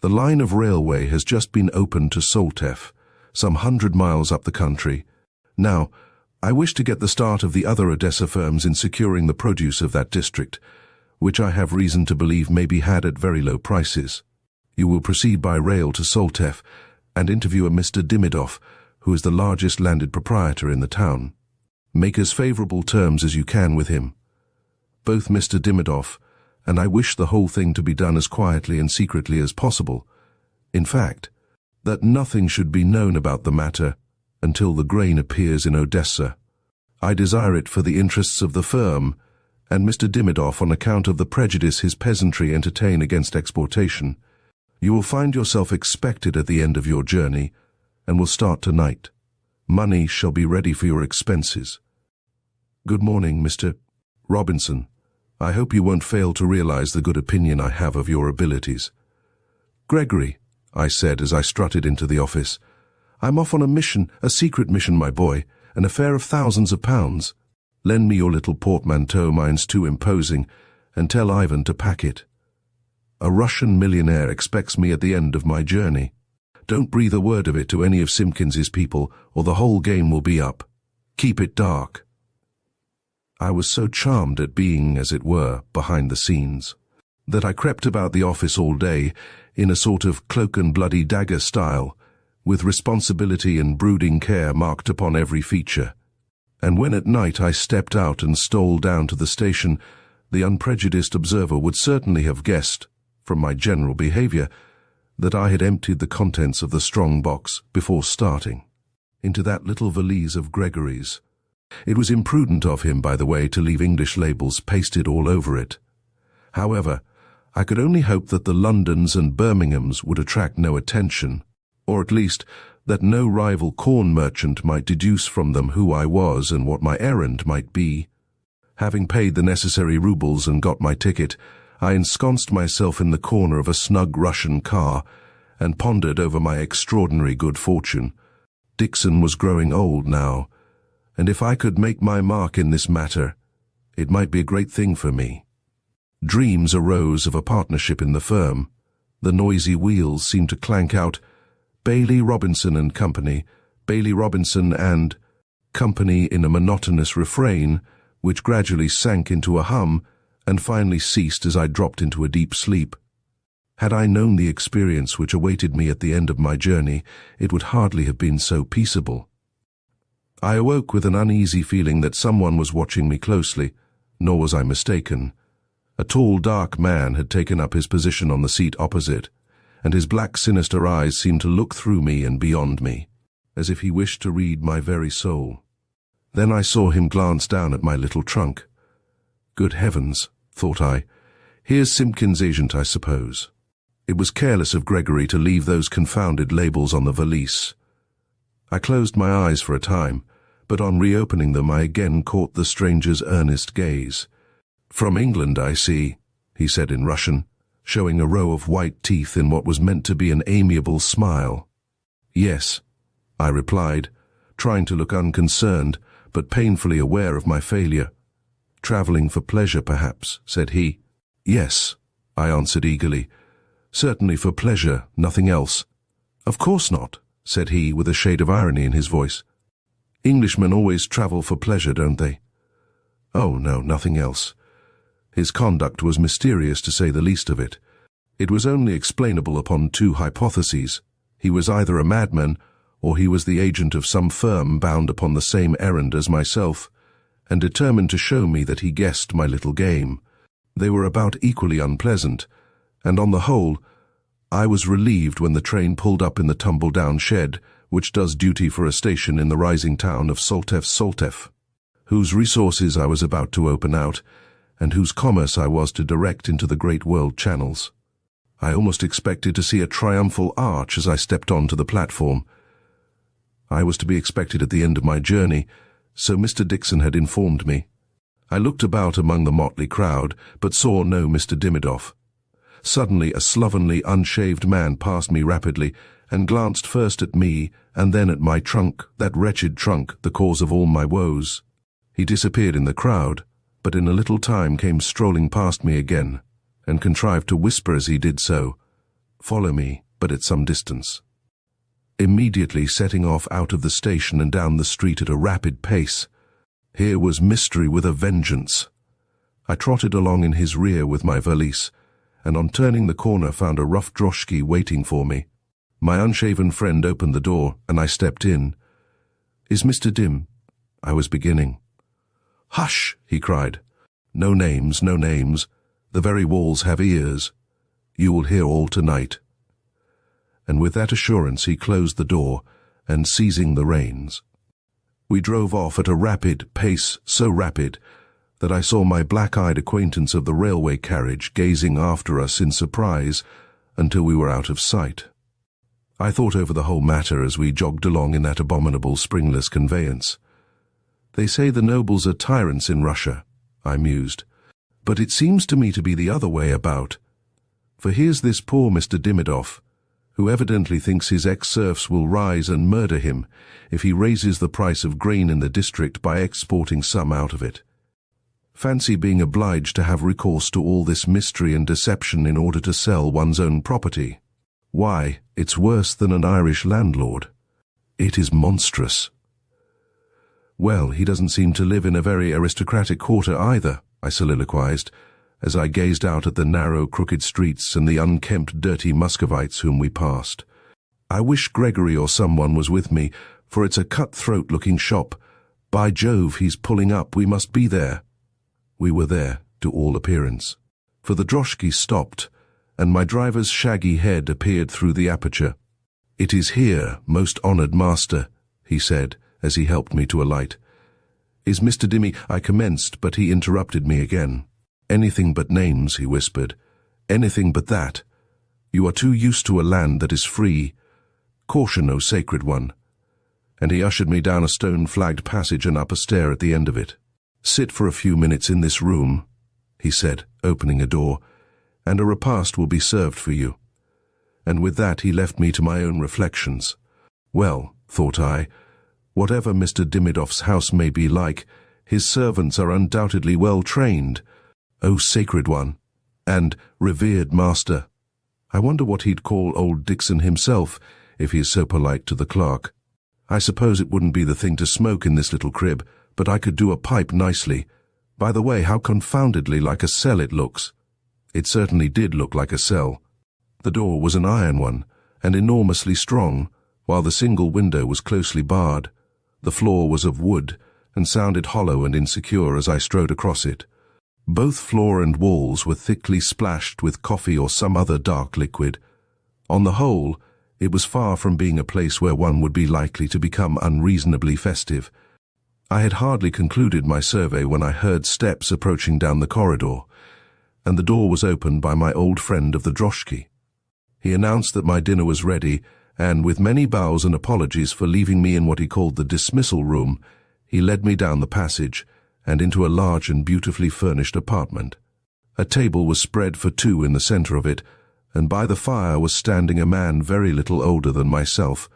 The line of railway has just been opened to Soltev, some 100 miles up the country. Now, I wish to get the start of the other Odessa firms in securing the produce of that district, which I have reason to believe may be had at very low prices. You will proceed by rail to Soltev and interview a Mr. Dimidov, who is the largest landed proprietor in the town. Make as favorable terms as you can with him. Both Mr. Dimidov, and I wish the whole thing to be done as quietly and secretly as possible. In fact, that nothing should be known about the matter until the grain appears in Odessa. I desire it for the interests of the firm, and Mr. Dimidov on account of the prejudice his peasantry entertain against exportation. You will find yourself expected at the end of your journey, and will start tonight. Money shall be ready for your expenses. Good morning, Mr. Robinson. I hope you won't fail to realize the good opinion I have of your abilities. Gregory, I said as I strutted into the office, I'm off on a mission, a secret mission, my boy, an affair of thousands of pounds. Lend me your little portmanteau, mine's too imposing, and tell Ivan to pack it. A Russian millionaire expects me at the end of my journey. Don't breathe a word of it to any of Simpkins's people, or the whole game will be up. Keep it dark. I was so charmed at being, as it were, behind the scenes, that I crept about the office all day in a sort of cloak and bloody dagger style, with responsibility and brooding care marked upon every feature. And when at night I stepped out and stole down to the station, the unprejudiced observer would certainly have guessed, from my general behavior, that I had emptied the contents of the strong box before starting into that little valise of Gregory's. It was imprudent of him, by the way, to leave English labels pasted all over it. However, I could only hope that the Londons and Birminghams would attract no attention, or at least that no rival corn merchant might deduce from them who I was and what my errand might be. Having paid the necessary roubles and got my ticket, I ensconced myself in the corner of a snug Russian car and pondered over my extraordinary good fortune. Dixon was growing old now, and if I could make my mark in this matter, It might be a great thing for me. Dreams arose of a partnership in the firm. The noisy wheels seemed to clank out, Bailey, Robinson and Company, Bailey, Robinson and Company, in a monotonous refrain, which gradually sank into a hum and finally ceased as I dropped into a deep sleep. Had I known the experience which awaited me at the end of my journey, it would hardly have been so peaceable. I awoke with an uneasy feeling that someone was watching me closely, nor was I mistaken. A tall, dark man had taken up his position on the seat opposite, and his black, sinister eyes seemed to look through me and beyond me, as if he wished to read my very soul. Then I saw him glance down at my little trunk. Good heavens, thought I, here's Simpkins' agent, I suppose. It was careless of Gregory to leave those confounded labels on the valise. I closed my eyes for a time, but on reopening them I again caught the stranger's earnest gaze. From England, I see, he said in Russian, showing a row of white teeth in what was meant to be an amiable smile. Yes, I replied, trying to look unconcerned, but painfully aware of my failure. Travelling for pleasure, perhaps, said he. Yes, I answered eagerly. Certainly for pleasure, nothing else. Of course not, said he with a shade of irony in his voice. Englishmen always travel for pleasure, don't they? Oh, no, nothing else. His conduct was mysterious, to say the least of it. It was only explainable upon two hypotheses. He was either a madman, or he was the agent of some firm bound upon the same errand as myself, and determined to show me that he guessed my little game. They were about equally unpleasant, and on the whole, I was relieved when the train pulled up in the tumble-down shed, which does duty for a station in the rising town of Soltef, whose resources I was about to open out, and whose commerce I was to direct into the great world channels. I almost expected to see a triumphal arch as I stepped onto the platform. I was to be expected at the end of my journey, so Mr. Dixon had informed me. I looked about among the motley crowd, but saw no Mr. Dimidoff. Suddenly a slovenly, unshaved man passed me rapidly, and glanced first at me and then at my trunk, that wretched trunk, the cause of all my woes. He disappeared in the crowd, but in a little time came strolling past me again, and contrived to whisper as he did so, "Follow me, but at some distance." Immediately setting off out of the station and down the street at a rapid pace. Here was mystery with a vengeance. I trotted along in his rear with my valise, and on turning the corner found a rough droshky waiting for me. My unshaven friend opened the door, and I stepped in. "Is Mr. Dim—" I was beginning. "Hush!" he cried. "No names, no names. The very walls have ears. You will hear all tonight." And with that assurance he closed the door, and seizing the reins, we drove off at a rapid pace, so rapid that I saw my black-eyed acquaintance of the railway carriage gazing after us in surprise until we were out of sight. I thought over the whole matter as we jogged along in that abominable springless conveyance. They say the nobles are tyrants in Russia, I mused, but it seems to me to be the other way about. For here's this poor Mr. Dimidoff, who evidently thinks his ex-serfs will rise and murder him if he raises the price of grain in the district by exporting some out of it. Fancy being obliged to have recourse to all this mystery and deception in order to sell one's own property. Why, it's worse than an Irish landlord. It is monstrous. Well, he doesn't seem to live in a very aristocratic quarter either, I soliloquized, as I gazed out at the narrow, crooked streets and the unkempt, dirty Muscovites whom we passed. I wish Gregory or someone was with me, for it's a cut-throat-looking shop. By Jove, he's pulling up. We must be there. We were there, to all appearance, for the droshky stopped, and my driver's shaggy head appeared through the aperture. "It is here, most honoured master," he said, as he helped me to alight. "Is Mr. Dimmy—" I commenced, but he interrupted me again. "Anything but names," he whispered. "Anything but that. You are too used to a land that is free. Caution, O sacred one." And he ushered me down a stone-flagged passage and up a stair at the end of it. "Sit for a few minutes in this room," he said, opening a door, "and a repast will be served for you." And with that he left me to my own reflections. Well, thought I, whatever Mr. Dimidoff's house may be like, His servants are undoubtedly well trained. O sacred one, and revered master. I wonder what he'd call old Dixon himself, if he is so polite to the clerk. I suppose it wouldn't be the thing to smoke in this little crib, but I could do a pipe nicely. By the way, how confoundedly like a cell it looks. It certainly did look like a cell. The door was an iron one, and enormously strong, while the single window was closely barred. The floor was of wood, and sounded hollow and insecure as I strode across it. Both floor and walls were thickly splashed with coffee or some other dark liquid. On the whole, it was far from being a place where one would be likely to become unreasonably festive. I had hardly concluded my survey when I heard steps approaching down the corridor, and the door was opened by my old friend of the droshky. He announced that my dinner was ready, and with many bows and apologies for leaving me in what he called the dismissal room, he led me down the passage and into a large and beautifully furnished apartment. A table was spread for two in the center of it, and by the fire was standing a man very little older than myself.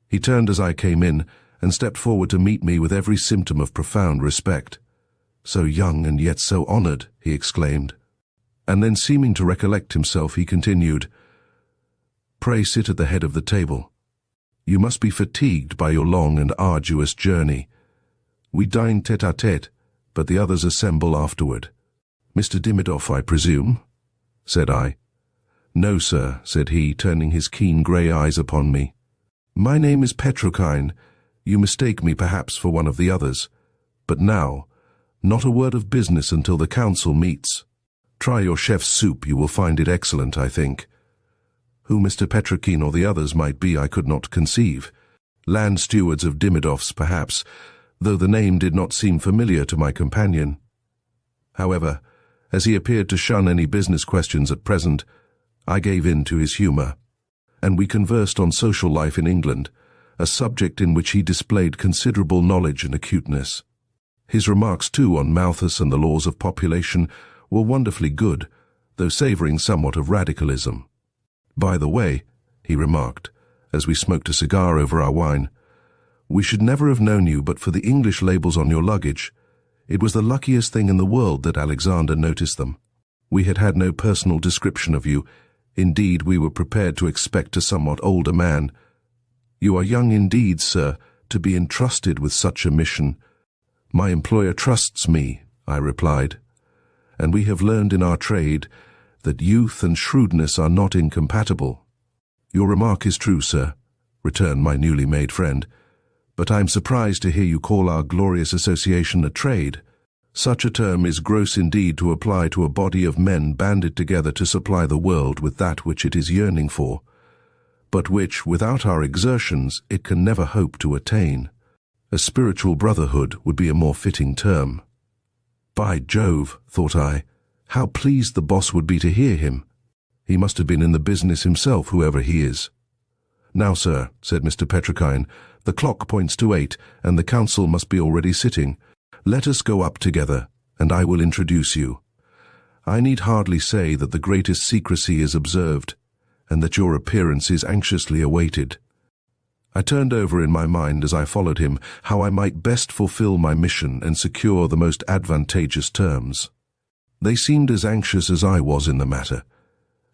He turned as I came in, and stepped forward to meet me with every symptom of profound respect. "So young and yet so honored," he exclaimed. And then, seeming to recollect himself, he continued, "Pray sit at the head of the table. You must be fatigued by your long and arduous journey. We dine tete-a-tete, but the others assemble afterward. Mr. Dimidoff, I presume?" said I. "No, sir," said he, turning his keen grey eyes upon me. "My name is Petrokine. You mistake me perhaps for one of the others. But now, not a word of business until the council meets. Try your chef's soup, you will find it excellent, I think." Who Mr. Petrokine or the others might be I could not conceive. Land stewards of Dimidoff's, perhaps, though the name did not seem familiar to my companion. However, as he appeared to shun any business questions at present, I gave in to his humour, and we conversed on social life in England, a subject in which he displayed considerable knowledge and acuteness. His remarks, too, on Malthus and the laws of population were wonderfully good, though savouring somewhat of radicalism. "By the way," he remarked, as we smoked a cigar over our wine, "we should never have known you but for the English labels on your luggage. It was the luckiest thing in the world that Alexander noticed them. We had had no personal description of you. Indeed, we were prepared to expect a somewhat older man. You are young indeed, sir, to be entrusted with such a mission." "My employer trusts me," I replied, "and we have learned in our trade that youth and shrewdness are not incompatible." "Your remark is true, sir," returned my newly made friend, "but I am surprised to hear you call our glorious association a trade. Such a term is gross indeed to apply to a body of men banded together to supply the world with that which it is yearning for, but which, without our exertions, it can never hope to attain. A spiritual brotherhood would be a more fitting term." By Jove, thought I, how pleased the boss would be to hear him. He must have been in the business himself, whoever he is. "Now, sir," said Mr. Petrokine, "the clock points to 8, and the council must be already sitting. Let us go up together, and I will introduce you. I need hardly say that the greatest secrecy is observed, and that your appearance is anxiously awaited." I turned over in my mind as I followed him how I might best fulfill my mission and secure the most advantageous terms. They seemed as anxious as I was in the matter,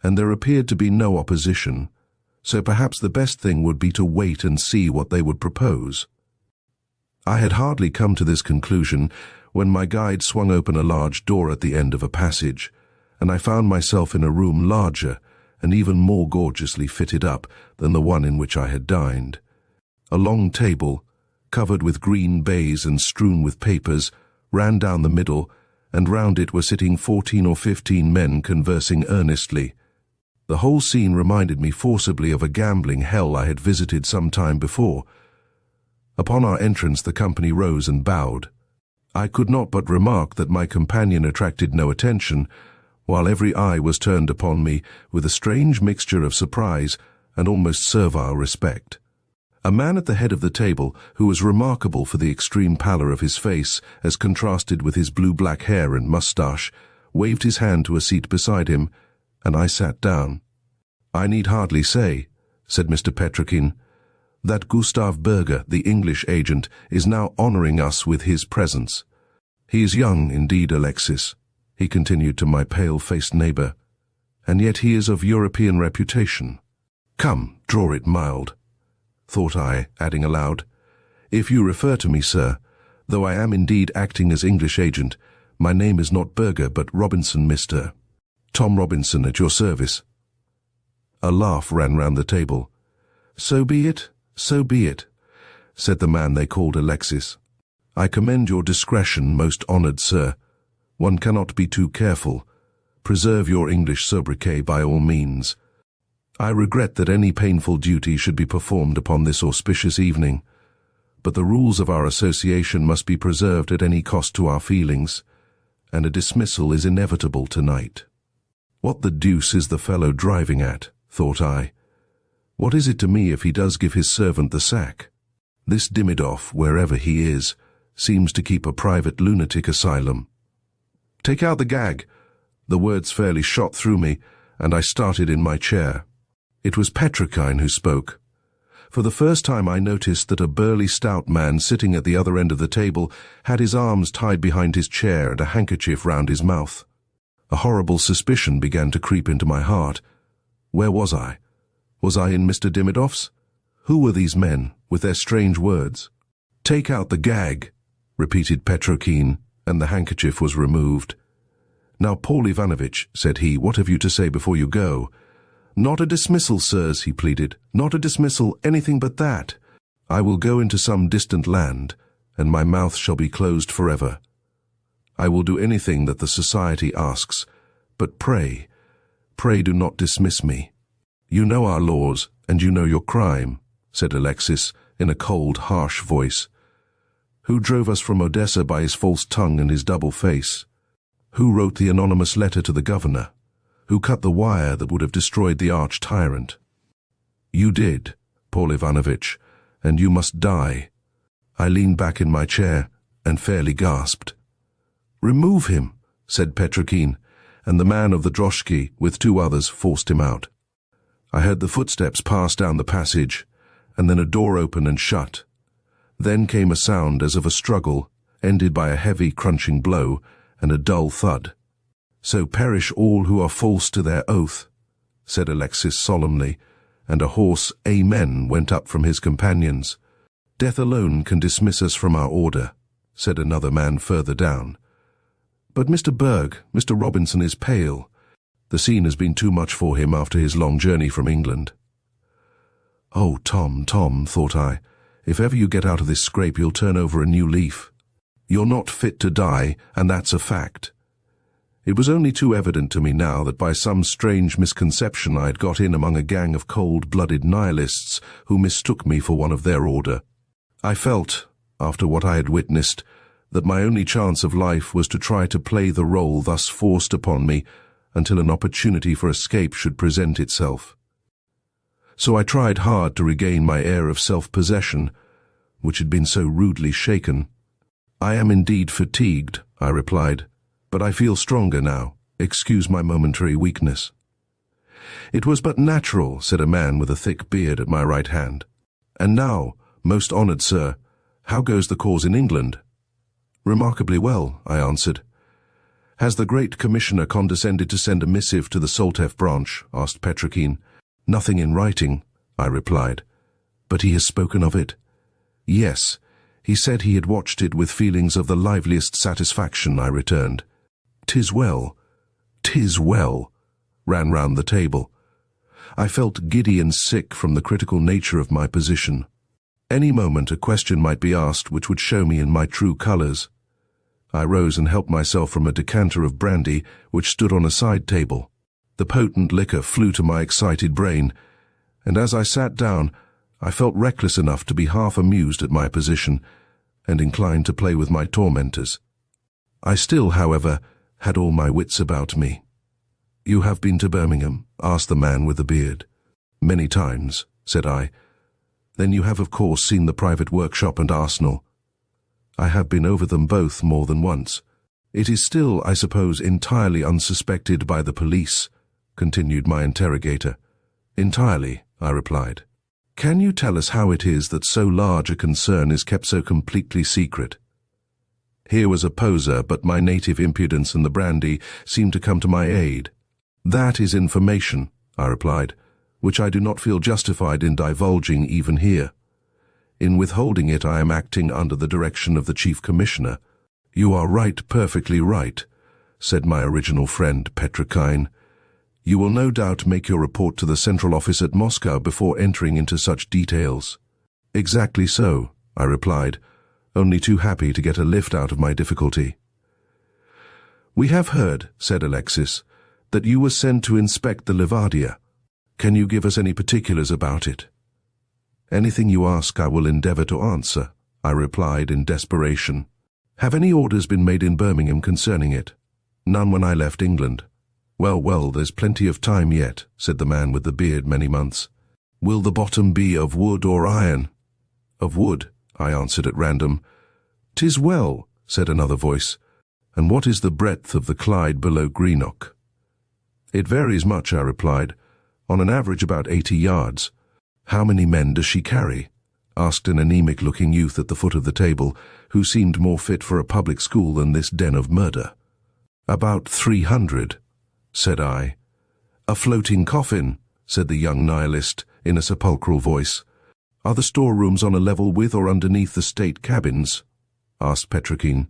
and there appeared to be no opposition, so perhaps the best thing would be to wait and see what they would propose. I had hardly come to this conclusion when my guide swung open a large door at the end of a passage, and I found myself in a room larger and even more gorgeously fitted up than the one in which I had dined. A long table, covered with green baize and strewn with papers, ran down the middle, and round it were sitting 14 or 15 men conversing earnestly. The whole scene reminded me forcibly of a gambling hell I had visited some time before. Upon our entrance the company rose and bowed. I could not but remark that my companion attracted no attention, while every eye was turned upon me with a strange mixture of surprise and almost servile respect. A man at the head of the table, who was remarkable for the extreme pallor of his face as contrasted with his blue-black hair and moustache, waved his hand to a seat beside him, and I sat down. "I need hardly say," said Mr. Petrokine, "that Gustav Berger, the English agent, is now honouring us with his presence. "He is young indeed, Alexis," he continued to my pale-faced neighbour, "and yet he is of European reputation. Come, draw it mild," thought I, adding aloud, "If you refer to me, sir, though I am indeed acting as English agent, my name is not Burger but Robinson, Mr. Tom Robinson, at your service." A laugh ran round the table. "So be it, so be it," said the man they called Alexis. "I commend your discretion, most honoured sir. One cannot be too careful. Preserve your English sobriquet by all means. I regret that any painful duty should be performed upon this auspicious evening, but the rules of our association must be preserved at any cost to our feelings, and a dismissal is inevitable tonight." What the deuce is the fellow driving at, thought I. What is it to me if he does give his servant the sack? This Dimidoff, wherever he is, seems to keep a private lunatic asylum. "Take out the gag!" The words fairly shot through me, and I started in my chair. It was Petrokine who spoke. For the first time I noticed that a burly stout man sitting at the other end of the table had his arms tied behind his chair and a handkerchief round his mouth. A horrible suspicion began to creep into my heart. Where was I? Was I in Mr. Dimidoff's? Who were these men, with their strange words? "Take out the gag," repeated Petrokine, and the handkerchief was removed. "Now, Paul Ivanovitch," said he, "what have you to say before you go?" "Not a dismissal, sirs," he pleaded. "Not a dismissal, anything but that. I will go into some distant land, and my mouth shall be closed forever. I will do anything that the society asks, but pray, pray do not dismiss me. You know our laws, and you know your crime," said Alexis, in a cold, harsh voice. "Who drove us from Odessa by his false tongue and his double face? Who wrote the anonymous letter to the governor? Who cut the wire that would have destroyed the arch-tyrant? You did, Paul Ivanovitch, and you must die." I leaned back in my chair and fairly gasped. "Remove him," said Petrokine, and the man of the droshky, with two others, forced him out. I heard the footsteps pass down the passage, and then a door open and shut. Then came a sound as of a struggle, ended by a heavy, crunching blow and a dull thud. "So perish all who are false to their oath," said Alexis solemnly, and a hoarse "Amen" went up from his companions. "Death alone can dismiss us from our order," said another man further down. "But Mr. Berg, Mr. Robinson is pale. The scene has been too much for him after his long journey from England." "Oh, Tom, Tom," thought I, "if ever you get out of this scrape you'll turn over a new leaf. You're not fit to die, and that's a fact." It was only too evident to me now that by some strange misconception I had got in among a gang of cold-blooded Nihilists who mistook me for one of their order. I felt, after what I had witnessed, that my only chance of life was to try to play the role thus forced upon me until an opportunity for escape should present itself. So I tried hard to regain my air of self-possession, which had been so rudely shaken. "I am indeed fatigued," I replied, "but I feel stronger now. Excuse my momentary weakness." "It was but natural," said a man with a thick beard at my right hand. "And now, most honoured sir, how goes the cause in England?" "Remarkably well," I answered. "Has the Great Commissioner condescended to send a missive to the Soltev branch?" asked Petrokine. "Nothing in writing," I replied. "But he has spoken of it?" "Yes, he said he had watched it with feelings of the liveliest satisfaction," I returned. "'Tis well, 'tis well," ran round the table. I felt giddy and sick from the critical nature of my position. Any moment a question might be asked which would show me in my true colours. I rose and helped myself from a decanter of brandy which stood on a side table. The potent liquor flew to my excited brain, and as I sat down I felt reckless enough to be half amused at my position and inclined to play with my tormentors. I still, however, had all my wits about me. "You have been to Birmingham?" asked the man with the beard. "Many times," said I. "Then you have of course seen the private workshop and arsenal?" "I have been over them both more than once." "It is still, I suppose, entirely unsuspected by the police?" continued my interrogator. "Entirely," I replied. "Can you tell us how it is that so large a concern is kept so completely secret?" Here was a poser, but my native impudence and the brandy seemed to come to my aid. "That is information," I replied, "which I do not feel justified in divulging even here. In withholding it, I am acting under the direction of the Chief Commissioner." "You are right, perfectly right," said my original friend Petrokine. "You will no doubt make your report to the central office at Moscow before entering into such details." "Exactly so," I replied, only too happy to get a lift out of my difficulty. "We have heard," said Alexis, "that you were sent to inspect the Levadia. Can you give us any particulars about it?" "Anything you ask I will endeavour to answer," I replied in desperation. "Have any orders been made in Birmingham concerning it?" "None when I left England." Well, there's plenty of time yet," said the man with the beard many months. "Will the bottom be of wood or iron?" "Of wood," I answered at random. "'Tis well," said another voice. "And what is the breadth of the Clyde below Greenock?" "It varies much," I replied. "On an average about 80 yards. "How many men does she carry?" asked an anemic-looking youth at the foot of the table, who seemed more fit for a public school than this den of murder. "About 300, said I. "A floating coffin," said the young nihilist in a sepulchral voice. "Are the storerooms on a level with or underneath the state cabins?" asked Petrokine.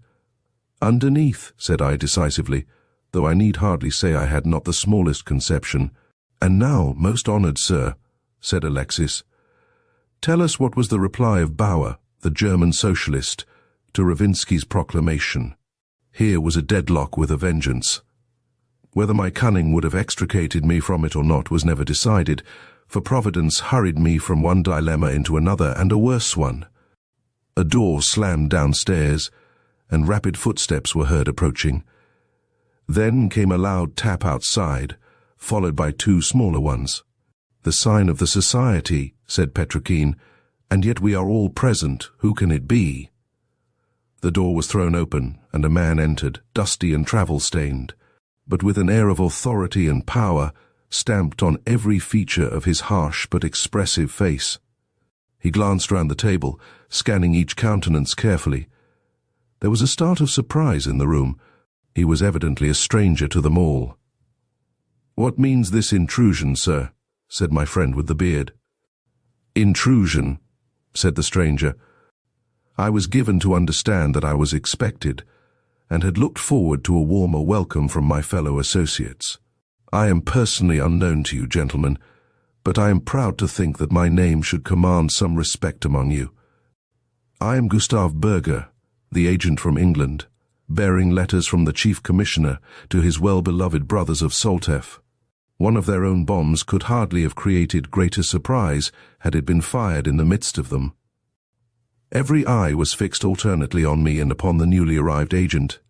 "Underneath," said I decisively, though I need hardly say I had not the smallest conception. "And now, most honoured sir," said Alexis, "tell us what was the reply of Bauer, the German socialist, to Ravinsky's proclamation." Here was a deadlock with a vengeance. Whether my cunning would have extricated me from it or not was never decided, for Providence hurried me from one dilemma into another, and a worse one. A door slammed downstairs, and rapid footsteps were heard approaching. Then came a loud tap outside, followed by two smaller ones. "The sign of the society," said Petrokine, "and yet we are all present. Who can it be?" The door was thrown open, and a man entered, dusty and travel-stained, but with an air of authority and power stamped on every feature of his harsh but expressive face. He glanced round the table, scanning each countenance carefully. There was a start of surprise in the room. He was evidently a stranger to them all. "What means this intrusion, sir?" said my friend with the beard. "Intrusion," said the stranger. "I was given to understand that I was expected, and had looked forward to a warmer welcome from my fellow associates. I am personally unknown to you, gentlemen, but I am proud to think that my name should command some respect among you. I am Gustav Berger, the agent from England, bearing letters from the Chief Commissioner to his well-beloved brothers of Soltef. One of their own bombs could hardly have created greater surprise had it been fired in the midst of them." Every eye was fixed alternately on me and upon the newly arrived agent.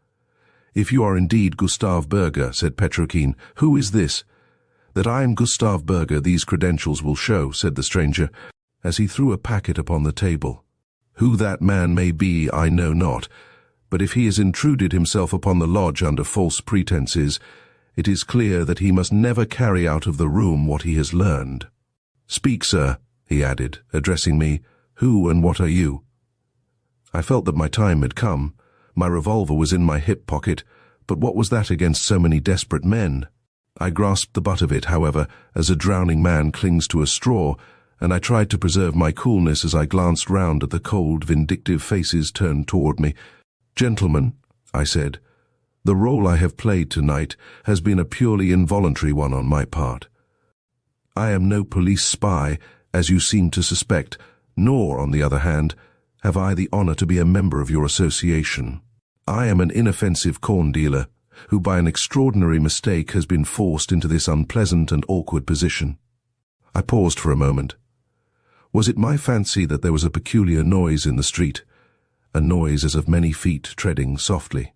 "If you are indeed Gustav Berger," said Petrokine, "who is this?" "That I am Gustav Berger these credentials will show," said the stranger, as he threw a packet upon the table. "Who that man may be I know not, but if he has intruded himself upon the lodge under false pretences, it is clear that he must never carry out of the room what he has learned. Speak, sir," he added, addressing me. "Who and what are you?" I felt that my time had come. My revolver was in my hip pocket, but what was that against so many desperate men? I grasped the butt of it, however, as a drowning man clings to a straw, and I tried to preserve my coolness as I glanced round at the cold, vindictive faces turned toward me. "Gentlemen," I said, "the role I have played tonight has been a purely involuntary one on my part. I am no police spy, as you seem to suspect, nor, on the other hand, have I the honour to be a member of your association. I am an inoffensive corn dealer, who by an extraordinary mistake has been forced into this unpleasant and awkward position." I paused for a moment. Was it my fancy that there was a peculiar noise in the street, a noise as of many feet treading softly?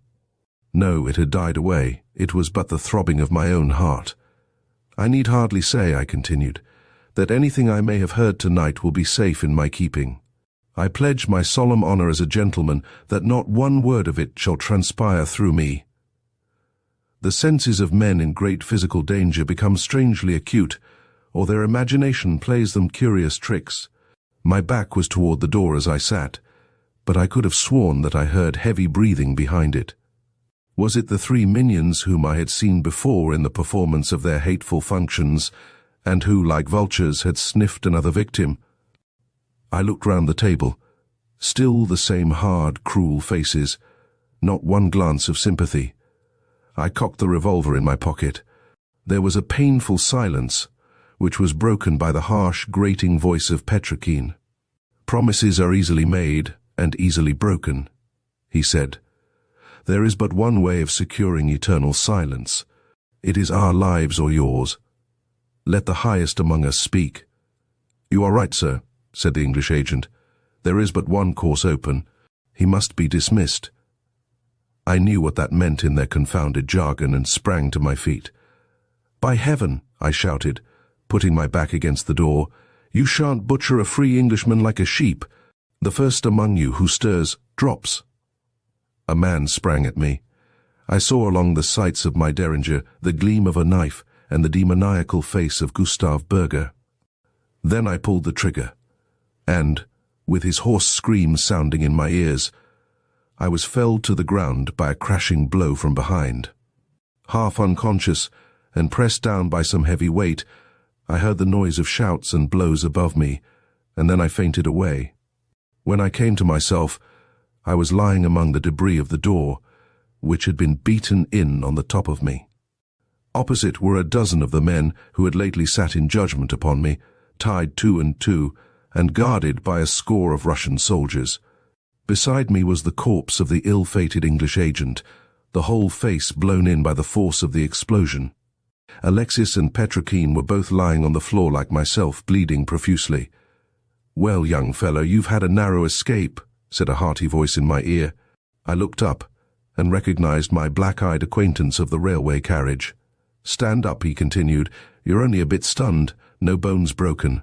No, it had died away. It was but the throbbing of my own heart. "I need hardly say," I continued, "that anything I may have heard tonight will be safe in my keeping. I pledge my solemn honour as a gentleman that not one word of it shall transpire through me." The senses of men in great physical danger become strangely acute, or their imagination plays them curious tricks. My back was toward the door as I sat. but I could have sworn that I heard heavy breathing behind it. Was it the three minions whom I had seen before in the performance of their hateful functions, and who, like vultures, had sniffed another victim? I looked round the table. Still the same hard, cruel faces. Not one glance of sympathy. I cocked the revolver in my pocket. There was a painful silence, which was broken by the harsh, grating voice of Petrokeen. "Promises are easily made and easily broken," he said. "There is but one way of securing eternal silence. It is our lives or yours. Let the highest among us speak." "You are right, sir," said the English agent. "There is but one course open. He must be dismissed." I knew what that meant in their confounded jargon and sprang to my feet. "By heaven," I shouted, putting my back against the door, "you shan't butcher a free Englishman like a sheep. The first among you who stirs, drops." A man sprang at me. I saw along the sights of my derringer the gleam of a knife and the demoniacal face of Gustav Berger. Then I pulled the trigger, and, with his hoarse screams sounding in my ears, I was felled to the ground by a crashing blow from behind. Half unconscious, and pressed down by some heavy weight, I heard the noise of shouts and blows above me, and then I fainted away. When I came to myself, I was lying among the debris of the door, which had been beaten in on the top of me. Opposite were a dozen of the men who had lately sat in judgment upon me, tied 2 and 2, and guarded by a score of Russian soldiers. Beside me was the corpse of the ill-fated English agent, the whole face blown in by the force of the explosion. Alexis and Petrokeen were both lying on the floor like myself, bleeding profusely. "Well, young fellow, you've had a narrow escape," said a hearty voice in my ear. I looked up and recognized my black-eyed acquaintance of the railway carriage. "Stand up," he continued. "You're only a bit stunned, no bones broken.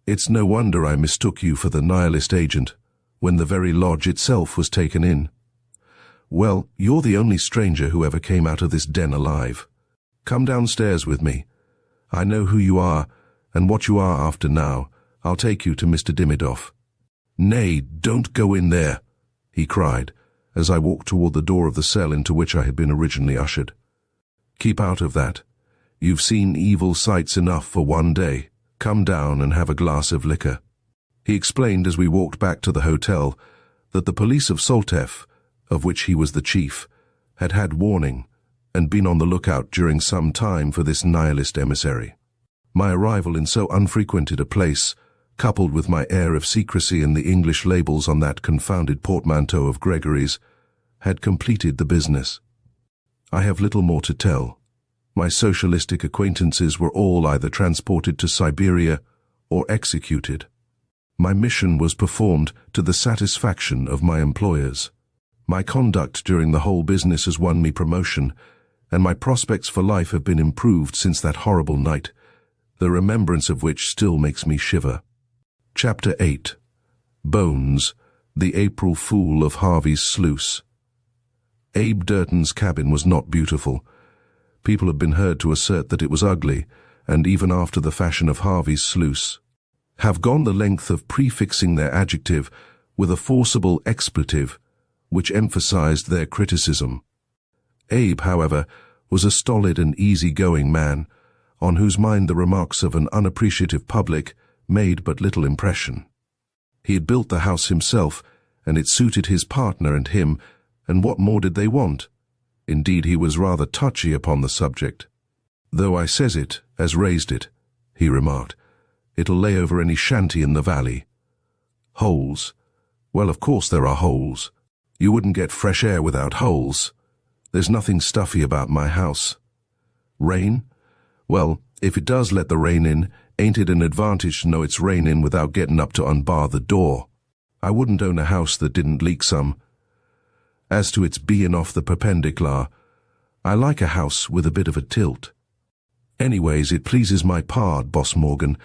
It's no wonder I mistook you for the Nihilist agent, when the very lodge itself was taken in. Well, you're the only stranger who ever came out of this den alive. Come downstairs with me. I know who you are, and what you are after now. I'll take you to Mr. Dimidoff." "Nay, don't go in there," he cried, as I walked toward the door of the cell into which I had been originally ushered. "Keep out of that. You've seen evil sights enough for one day. Come down and have a glass of liquor." He explained as we walked back to the hotel that the police of Solteff, of which he was the chief, had had warning and been on the lookout during some time for this Nihilist emissary. My arrival in so unfrequented a place, coupled with my air of secrecy and the English labels on that confounded portmanteau of Gregory's, had completed the business. I have little more to tell. My socialistic acquaintances were all either transported to Siberia or executed. My mission was performed to the satisfaction of my employers. My conduct during the whole business has won me promotion, and my prospects for life have been improved since that horrible night, the remembrance of which still makes me shiver. Chapter 8. Bones, the April Fool of Harvey's Sluice. Abe Durton's cabin was not beautiful. People had been heard to assert that it was ugly, and even after the fashion of Harvey's Sluice, have gone the length of prefixing their adjective with a forcible expletive, which emphasized their criticism. Abe, however, was a stolid and easy-going man, on whose mind the remarks of an unappreciative public made but little impression. He had built the house himself, and it suited his partner and him, and what more did they want? Indeed, he was rather touchy upon the subject. "Though I says it, as raised it," he remarked, "it'll lay over any shanty in the valley. Holes. Well, of course there are holes. You wouldn't get fresh air without holes. There's nothing stuffy about my house. Rain? Well, if it does let the rain in, ain't it an advantage to know it's raining without getting up to unbar the door? I wouldn't own a house that didn't leak some. As to its being off the perpendicular, I like a house with a bit of a tilt. Anyways, it pleases my pard, Boss Morgan,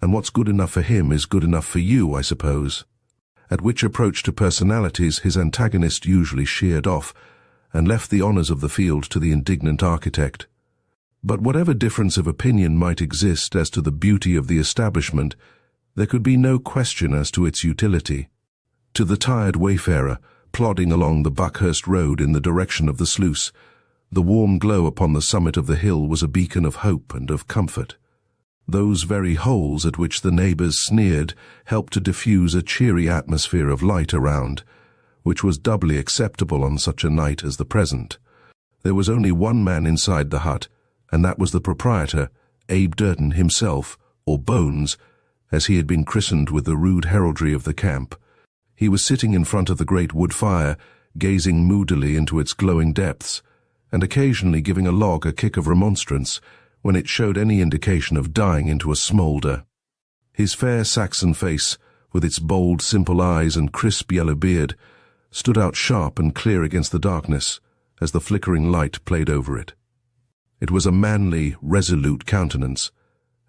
and what's good enough for him is good enough for you, I suppose." At which approach to personalities his antagonist usually sheered off, and left the honours of the field to the indignant architect. But whatever difference of opinion might exist as to the beauty of the establishment, there could be no question as to its utility. To the tired wayfarer, plodding along the Buckhurst Road in the direction of the Sluice, the warm glow upon the summit of the hill was a beacon of hope and of comfort. Those very holes at which the neighbours sneered helped to diffuse a cheery atmosphere of light around, which was doubly acceptable on such a night as the present. There was only one man inside the hut, and that was the proprietor, Abe Durden himself, or Bones, as he had been christened with the rude heraldry of the camp. He was sitting in front of the great wood fire, gazing moodily into its glowing depths, and occasionally giving a log a kick of remonstrance when it showed any indication of dying into a smoulder. His fair Saxon face, with its bold, simple eyes and crisp yellow beard, stood out sharp and clear against the darkness as the flickering light played over it. It was a manly, resolute countenance,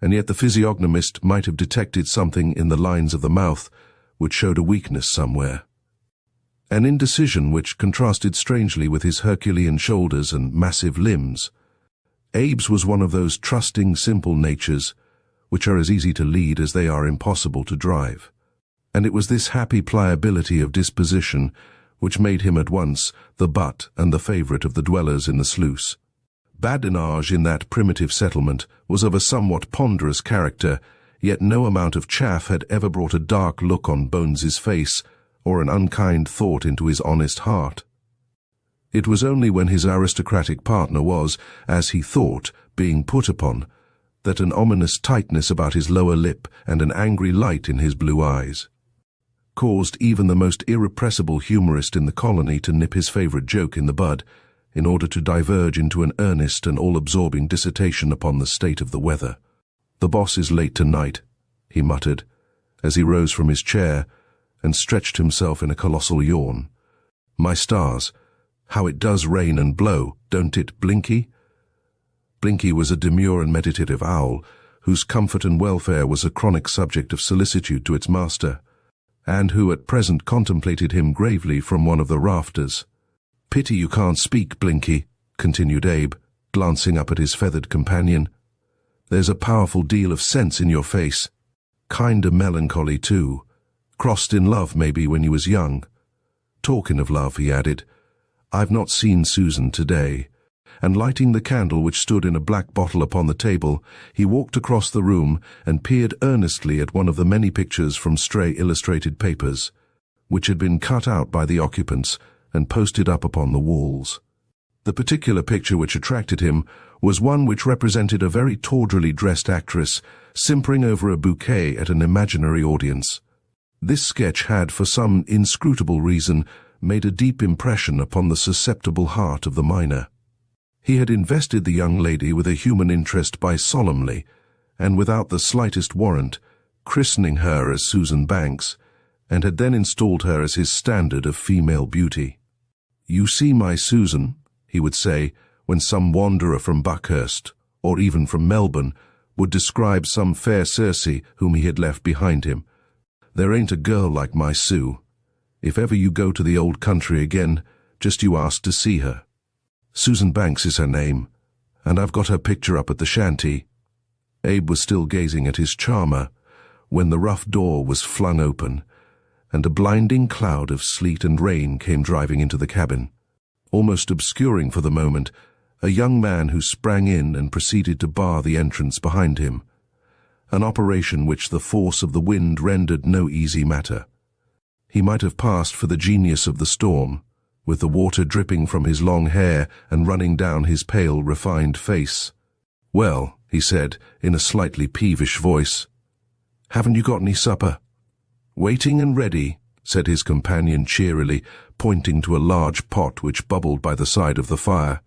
and yet the physiognomist might have detected something in the lines of the mouth which showed a weakness somewhere. An indecision which contrasted strangely with his Herculean shoulders and massive limbs. Abe's was one of those trusting, simple natures which are as easy to lead as they are impossible to drive. And it was this happy pliability of disposition which made him at once the butt and the favourite of the dwellers in the Sluice. Badinage in that primitive settlement was of a somewhat ponderous character, yet no amount of chaff had ever brought a dark look on Bones's face or an unkind thought into his honest heart. It was only when his aristocratic partner was, as he thought, being put upon, that an ominous tightness about his lower lip and an angry light in his blue eyes caused even the most irrepressible humorist in the colony to nip his favourite joke in the bud, in order to diverge into an earnest and all-absorbing dissertation upon the state of the weather. "The boss is late tonight," he muttered, as he rose from his chair and stretched himself in a colossal yawn. "My stars, how it does rain and blow, don't it, Blinky?" Blinky was a demure and meditative owl, whose comfort and welfare was a chronic subject of solicitude to its master, and who at present contemplated him gravely from one of the rafters. "Pity you can't speak, Blinky," continued Abe, glancing up at his feathered companion. "There's a powerful deal of sense in your face. Kinda melancholy, too. Crossed in love, maybe, when you was young. Talking of love," he added, "I've not seen Susan today." And lighting the candle which stood in a black bottle upon the table, he walked across the room and peered earnestly at one of the many pictures from stray illustrated papers, which had been cut out by the occupants and posted up upon the walls. The particular picture which attracted him was one which represented a very tawdrily dressed actress simpering over a bouquet at an imaginary audience. This sketch had, for some inscrutable reason, made a deep impression upon the susceptible heart of the miner. He had invested the young lady with a human interest by solemnly, and without the slightest warrant, christening her as Susan Banks, and had then installed her as his standard of female beauty. "You see, my Susan," he would say, when some wanderer from Buckhurst, or even from Melbourne, would describe some fair Circe whom he had left behind him, "there ain't a girl like my Sue. If ever you go to the old country again, just you ask to see her. Susan Banks is her name, and I've got her picture up at the shanty." Abe was still gazing at his charmer when the rough door was flung open, and a blinding cloud of sleet and rain came driving into the cabin, almost obscuring for the moment a young man who sprang in and proceeded to bar the entrance behind him, an operation which the force of the wind rendered no easy matter. He might have passed for the genius of the storm, with the water dripping from his long hair and running down his pale, refined face. "Well," he said, in a slightly peevish voice, "haven't you got any supper?" "Waiting and ready," said his companion cheerily, pointing to a large pot which bubbled by the side of the fire.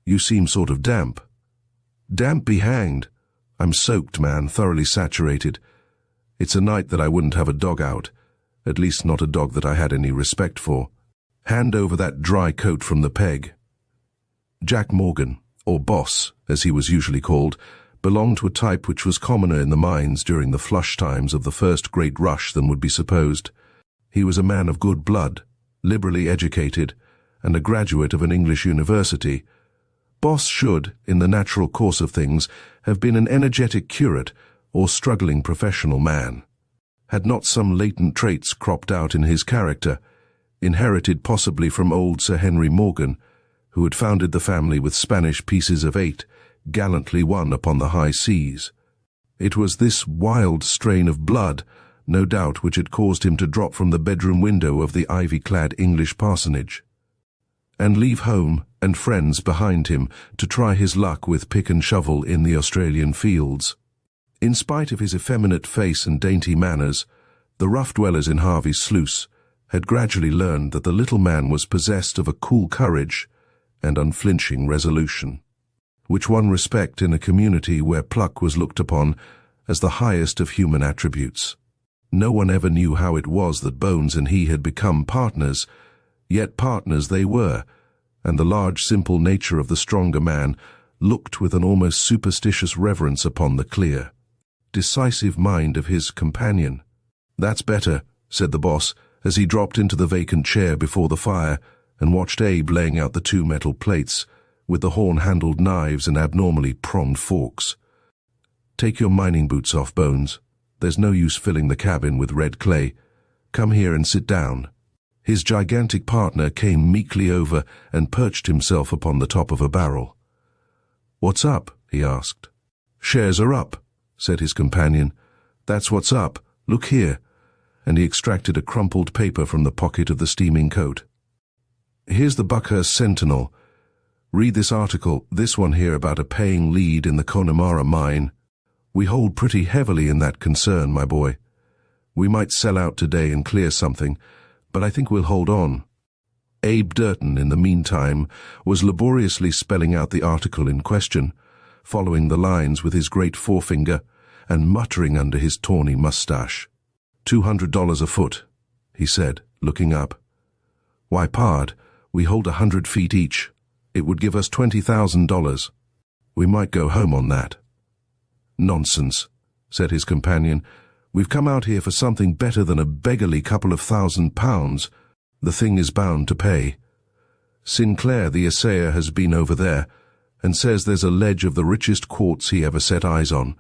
"You seem sort of damp." "Damp be hanged. I'm soaked, man, thoroughly saturated. It's a night that I wouldn't have a dog out, at least not a dog that I had any respect for. Hand over that dry coat from the peg." Jack Morgan, or Boss, as he was usually called, belonged to a type which was commoner in the mines during the flush times of the first great rush than would be supposed. He was a man of good blood, liberally educated, and a graduate of an English university. Boss should, in the natural course of things, have been an energetic curate or struggling professional man. Had not some latent traits cropped out in his character, inherited possibly from old Sir Henry Morgan, who had founded the family with Spanish pieces of 8, gallantly won upon the high seas? It was this wild strain of blood, no doubt, which had caused him to drop from the bedroom window of the ivy-clad English parsonage, and leave home and friends behind him to try his luck with pick and shovel in the Australian fields. In spite of his effeminate face and dainty manners, the rough dwellers in Harvey's Sluice had gradually learned that the little man was possessed of a cool courage and unflinching resolution, which won respect in a community where pluck was looked upon as the highest of human attributes. No one ever knew how it was that Bones and he had become partners, yet partners they were, and the large, simple nature of the stronger man looked with an almost superstitious reverence upon the clear, decisive mind of his companion. "That's better," said the boss, as he dropped into the vacant chair before the fire and watched Abe laying out the 2 metal plates, with the horn-handled knives and abnormally pronged forks. "Take your mining boots off, Bones. There's no use filling the cabin with red clay. Come here and sit down." His gigantic partner came meekly over and perched himself upon the top of a barrel. "What's up?" he asked. "Shares are up," said his companion. "That's what's up. Look here." And he extracted a crumpled paper from the pocket of the steaming coat. "Here's the Buckhurst Sentinel. Read this article, this one here, about a paying lead in the Connemara mine. We hold pretty heavily in that concern, my boy. We might sell out today and clear something, but I think we'll hold on." Abe Durton, in the meantime, was laboriously spelling out the article in question, following the lines with his great forefinger and muttering under his tawny mustache. $200 a foot, he said, looking up. "Why, pard, we hold 100 feet each. It would give us $20,000. We might go home on that." "Nonsense," said his companion. "We've come out here for something better than a beggarly couple of £1,000. The thing is bound to pay. Sinclair, the assayer, has been over there, and says there's a ledge of the richest quartz he ever set eyes on.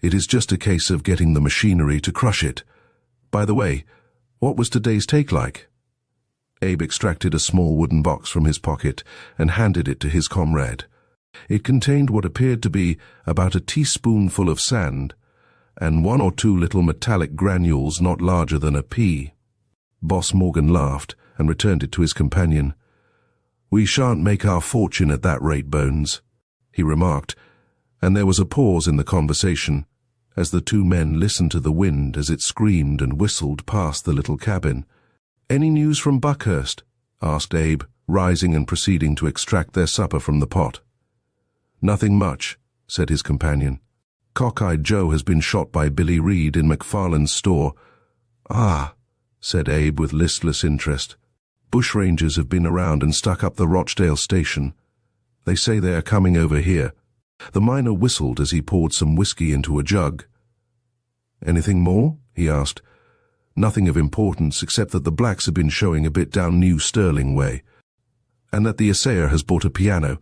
It is just a case of getting the machinery to crush it. By the way, what was today's take like?" Abe extracted a small wooden box from his pocket and handed it to his comrade. It contained what appeared to be about a teaspoonful of sand, and 1 or 2 little metallic granules not larger than a pea. Boss Morgan laughed and returned it to his companion. "We shan't make our fortune at that rate, Bones," he remarked, and there was a pause in the conversation as the 2 men listened to the wind as it screamed and whistled past the little cabin. "Any news from Buckhurst?" asked Abe, rising and proceeding to extract their supper from the pot. "Nothing much," said his companion. "Cockeyed Joe has been shot by Billy Reed in McFarland's store." "Ah," said Abe with listless interest. "Bushrangers have been around and stuck up the Rochdale station. They say they are coming over here." The miner whistled as he poured some whiskey into a jug. "Anything more?" he asked. "Nothing of importance, except that the blacks have been showing a bit down New Sterling way, and that the assayer has bought a piano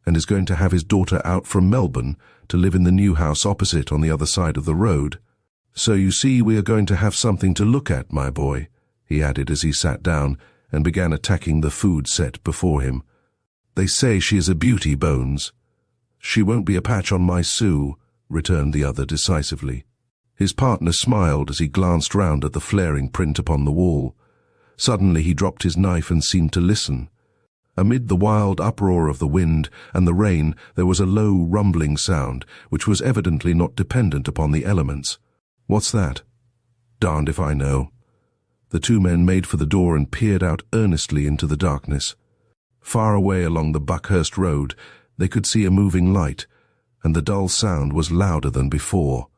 and is going to have his daughter out from Melbourne to live in the new house opposite on the other side of the road. So you see, we are going to have something to look at, my boy," he added as he sat down and began attacking the food set before him. "They say she is a beauty, Bones." "She won't be a patch on my Sue," returned the other decisively. His partner smiled as he glanced round at the flaring print upon the wall. Suddenly he dropped his knife and seemed to listen. Amid the wild uproar of the wind and the rain there was a low rumbling sound, which was evidently not dependent upon the elements. "What's that?" "Darned if I know." The 2 men made for the door and peered out earnestly into the darkness. Far away along the Buckhurst road they could see a moving light, and the dull sound was louder than before.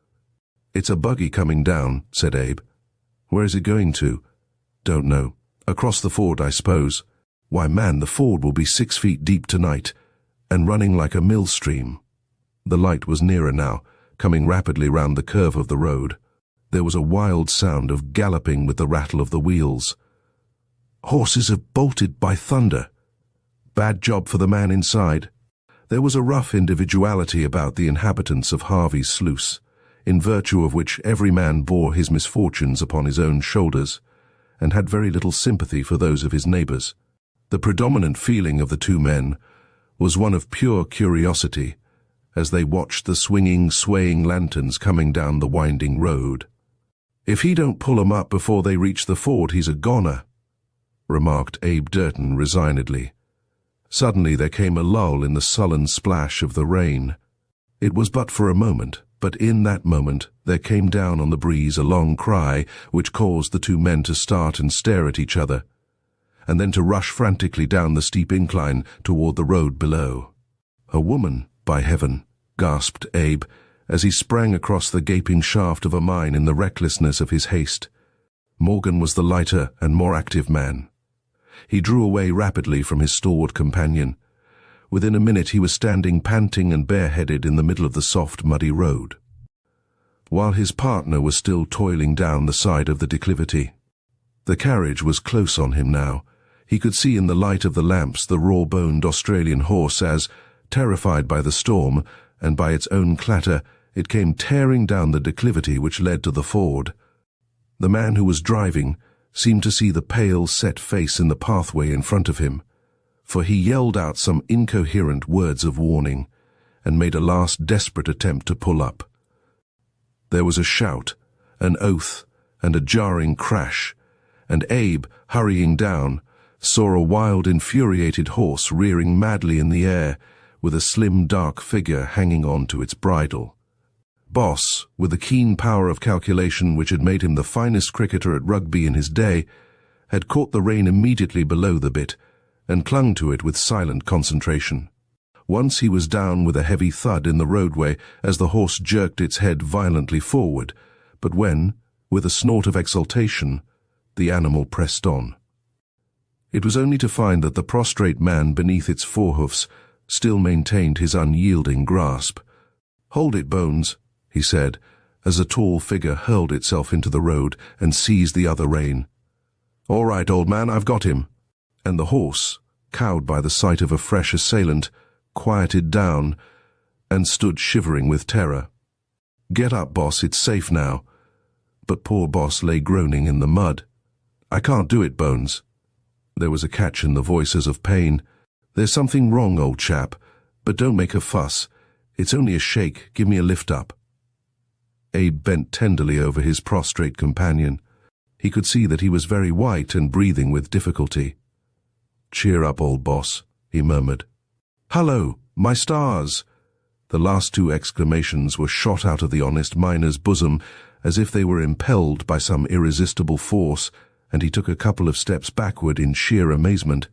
"It's a buggy coming down," said Abe. "Where is it going to?" "Don't know. Across the ford, I suppose. Why, man, the ford will be 6 feet deep tonight, and running like a mill stream." The light was nearer now, coming rapidly round the curve of the road. There was a wild sound of galloping with the rattle of the wheels. "Horses have bolted, by thunder." "Bad job for the man inside." There was a rough individuality about the inhabitants of Harvey's Sluice. in virtue of which every man bore his misfortunes upon his own shoulders, and had very little sympathy for those of his neighbours. The predominant feeling of the two men was one of pure curiosity, as they watched the swinging, swaying lanterns coming down the winding road. "If he don't pull 'em up before they reach the ford, he's a goner," remarked Abe Durton resignedly. Suddenly there came a lull in the sullen splash of the rain. It was but for a moment, but in that moment there came down on the breeze a long cry which caused the two men to start and stare at each other, and then to rush frantically down the steep incline toward the road below. "A woman, by heaven," gasped Abe, as he sprang across the gaping shaft of a mine in the recklessness of his haste. Morgan was the lighter and more active man. He drew away rapidly from his stalwart companion. Within a minute he was standing panting and bareheaded in the middle of the soft, muddy road, while his partner was still toiling down the side of the declivity. The carriage was close on him now. He could see in the light of the lamps the raw-boned Australian horse as, terrified by the storm and by its own clatter, it came tearing down the declivity which led to the ford. The man who was driving seemed to see the pale, set face in the pathway in front of him, for he yelled out some incoherent words of warning and made a last desperate attempt to pull up. There was a shout, an oath, and a jarring crash, and Abe, hurrying down, saw a wild, infuriated horse rearing madly in the air, with a slim, dark figure hanging on to its bridle. Boss, with the keen power of calculation which had made him the finest cricketer at rugby in his day, had caught the rein immediately below the bit and clung to it with silent concentration. Once he was down with a heavy thud in the roadway as the horse jerked its head violently forward, but when, with a snort of exultation, the animal pressed on, it was only to find that the prostrate man beneath its forehoofs still maintained his unyielding grasp. "Hold it, Bones," he said, as a tall figure hurled itself into the road and seized the other rein. "All right, old man, I've got him." And the horse, cowed by the sight of a fresh assailant, quieted down and stood shivering with terror. "Get up, boss, it's safe now." But poor Boss lay groaning in the mud. "I can't do it, Bones." There was a catch in the voice as of pain. "There's something wrong, old chap, but don't make a fuss. It's only a shake. Give me a lift up." Abe bent tenderly over his prostrate companion. He could see that he was very white and breathing with difficulty. "Cheer up, old boss," he murmured. "Hallo, my stars!" The last two exclamations were shot out of the honest miner's bosom as if they were impelled by some irresistible force, and he took a couple of steps backward in sheer amazement.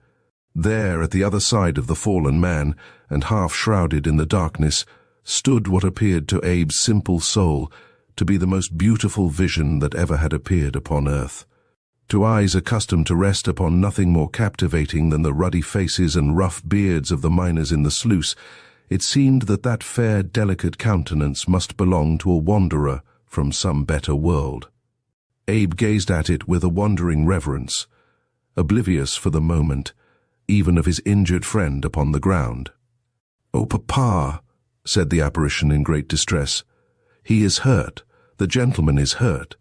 There, at the other side of the fallen man, and half shrouded in the darkness, stood what appeared to Abe's simple soul to be the most beautiful vision that ever had appeared upon earth. To eyes accustomed to rest upon nothing more captivating than the ruddy faces and rough beards of the miners in the sluice, it seemed that that fair, delicate countenance must belong to a wanderer from some better world. Abe gazed at it with a wondering reverence, oblivious for the moment even of his injured friend upon the ground. "Oh, Papa," said the apparition in great distress. "He is hurt. The gentleman is hurt."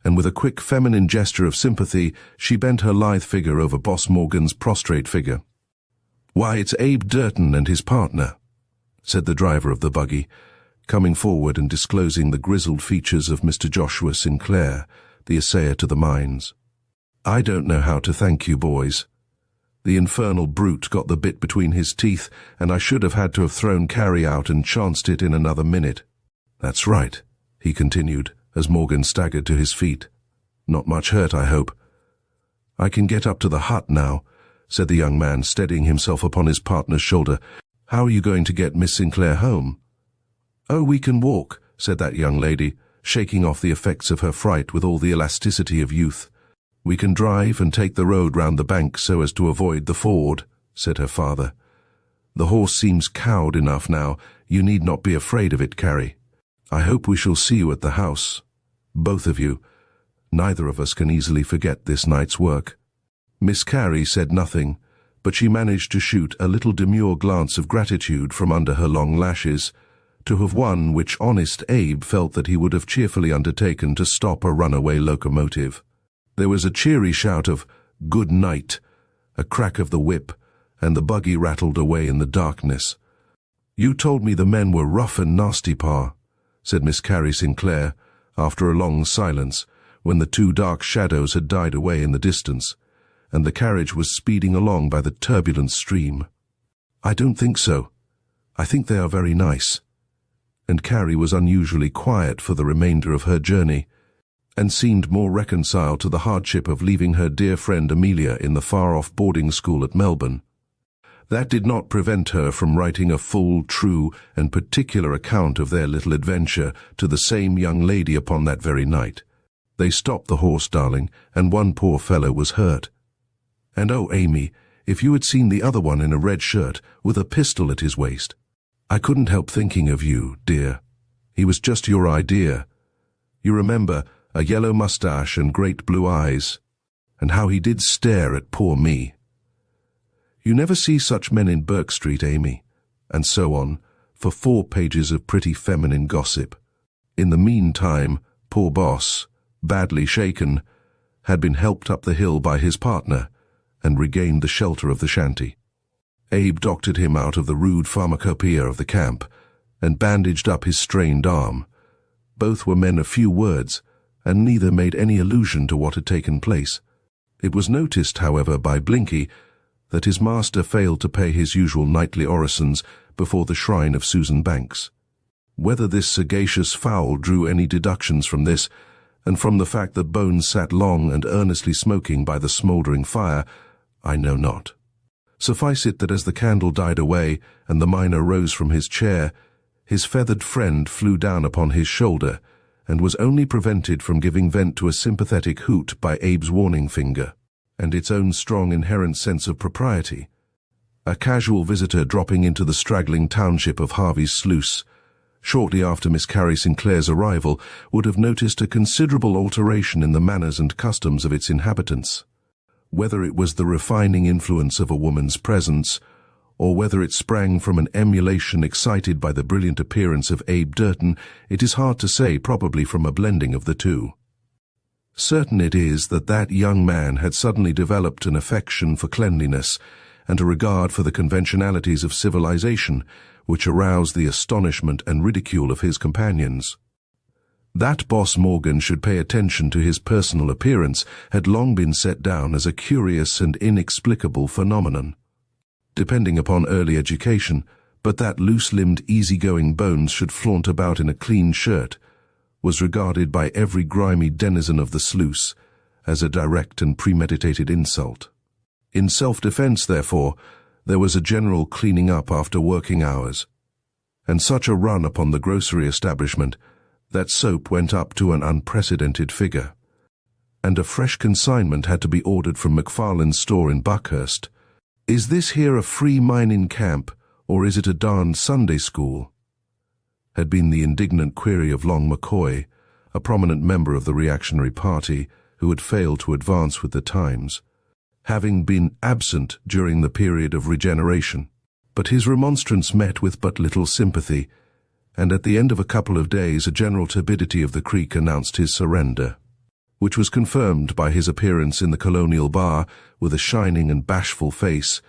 And with a quick feminine gesture of sympathy, she bent her lithe figure over Boss Morgan's prostrate figure. "Why, it's Abe Durton and his partner," said the driver of the buggy, coming forward and disclosing the grizzled features of Mr. Joshua Sinclair, the assayer to the mines. "I don't know how to thank you, boys. The infernal brute got the bit between his teeth, and I should have had to have thrown Carrie out and chanced it in another minute." "That's right," he continued, as Morgan staggered to his feet. "Not much hurt, I hope." "I can get up to the hut now," said the young man, steadying himself upon his partner's shoulder. "How are you going to get Miss Sinclair home?" "Oh, we can walk," said that young lady, shaking off the effects of her fright with all the elasticity of youth. "We can drive and take the road round the bank so as to avoid the ford," said her father. "The horse seems cowed enough now. You need not be afraid of it, Carrie. I hope we shall see you at the house. Both of you. Neither of us can easily forget this night's work." Miss Carrie said nothing, but she managed to shoot a little demure glance of gratitude from under her long lashes, to have one which honest Abe felt that he would have cheerfully undertaken to stop a runaway locomotive. There was a cheery shout of "Good night," a crack of the whip, and the buggy rattled away in the darkness. "You told me the men were rough and nasty, Pa," said Miss Carrie Sinclair, after a long silence, when the two dark shadows had died away in the distance, and the carriage was speeding along by the turbulent stream. "I don't think so. I think they are very nice." And Carrie was unusually quiet for the remainder of her journey, and seemed more reconciled to the hardship of leaving her dear friend Amelia in the far-off boarding school at Melbourne. That did not prevent her from writing a full, true, and particular account of their little adventure to the same young lady upon that very night. They stopped the horse, darling, and one poor fellow was hurt. And oh, Amy, if you had seen the other one in a red shirt, with a pistol at his waist. I couldn't help thinking of you, dear. He was just your idea. You remember, a yellow mustache and great blue eyes, and how he did stare at poor me. You never see such men in Burke Street, Amy, and so on, for 4 pages of pretty feminine gossip. In the meantime, poor boss, badly shaken, had been helped up the hill by his partner, and regained the shelter of the shanty. Abe doctored him out of the rude pharmacopoeia of the camp, and bandaged up his strained arm. Both were men of few words, and neither made any allusion to what had taken place. It was noticed, however, by Blinky, that his master failed to pay his usual nightly orisons before the shrine of Susan Banks. Whether this sagacious fowl drew any deductions from this, and from the fact that Bones sat long and earnestly smoking by the smouldering fire, I know not. Suffice it that as the candle died away and the miner rose from his chair, his feathered friend flew down upon his shoulder, and was only prevented from giving vent to a sympathetic hoot by Abe's warning finger, and its own strong inherent sense of propriety. A casual visitor dropping into the straggling township of Harvey's Sluice, shortly after Miss Carrie Sinclair's arrival, would have noticed a considerable alteration in the manners and customs of its inhabitants. Whether it was the refining influence of a woman's presence, or whether it sprang from an emulation excited by the brilliant appearance of Abe Durton, it is hard to say, probably from a blending of the two. Certain it is that that young man had suddenly developed an affection for cleanliness and a regard for the conventionalities of civilization, which aroused the astonishment and ridicule of his companions. That Boss Morgan should pay attention to his personal appearance had long been set down as a curious and inexplicable phenomenon, depending upon early education, but that loose-limbed, easy-going Bones should flaunt about in a clean shirt was regarded by every grimy denizen of the sluice as a direct and premeditated insult. In self-defense, therefore, there was a general cleaning up after working hours, and such a run upon the grocery establishment that soap went up to an unprecedented figure, and a fresh consignment had to be ordered from McFarlane's store in Buckhurst. "Is this here a free mining camp, or is it a darned Sunday school?" had been the indignant query of Long McCoy, a prominent member of the reactionary party who had failed to advance with the times, having been absent during the period of regeneration. But his remonstrance met with but little sympathy, and at the end of a couple of days a general turbidity of the creek announced his surrender, which was confirmed by his appearance in the colonial bar with a shining and bashful face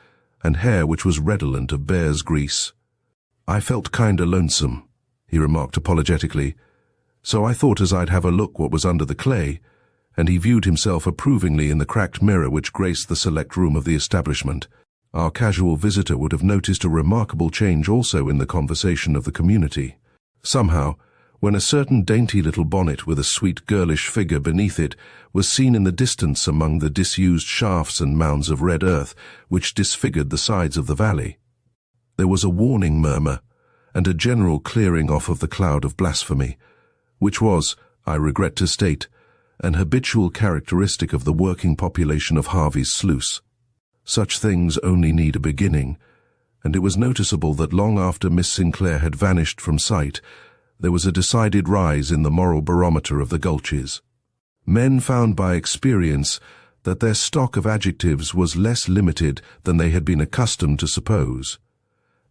and hair which was redolent of bear's grease. "I felt kinda lonesome," he remarked apologetically, "so I thought as I'd have a look what was under the clay," and he viewed himself approvingly in the cracked mirror which graced the select room of the establishment. Our casual visitor would have noticed a remarkable change also in the conversation of the community. Somehow, when a certain dainty little bonnet with a sweet girlish figure beneath it was seen in the distance among the disused shafts and mounds of red earth which disfigured the sides of the valley, there was a warning murmur, and a general clearing off of the cloud of blasphemy, which was, I regret to state, an habitual characteristic of the working population of Harvey's Sluice. Such things only need a beginning, and it was noticeable that long after Miss Sinclair had vanished from sight, there was a decided rise in the moral barometer of the Gulches. Men found by experience that their stock of adjectives was less limited than they had been accustomed to suppose,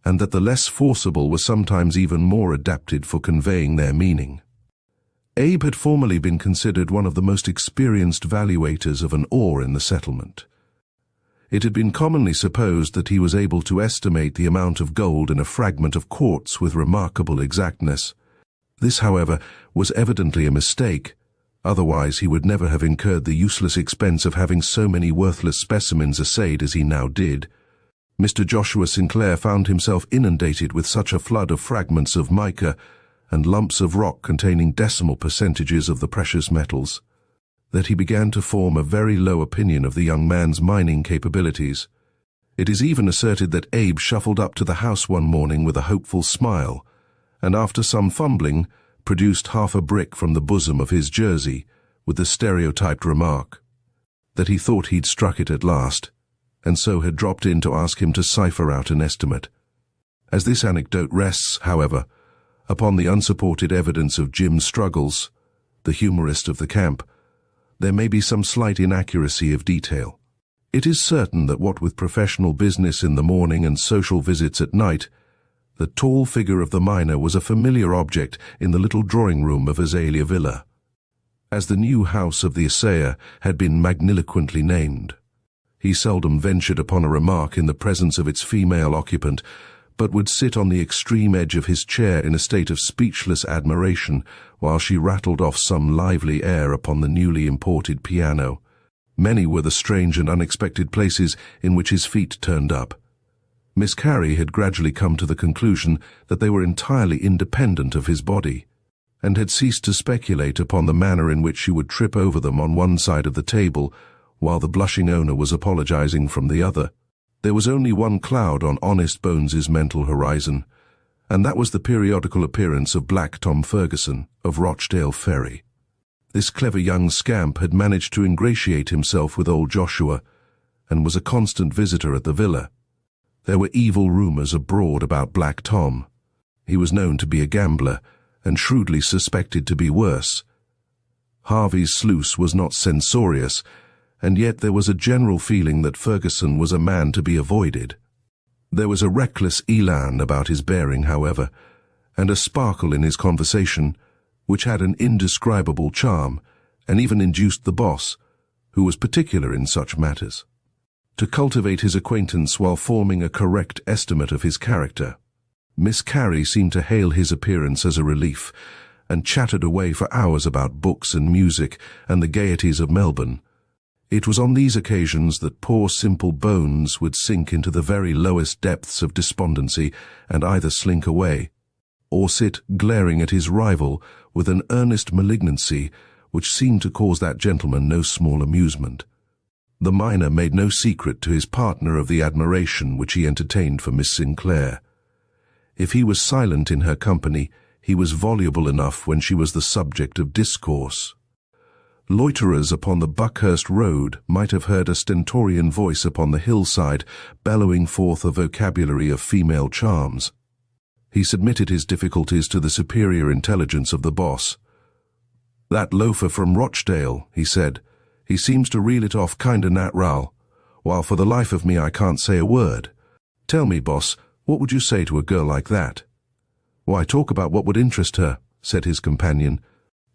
and that the less forcible were sometimes even more adapted for conveying their meaning. Abe had formerly been considered one of the most experienced valuators of an ore in the settlement. It had been commonly supposed that he was able to estimate the amount of gold in a fragment of quartz with remarkable exactness. This, however, was evidently a mistake. Otherwise he would never have incurred the useless expense of having so many worthless specimens assayed as he now did. Mr. Joshua Sinclair found himself inundated with such a flood of fragments of mica and lumps of rock containing decimal percentages of the precious metals, that he began to form a very low opinion of the young man's mining capabilities. It is even asserted that Abe shuffled up to the house one morning with a hopeful smile, and after some fumbling, produced half a brick from the bosom of his jersey, with the stereotyped remark that he thought he'd struck it at last, and so had dropped in to ask him to cipher out an estimate. As this anecdote rests, however, upon the unsupported evidence of Jim's struggles, the humorist of the camp, there may be some slight inaccuracy of detail. It is certain that what with professional business in the morning and social visits at night, the tall figure of the miner was a familiar object in the little drawing-room of Azalea Villa, as the new house of the assayer had been magniloquently named. He seldom ventured upon a remark in the presence of its female occupant, but would sit on the extreme edge of his chair in a state of speechless admiration while she rattled off some lively air upon the newly imported piano. Many were the strange and unexpected places in which his feet turned up. Miss Carey had gradually come to the conclusion that they were entirely independent of his body, and had ceased to speculate upon the manner in which she would trip over them on one side of the table, while the blushing owner was apologizing from the other. There was only one cloud on Honest Bones's mental horizon, and that was the periodical appearance of Black Tom Ferguson of Rochdale Ferry. This clever young scamp had managed to ingratiate himself with old Joshua, and was a constant visitor at the villa. There were evil rumors abroad about Black Tom. He was known to be a gambler, and shrewdly suspected to be worse. Harvey's Sluice was not censorious, and yet there was a general feeling that Ferguson was a man to be avoided. There was a reckless elan about his bearing, however, and a sparkle in his conversation, which had an indescribable charm, and even induced the boss, who was particular in such matters, to cultivate his acquaintance while forming a correct estimate of his character. Miss Carey seemed to hail his appearance as a relief, and chattered away for hours about books and music and the gaieties of Melbourne. It was on these occasions that poor simple Bones would sink into the very lowest depths of despondency and either slink away, or sit glaring at his rival with an earnest malignancy which seemed to cause that gentleman no small amusement. The miner made no secret to his partner of the admiration which he entertained for Miss Sinclair. If he was silent in her company, he was voluble enough when she was the subject of discourse. Loiterers upon the Buckhurst Road might have heard a stentorian voice upon the hillside bellowing forth a vocabulary of female charms. He submitted his difficulties to the superior intelligence of the boss. "That loafer from Rochdale," he said, "he seems to reel it off kinda natural, while for the life of me I can't say a word. Tell me, boss, what would you say to a girl like that?" "Why, talk about what would interest her," said his companion.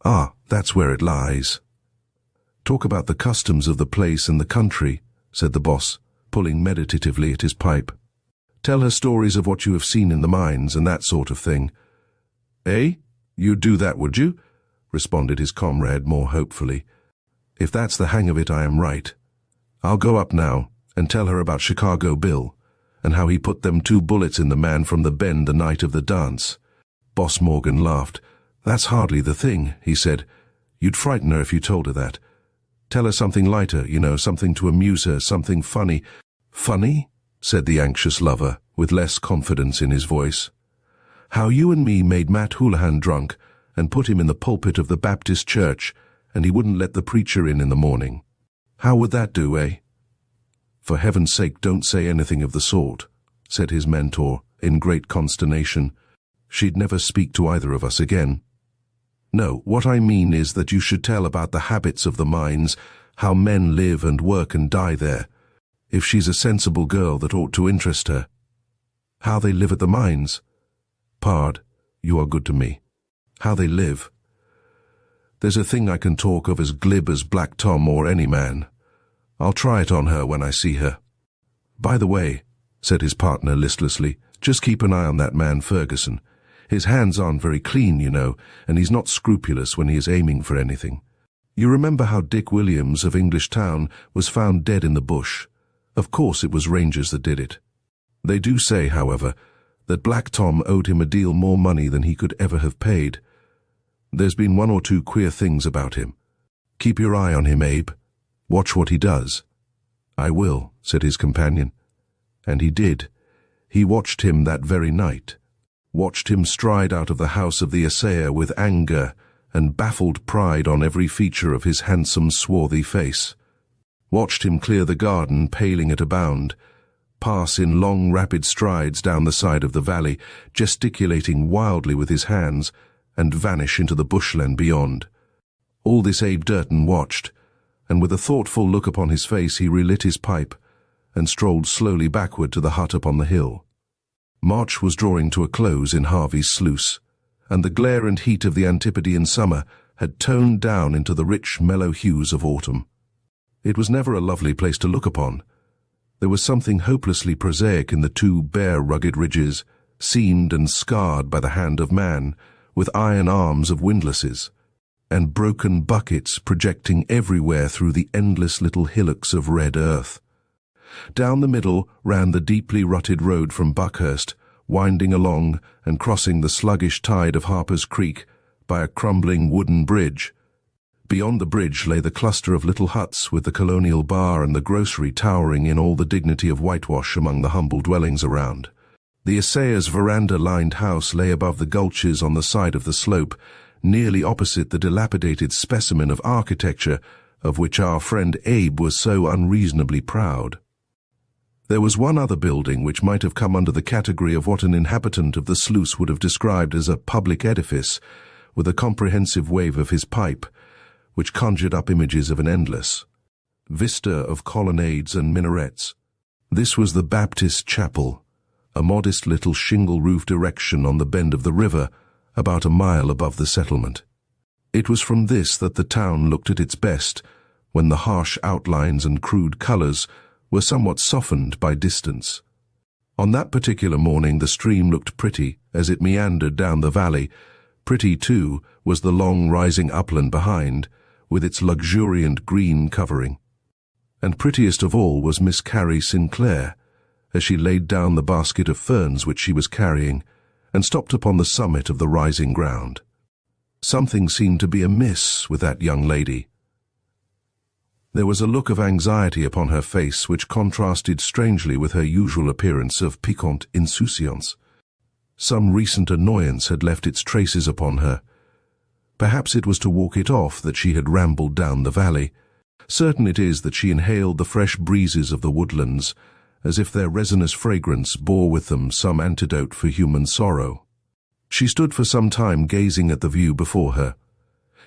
"Ah, that's where it lies." "Talk about the customs of the place and the country," said the boss, pulling meditatively at his pipe. "Tell her stories of what you have seen in the mines and that sort of thing." "Eh? You'd do that, would you?" responded his comrade more hopefully. "If that's the hang of it, I am right. I'll go up now and tell her about Chicago Bill, and how he put them 2 bullets in the man from the Bend the night of the dance." Boss Morgan laughed. "That's hardly the thing," he said. "You'd frighten her if you told her that. Tell her something lighter, something to amuse her, something funny." "Funny?" said the anxious lover, with less confidence in his voice. "How you and me made Matt Houlihan drunk and put him in the pulpit of the Baptist church, and he wouldn't let the preacher in the morning. How would that do, eh?" "For heaven's sake, don't say anything of the sort," said his mentor, in great consternation. "She'd never speak to either of us again. No, what I mean is that you should tell about the habits of the mines, how men live and work and die there. If she's a sensible girl, that ought to interest her." How they live at the mines. Pard, you are good to me. How they live. There's a thing I can talk of as glib as Black Tom or any man. I'll try it on her when I see her. By the way, said his partner listlessly, just keep an eye on that man Ferguson. His hands aren't very clean, you know, and he's not scrupulous when he is aiming for anything. You remember how Dick Williams of English Town was found dead in the bush? Of course it was Rangers that did it. They do say, however, that Black Tom owed him a deal more money than he could ever have paid. There's been one or two queer things about him. Keep your eye on him, Abe. Watch what he does. I will, said his companion. And he did. He watched him that very night. Watched him stride out of the house of the assayer with anger and baffled pride on every feature of his handsome, swarthy face. Watched him clear the garden, paling at a bound, pass in long, rapid strides down the side of the valley, gesticulating wildly with his hands, and vanish into the bushland beyond. All this Abe Durton watched, and with a thoughtful look upon his face he relit his pipe and strolled slowly backward to the hut upon the hill. March was drawing to a close in Harvey's Sluice, and the glare and heat of the Antipodean summer had toned down into the rich, mellow hues of autumn. It was never a lovely place to look upon. There was something hopelessly prosaic in the two bare, rugged ridges, seamed and scarred by the hand of man, with iron arms of windlasses, and broken buckets projecting everywhere through the endless little hillocks of red earth. Down the middle ran the deeply rutted road from Buckhurst, winding along and crossing the sluggish tide of Harper's Creek by a crumbling wooden bridge. Beyond the bridge lay the cluster of little huts with the colonial bar and the grocery towering in all the dignity of whitewash among the humble dwellings around. The assayer's veranda-lined house lay above the gulches on the side of the slope, nearly opposite the dilapidated specimen of architecture of which our friend Abe was so unreasonably proud. There was one other building which might have come under the category of what an inhabitant of the Sluice would have described as a public edifice, with a comprehensive wave of his pipe, which conjured up images of an endless vista of colonnades and minarets. This was the Baptist Chapel, a modest little shingle-roofed erection on the bend of the river, about a mile above the settlement. It was from this that the town looked at its best, when the harsh outlines and crude colors were somewhat softened by distance. On that particular morning the stream looked pretty as it meandered down the valley. Pretty, too, was the long rising upland behind, with its luxuriant green covering. And prettiest of all was Miss Carrie Sinclair, as she laid down the basket of ferns which she was carrying, and stopped upon the summit of the rising ground. Something seemed to be amiss with that young lady. There was a look of anxiety upon her face which contrasted strangely with her usual appearance of piquant insouciance. Some recent annoyance had left its traces upon her. Perhaps it was to walk it off that she had rambled down the valley. Certain it is that she inhaled the fresh breezes of the woodlands, as if their resinous fragrance bore with them some antidote for human sorrow. She stood for some time gazing at the view before her.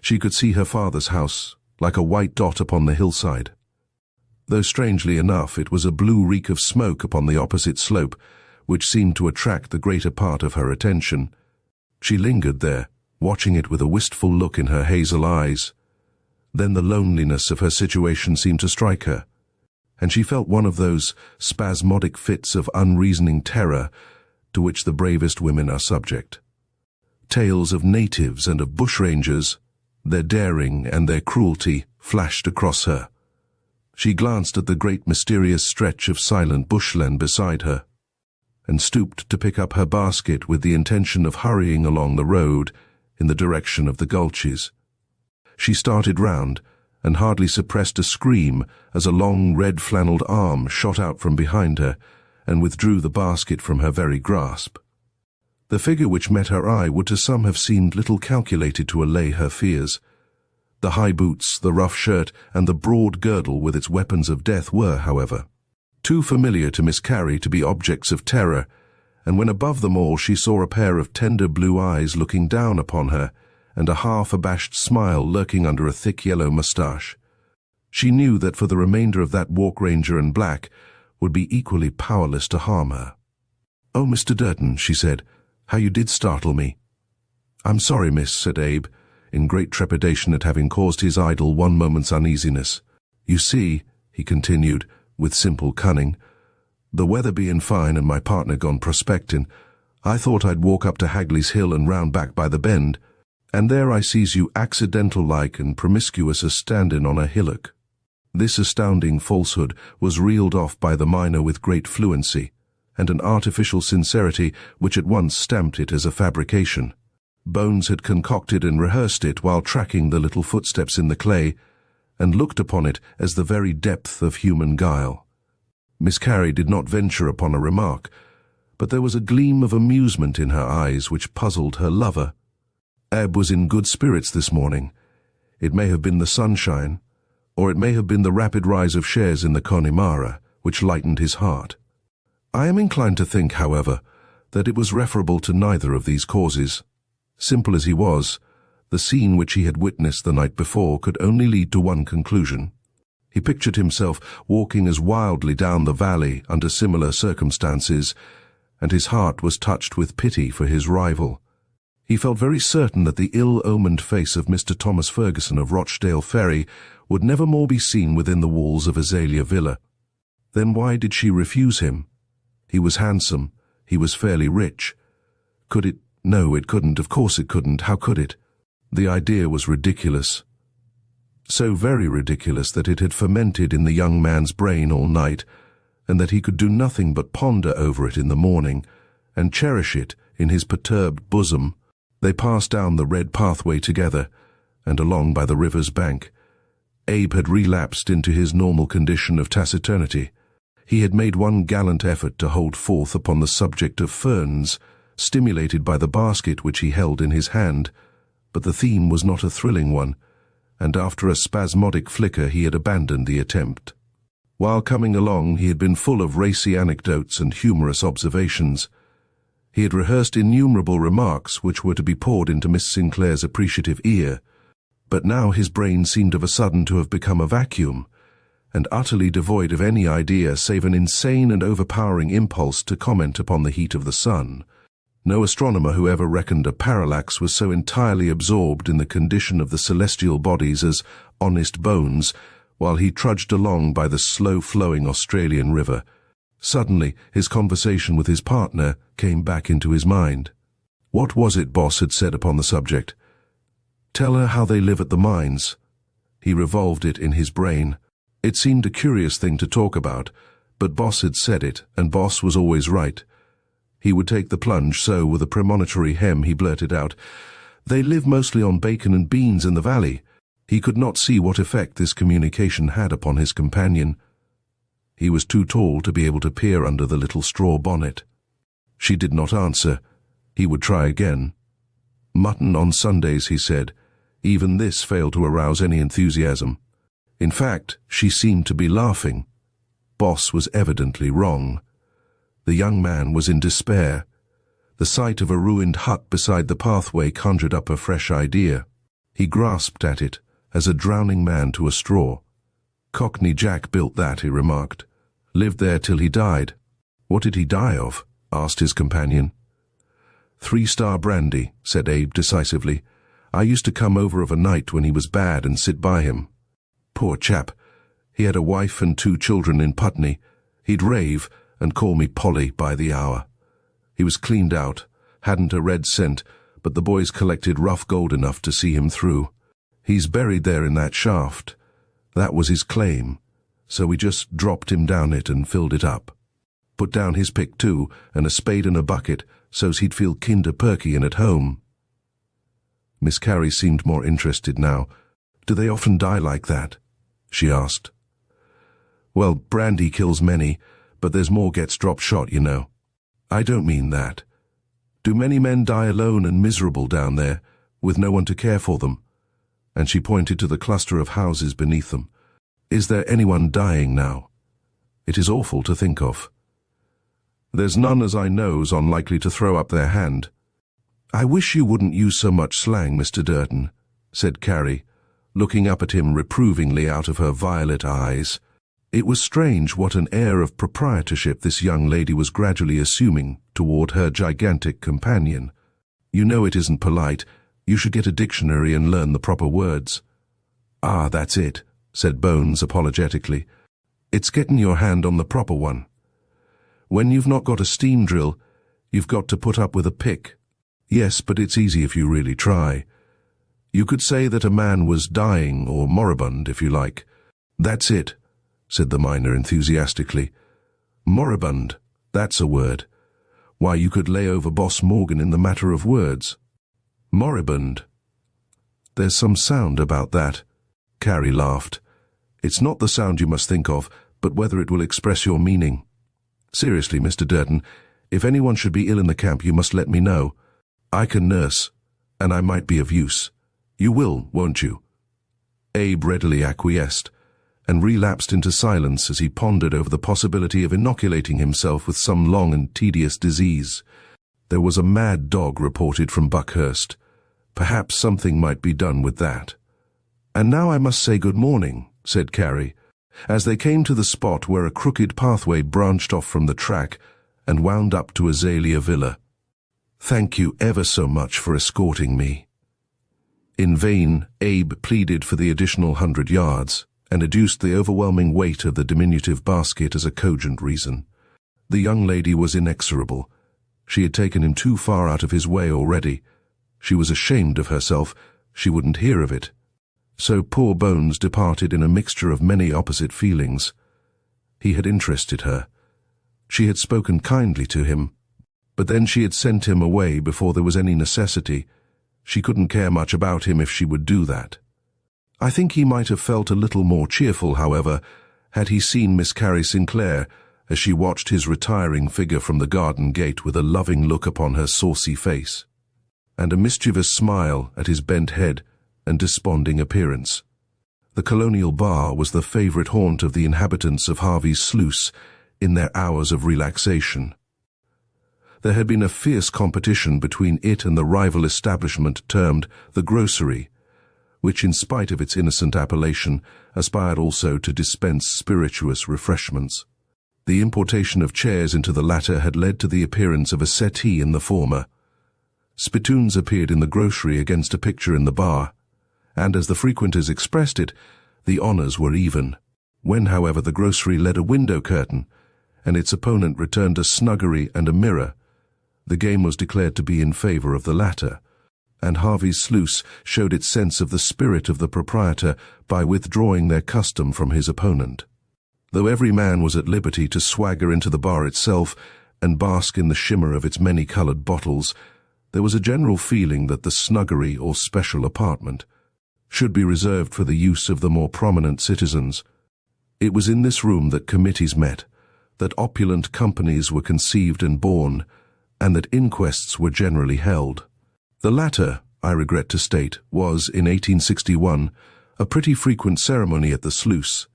She could see her father's house, like a white dot upon the hillside. Though strangely enough it was a blue reek of smoke upon the opposite slope, which seemed to attract the greater part of her attention. She lingered there, watching it with a wistful look in her hazel eyes. Then the loneliness of her situation seemed to strike her, and she felt one of those spasmodic fits of unreasoning terror to which the bravest women are subject. Tales of natives and of bushrangers, their daring and their cruelty, flashed across her. She glanced at the great mysterious stretch of silent bushland beside her, and stooped to pick up her basket with the intention of hurrying along the road in the direction of the gulches. She started round, and hardly suppressed a scream as a long red-flannelled arm shot out from behind her and withdrew the basket from her very grasp. The figure which met her eye would to some have seemed little calculated to allay her fears. The high boots, the rough shirt, and the broad girdle with its weapons of death were, however, too familiar to Miss Carrie to be objects of terror, and when above them all she saw a pair of tender blue eyes looking down upon her, and a half-abashed smile lurking under a thick yellow moustache, she knew that for the remainder of that walk Ranger and Black would be equally powerless to harm her. "Oh, Mr. Durden," she said, "how you did startle me." "I'm sorry, miss," said Abe, in great trepidation at having caused his idol one moment's uneasiness. "You see," he continued, with simple cunning, "the weather being fine and my partner gone prospecting, I thought I'd walk up to Hagley's Hill and round back by the bend, and there I sees you accidental-like and promiscuous a-standing on a hillock." This astounding falsehood was reeled off by the miner with great fluency, and an artificial sincerity which at once stamped it as a fabrication. Bones had concocted and rehearsed it while tracking the little footsteps in the clay, and looked upon it as the very depth of human guile. Miss Carey did not venture upon a remark, but there was a gleam of amusement in her eyes which puzzled her lover. Abe was in good spirits this morning. It may have been the sunshine, or it may have been the rapid rise of shares in the Connemara, which lightened his heart. I am inclined to think, however, that it was referable to neither of these causes. Simple as he was, the scene which he had witnessed the night before could only lead to one conclusion. He pictured himself walking as wildly down the valley under similar circumstances, and his heart was touched with pity for his rival. He felt very certain that the ill-omened face of Mr. Thomas Ferguson of Rochdale Ferry would never more be seen within the walls of Azalea Villa. Then why did she refuse him? He was handsome. He was fairly rich. Could it? No, it couldn't. Of course it couldn't. How could it? The idea was ridiculous. So very ridiculous that it had fermented in the young man's brain all night, and that he could do nothing but ponder over it in the morning, and cherish it in his perturbed bosom. They passed down the red pathway together, and along by the river's bank. Abe had relapsed into his normal condition of taciturnity. He had made one gallant effort to hold forth upon the subject of ferns, stimulated by the basket which he held in his hand, but the theme was not a thrilling one, and after a spasmodic flicker he had abandoned the attempt. While coming along he had been full of racy anecdotes and humorous observations. He had rehearsed innumerable remarks which were to be poured into Miss Sinclair's appreciative ear, but now his brain seemed of a sudden to have become a vacuum, and utterly devoid of any idea save an insane and overpowering impulse to comment upon the heat of the sun. No astronomer who ever reckoned a parallax was so entirely absorbed in the condition of the celestial bodies as honest Bones, while he trudged along by the slow-flowing Australian river. Suddenly, his conversation with his partner came back into his mind. What was it Boss had said upon the subject? Tell her how they live at the mines. He revolved it in his brain. It seemed a curious thing to talk about, but Boss had said it, and Boss was always right. He would take the plunge, so with a premonitory hem he blurted out, "They live mostly on bacon and beans in the valley." He could not see what effect this communication had upon his companion. He was too tall to be able to peer under the little straw bonnet. She did not answer. He would try again. Mutton on Sundays, he said. Even this failed to arouse any enthusiasm. In fact, she seemed to be laughing. Boss was evidently wrong. The young man was in despair. The sight of a ruined hut beside the pathway conjured up a fresh idea. He grasped at it, as a drowning man to a straw. Cockney Jack built that, he remarked. Lived there till he died. What did he die of? Asked his companion. 3-star brandy, said Abe decisively. I used to come over of a night when he was bad and sit by him. Poor chap. He had a wife and 2 children in Putney. He'd rave and call me Polly by the hour. He was cleaned out, hadn't a red cent, but the boys collected rough gold enough to see him through. He's buried there in that shaft. That was his claim, so we just dropped him down it and filled it up. Put down his pick too, and a spade and a bucket, so's he'd feel kinder perky and at home. Miss Carey seemed more interested now. Do they often die like that? She asked. Well, brandy kills many, but there's more gets dropped shot, you know. I don't mean that. Do many men die alone and miserable down there, with no one to care for them? And she pointed to the cluster of houses beneath them. Is there anyone dying now? It is awful to think of. There's none as I know's unlikely to throw up their hand. I wish you wouldn't use so much slang, Mr. Durden, said Carey, looking up at him reprovingly out of her violet eyes. It was strange what an air of proprietorship this young lady was gradually assuming toward her gigantic companion. "You know it isn't polite. You should get a dictionary and learn the proper words." "Ah, that's it," said Bones apologetically. "It's getting your hand on the proper one. When you've not got a steam drill, you've got to put up with a pick. Yes, but it's easy if you really try. You could say that a man was dying or moribund, if you like." "That's it," said the miner enthusiastically. "Moribund, that's a word. Why, you could lay over Boss Morgan in the matter of words. Moribund. There's some sound about that." Carrie laughed. "It's not the sound you must think of, but whether it will express your meaning. Seriously, Mr. Durden, if anyone should be ill in the camp, you must let me know. I can nurse, and I might be of use. You will, won't you?" Abe readily acquiesced, and relapsed into silence as he pondered over the possibility of inoculating himself with some long and tedious disease. There was a mad dog reported from Buckhurst. Perhaps something might be done with that. "And now I must say good morning," said Carrie, as they came to the spot where a crooked pathway branched off from the track and wound up to Azalea Villa. "Thank you ever so much for escorting me." In vain, Abe pleaded for the additional 100 yards, and adduced the overwhelming weight of the diminutive basket as a cogent reason. The young lady was inexorable. She had taken him too far out of his way already. She was ashamed of herself. She wouldn't hear of it. So poor Bones departed in a mixture of many opposite feelings. He had interested her. She had spoken kindly to him, but then she had sent him away before there was any necessity. She couldn't care much about him if she would do that. I think he might have felt a little more cheerful, however, had he seen Miss Carrie Sinclair as she watched his retiring figure from the garden gate with a loving look upon her saucy face, and a mischievous smile at his bent head and desponding appearance. The Colonial Bar was the favourite haunt of the inhabitants of Harvey's Sluice in their hours of relaxation. There had been a fierce competition between it and the rival establishment termed the Grocery, which, in spite of its innocent appellation, aspired also to dispense spirituous refreshments. The importation of chairs into the latter had led to the appearance of a settee in the former. Spittoons appeared in the Grocery against a picture in the bar, and as the frequenters expressed it, the honours were even. When, however, the Grocery led a window curtain, and its opponent returned a snuggery and a mirror, the game was declared to be in favour of the latter, and Harvey's Sluice showed its sense of the spirit of the proprietor by withdrawing their custom from his opponent. Though every man was at liberty to swagger into the bar itself and bask in the shimmer of its many-coloured bottles, there was a general feeling that the snuggery or special apartment should be reserved for the use of the more prominent citizens. It was in this room that committees met, that opulent companies were conceived and born, and that inquests were generally held. The latter, I regret to state, was, in 1861, a pretty frequent ceremony at the Sluice,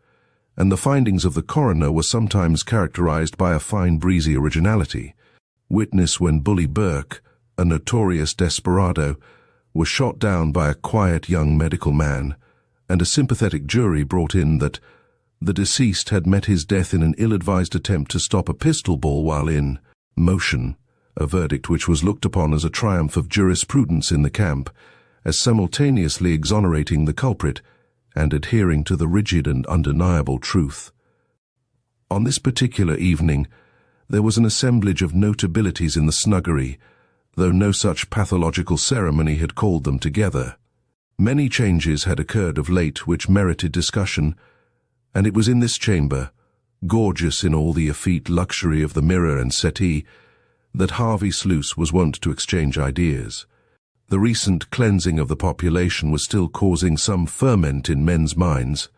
and the findings of the coroner were sometimes characterized by a fine breezy originality. Witness when Bully Burke, a notorious desperado, was shot down by a quiet young medical man, and a sympathetic jury brought in that the deceased had met his death in an ill-advised attempt to stop a pistol ball while in motion, a verdict which was looked upon as a triumph of jurisprudence in the camp, as simultaneously exonerating the culprit and adhering to the rigid and undeniable truth. On this particular evening, there was an assemblage of notabilities in the snuggery, though no such pathological ceremony had called them together. Many changes had occurred of late which merited discussion, and it was in this chamber, gorgeous in all the effete luxury of the mirror and settee, that Harvey Sluice was wont to exchange ideas. The recent cleansing of the population was still causing some ferment in men's minds.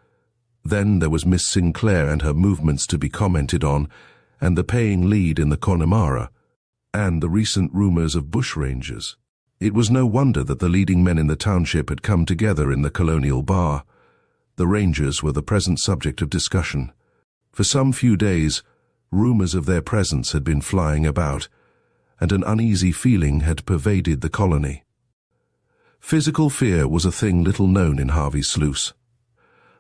Then there was Miss Sinclair and her movements to be commented on, and the paying lead in the Connemara, and the recent rumours of bushrangers. It was no wonder that the leading men in the township had come together in the Colonial Bar. The rangers were the present subject of discussion. For some few days, rumours of their presence had been flying about, and an uneasy feeling had pervaded the colony. Physical fear was a thing little known in Harvey's Sluice.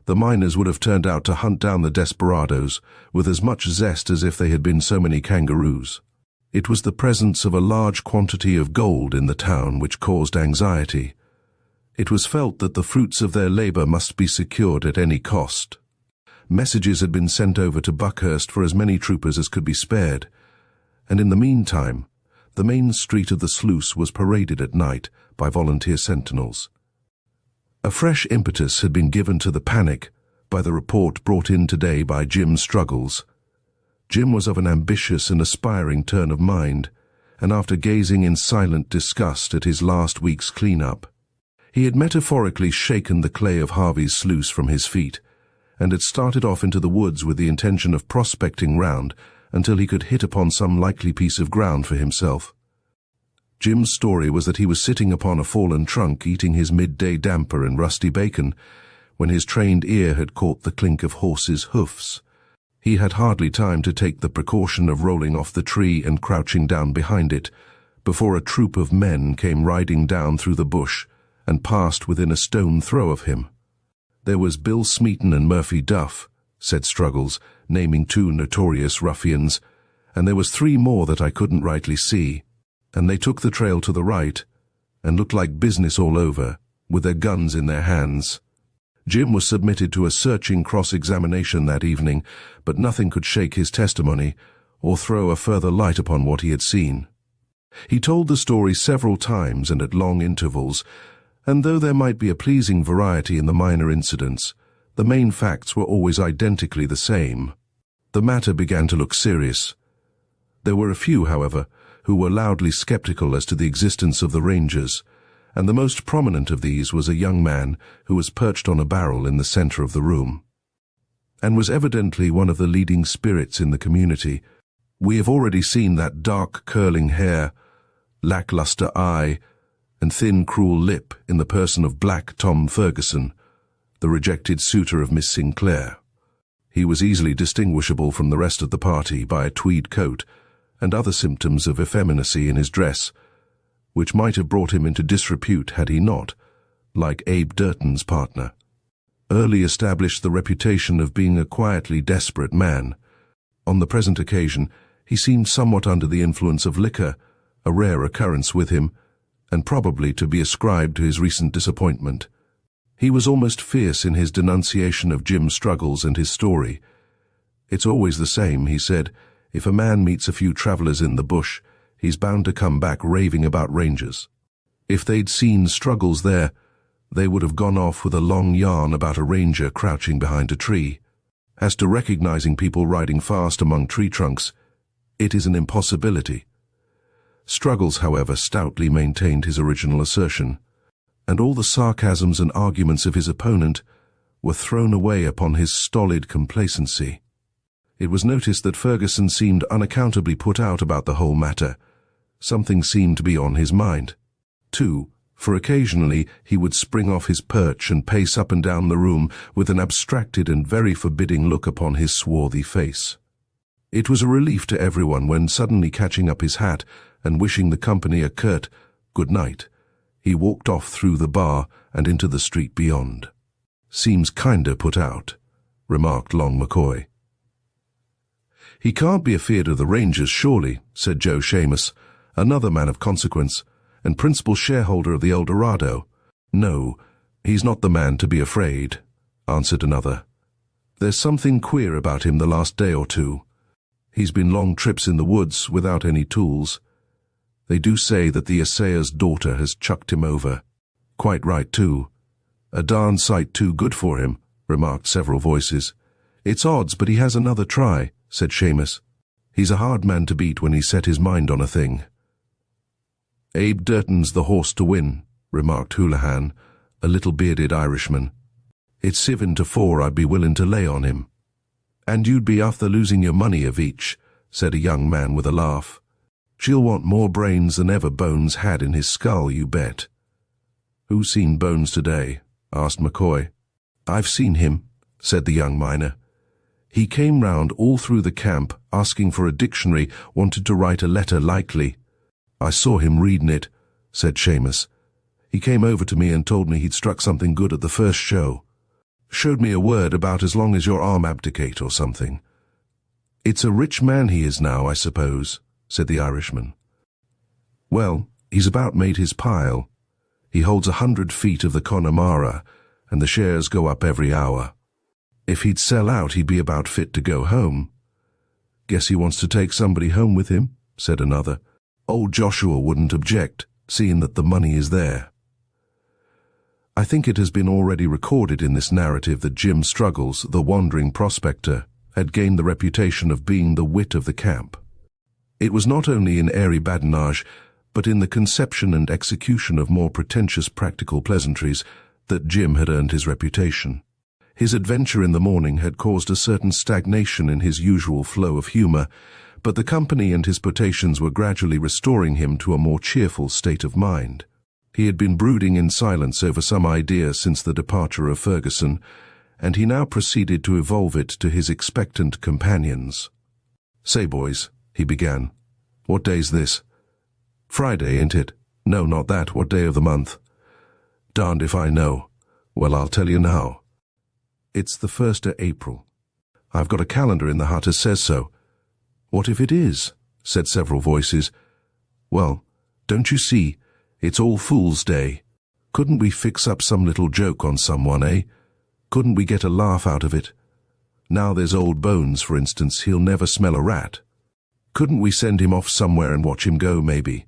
The miners would have turned out to hunt down the desperadoes with as much zest as if they had been so many kangaroos. It was the presence of a large quantity of gold in the town which caused anxiety. It was felt that the fruits of their labor must be secured at any cost. Messages had been sent over to Buckhurst for as many troopers as could be spared, and in the meantime, the main street of the Sluice was paraded at night by volunteer sentinels. A fresh impetus had been given to the panic by the report brought in today by Jim Struggles. Jim was of an ambitious and aspiring turn of mind, and after gazing in silent disgust at his last week's clean-up, he had metaphorically shaken the clay of Harvey's sluice from his feet, and had started off into the woods with the intention of prospecting round until he could hit upon some likely piece of ground for himself. Jim's story was that he was sitting upon a fallen trunk eating his midday damper and rusty bacon when his trained ear had caught the clink of horses' hoofs. He had hardly time to take the precaution of rolling off the tree and crouching down behind it before a troop of men came riding down through the bush and passed within a stone throw of him. There was Bill Smeaton and Murphy Duff, said Struggles, naming two notorious ruffians, and there was three more that I couldn't rightly see, and they took the trail to the right and looked like business all over, with their guns in their hands. Jim was submitted to a searching cross-examination that evening, but nothing could shake his testimony or throw a further light upon what he had seen. He told the story several times and at long intervals, and though there might be a pleasing variety in the minor incidents, the main facts were always identically the same. The matter began to look serious. There were a few, however, who were loudly skeptical as to the existence of the Rangers, and the most prominent of these was a young man who was perched on a barrel in the center of the room, and was evidently one of the leading spirits in the community. We have already seen that dark curling hair, lackluster eye, and thin cruel lip in the person of Black Tom Ferguson, the rejected suitor of Miss Sinclair. He was easily distinguishable from the rest of the party by a tweed coat and other symptoms of effeminacy in his dress, which might have brought him into disrepute had he not, like Abe Durton's partner, early established the reputation of being a quietly desperate man. On the present occasion, he seemed somewhat under the influence of liquor, a rare occurrence with him, and probably to be ascribed to his recent disappointment. He was almost fierce in his denunciation of Jim's struggles and his story. "It's always the same," he said. "If a man meets a few travellers in the bush, he's bound to come back raving about Rangers. If they'd seen Struggles there, they would have gone off with a long yarn about a ranger crouching behind a tree. As to recognizing people riding fast among tree trunks, it is an impossibility." Struggles, however, stoutly maintained his original assertion, and all the sarcasms and arguments of his opponent were thrown away upon his stolid complacency. It was noticed that Ferguson seemed unaccountably put out about the whole matter. Something seemed to be on his mind, too, for occasionally he would spring off his perch and pace up and down the room with an abstracted and very forbidding look upon his swarthy face. It was a relief to everyone when, suddenly catching up his hat and wishing the company a curt good night, he walked off through the bar and into the street beyond. "Seems kinder put out," remarked Long McCoy. "He can't be afeard of the Rangers, surely," said Joe Shamus, another man of consequence, and principal shareholder of the El Dorado. "No, he's not the man to be afraid," answered another. "There's something queer about him the last day or two. He's been long trips in the woods without any tools. They do say that the assayer's daughter has chucked him over. Quite right, too. A darn sight too good for him," remarked several voices. "It's odds, but he has another try," said Shamus. "He's a hard man to beat when he's set his mind on a thing." "Abe Durton's the horse to win," remarked Houlihan, a little bearded Irishman. "It's 7-4 I'd be willing to lay on him." "And you'd be after losing your money of each," said a young man with a laugh. "She'll want more brains than ever Bones had in his skull, you bet." "Who's seen Bones today?" asked McCoy. "I've seen him," said the young miner. "He came round all through the camp, asking for a dictionary, wanted to write a letter likely. I saw him reading it," said Shamus. "He came over to me and told me he'd struck something good at the first show." Showed me a word about as long as your arm abdicate or something. It's a rich man he is now, I suppose, said the Irishman. Well, he's about made his pile. He holds 100 feet of the Connemara, and the shares go up every hour. If he'd sell out, he'd be about fit to go home. Guess he wants to take somebody home with him, said another. Old Joshua wouldn't object, seeing that the money is there. I think it has been already recorded in this narrative that Jim Struggles, the wandering prospector, had gained the reputation of being the wit of the camp. It was not only in airy badinage, but in the conception and execution of more pretentious practical pleasantries that Jim had earned his reputation. His adventure in the morning had caused a certain stagnation in his usual flow of humour, but the company and his potations were gradually restoring him to a more cheerful state of mind. He had been brooding in silence over some idea since the departure of Ferguson, and he now proceeded to evolve it to his expectant companions. "Say, boys," he began, "what day's this?" "Friday, ain't it?" "No, not that. What day of the month?" "Darned if I know." "Well, I'll tell you now. It's the 1st of April. I've got a calendar in the hut as says so." "What if it is?" said several voices. "Well, don't you see, it's All Fool's Day. Couldn't we fix up some little joke on someone, eh? Couldn't we get a laugh out of it? Now there's old Bones, for instance, he'll never smell a rat. Couldn't we send him off somewhere and watch him go, maybe?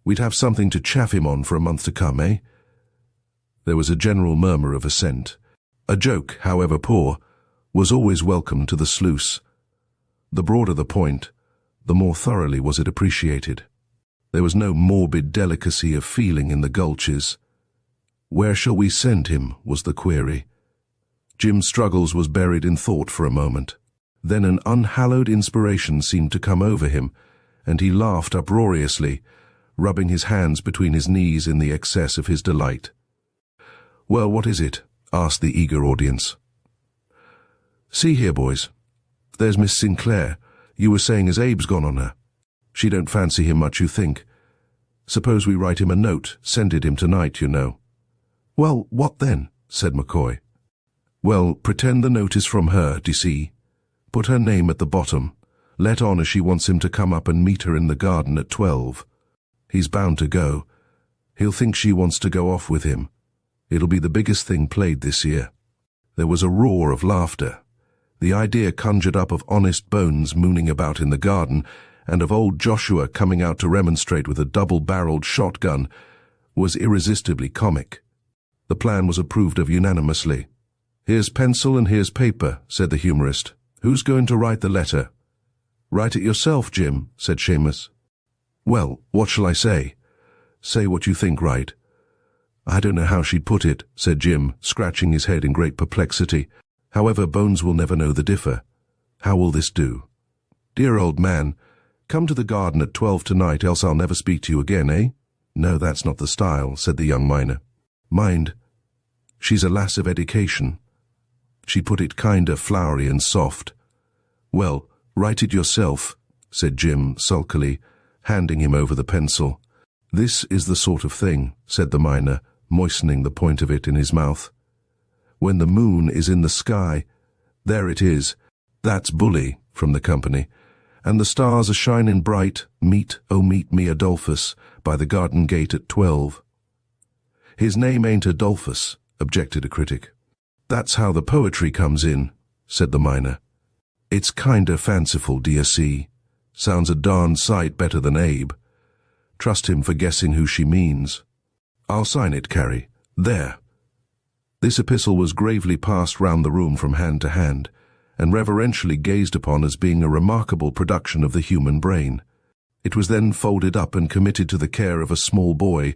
We'd have something to chaff him on for a month to come, eh?" There was a general murmur of assent. A joke, however poor, was always welcome to the Sluice. The broader the point, the more thoroughly was it appreciated. There was no morbid delicacy of feeling in the Gulches. "Where shall we send him?" was the query. Jim Struggles was buried in thought for a moment. Then an unhallowed inspiration seemed to come over him, and he laughed uproariously, rubbing his hands between his knees in the excess of his delight. "Well, what is it?" asked the eager audience. "See here, boys. There's Miss Sinclair. You were saying as Abe's gone on her. She don't fancy him much, you think. Suppose we write him a note, send it him tonight, you know." "Well, what then?" said McCoy. "Well, pretend the note is from her, d'ye see? Put her name at the bottom. Let on as she wants him to come up and meet her in the garden at 12. He's bound to go. He'll think she wants to go off with him. It'll be the biggest thing played this year." There was a roar of laughter. The idea conjured up of honest Bones mooning about in the garden, and of old Joshua coming out to remonstrate with a double-barreled shotgun, was irresistibly comic. The plan was approved of unanimously. "Here's pencil and here's paper," said the humorist. "Who's going to write the letter?" "Write it yourself, Jim," said Seamus. "Well, what shall I say?" "Say what you think right." "I don't know how she'd put it," said Jim, scratching his head in great perplexity. "However, Bones will never know the differ. How will this do? Dear old man, come to the garden at 12 tonight, else I'll never speak to you again, eh?" "No, that's not the style," said the young miner. "Mind, she's a lass of education." She put it kinder flowery and soft. "Well, write it yourself," said Jim sulkily, handing him over the pencil. "This is the sort of thing," said the miner, moistening the point of it in his mouth. "When the moon is in the sky, there it is, that's bully," from the company, "and the stars are shining bright, meet, oh meet me Adolphus, by the garden gate at 12. "His name ain't Adolphus," objected a critic. "That's how the poetry comes in," said the miner. "It's kinder fanciful, d'ye see. Sounds a darn sight better than Abe. Trust him for guessing who she means. I'll sign it, Carrie. There." This epistle was gravely passed round the room from hand to hand, and reverentially gazed upon as being a remarkable production of the human brain. It was then folded up and committed to the care of a small boy,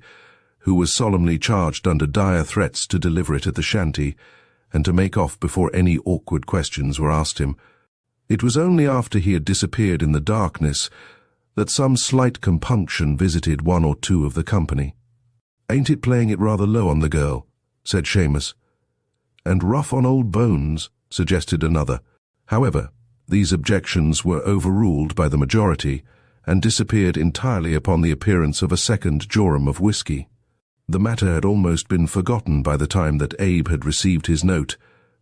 who was solemnly charged under dire threats to deliver it at the shanty, and to make off before any awkward questions were asked him. It was only after he had disappeared in the darkness that some slight compunction visited one or two of the company. "Ain't it playing it rather low on the girl?" said Seamus. "And rough on old Bones," suggested another. However, these objections were overruled by the majority, and disappeared entirely upon the appearance of a second jorum of whisky. The matter had almost been forgotten by the time that Abe had received his note,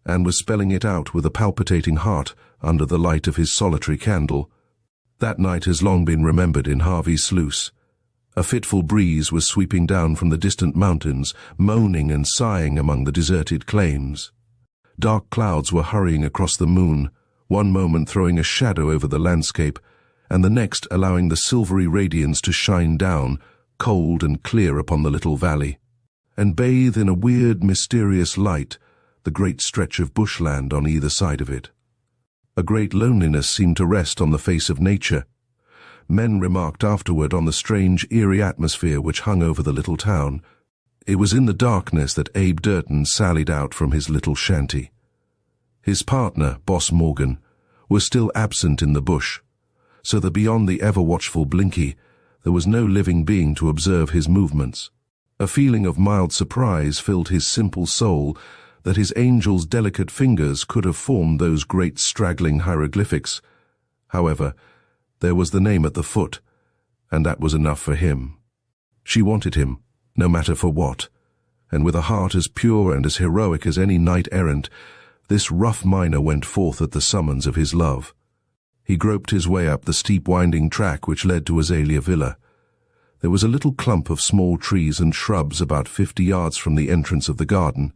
and was spelling it out with a palpitating heart under the light of his solitary candle. That night has long been remembered in Harvey's Sluice. A fitful breeze was sweeping down from the distant mountains, moaning and sighing among the deserted claims. Dark clouds were hurrying across the moon, one moment throwing a shadow over the landscape, and the next allowing the silvery radiance to shine down, cold and clear upon the little valley, and bathe in a weird, mysterious light the great stretch of bushland on either side of it. A great loneliness seemed to rest on the face of nature. Men remarked afterward on the strange, eerie atmosphere which hung over the little town. It was in the darkness that Abe Durton sallied out from his little shanty. His partner, Boss Morgan, was still absent in the bush, so that beyond the ever-watchful Blinky, there was no living being to observe his movements. A feeling of mild surprise filled his simple soul that his angel's delicate fingers could have formed those great straggling hieroglyphics. However, there was the name at the foot, and that was enough for him. She wanted him, no matter for what, and with a heart as pure and as heroic as any knight-errant, this rough miner went forth at the summons of his love. He groped his way up the steep winding track which led to Azalea Villa. There was a little clump of small trees and shrubs about 50 yards from the entrance of the garden.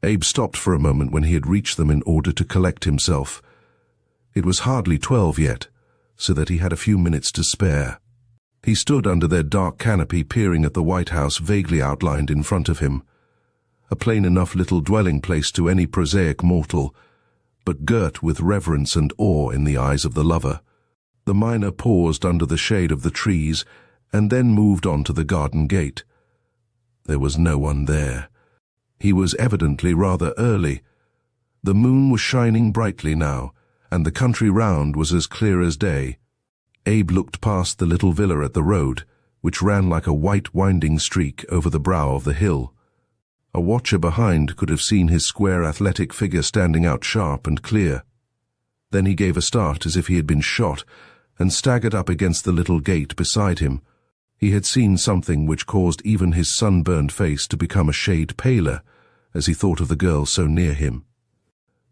Abe stopped for a moment when he had reached them in order to collect himself. It was hardly 12 yet, so that he had a few minutes to spare. He stood under their dark canopy peering at the White House vaguely outlined in front of him. A plain enough little dwelling place to any prosaic mortal, but girt with reverence and awe in the eyes of the lover. The miner paused under the shade of the trees and then moved on to the garden gate. There was no one there. He was evidently rather early. The moon was shining brightly now, and the country round was as clear as day. Abe looked past the little villa at the road, which ran like a white winding streak over the brow of the hill. A watcher behind could have seen his square athletic figure standing out sharp and clear. Then he gave a start as if he had been shot, and staggered up against the little gate beside him. He had seen something which caused even his sunburned face to become a shade paler as he thought of the girl so near him.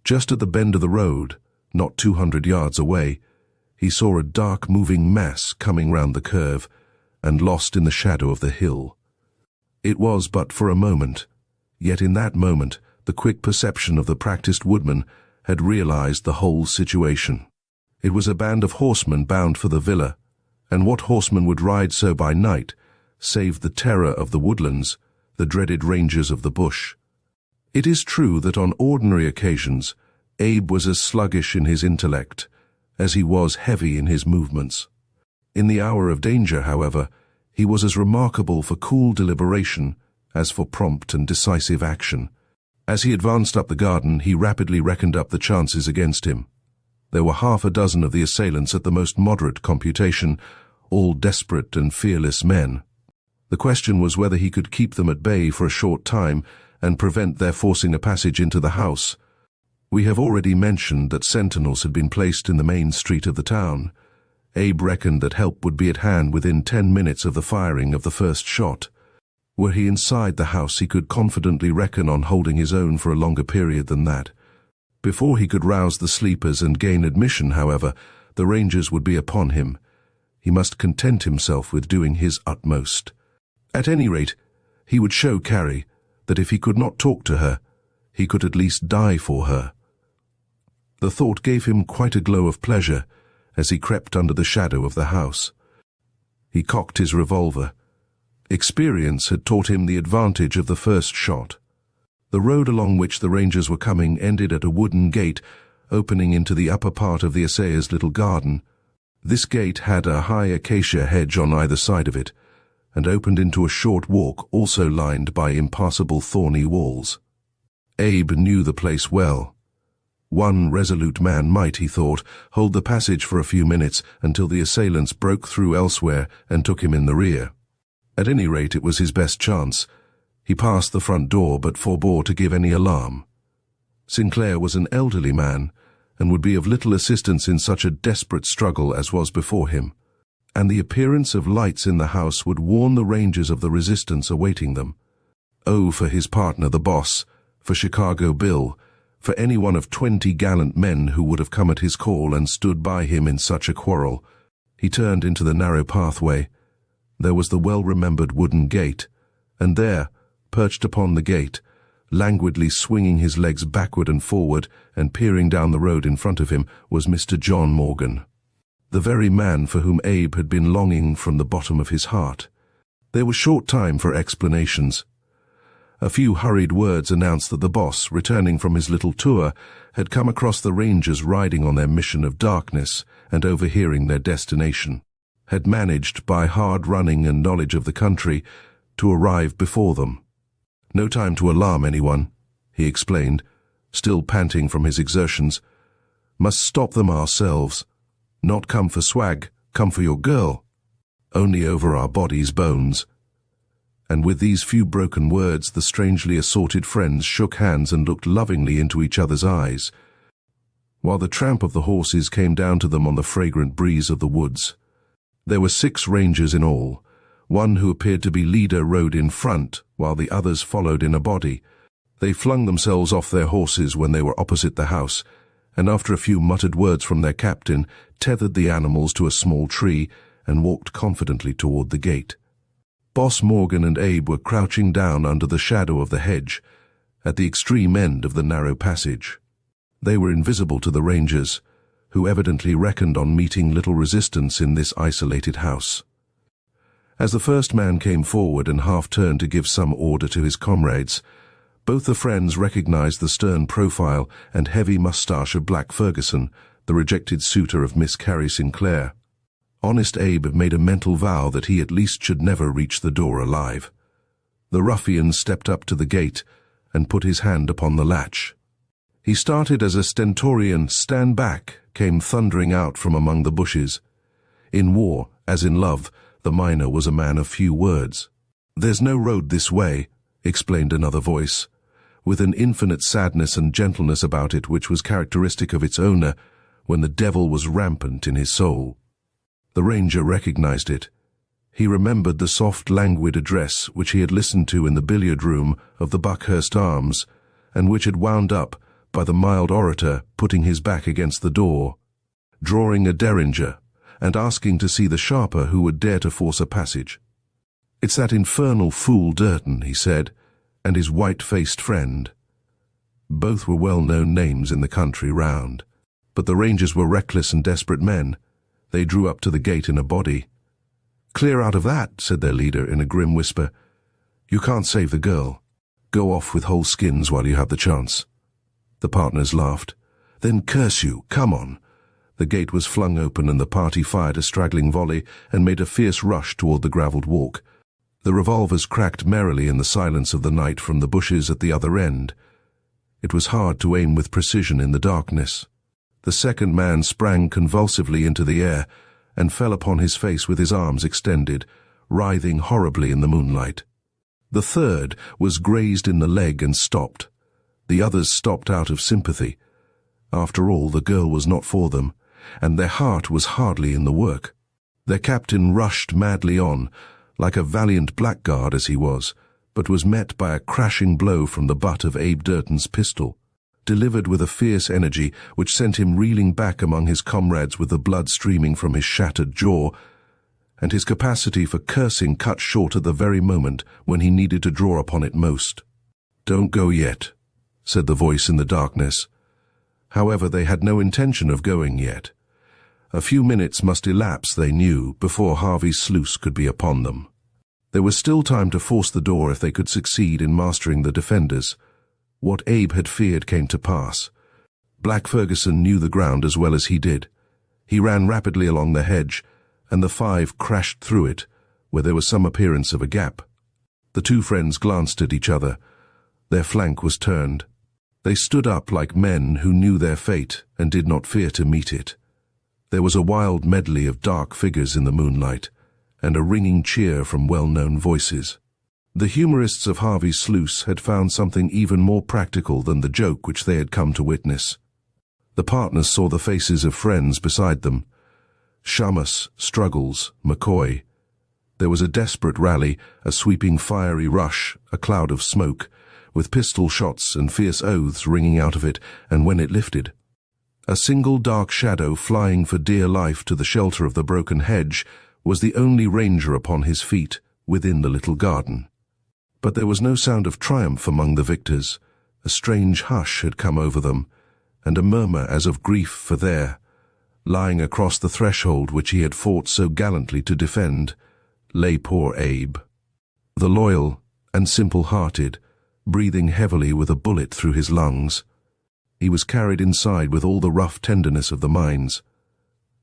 Just at the bend of the road, not 200 yards away, he saw a dark moving mass coming round the curve and lost in the shadow of the hill. It was but for a moment, yet in that moment the quick perception of the practiced woodman had realized the whole situation. It was a band of horsemen bound for the villa, and what horsemen would ride so by night, save the terror of the woodlands, the dreaded rangers of the bush? It is true that on ordinary occasions Abe was as sluggish in his intellect as he was heavy in his movements. In the hour of danger, however, he was as remarkable for cool deliberation as for prompt and decisive action. As he advanced up the garden, he rapidly reckoned up the chances against him. There were half a dozen of the assailants at the most moderate computation, all desperate and fearless men. The question was whether he could keep them at bay for a short time and prevent their forcing a passage into the house. We have already mentioned that sentinels had been placed in the main street of the town. Abe reckoned that help would be at hand within 10 minutes of the firing of the first shot. Were he inside the house, he could confidently reckon on holding his own for a longer period than that. Before he could rouse the sleepers and gain admission, however, the rangers would be upon him. He must content himself with doing his utmost. At any rate, he would show Carrie that if he could not talk to her, he could at least die for her. The thought gave him quite a glow of pleasure as he crept under the shadow of the house. He cocked his revolver. Experience had taught him the advantage of the first shot. The road along which the rangers were coming ended at a wooden gate opening into the upper part of the assayer's little garden. This gate had a high acacia hedge on either side of it, and opened into a short walk also lined by impassable thorny walls. Abe knew the place well. One resolute man might, he thought, hold the passage for a few minutes until the assailants broke through elsewhere and took him in the rear. At any rate, it was his best chance. He passed the front door but forbore to give any alarm. Sinclair was an elderly man and would be of little assistance in such a desperate struggle as was before him, and the appearance of lights in the house would warn the rangers of the resistance awaiting them. Oh, for his partner, the boss, for Chicago Bill, for any one of 20 gallant men who would have come at his call and stood by him in such a quarrel. He turned into the narrow pathway. There was the well-remembered wooden gate, and there, perched upon the gate, languidly swinging his legs backward and forward and peering down the road in front of him, was Mr. John Morgan, the very man for whom Abe had been longing from the bottom of his heart. There was short time for explanations. A few hurried words announced that the boss, returning from his little tour, had come across the rangers riding on their mission of darkness and overhearing their destination, had managed, by hard running and knowledge of the country, to arrive before them. No time to alarm anyone, he explained, still panting from his exertions. Must stop them ourselves. Not come for swag, come for your girl. Only over our bodies' bones. And with these few broken words, the strangely assorted friends shook hands and looked lovingly into each other's eyes, while the tramp of the horses came down to them on the fragrant breeze of the woods. There were 6 rangers in all. One who appeared to be leader rode in front, while the others followed in a body. They flung themselves off their horses when they were opposite the house, and after a few muttered words from their captain, tethered the animals to a small tree and walked confidently toward the gate. Boss Morgan and Abe were crouching down under the shadow of the hedge, at the extreme end of the narrow passage. They were invisible to the rangers, who evidently reckoned on meeting little resistance in this isolated house. As the first man came forward and half-turned to give some order to his comrades, both the friends recognized the stern profile and heavy moustache of Black Ferguson, the rejected suitor of Miss Carrie Sinclair. Honest Abe made a mental vow that he at least should never reach the door alive. The ruffian stepped up to the gate and put his hand upon the latch. He started as a stentorian "Stand back" came thundering out from among the bushes. In war, as in love, the miner was a man of few words. "There's no road this way," explained another voice, with an infinite sadness and gentleness about it which was characteristic of its owner when the devil was rampant in his soul. The ranger recognized it. He remembered the soft, languid address which he had listened to in the billiard-room of the Buckhurst Arms, and which had wound up by the mild orator putting his back against the door, drawing a derringer, and asking to see the sharper who would dare to force a passage. "It's that infernal fool Durton," he said, and his white-faced friend. Both were well-known names in the country round, but the rangers were reckless and desperate men. They drew up to the gate in a body. "Clear out of that," said their leader in a grim whisper. "You can't save the girl. Go off with whole skins while you have the chance." The partners laughed. "Then curse you, come on." The gate was flung open and the party fired a straggling volley and made a fierce rush toward the gravelled walk. The revolvers cracked merrily in the silence of the night from the bushes at the other end. It was hard to aim with precision in the darkness. The second man sprang convulsively into the air and fell upon his face with his arms extended, writhing horribly in the moonlight. The third was grazed in the leg and stopped. The others stopped out of sympathy. After all, the girl was not for them, and their heart was hardly in the work. Their captain rushed madly on, like a valiant blackguard as he was, but was met by a crashing blow from the butt of Abe Durton's pistol, delivered with a fierce energy which sent him reeling back among his comrades with the blood streaming from his shattered jaw, and his capacity for cursing cut short at the very moment when he needed to draw upon it most. "Don't go yet," said the voice in the darkness. However, they had no intention of going yet. A few minutes must elapse, they knew, before Harvey's Sluice could be upon them. There was still time to force the door if they could succeed in mastering the defenders. What Abe had feared came to pass. Black Ferguson knew the ground as well as he did. He ran rapidly along the hedge, and the 5 crashed through it, where there was some appearance of a gap. The two friends glanced at each other. Their flank was turned. They stood up like men who knew their fate and did not fear to meet it. There was a wild medley of dark figures in the moonlight, and a ringing cheer from well-known voices. The humorists of Harvey's Sluice had found something even more practical than the joke which they had come to witness. The partners saw the faces of friends beside them. Shamus, Struggles, McCoy. There was a desperate rally, a sweeping fiery rush, a cloud of smoke, with pistol shots and fierce oaths ringing out of it, and when it lifted, a single dark shadow flying for dear life to the shelter of the broken hedge was the only ranger upon his feet within the little garden. But there was no sound of triumph among the victors. A strange hush had come over them, and a murmur as of grief, for there, lying across the threshold which he had fought so gallantly to defend, lay poor Abe, the loyal and simple-hearted, breathing heavily with a bullet through his lungs. He was carried inside with all the rough tenderness of the mines.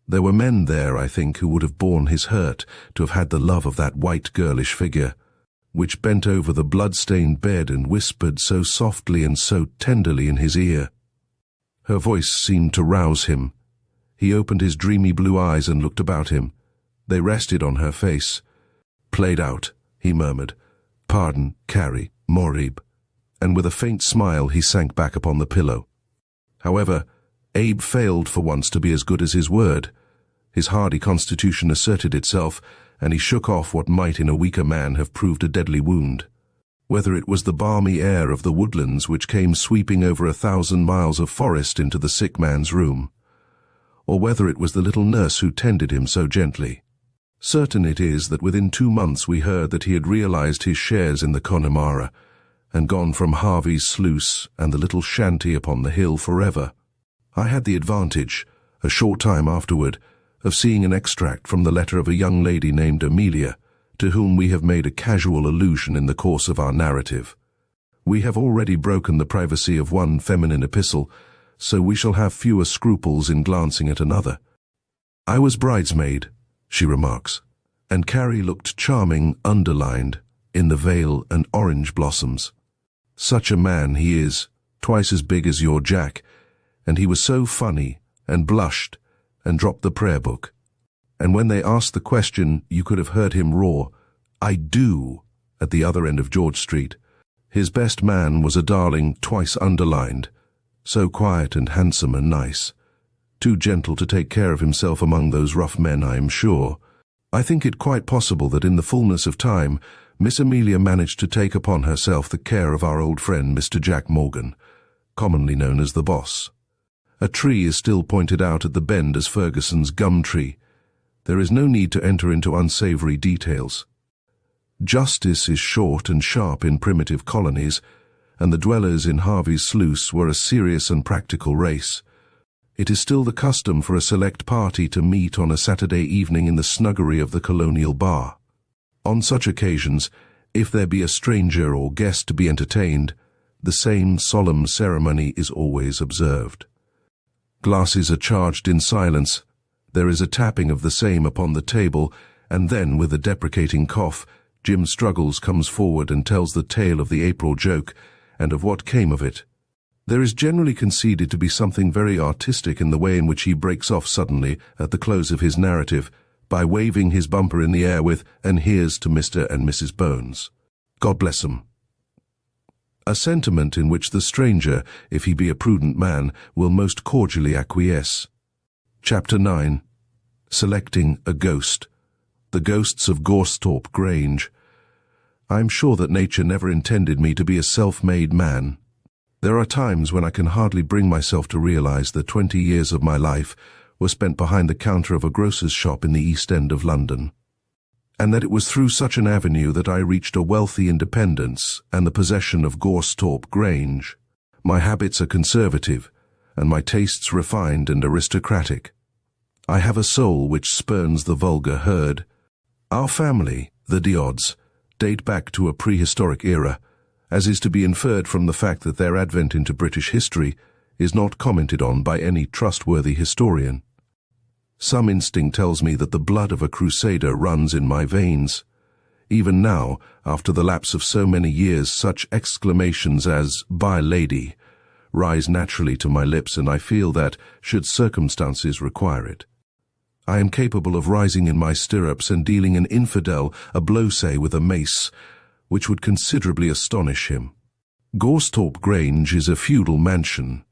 There were men there, I think, who would have borne his hurt to have had the love of that white girlish figure, which bent over the blood-stained bed and whispered so softly and so tenderly in his ear. Her voice seemed to rouse him. He opened his dreamy blue eyes and looked about him. They rested on her face. "Played out," he murmured. "Pardon, Carrie, Morib." And with a faint smile he sank back upon the pillow. However, Abe failed for once to be as good as his word. His hardy constitution asserted itself, and he shook off what might in a weaker man have proved a deadly wound. Whether it was the balmy air of the woodlands which came sweeping over 1,000 miles of forest into the sick man's room, or whether it was the little nurse who tended him so gently. Certain it is that within 2 months we heard that he had realized his shares in the Connemara, and gone from Harvey's Sluice and the little shanty upon the hill forever. I had the advantage, a short time afterward, of seeing an extract from the letter of a young lady named Amelia, to whom we have made a casual allusion in the course of our narrative. We have already broken the privacy of one feminine epistle, so we shall have fewer scruples in glancing at another. "I was bridesmaid," she remarks, "and Carrie looked charming underlined in the veil and orange blossoms. Such a man he is, twice as big as your Jack, and he was so funny, and blushed, and dropped the prayer book. And when they asked the question, you could have heard him roar, 'I do,' at the other end of George Street. His best man was a darling twice underlined, so quiet and handsome and nice. Too gentle to take care of himself among those rough men, I am sure. I think it quite possible that in the fullness of time, Miss Amelia managed to take upon herself the care of our old friend Mr. Jack Morgan, commonly known as the Boss. A tree is still pointed out at the bend as Ferguson's gum tree. There is no need to enter into unsavory details. Justice is short and sharp in primitive colonies, and the dwellers in Harvey's Sluice were a serious and practical race. It is still the custom for a select party to meet on a Saturday evening in the snuggery of the colonial bar. On such occasions, if there be a stranger or guest to be entertained, the same solemn ceremony is always observed. Glasses are charged in silence. There is a tapping of the same upon the table, and then, with a deprecating cough, Jim Struggles comes forward and tells the tale of the April joke, and of what came of it. There is generally conceded to be something very artistic in the way in which he breaks off suddenly, at the close of his narrative, by waving his bumper in the air with, "And here's to Mr. and Mrs. Bones. God bless 'em." A sentiment in which the stranger, if he be a prudent man, will most cordially acquiesce. Chapter 9. Selecting a Ghost. The Ghosts of Gorsthorpe Grange. I am sure that nature never intended me to be a self-made man. There are times when I can hardly bring myself to realize that 20 years of my life were spent behind the counter of a grocer's shop in the East End of London, and that it was through such an avenue that I reached a wealthy independence and the possession of Gorsthorpe Grange. My habits are conservative, and my tastes refined and aristocratic. I have a soul which spurns the vulgar herd. Our family, the Diods, date back to a prehistoric era, as is to be inferred from the fact that their advent into British history is not commented on by any trustworthy historian. Some instinct tells me that the blood of a crusader runs in my veins. Even now, after the lapse of so many years, such exclamations as, "By Lady," rise naturally to my lips, and I feel that, should circumstances require it, I am capable of rising in my stirrups and dealing an infidel a blow, say, with a mace, which would considerably astonish him. Gorsthorpe Grange is a feudal mansion,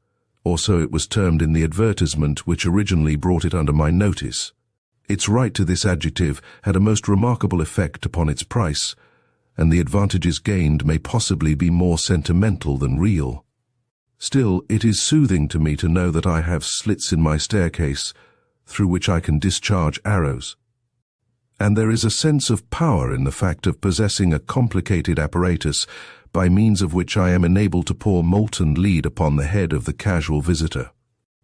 or so it was termed in the advertisement which originally brought it under my notice. Its right to this adjective had a most remarkable effect upon its price, and the advantages gained may possibly be more sentimental than real. Still, it is soothing to me to know that I have slits in my staircase through which I can discharge arrows. And there is a sense of power in the fact of possessing a complicated apparatus by means of which I am enabled to pour molten lead upon the head of the casual visitor.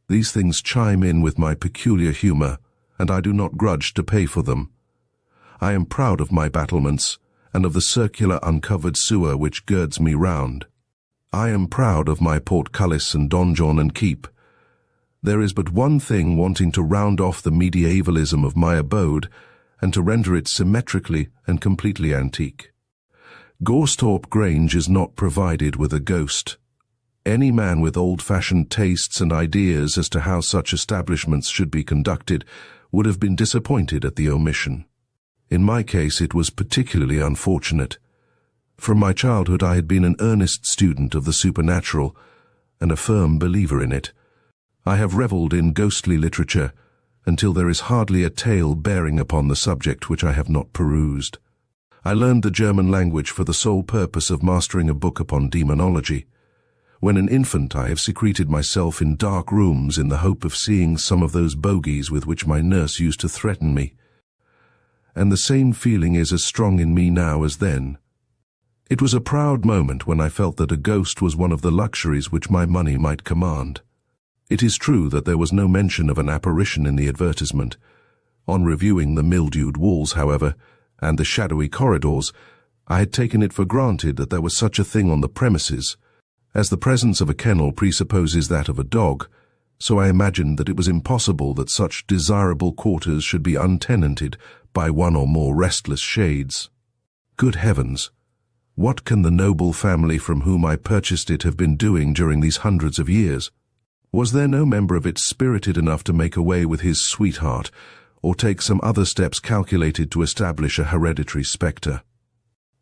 These things chime in with my peculiar humor, and I do not grudge to pay for them. I am proud of my battlements, and of the circular uncovered sewer which girds me round. I am proud of my portcullis and donjon and keep. There is but one thing wanting to round off the medievalism of my abode, and to render it symmetrically and completely antique. Goresthorpe Grange is not provided with a ghost. Any man with old-fashioned tastes and ideas as to how such establishments should be conducted would have been disappointed at the omission. In my case, it was particularly unfortunate. From my childhood I had been an earnest student of the supernatural, and a firm believer in it. I have revelled in ghostly literature, until there is hardly a tale bearing upon the subject which I have not perused. I learned the German language for the sole purpose of mastering a book upon demonology. When an infant, I have secreted myself in dark rooms in the hope of seeing some of those bogies with which my nurse used to threaten me. And the same feeling is as strong in me now as then. It was a proud moment when I felt that a ghost was one of the luxuries which my money might command. It is true that there was no mention of an apparition in the advertisement. On reviewing the mildewed walls, however, and the shadowy corridors, I had taken it for granted that there was such a thing on the premises. As the presence of a kennel presupposes that of a dog, so I imagined that it was impossible that such desirable quarters should be untenanted by one or more restless shades. Good heavens! What can the noble family from whom I purchased it have been doing during these hundreds of years? Was there no member of it spirited enough to make away with his sweetheart, or take some other steps calculated to establish a hereditary spectre?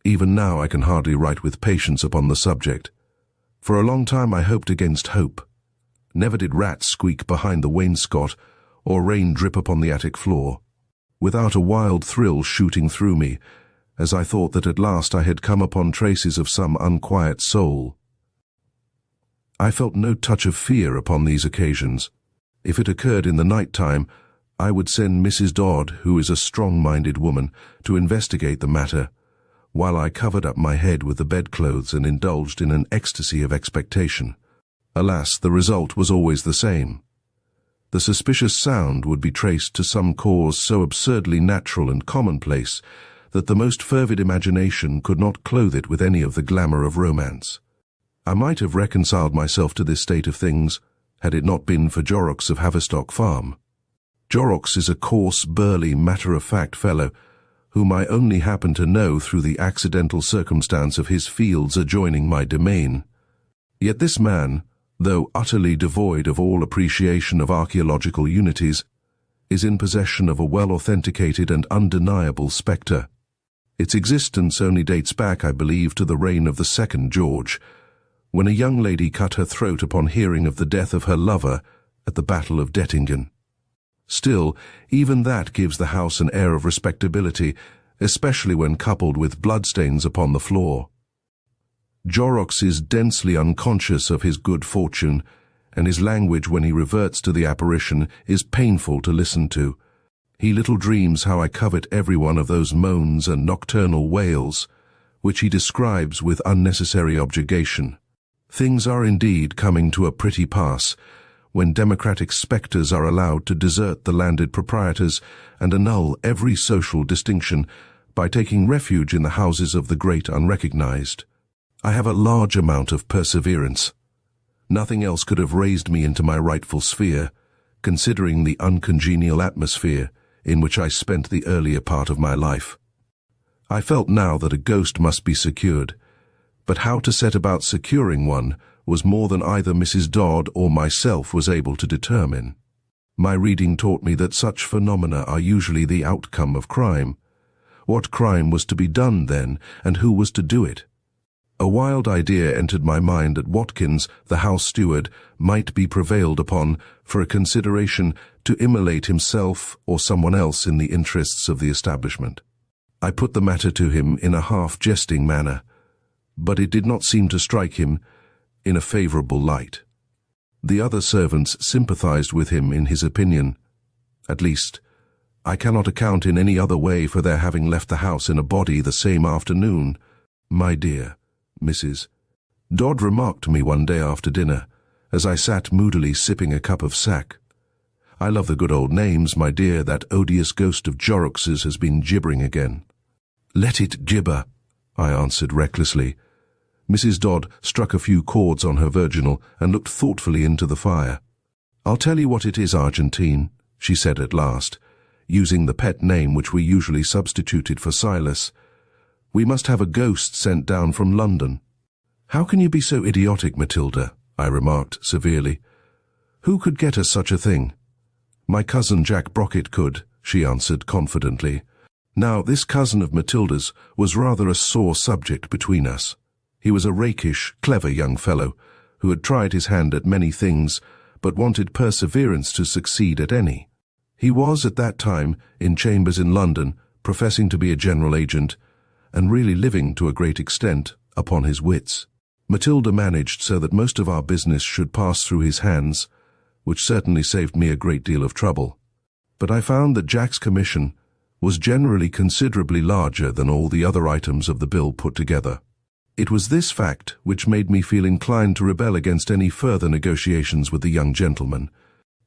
Even now I can hardly write with patience upon the subject. For a long time I hoped against hope. Never did rats squeak behind the wainscot, or rain drip upon the attic floor, without a wild thrill shooting through me, as I thought that at last I had come upon traces of some unquiet soul. I felt no touch of fear upon these occasions. If it occurred in the night time, I would send Mrs. Dodd, who is a strong-minded woman, to investigate the matter, while I covered up my head with the bedclothes and indulged in an ecstasy of expectation. Alas, the result was always the same. The suspicious sound would be traced to some cause so absurdly natural and commonplace that the most fervid imagination could not clothe it with any of the glamour of romance. I might have reconciled myself to this state of things had it not been for Jorrocks of Haverstock Farm. Jorrocks is a coarse, burly, matter-of-fact fellow, whom I only happen to know through the accidental circumstance of his fields adjoining my domain. Yet this man, though utterly devoid of all appreciation of archaeological unities, is in possession of a well-authenticated and undeniable spectre. Its existence only dates back, I believe, to the reign of the second George, when a young lady cut her throat upon hearing of the death of her lover at the Battle of Dettingen. Still, even that gives the house an air of respectability, especially when coupled with bloodstains upon the floor. Jorrocks is densely unconscious of his good fortune, and his language when he reverts to the apparition is painful to listen to. He little dreams how I covet every one of those moans and nocturnal wails, which he describes with unnecessary objurgation. Things are indeed coming to a pretty pass, when democratic spectres are allowed to desert the landed proprietors and annul every social distinction by taking refuge in the houses of the great unrecognized. I have a large amount of perseverance. Nothing else could have raised me into my rightful sphere, considering the uncongenial atmosphere in which I spent the earlier part of my life. I felt now that a ghost must be secured, but how to set about securing one was more than either Mrs. Dodd or myself was able to determine. My reading taught me that such phenomena are usually the outcome of crime. What crime was to be done then, and who was to do it? A wild idea entered my mind that Watkins, the house steward, might be prevailed upon for a consideration to immolate himself or someone else in the interests of the establishment. I put the matter to him in a half-jesting manner, but it did not seem to strike him in a favourable light. The other servants sympathized with him in his opinion. At least, I cannot account in any other way for their having left the house in a body the same afternoon. My dear Mrs. Dodd remarked to me one day after dinner, as I sat moodily sipping a cup of sack. I love the good old names, my dear. That odious ghost of Jorrocks's has been gibbering again. Let it gibber, I answered recklessly. Mrs. Dodd struck a few chords on her virginal and looked thoughtfully into the fire. I'll tell you what it is, Argentine, she said at last, using the pet name which we usually substituted for Silas. We must have a ghost sent down from London. How can you be so idiotic, Matilda? I remarked severely. Who could get us such a thing? My cousin Jack Brocket could, she answered confidently. Now, this cousin of Matilda's was rather a sore subject between us. He was a rakish, clever young fellow, who had tried his hand at many things, but wanted perseverance to succeed at any. He was, at that time, in chambers in London, professing to be a general agent, and really living, to a great extent, upon his wits. Matilda managed so that most of our business should pass through his hands, which certainly saved me a great deal of trouble. But I found that Jack's commission was generally considerably larger than all the other items of the bill put together. It was this fact which made me feel inclined to rebel against any further negotiations with the young gentleman.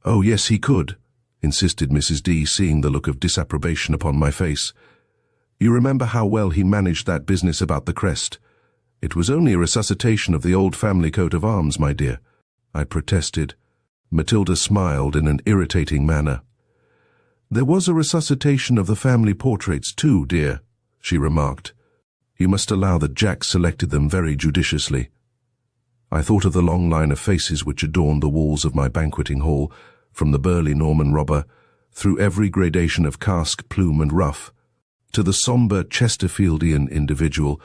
Oh, yes, he could, insisted Mrs. D, seeing the look of disapprobation upon my face. You remember how well he managed that business about the crest. It was only a resuscitation of the old family coat of arms, my dear, I protested. Matilda smiled in an irritating manner. There was a resuscitation of the family portraits too, dear, she remarked. You must allow that Jack selected them very judiciously. I thought of the long line of faces which adorned the walls of my banqueting hall, from the burly Norman robber, through every gradation of casque, plume, and ruff, to the sombre Chesterfieldian individual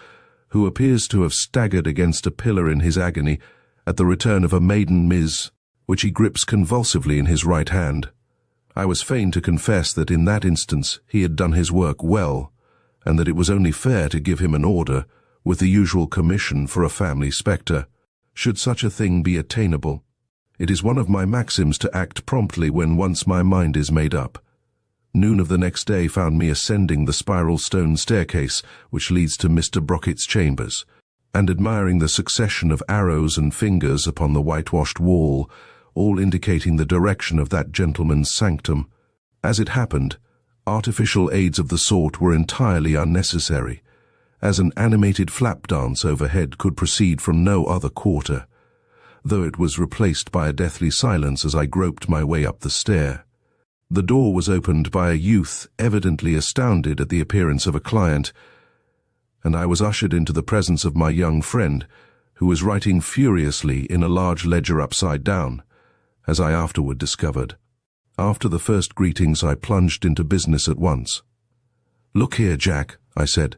who appears to have staggered against a pillar in his agony at the return of a maiden Ms., which he grips convulsively in his right hand. I was fain to confess that in that instance he had done his work well, and that it was only fair to give him an order, with the usual commission for a family spectre, should such a thing be attainable. It is one of my maxims to act promptly when once my mind is made up. Noon of the next day found me ascending the spiral stone staircase which leads to Mr. Brocket's chambers, and admiring the succession of arrows and fingers upon the whitewashed wall, all indicating the direction of that gentleman's sanctum. As it happened, artificial aids of the sort were entirely unnecessary, as an animated flap dance overhead could proceed from no other quarter, though it was replaced by a deathly silence as I groped my way up the stair. The door was opened by a youth evidently astounded at the appearance of a client, and I was ushered into the presence of my young friend, who was writing furiously in a large ledger upside down, as I afterward discovered. After the first greetings, I plunged into business at once. "Look here, Jack," I said.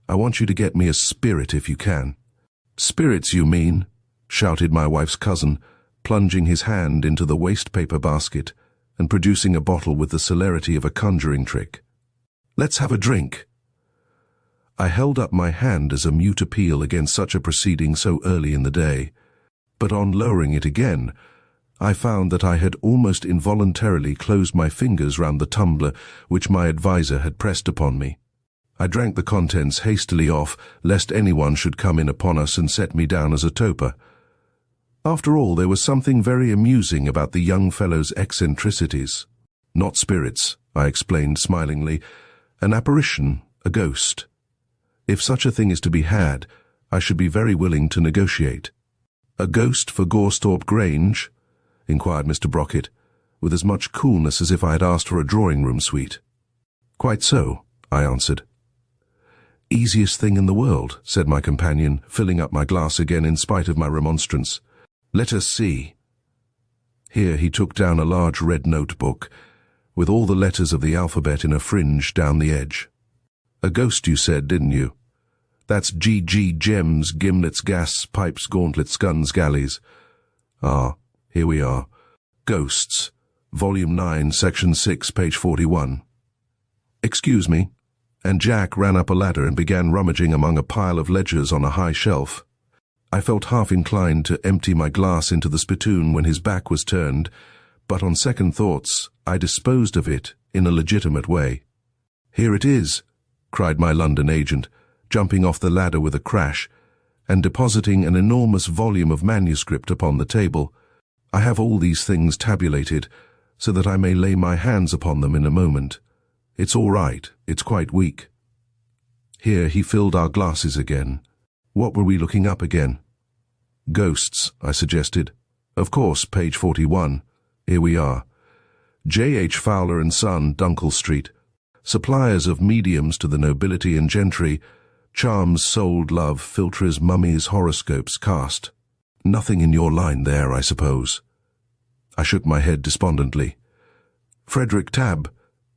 "I want you to get me a spirit if you can." "Spirits, you mean?" shouted my wife's cousin, plunging his hand into the waste-paper basket and producing a bottle with the celerity of a conjuring trick. "Let's have a drink." I held up my hand as a mute appeal against such a proceeding so early in the day, but on lowering it again, I found that I had almost involuntarily closed my fingers round the tumbler which my adviser had pressed upon me. I drank the contents hastily off, lest anyone should come in upon us and set me down as a toper. After all, there was something very amusing about the young fellow's eccentricities. "Not spirits," I explained smilingly. "An apparition, a ghost. If such a thing is to be had, I should be very willing to negotiate." "A ghost for Goresthorpe Grange?" inquired Mr. Brocket, with as much coolness as if I had asked for a drawing-room suite. "Quite so," I answered. "Easiest thing in the world," said my companion, filling up my glass again in spite of my remonstrance. "Let us see." Here he took down a large red notebook, with all the letters of the alphabet in a fringe down the edge. "A ghost, you said, didn't you? That's G.G. Gems, gimlets, gas, pipes, gauntlets, guns, galleys. Ah, here we are. Ghosts, Volume 9, Section 6, page 41. Excuse me, and Jack ran up a ladder and began rummaging among a pile of ledgers on a high shelf. I felt half inclined to empty my glass into the spittoon when his back was turned, but on second thoughts I disposed of it in a legitimate way. "Here it is," cried my London agent, jumping off the ladder with a crash, and depositing an enormous volume of manuscript upon the table. "I have all these things tabulated, so that I may lay my hands upon them in a moment. It's all right, it's quite weak." Here he filled our glasses again. What were we looking up again? "Ghosts," I suggested. "Of course, page 41. Here we are. J. H. Fowler and Son, Dunkel Street. Suppliers of mediums to the nobility and gentry, charms sold, love, philtres, mummies, horoscopes, cast. Nothing in your line there, I suppose." I shook my head despondently. "Frederick Tabb,"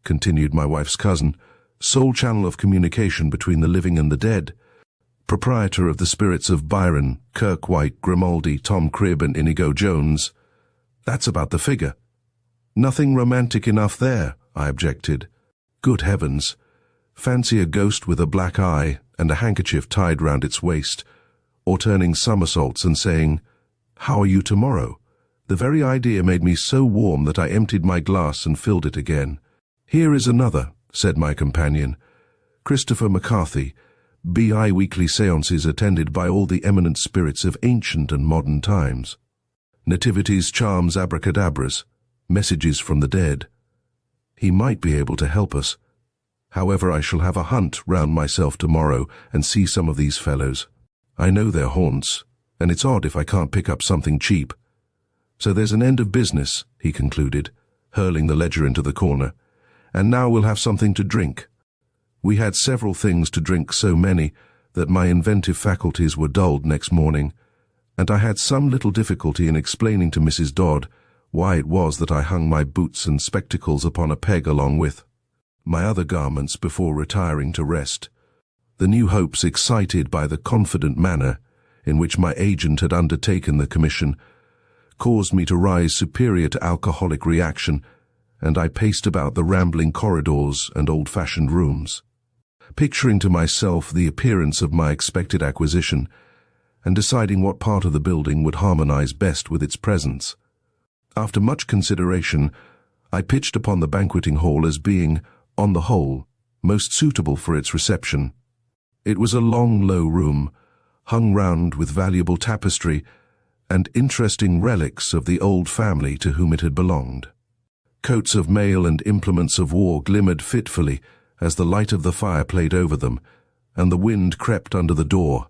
continued my wife's cousin, "sole channel of communication between the living and the dead. Proprietor of the spirits of Byron, Kirkwhite, Grimaldi, Tom Cribb, and Inigo Jones. That's about the figure." "Nothing romantic enough there," I objected. "Good heavens! Fancy a ghost with a black eye and a handkerchief tied round its waist, or turning somersaults and saying, 'How are you tomorrow?' The very idea made me so warm that I emptied my glass and filled it again. "Here is another," said my companion. "Christopher McCarthy, B.I. weekly séances attended by all the eminent spirits of ancient and modern times. Nativities, charms, abracadabras, messages from the dead. He might be able to help us. However, I shall have a hunt round myself tomorrow and see some of these fellows. I know their haunts, and it's odd if I can't pick up something cheap. So there's an end of business," he concluded, hurling the ledger into the corner. "And now we'll have something to drink." We had several things to drink, so many that my inventive faculties were dulled next morning, and I had some little difficulty in explaining to Mrs. Dodd why it was that I hung my boots and spectacles upon a peg along with my other garments before retiring to rest. The new hopes excited by the confident manner in which my agent had undertaken the commission caused me to rise superior to alcoholic reaction, and I paced about the rambling corridors and old-fashioned rooms, picturing to myself the appearance of my expected acquisition, and deciding what part of the building would harmonize best with its presence. After much consideration, I pitched upon the banqueting hall as being, on the whole, most suitable for its reception. It was a long, low room, hung round with valuable tapestry and interesting relics of the old family to whom it had belonged. Coats of mail and implements of war glimmered fitfully as the light of the fire played over them, and the wind crept under the door,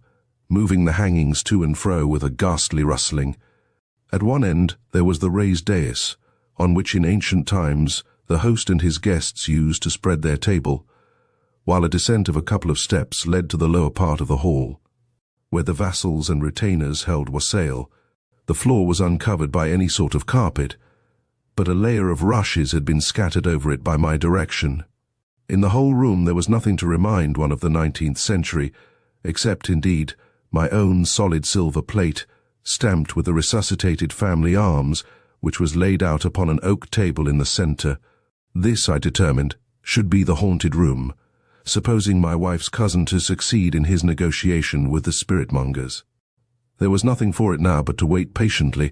moving the hangings to and fro with a ghastly rustling. At one end there was the raised dais, on which in ancient times the host and his guests used to spread their table, while a descent of a couple of steps led to the lower part of the hall, where the vassals and retainers held wassail. The floor was uncovered by any sort of carpet, but a layer of rushes had been scattered over it by my direction. In the whole room there was nothing to remind one of the 19th century, except, indeed, my own solid silver plate, stamped with the resuscitated family arms, which was laid out upon an oak table in the centre. This, I determined, should be the haunted room, supposing my wife's cousin to succeed in his negotiation with the spiritmongers. There was nothing for it now but to wait patiently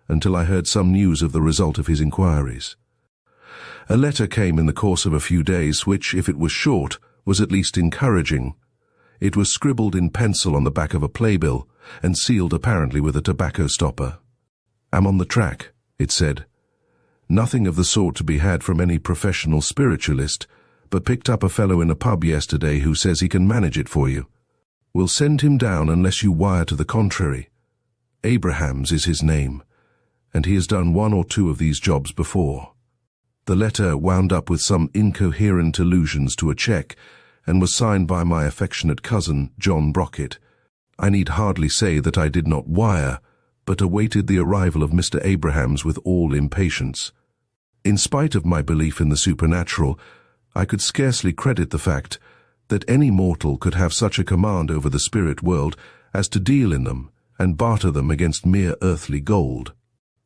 until I heard some news of the result of his inquiries. A letter came in the course of a few days which, if it was short, was at least encouraging. It was scribbled in pencil on the back of a playbill and sealed apparently with a tobacco stopper. "Am on the track," it said. "Nothing of the sort to be had from any professional spiritualist, but picked up a fellow in a pub yesterday who says he can manage it for you. We'll send him down unless you wire to the contrary. Abrahams is his name, and he has done one or two of these jobs before." The letter wound up with some incoherent allusions to a cheque, and was signed by my affectionate cousin, John Brocket. I need hardly say that I did not wire, but awaited the arrival of Mr. Abrahams with all impatience. In spite of my belief in the supernatural, I could scarcely credit the fact that any mortal could have such a command over the spirit world as to deal in them and barter them against mere earthly gold.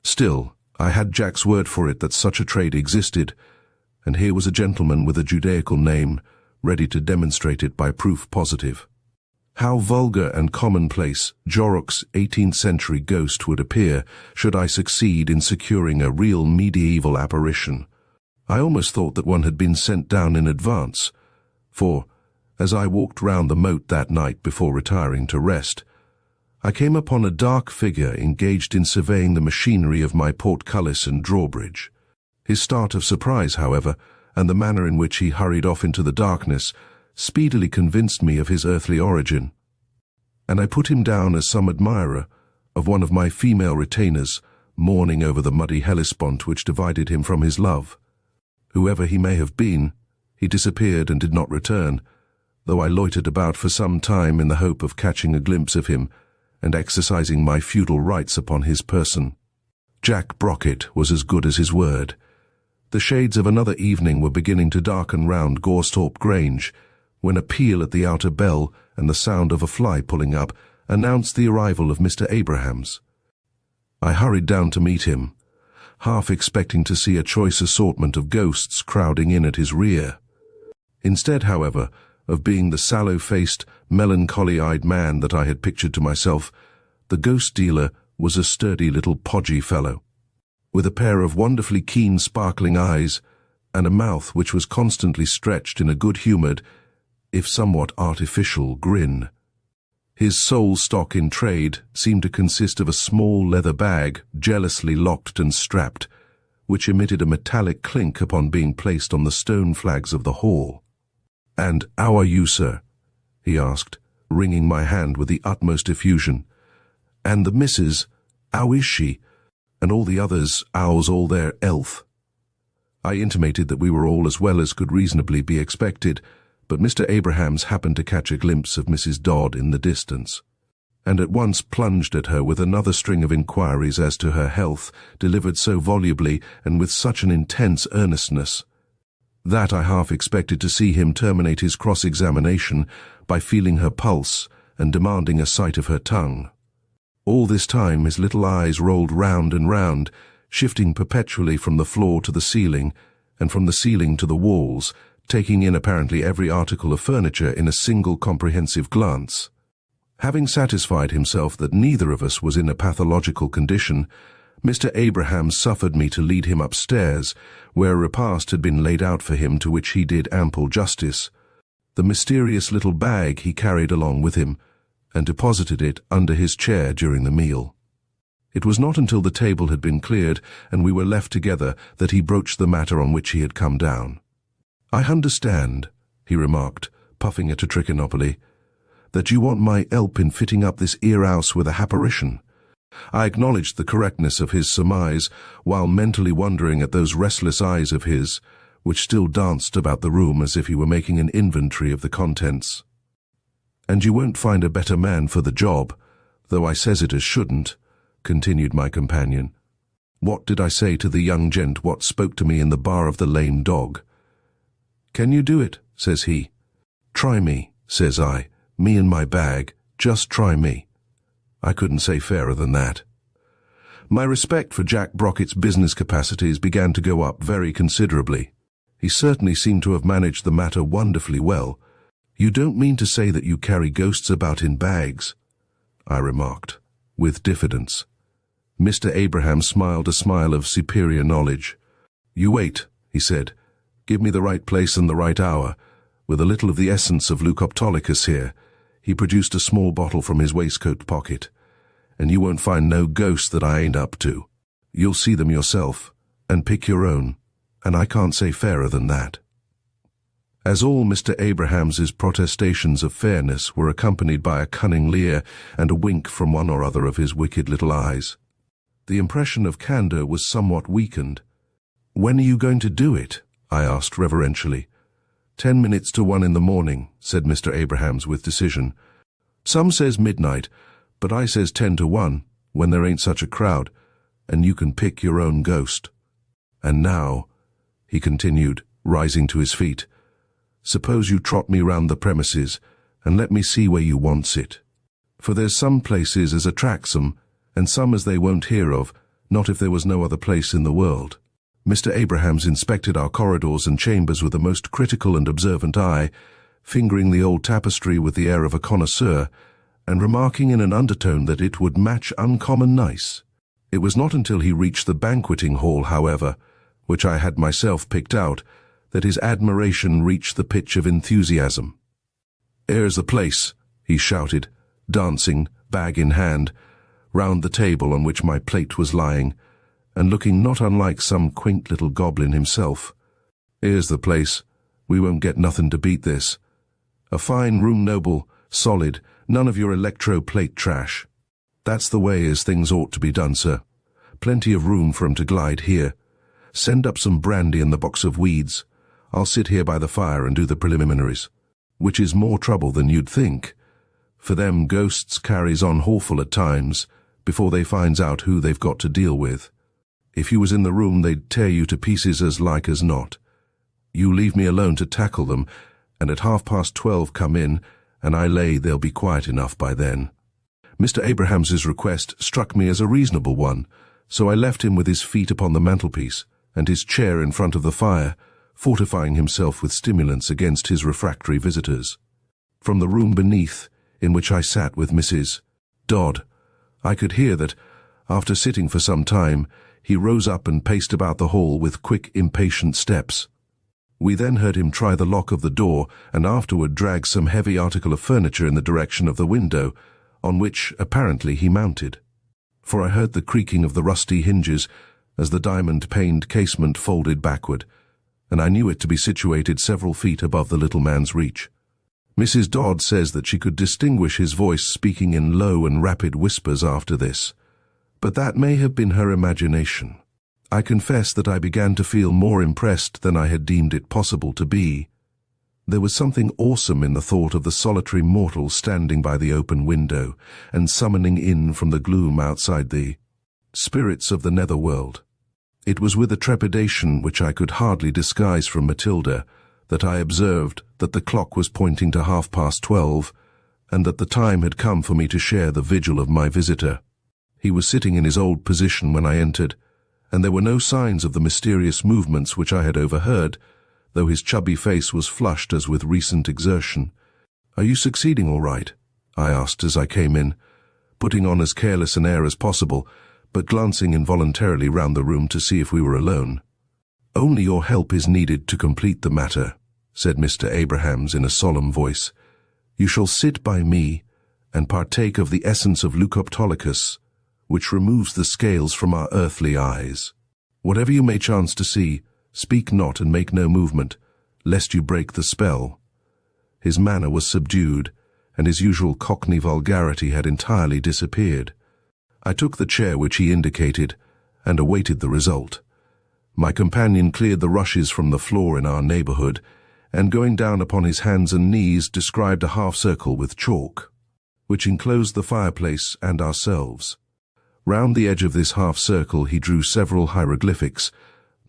Still, I had Jack's word for it that such a trade existed, and here was a gentleman with a Judaical name, ready to demonstrate it by proof positive. How vulgar and commonplace Jorrocks' 18th century ghost would appear should I succeed in securing a real medieval apparition. I almost thought that one had been sent down in advance, for, as I walked round the moat that night before retiring to rest, I came upon a dark figure engaged in surveying the machinery of my portcullis and drawbridge. His start of surprise, however, and the manner in which he hurried off into the darkness, speedily convinced me of his earthly origin, and I put him down as some admirer of one of my female retainers, mourning over the muddy Hellespont which divided him from his love. Whoever he may have been, he disappeared and did not return, though I loitered about for some time in the hope of catching a glimpse of him and exercising my feudal rights upon his person. Jack Brocket was as good as his word. The shades of another evening were beginning to darken round Goresthorpe Grange, when a peal at the outer bell and the sound of a fly pulling up announced the arrival of Mr. Abrahams. I hurried down to meet him, half expecting to see a choice assortment of ghosts crowding in at his rear. Instead, however, of being the sallow-faced, melancholy-eyed man that I had pictured to myself, the ghost dealer was a sturdy little podgy fellow, with a pair of wonderfully keen sparkling eyes and a mouth which was constantly stretched in a good-humoured, if somewhat artificial, grin. His sole stock in trade seemed to consist of a small leather bag jealously locked and strapped, which emitted a metallic clink upon being placed on the stone flags of the hall. "And how are you, sir?" he asked, wringing my hand with the utmost effusion. "And the missus, how is she? And all the others, how's all their health?" I intimated that we were all as well as could reasonably be expected, but Mr. Abrahams happened to catch a glimpse of Mrs. Dodd in the distance, and at once plunged at her with another string of inquiries as to her health, delivered so volubly and with such an intense earnestness, that I half expected to see him terminate his cross-examination by feeling her pulse and demanding a sight of her tongue. All this time his little eyes rolled round and round, shifting perpetually from the floor to the ceiling, and from the ceiling to the walls, taking in apparently every article of furniture in a single comprehensive glance. Having satisfied himself that neither of us was in a pathological condition, Mr. Abrahams suffered me to lead him upstairs, where a repast had been laid out for him to which he did ample justice. The mysterious little bag he carried along with him, and deposited it under his chair during the meal. It was not until the table had been cleared and we were left together that he broached the matter on which he had come down. "I understand," he remarked, puffing at a trichinopoly, "that you want my help in fitting up this here house with a apparition." I acknowledged the correctness of his surmise, while mentally wondering at those restless eyes of his, which still danced about the room as if he were making an inventory of the contents. "And you won't find a better man for the job, though I says it as shouldn't," continued my companion. "What did I say to the young gent what spoke to me in the bar of the Lame Dog? 'Can you do it?' says he. 'Try me,' says I, 'me and my bag, just try me.' I couldn't say fairer than that." My respect for Jack Brocket's business capacities began to go up very considerably. He certainly seemed to have managed the matter wonderfully well. "You don't mean to say that you carry ghosts about in bags?" I remarked, with diffidence. Mr. Abraham smiled a smile of superior knowledge. "You wait," he said. "Give me the right place and the right hour. With a little of the essence of Leucoptolicus here," he produced a small bottle from his waistcoat pocket, "and you won't find no ghost that I ain't up to. You'll see them yourself, and pick your own, and I can't say fairer than that." As all Mr. Abrahams's protestations of fairness were accompanied by a cunning leer and a wink from one or other of his wicked little eyes, the impression of candour was somewhat weakened. "When are you going to do it?" I asked reverentially. 10 minutes to 1 in the morning," said Mr. Abrahams with decision. "Some says midnight, but I says 10 to 1, when there ain't such a crowd, and you can pick your own ghost. And now," he continued, rising to his feet, "suppose you trot me round the premises, and let me see where you wants it. For there's some places as attracts 'em, and some as they won't hear of, not if there was no other place in the world." Mr. Abrahams inspected our corridors and chambers with a most critical and observant eye, fingering the old tapestry with the air of a connoisseur, and remarking in an undertone that it would match uncommon nice. It was not until he reached the banqueting hall, however, which I had myself picked out, that his admiration reached the pitch of enthusiasm. "Here's the place," he shouted, dancing, bag in hand, round the table on which my plate was lying, and looking not unlike some quaint little goblin himself. "Here's the place. We won't get nothing to beat this. A fine room, noble, solid, none of your electro-plate trash. That's the way as things ought to be done, sir. Plenty of room for 'em to glide here. Send up some brandy and the box of weeds. I'll sit here by the fire and do the preliminaries, which is more trouble than you'd think, for them ghosts carries on hawful at times before they finds out who they've got to deal with. If you was in the room, they'd tear you to pieces as like as not. You leave me alone to tackle them, and at 12:30 come in, and I lay they'll be quiet enough by then." Mr. Abrahams's request struck me as a reasonable one, so I left him with his feet upon the mantelpiece and his chair in front of the fire, fortifying himself with stimulants against his refractory visitors. From the room beneath, in which I sat with Mrs. Dodd, I could hear that, after sitting for some time, he rose up and paced about the hall with quick, impatient steps. We then heard him try the lock of the door and afterward drag some heavy article of furniture in the direction of the window, on which, apparently, he mounted. For I heard the creaking of the rusty hinges as the diamond-paned casement folded backward, and I knew it to be situated several feet above the little man's reach. Mrs. Dodd says that she could distinguish his voice speaking in low and rapid whispers after this, but that may have been her imagination. I confess that I began to feel more impressed than I had deemed it possible to be. There was something awesome in the thought of the solitary mortal standing by the open window and summoning in from the gloom outside the spirits of the netherworld. It was with a trepidation which I could hardly disguise from Matilda that I observed that the clock was pointing to 12:30, and that the time had come for me to share the vigil of my visitor. He was sitting in his old position when I entered, and there were no signs of the mysterious movements which I had overheard, though his chubby face was flushed as with recent exertion. "Are you succeeding all right?" I asked as I came in, putting on as careless an air as possible, but glancing involuntarily round the room to see if we were alone. "Only your help is needed to complete the matter," said Mr. Abrahams in a solemn voice. "You shall sit by me and partake of the essence of Leucoptolicus, which removes the scales from our earthly eyes. Whatever you may chance to see, speak not and make no movement, lest you break the spell." His manner was subdued, and his usual Cockney vulgarity had entirely disappeared. I took the chair which he indicated, and awaited the result. My companion cleared the rushes from the floor in our neighbourhood, and going down upon his hands and knees described a half-circle with chalk, which enclosed the fireplace and ourselves. Round the edge of this half-circle he drew several hieroglyphics,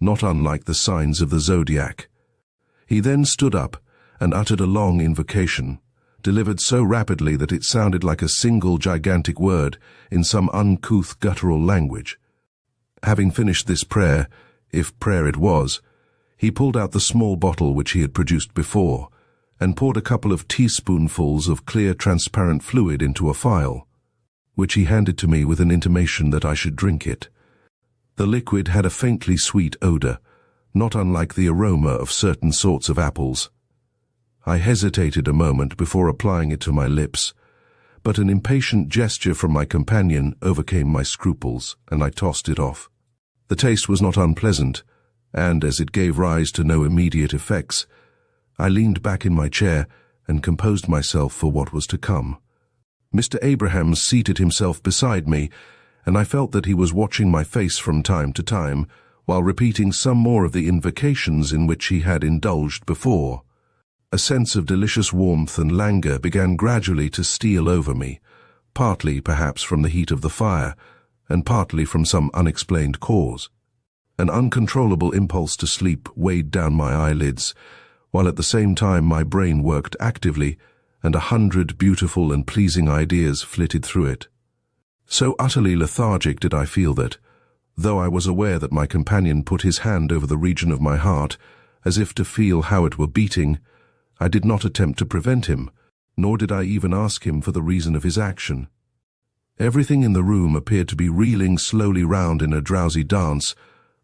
not unlike the signs of the zodiac. He then stood up and uttered a long invocation, delivered so rapidly that it sounded like a single gigantic word in some uncouth guttural language. Having finished this prayer, if prayer it was, he pulled out the small bottle which he had produced before, and poured a couple of teaspoonfuls of clear transparent fluid into a phial, which he handed to me with an intimation that I should drink it. The liquid had a faintly sweet odour, not unlike the aroma of certain sorts of apples. I hesitated a moment before applying it to my lips, but an impatient gesture from my companion overcame my scruples, and I tossed it off. The taste was not unpleasant, and as it gave rise to no immediate effects, I leaned back in my chair and composed myself for what was to come. Mr. Abrahams seated himself beside me, and I felt that he was watching my face from time to time, while repeating some more of the invocations in which he had indulged before. A sense of delicious warmth and languor began gradually to steal over me, partly perhaps from the heat of the fire, and partly from some unexplained cause. An uncontrollable impulse to sleep weighed down my eyelids, while at the same time my brain worked actively, and 100 beautiful and pleasing ideas flitted through it. So utterly lethargic did I feel that, though I was aware that my companion put his hand over the region of my heart, as if to feel how it were beating, I did not attempt to prevent him, nor did I even ask him for the reason of his action. Everything in the room appeared to be reeling slowly round in a drowsy dance,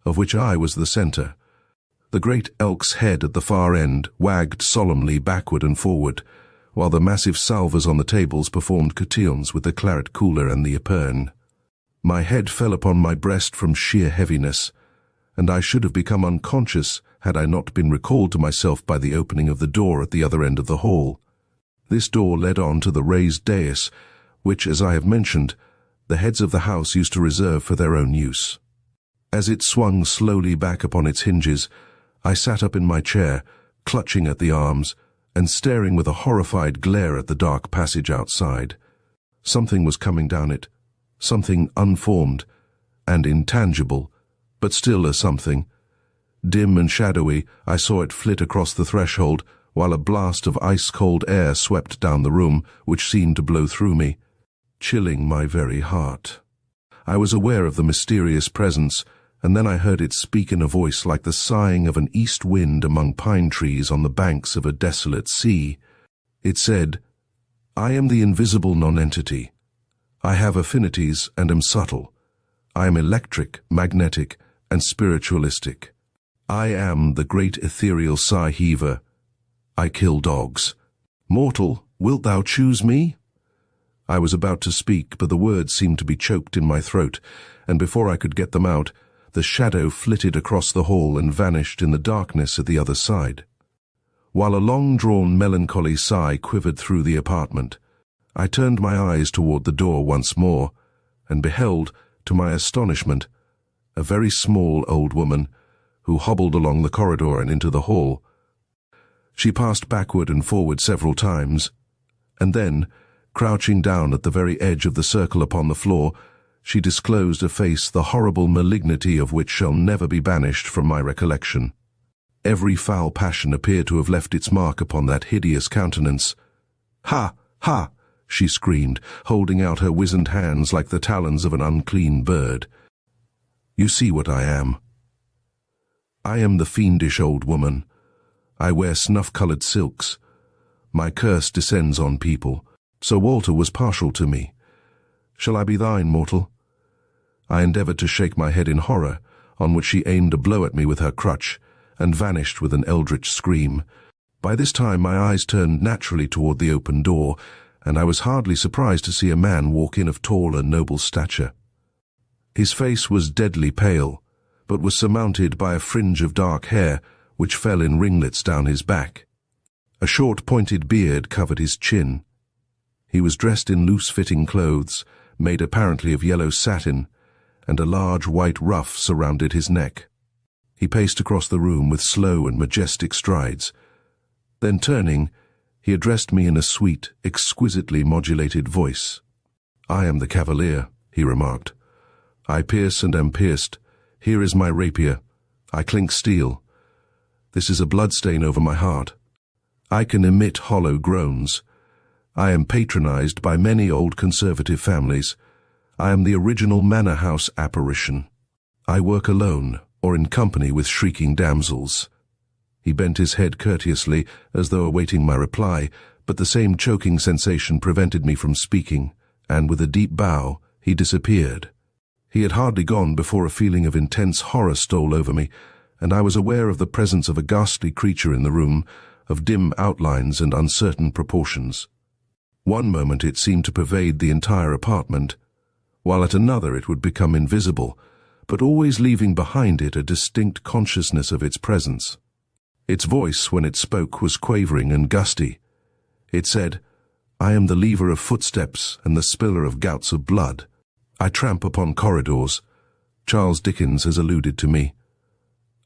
of which I was the centre. The great elk's head at the far end wagged solemnly backward and forward, while the massive salvers on the tables performed cotillons with the claret cooler and the epergne. My head fell upon my breast from sheer heaviness, and I should have become unconscious had I not been recalled to myself by the opening of the door at the other end of the hall. This door led on to the raised dais, which, as I have mentioned, the heads of the house used to reserve for their own use. As it swung slowly back upon its hinges, I sat up in my chair, clutching at the arms, and staring with a horrified glare at the dark passage outside. Something was coming down it, something unformed and intangible, but still a something. Dim and shadowy, I saw it flit across the threshold, while a blast of ice-cold air swept down the room, which seemed to blow through me, chilling my very heart. I was aware of the mysterious presence, and then I heard it speak in a voice like the sighing of an east wind among pine trees on the banks of a desolate sea. It said, "I am the invisible nonentity. I have affinities and am subtle. I am electric, magnetic, and spiritualistic. I am the great ethereal sigh-heaver. I kill dogs. Mortal, wilt thou choose me?" I was about to speak, but the words seemed to be choked in my throat, and before I could get them out, the shadow flitted across the hall and vanished in the darkness at the other side. While a long-drawn melancholy sigh quivered through the apartment, I turned my eyes toward the door once more, and beheld, to my astonishment, a very small old woman, who hobbled along the corridor and into the hall. She passed backward and forward several times, and then, crouching down at the very edge of the circle upon the floor, she disclosed a face the horrible malignity of which shall never be banished from my recollection. Every foul passion appeared to have left its mark upon that hideous countenance. "Ha! Ha!" she screamed, holding out her wizened hands like the talons of an unclean bird. "You see what I am. I am the fiendish old woman. I wear snuff-coloured silks. My curse descends on people. Sir Walter was partial to me. Shall I be thine, mortal?" I endeavoured to shake my head in horror, on which she aimed a blow at me with her crutch, and vanished with an eldritch scream. By this time my eyes turned naturally toward the open door, and I was hardly surprised to see a man walk in of tall and noble stature. His face was deadly pale, but was surmounted by a fringe of dark hair, which fell in ringlets down his back. A short pointed beard covered his chin. He was dressed in loose-fitting clothes, made apparently of yellow satin, and a large white ruff surrounded his neck. He paced across the room with slow and majestic strides. Then turning, he addressed me in a sweet, exquisitely modulated voice. "I am the cavalier," he remarked. "I pierce and am pierced. Here is my rapier. I clink steel. This is a bloodstain over my heart. I can emit hollow groans. I am patronized by many old conservative families. I am the original manor house apparition. I work alone, or in company with shrieking damsels." He bent his head courteously, as though awaiting my reply, but the same choking sensation prevented me from speaking, and with a deep bow, he disappeared. He had hardly gone before a feeling of intense horror stole over me, and I was aware of the presence of a ghastly creature in the room, of dim outlines and uncertain proportions. One moment it seemed to pervade the entire apartment, while at another it would become invisible, but always leaving behind it a distinct consciousness of its presence. Its voice, when it spoke, was quavering and gusty. It said, "I am the lever of footsteps and the spiller of gouts of blood. I tramp upon corridors. Charles Dickens has alluded to me.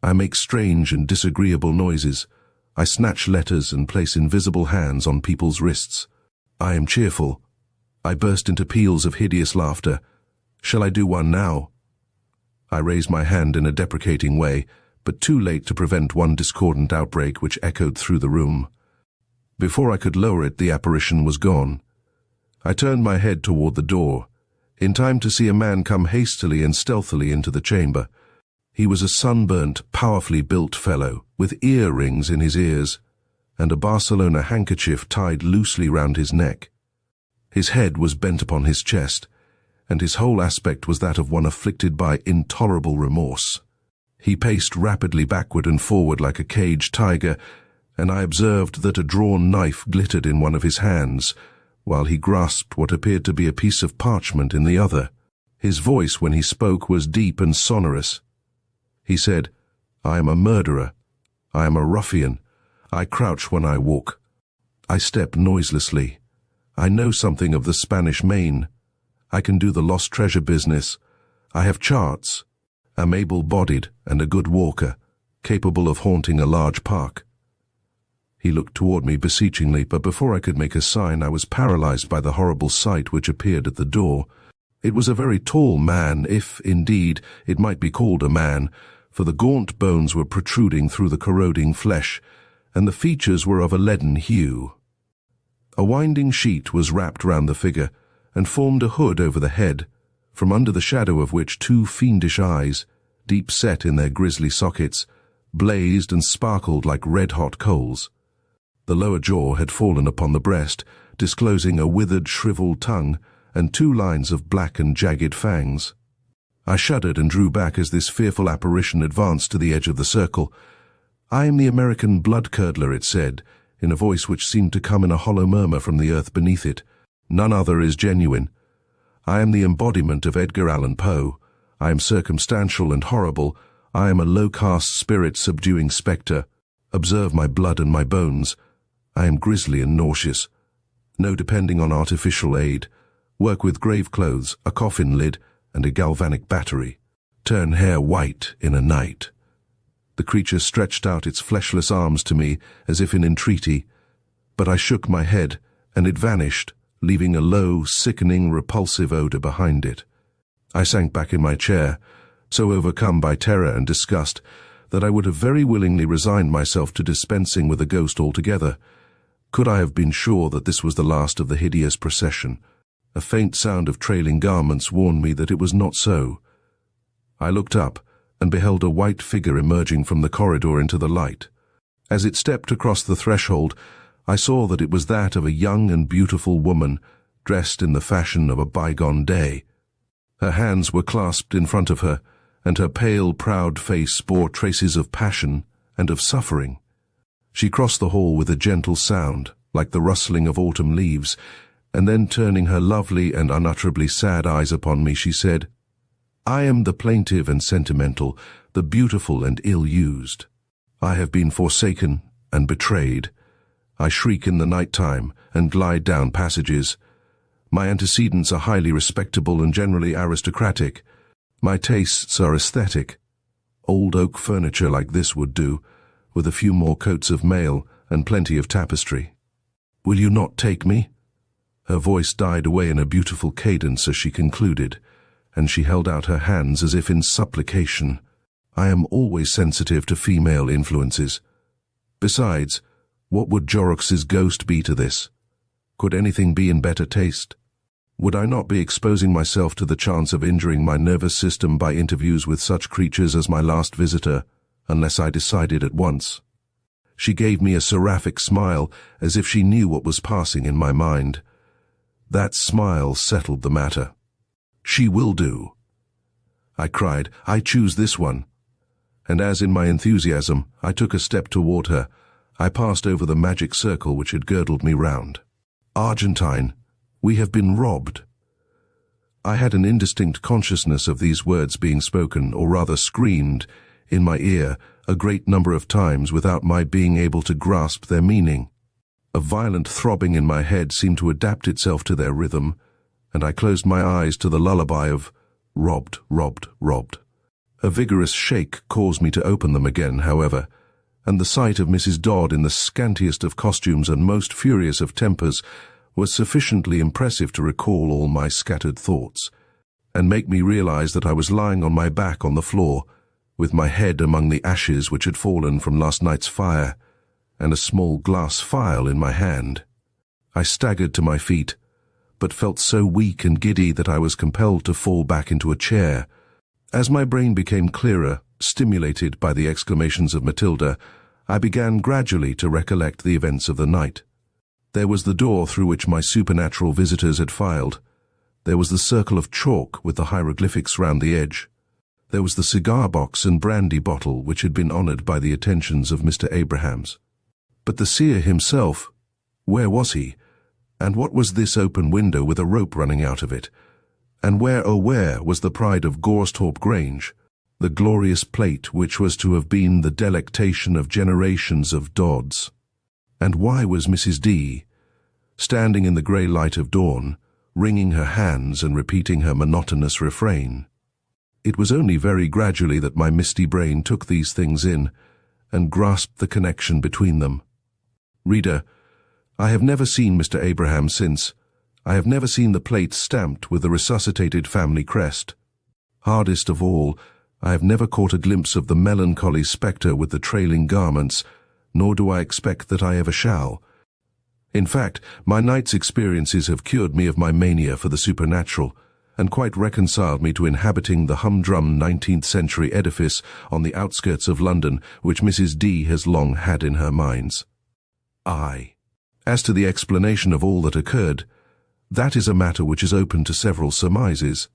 I make strange and disagreeable noises. I snatch letters and place invisible hands on people's wrists. I am cheerful. I burst into peals of hideous laughter. Shall I do one now?" I raised my hand in a deprecating way, but too late to prevent one discordant outbreak which echoed through the room. Before I could lower it, the apparition was gone. I turned my head toward the door, in time to see a man come hastily and stealthily into the chamber. He was a sunburnt, powerfully built fellow, with ear-rings in his ears. and a Barcelona handkerchief tied loosely round his neck. His head was bent upon his chest, and his whole aspect was that of one afflicted by intolerable remorse. He paced rapidly backward and forward like a caged tiger, and I observed that a drawn knife glittered in one of his hands, while he grasped what appeared to be a piece of parchment in the other. His voice, when he spoke, was deep and sonorous. He said, "I am a murderer. I am a ruffian. I crouch when I walk. I step noiselessly. I know something of the Spanish Main. I can do the lost treasure business. I have charts. Am able-bodied and a good walker, capable of haunting a large park." He looked toward me beseechingly, but before I could make a sign, I was paralyzed by the horrible sight which appeared at the door. It was a very tall man, if, indeed, it might be called a man, for the gaunt bones were protruding through the corroding flesh, and the features were of a leaden hue. A winding sheet was wrapped round the figure, and formed a hood over the head, from under the shadow of which two fiendish eyes, deep set in their grisly sockets, blazed and sparkled like red-hot coals. The lower jaw had fallen upon the breast, disclosing a withered, shriveled tongue and two lines of black and jagged fangs. I shuddered and drew back as this fearful apparition advanced to the edge of the circle. "I am the American blood-curdler," it said, in a voice which seemed to come in a hollow murmur from the earth beneath it. "None other is genuine. I am the embodiment of Edgar Allan Poe. I am circumstantial and horrible. I am a low-caste spirit-subduing spectre. Observe my blood and my bones. I am grisly and nauseous. No depending on artificial aid. Work with grave clothes, a coffin lid, and a galvanic battery. Turn hair white in a night." The creature stretched out its fleshless arms to me as if in entreaty, but I shook my head, and it vanished, leaving a low, sickening, repulsive odor behind it. I sank back in my chair, so overcome by terror and disgust that I would have very willingly resigned myself to dispensing with a ghost altogether, could I have been sure that this was the last of the hideous procession. A faint sound of trailing garments warned me that it was not so. I looked up and beheld a white figure emerging from the corridor into the light. As it stepped across the threshold, I saw that it was that of a young and beautiful woman, dressed in the fashion of a bygone day. Her hands were clasped in front of her, and her pale, proud face bore traces of passion and of suffering. She crossed the hall with a gentle sound, like the rustling of autumn leaves, and then turning her lovely and unutterably sad eyes upon me, she said, "I am the plaintive and sentimental, the beautiful and ill-used. I have been forsaken and betrayed. I shriek in the night-time and glide down passages. My antecedents are highly respectable and generally aristocratic. My tastes are aesthetic. Old oak furniture like this would do, with a few more coats of mail and plenty of tapestry. Will you not take me?" Her voice died away in a beautiful cadence as she concluded, and she held out her hands as if in supplication. I am always sensitive to female influences. Besides, what would Jorrock's ghost be to this? Could anything be in better taste? Would I not be exposing myself to the chance of injuring my nervous system by interviews with such creatures as my last visitor, unless I decided at once? She gave me a seraphic smile, as if she knew what was passing in my mind. That smile settled the matter. "She will do." I cried, "I choose this one." And as in my enthusiasm I took a step toward her, I passed over the magic circle which had girdled me round. "Argentine, we have been robbed." I had an indistinct consciousness of these words being spoken, or rather screamed, in my ear a great number of times without my being able to grasp their meaning. A violent throbbing in my head seemed to adapt itself to their rhythm, and I closed my eyes to the lullaby of "robbed, robbed, robbed." A vigorous shake caused me to open them again, however, and the sight of Mrs. Dodd in the scantiest of costumes and most furious of tempers was sufficiently impressive to recall all my scattered thoughts, and make me realize that I was lying on my back on the floor, with my head among the ashes which had fallen from last night's fire, and a small glass phial in my hand. I staggered to my feet, but felt so weak and giddy that I was compelled to fall back into a chair. As my brain became clearer, stimulated by the exclamations of Matilda, I began gradually to recollect the events of the night. There was the door through which my supernatural visitors had filed. There was the circle of chalk with the hieroglyphics round the edge. There was the cigar box and brandy bottle which had been honoured by the attentions of Mr. Abrahams. But the seer himself, where was he? And what was this open window with a rope running out of it? And where, oh where, was the pride of Goresthorpe Grange, the glorious plate which was to have been the delectation of generations of Dodds? And why was Mrs. D, standing in the grey light of dawn, wringing her hands and repeating her monotonous refrain? It was only very gradually that my misty brain took these things in and grasped the connection between them. Reader, I have never seen Mr. Abraham since. I have never seen the plate stamped with the resuscitated family crest. Hardest of all, I have never caught a glimpse of the melancholy spectre with the trailing garments, nor do I expect that I ever shall. In fact, my night's experiences have cured me of my mania for the supernatural, and quite reconciled me to inhabiting the humdrum 19th-century edifice on the outskirts of London which Mrs. D has long had in her minds. As to the explanation of all that occurred, that is a matter which is open to several surmises.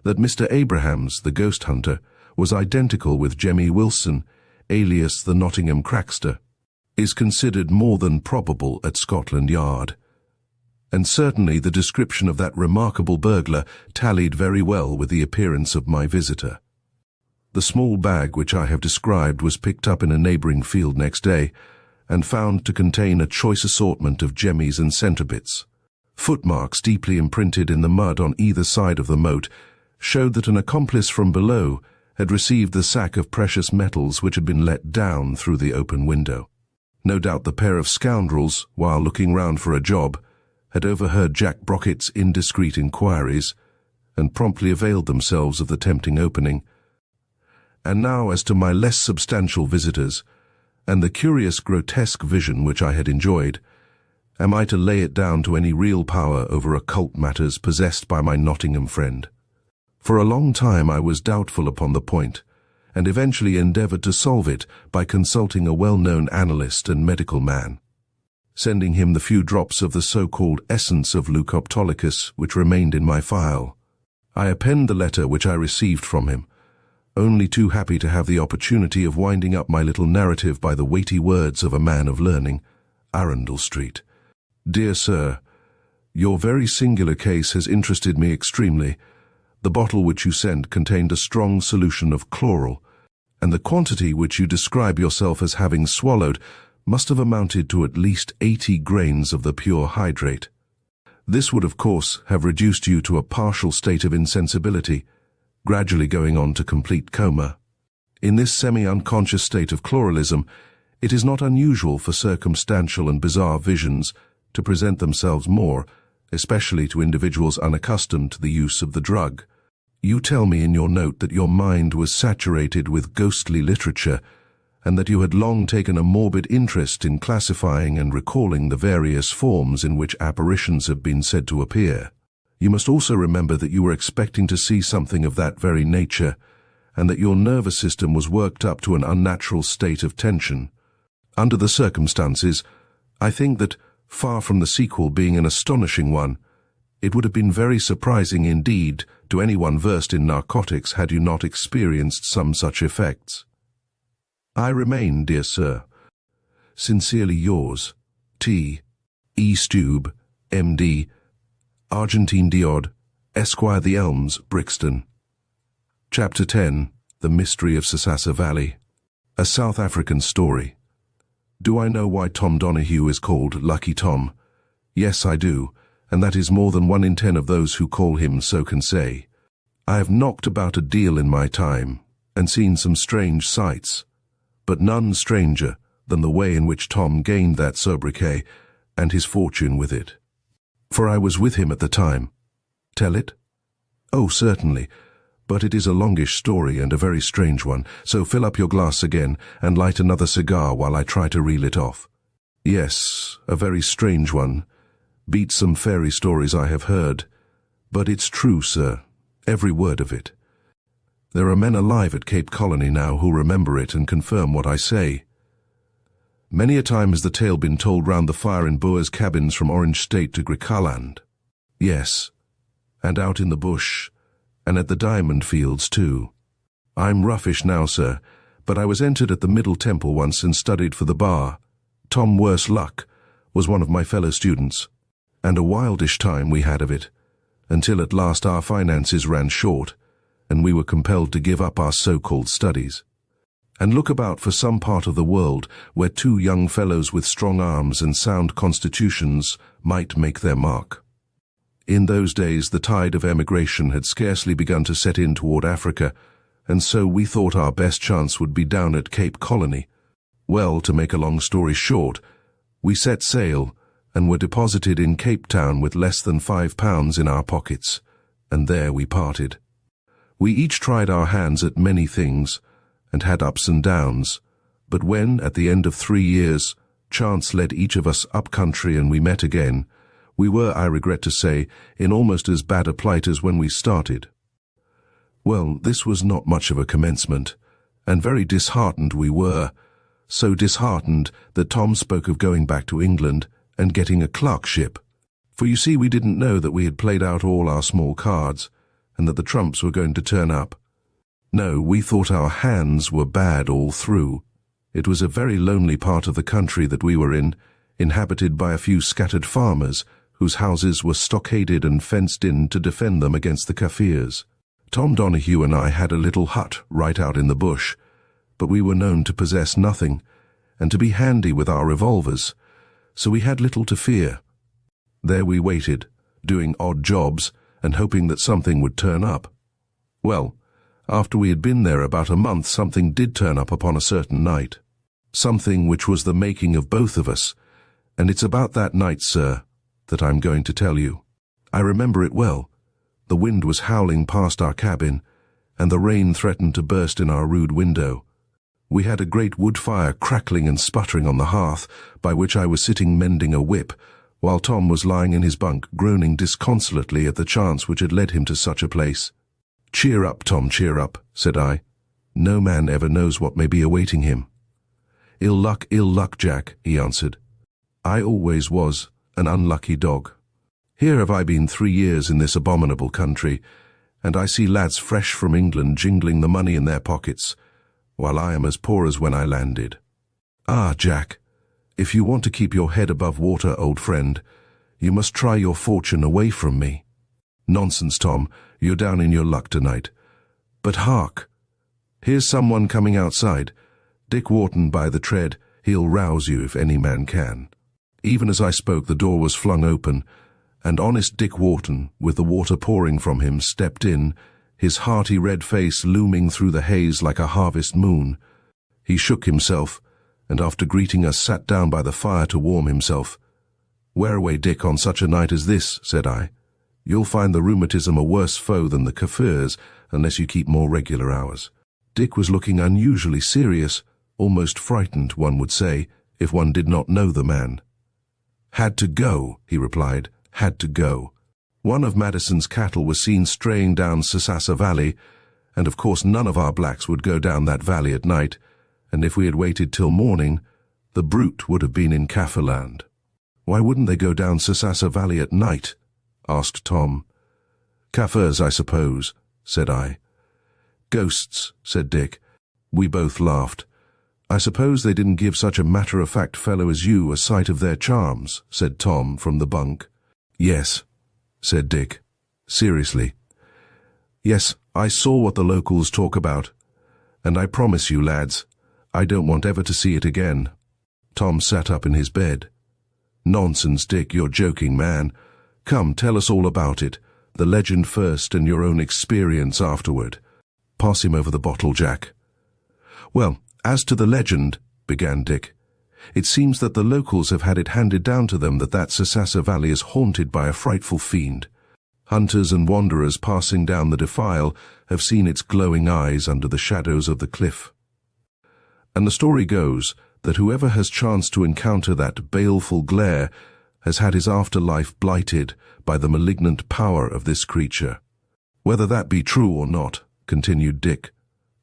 That Mr. Abrahams, the ghost hunter, was identical with Jemmy Wilson, alias the Nottingham Crackster, is considered more than probable at Scotland Yard. And certainly the description of that remarkable burglar tallied very well with the appearance of my visitor. The small bag which I have described was picked up in a neighbouring field next day, and found to contain a choice assortment of jemmies and centrebits. Footmarks deeply imprinted in the mud on either side of the moat showed that an accomplice from below had received the sack of precious metals which had been let down through the open window. No doubt the pair of scoundrels, while looking round for a job, had overheard Jack Brocket's indiscreet inquiries, and promptly availed themselves of the tempting opening. And now as to my less substantial visitors, and the curious grotesque vision which I had enjoyed, am I to lay it down to any real power over occult matters possessed by my Nottingham friend? For a long time I was doubtful upon the point, and eventually endeavoured to solve it by consulting a well-known analyst and medical man. Sending him the few drops of the so-called essence of Leucoptolicus which remained in my file, I append the letter which I received from him, only too happy to have the opportunity of winding up my little narrative by the weighty words of a man of learning, Arundel Street. Dear Sir, your very singular case has interested me extremely. The bottle which you sent contained a strong solution of chloral, and the quantity which you describe yourself as having swallowed must have amounted to at least 80 grains of the pure hydrate. This would, of course, have reduced you to a partial state of insensibility, gradually going on to complete coma. In this semi-unconscious state of chloralism, it is not unusual for circumstantial and bizarre visions to present themselves more, especially to individuals unaccustomed to the use of the drug. You tell me in your note that your mind was saturated with ghostly literature, and that you had long taken a morbid interest in classifying and recalling the various forms in which apparitions have been said to appear. You must also remember that you were expecting to see something of that very nature, and that your nervous system was worked up to an unnatural state of tension. Under the circumstances, I think that, far from the sequel being an astonishing one, it would have been very surprising indeed to anyone versed in narcotics had you not experienced some such effects. I remain, dear sir, sincerely yours, T. E. Stube, M.D., Argentine Diod, Esquire the Elms, Brixton. Chapter 10. The Mystery of Sasassa Valley. A South African Story. Do I know why Tom Donahue is called Lucky Tom? Yes, I do, and that is more than 1 in 10 of those who call him so can say. I have knocked about a deal in my time, and seen some strange sights, but none stranger than the way in which Tom gained that sobriquet and his fortune with it. For I was with him at the time. Tell it? Oh, certainly, but it is a longish story and a very strange one, so fill up your glass again and light another cigar while I try to reel it off. Yes, a very strange one. Beats some fairy stories I have heard. But it's true, sir, every word of it. There are men alive at Cape Colony now who remember it and confirm what I say. Many a time has the tale been told round the fire in Boers' cabins from Orange State to Griqualand. Yes, and out in the bush, and at the diamond fields too. I'm roughish now, sir, but I was entered at the Middle Temple once and studied for the bar. Tom Worse Luck was one of my fellow students, and a wildish time we had of it, until at last our finances ran short, and we were compelled to give up our so-called studies, and look about for some part of the world where two young fellows with strong arms and sound constitutions might make their mark. In those days the tide of emigration had scarcely begun to set in toward Africa, and so we thought our best chance would be down at Cape Colony. Well, to make a long story short, we set sail and were deposited in Cape Town with less than £5 in our pockets, and there we parted. We each tried our hands at many things, and had ups and downs, but when, at the end of 3 years, chance led each of us up country and we met again, we were, I regret to say, in almost as bad a plight as when we started. Well, this was not much of a commencement, and very disheartened we were, so disheartened that Tom spoke of going back to England and getting a clerkship. For you see, we didn't know that we had played out all our small cards, and that the trumps were going to turn up. No, we thought our hands were bad all through. It was a very lonely part of the country that we were in, inhabited by a few scattered farmers, whose houses were stockaded and fenced in to defend them against the Kaffirs. Tom Donahue and I had a little hut right out in the bush, but we were known to possess nothing, and to be handy with our revolvers, so we had little to fear. There we waited, doing odd jobs, and hoping that something would turn up. Well, after we had been there about a month, something did turn up upon a certain night. Something which was the making of both of us, and it's about that night, sir, that I'm going to tell you. I remember it well. The wind was howling past our cabin, and the rain threatened to burst in our rude window. We had a great wood fire crackling and sputtering on the hearth, by which I was sitting mending a whip, while Tom was lying in his bunk groaning disconsolately at the chance which had led him to such a place. "Cheer up, Tom, cheer up," said I. "No man ever knows what may be awaiting him." Ill luck, Jack," he answered. "I always was an unlucky dog. Here have I been 3 years in this abominable country, and I see lads fresh from England jingling the money in their pockets, while I am as poor as when I landed. Ah, Jack, if you want to keep your head above water, old friend, you must try your fortune away from me." "Nonsense, Tom, you're down in your luck tonight. But hark! Here's someone coming outside. Dick Wharton by the tread, he'll rouse you if any man can." Even as I spoke, the door was flung open, and honest Dick Wharton, with the water pouring from him, stepped in, his hearty red face looming through the haze like a harvest moon. He shook himself, and after greeting us sat down by the fire to warm himself. "Whereaway, Dick, on such a night as this?" said I. "You'll find the rheumatism a worse foe than the Kaffirs, unless you keep more regular hours." Dick was looking unusually serious, almost frightened, one would say, if one did not know the man. "Had to go," he replied, "had to go. One of Madison's cattle was seen straying down Sasassa Valley, and of course none of our blacks would go down that valley at night, and if we had waited till morning, the brute would have been in Kaffiland." "Why wouldn't they go down Sasassa Valley at night?" asked Tom. "Kaffirs, I suppose," said I. "Ghosts," said Dick. We both laughed. "I suppose they didn't give such a matter-of-fact fellow as you a sight of their charms," said Tom from the bunk. "Yes," said Dick, seriously. "Yes, I saw what the locals talk about, and I promise you, lads, I don't want ever to see it again." Tom sat up in his bed. "Nonsense, Dick, you're joking, man. Come, tell us all about it, the legend first and your own experience afterward. Pass him over the bottle, Jack." "Well, as to the legend," began Dick, "it seems that the locals have had it handed down to them that Sasassa Valley is haunted by a frightful fiend. Hunters and wanderers passing down the defile have seen its glowing eyes under the shadows of the cliff. And the story goes that whoever has chanced to encounter that baleful glare has had his afterlife blighted by the malignant power of this creature. Whether that be true or not," continued Dick,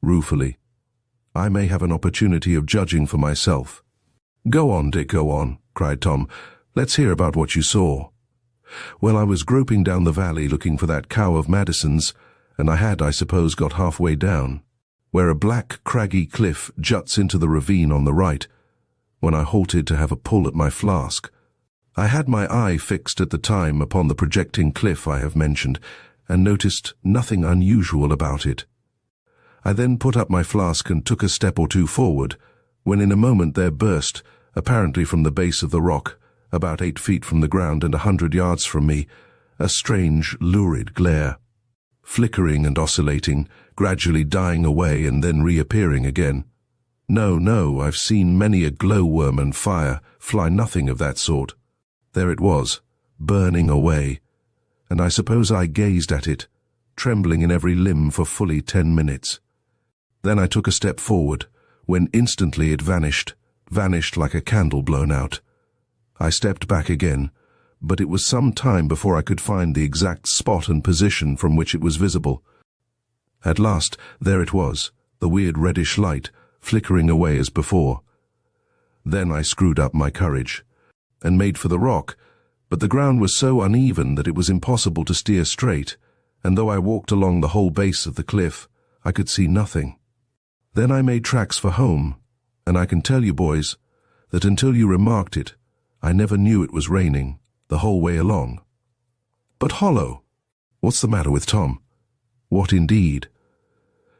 ruefully, "I may have an opportunity of judging for myself." "Go on, Dick, go on," cried Tom. "Let's hear about what you saw." "Well, I was groping down the valley looking for that cow of Madison's, and I had, I suppose, got halfway down, where a black, craggy cliff juts into the ravine on the right, when I halted to have a pull at my flask. I had my eye fixed at the time upon the projecting cliff I have mentioned, and noticed nothing unusual about it. I then put up my flask and took a step or two forward, when in a moment there burst, apparently from the base of the rock, about 8 feet from the ground and 100 yards from me, a strange, lurid glare, flickering and oscillating, gradually dying away and then reappearing again. No, I've seen many a glowworm and fire fly, nothing of that sort. There it was, burning away, and I suppose I gazed at it, trembling in every limb for fully 10 minutes. Then I took a step forward, when instantly it vanished like a candle blown out. I stepped back again, but it was some time before I could find the exact spot and position from which it was visible. At last, there it was, the weird reddish light, flickering away as before. Then I screwed up my courage, and made for the rock, but the ground was so uneven that it was impossible to steer straight, and though I walked along the whole base of the cliff, I could see nothing. Then I made tracks for home, and I can tell you, boys, that until you remarked it, I never knew it was raining the whole way along. But hollow! What's the matter with Tom? What indeed?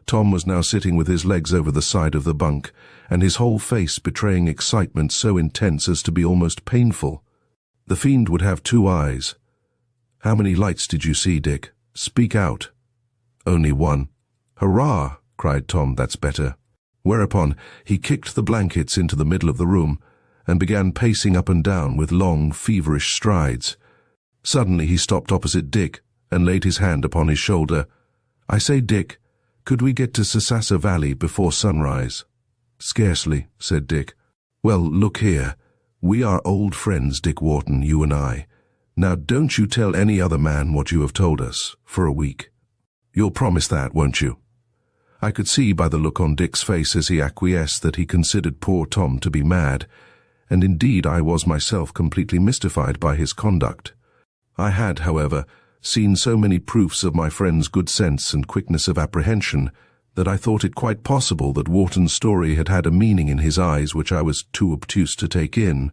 Tom was now sitting with his legs over the side of the bunk, and his whole face betraying excitement so intense as to be almost painful. The fiend would have 2 eyes. "How many lights did you see, Dick? Speak out." "Only one." "Hurrah!" cried Tom, "that's better." Whereupon he kicked the blankets into the middle of the room and began pacing up and down with long, feverish strides. Suddenly he stopped opposite Dick and laid his hand upon his shoulder. "I say, Dick, could we get to Sasassa Valley before sunrise?" "Scarcely," said Dick. "Well, look here. We are old friends, Dick Wharton, you and I. Now don't you tell any other man what you have told us, for a week. You'll promise that, won't you?" I could see by the look on Dick's face as he acquiesced that he considered poor Tom to be mad, and indeed I was myself completely mystified by his conduct. I had, however, seen so many proofs of my friend's good sense and quickness of apprehension that I thought it quite possible that Wharton's story had had a meaning in his eyes which I was too obtuse to take in.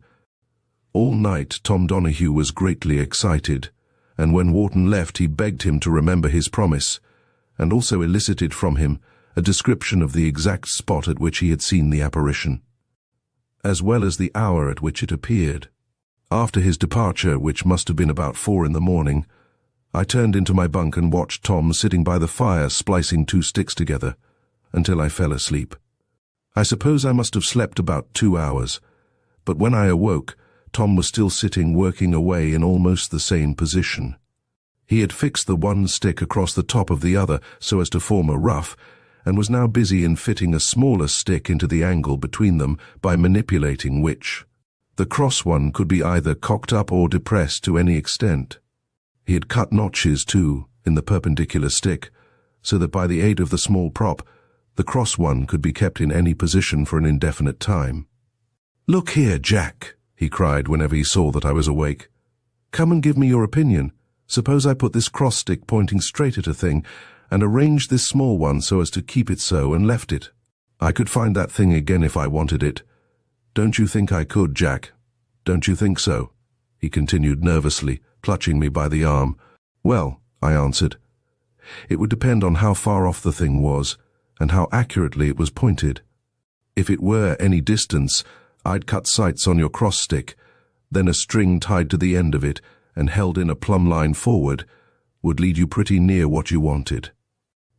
All night Tom Donahue was greatly excited, and when Wharton left he begged him to remember his promise, and also elicited from him a description of the exact spot at which he had seen the apparition, as well as the hour at which it appeared. After his departure, which must have been about 4 in the morning, I turned into my bunk and watched Tom sitting by the fire splicing 2 sticks together, until I fell asleep. I suppose I must have slept about 2 hours, but when I awoke, Tom was still sitting working away in almost the same position. He had fixed the one stick across the top of the other so as to form a ruff, and was now busy in fitting a smaller stick into the angle between them by manipulating which. The cross one could be either cocked up or depressed to any extent. He had cut notches, too, in the perpendicular stick, so that by the aid of the small prop, the cross one could be kept in any position for an indefinite time. "Look here, Jack," he cried whenever he saw that I was awake. "Come and give me your opinion. Suppose I put this cross stick pointing straight at a thing, and arranged this small one so as to keep it so and left it. I could find that thing again if I wanted it. Don't you think I could, Jack? Don't you think so?" he continued nervously, clutching me by the arm. "Well," I answered, "it would depend on how far off the thing was, and how accurately it was pointed. If it were any distance, I'd cut sights on your cross stick, then a string tied to the end of it and held in a plumb line forward would lead you pretty near what you wanted.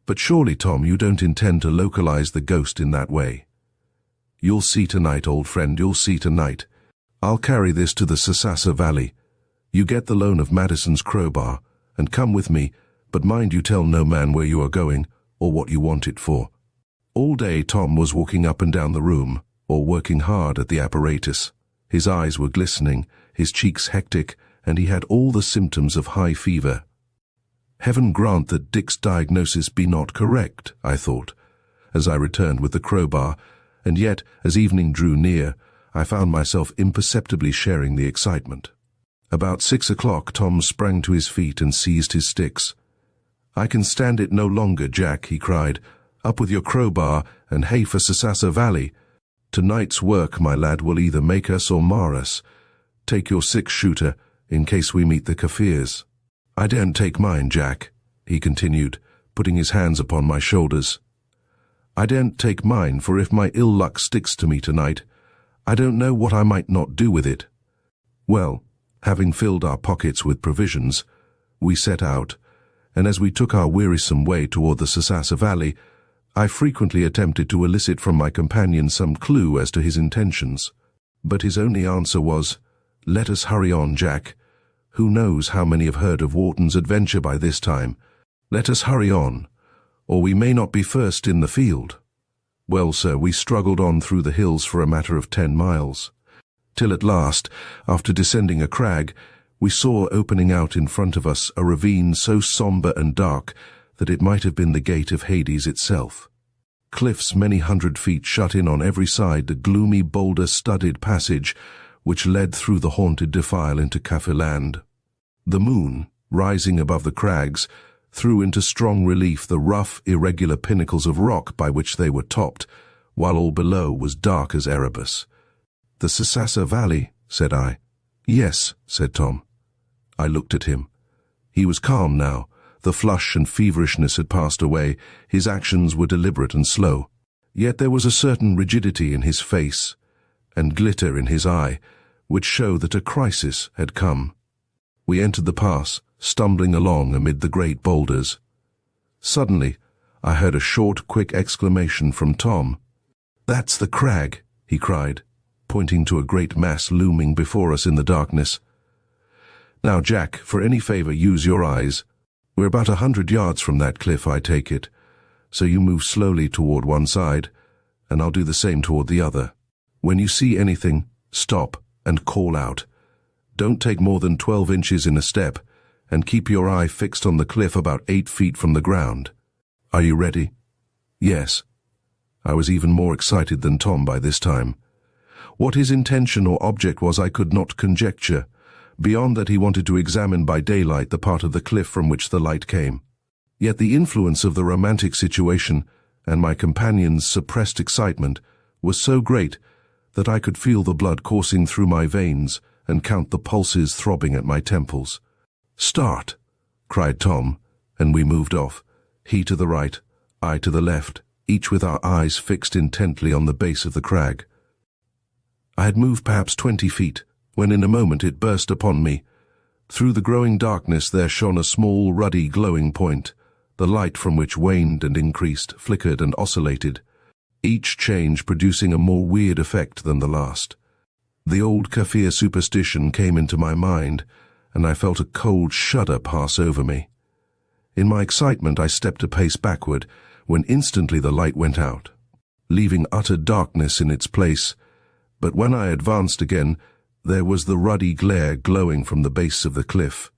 But surely, Tom, you don't intend to localize the ghost in that way. You'll see tonight, old friend, you'll see tonight. I'll carry this to the Sasassa Valley. You get the loan of Madison's crowbar, and come with me, but mind you tell no man where you are going, or what you want it for." All day Tom was walking up and down the room, or working hard at the apparatus. His eyes were glistening, his cheeks hectic, and he had all the symptoms of high fever. Heaven grant that Dick's diagnosis be not correct, I thought, as I returned with the crowbar, and yet, as evening drew near, I found myself imperceptibly sharing the excitement. About 6 o'clock, Tom sprang to his feet and seized his sticks. "I can stand it no longer, Jack," he cried. "Up with your crowbar, and hey for Sasassa Valley. Tonight's work, my lad, will either make us or mar us. Take your six-shooter, in case we meet the Kaffirs." "I daren't take mine, Jack," he continued, putting his hands upon my shoulders. "I daren't take mine, for if my ill luck sticks to me tonight, I don't know what I might not do with it." Well, having filled our pockets with provisions, we set out, and as we took our wearisome way toward the Sasassa Valley, I frequently attempted to elicit from my companion some clue as to his intentions. But his only answer was, "Let us hurry on, Jack. Who knows how many have heard of Wharton's adventure by this time? Let us hurry on, or we may not be first in the field." Well, sir, we struggled on through the hills for a matter of 10 miles, till at last, after descending a crag, we saw opening out in front of us a ravine so sombre and dark that it might have been the gate of Hades itself. Cliffs many hundred feet shut in on every side the gloomy, boulder-studded passage which led through the haunted defile into Kaffirland. The moon, rising above the crags, threw into strong relief the rough, irregular pinnacles of rock by which they were topped, while all below was dark as Erebus. "The Sasassa Valley," said I. "Yes," said Tom. I looked at him. He was calm now. The flush and feverishness had passed away. His actions were deliberate and slow. Yet there was a certain rigidity in his face and glitter in his eye, which showed that a crisis had come. We entered the pass, stumbling along amid the great boulders. Suddenly, I heard a short, quick exclamation from Tom. "That's the crag," he cried, pointing to a great mass looming before us in the darkness. "Now, Jack, for any favor, use your eyes. We're about 100 yards from that cliff, I take it, so you move slowly toward one side, and I'll do the same toward the other. When you see anything, stop and call out. Don't take more than 12 inches in a step, and keep your eye fixed on the cliff about 8 feet from the ground. Are you ready?" "Yes." I was even more excited than Tom by this time. What his intention or object was I could not conjecture, beyond that he wanted to examine by daylight the part of the cliff from which the light came. Yet the influence of the romantic situation and my companion's suppressed excitement was so great that I could feel the blood coursing through my veins and count the pulses throbbing at my temples. "Start!" cried Tom, and we moved off, he to the right, I to the left, each with our eyes fixed intently on the base of the crag. I had moved perhaps 20 feet, when in a moment it burst upon me. Through the growing darkness there shone a small, ruddy, glowing point, the light from which waned and increased, flickered and oscillated, each change producing a more weird effect than the last. The old Kaffir superstition came into my mind, and I felt a cold shudder pass over me. In my excitement I stepped a pace backward, when instantly the light went out, leaving utter darkness in its place, but when I advanced again, there was the ruddy glare glowing from the base of the cliff.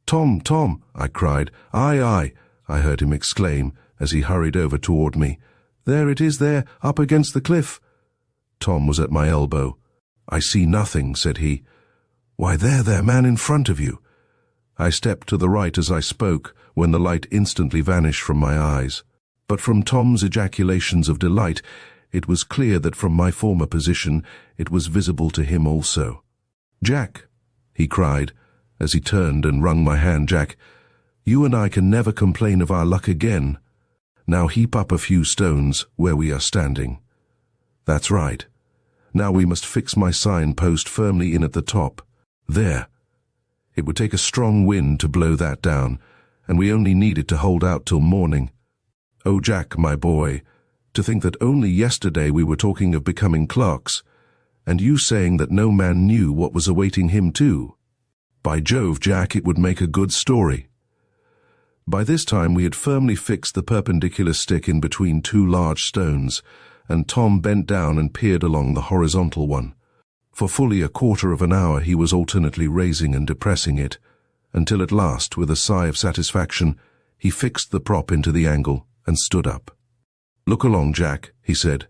"Tom, Tom," I cried. "Aye, aye," I heard him exclaim as he hurried over toward me. "There it is there, up against the cliff." Tom was at my elbow. "I see nothing," said he. "Why, there, man, in front of you." I stepped to the right as I spoke, when the light instantly vanished from my eyes. But from Tom's ejaculations of delight, it was clear that from my former position it was visible to him also. "Jack," he cried, as he turned and wrung my hand, "Jack, you and I can never complain of our luck again. Now heap up a few stones where we are standing. That's right. Now we must fix my signpost firmly in at the top. There. It would take a strong wind to blow that down, and we only needed to hold out till morning. Oh, Jack, my boy, to think that only yesterday we were talking of becoming clerks, and you saying that no man knew what was awaiting him too. By Jove, Jack, it would make a good story." By this time we had firmly fixed the perpendicular stick in between two large stones, and Tom bent down and peered along the horizontal one. For fully a quarter of an hour he was alternately raising and depressing it, until at last, with a sigh of satisfaction, he fixed the prop into the angle and stood up. "Look along, Jack," he said.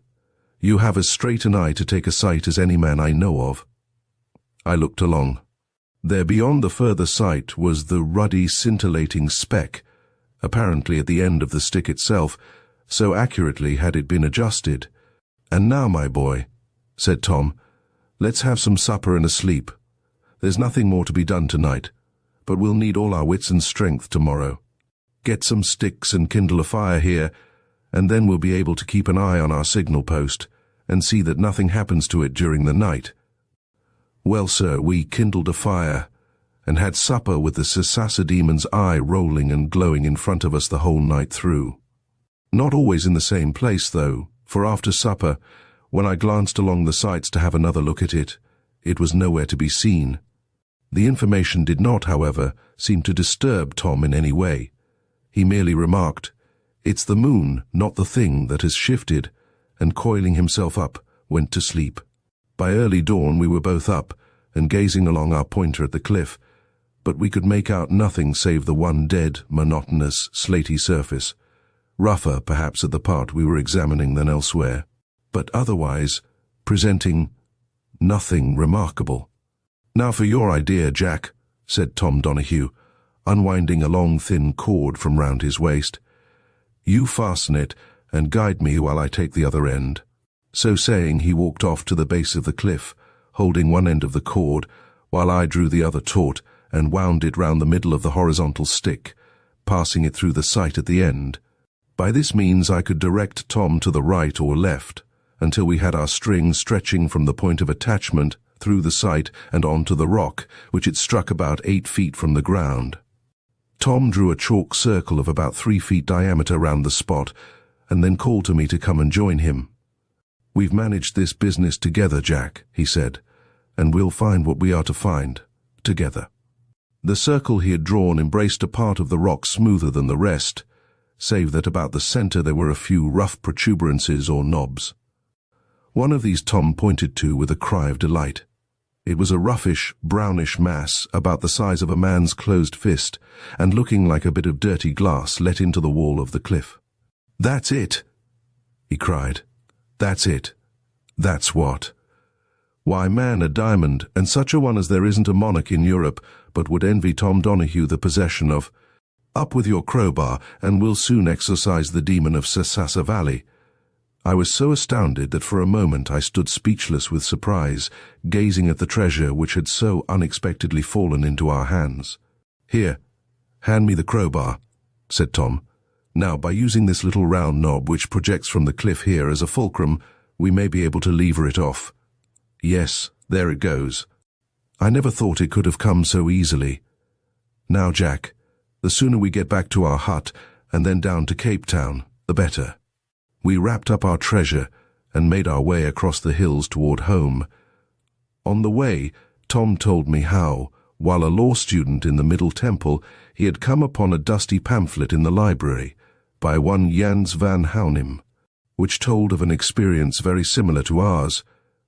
You have as straight an eye to take a sight as any man I know of." I looked along. There beyond the further sight was the ruddy, scintillating speck, apparently at the end of the stick itself, so accurately had it been adjusted. "And now, my boy," said Tom, "let's have some supper and a sleep. There's nothing more to be done tonight, but we'll need all our wits and strength tomorrow. Get some sticks and kindle a fire here, and then we'll be able to keep an eye on our signal post and see that nothing happens to it during the night." Well, sir, we kindled a fire and had supper with the Sasassa demon's eye rolling and glowing in front of us the whole night through. Not always in the same place, though, for after supper, when I glanced along the sights to have another look at it, it was nowhere to be seen. The information did not, however, seem to disturb Tom in any way. He merely remarked, "It's the moon, not the thing, that has shifted," and coiling himself up, went to sleep. By early dawn we were both up and gazing along our pointer at the cliff, but we could make out nothing save the one dead, monotonous, slaty surface, rougher perhaps at the part we were examining than elsewhere, but otherwise presenting nothing remarkable. "Now for your idea, Jack," said Tom Donahue, unwinding a long thin cord from round his waist. "You fasten it and guide me while I take the other end." So saying, he walked off to the base of the cliff, holding one end of the cord, while I drew the other taut and wound it round the middle of the horizontal stick, passing it through the sight at the end. By this means I could direct Tom to the right or left, until we had our string stretching from the point of attachment through the sight and onto the rock, which it struck about 8 feet from the ground. Tom drew a chalk circle of about 3 feet diameter round the spot, and then called to me to come and join him. "We've managed this business together, Jack," he said, "and we'll find what we are to find, together." The circle he had drawn embraced a part of the rock smoother than the rest, save that about the center there were a few rough protuberances or knobs. One of these Tom pointed to with a cry of delight. It was a roughish, brownish mass about the size of a man's closed fist, and looking like a bit of dirty glass let into the wall of the cliff. "That's it!" he cried. "That's it. That's what. Why, man, a diamond, and such a one as there isn't a monarch in Europe but would envy Tom Donahue the possession of. Up with your crowbar, and we'll soon exorcise the demon of Sasassa Valley." I was so astounded that for a moment I stood speechless with surprise, gazing at the treasure which had so unexpectedly fallen into our hands. "Here, hand me the crowbar," said Tom. "Now, by using this little round knob which projects from the cliff here as a fulcrum, we may be able to lever it off. Yes, there it goes. I never thought it could have come so easily. Now, Jack, the sooner we get back to our hut and then down to Cape Town, the better." We wrapped up our treasure and made our way across the hills toward home. On the way, Tom told me how, while a law student in the Middle Temple, he had come upon a dusty pamphlet in the library by one Jans van Hounim, which told of an experience very similar to ours,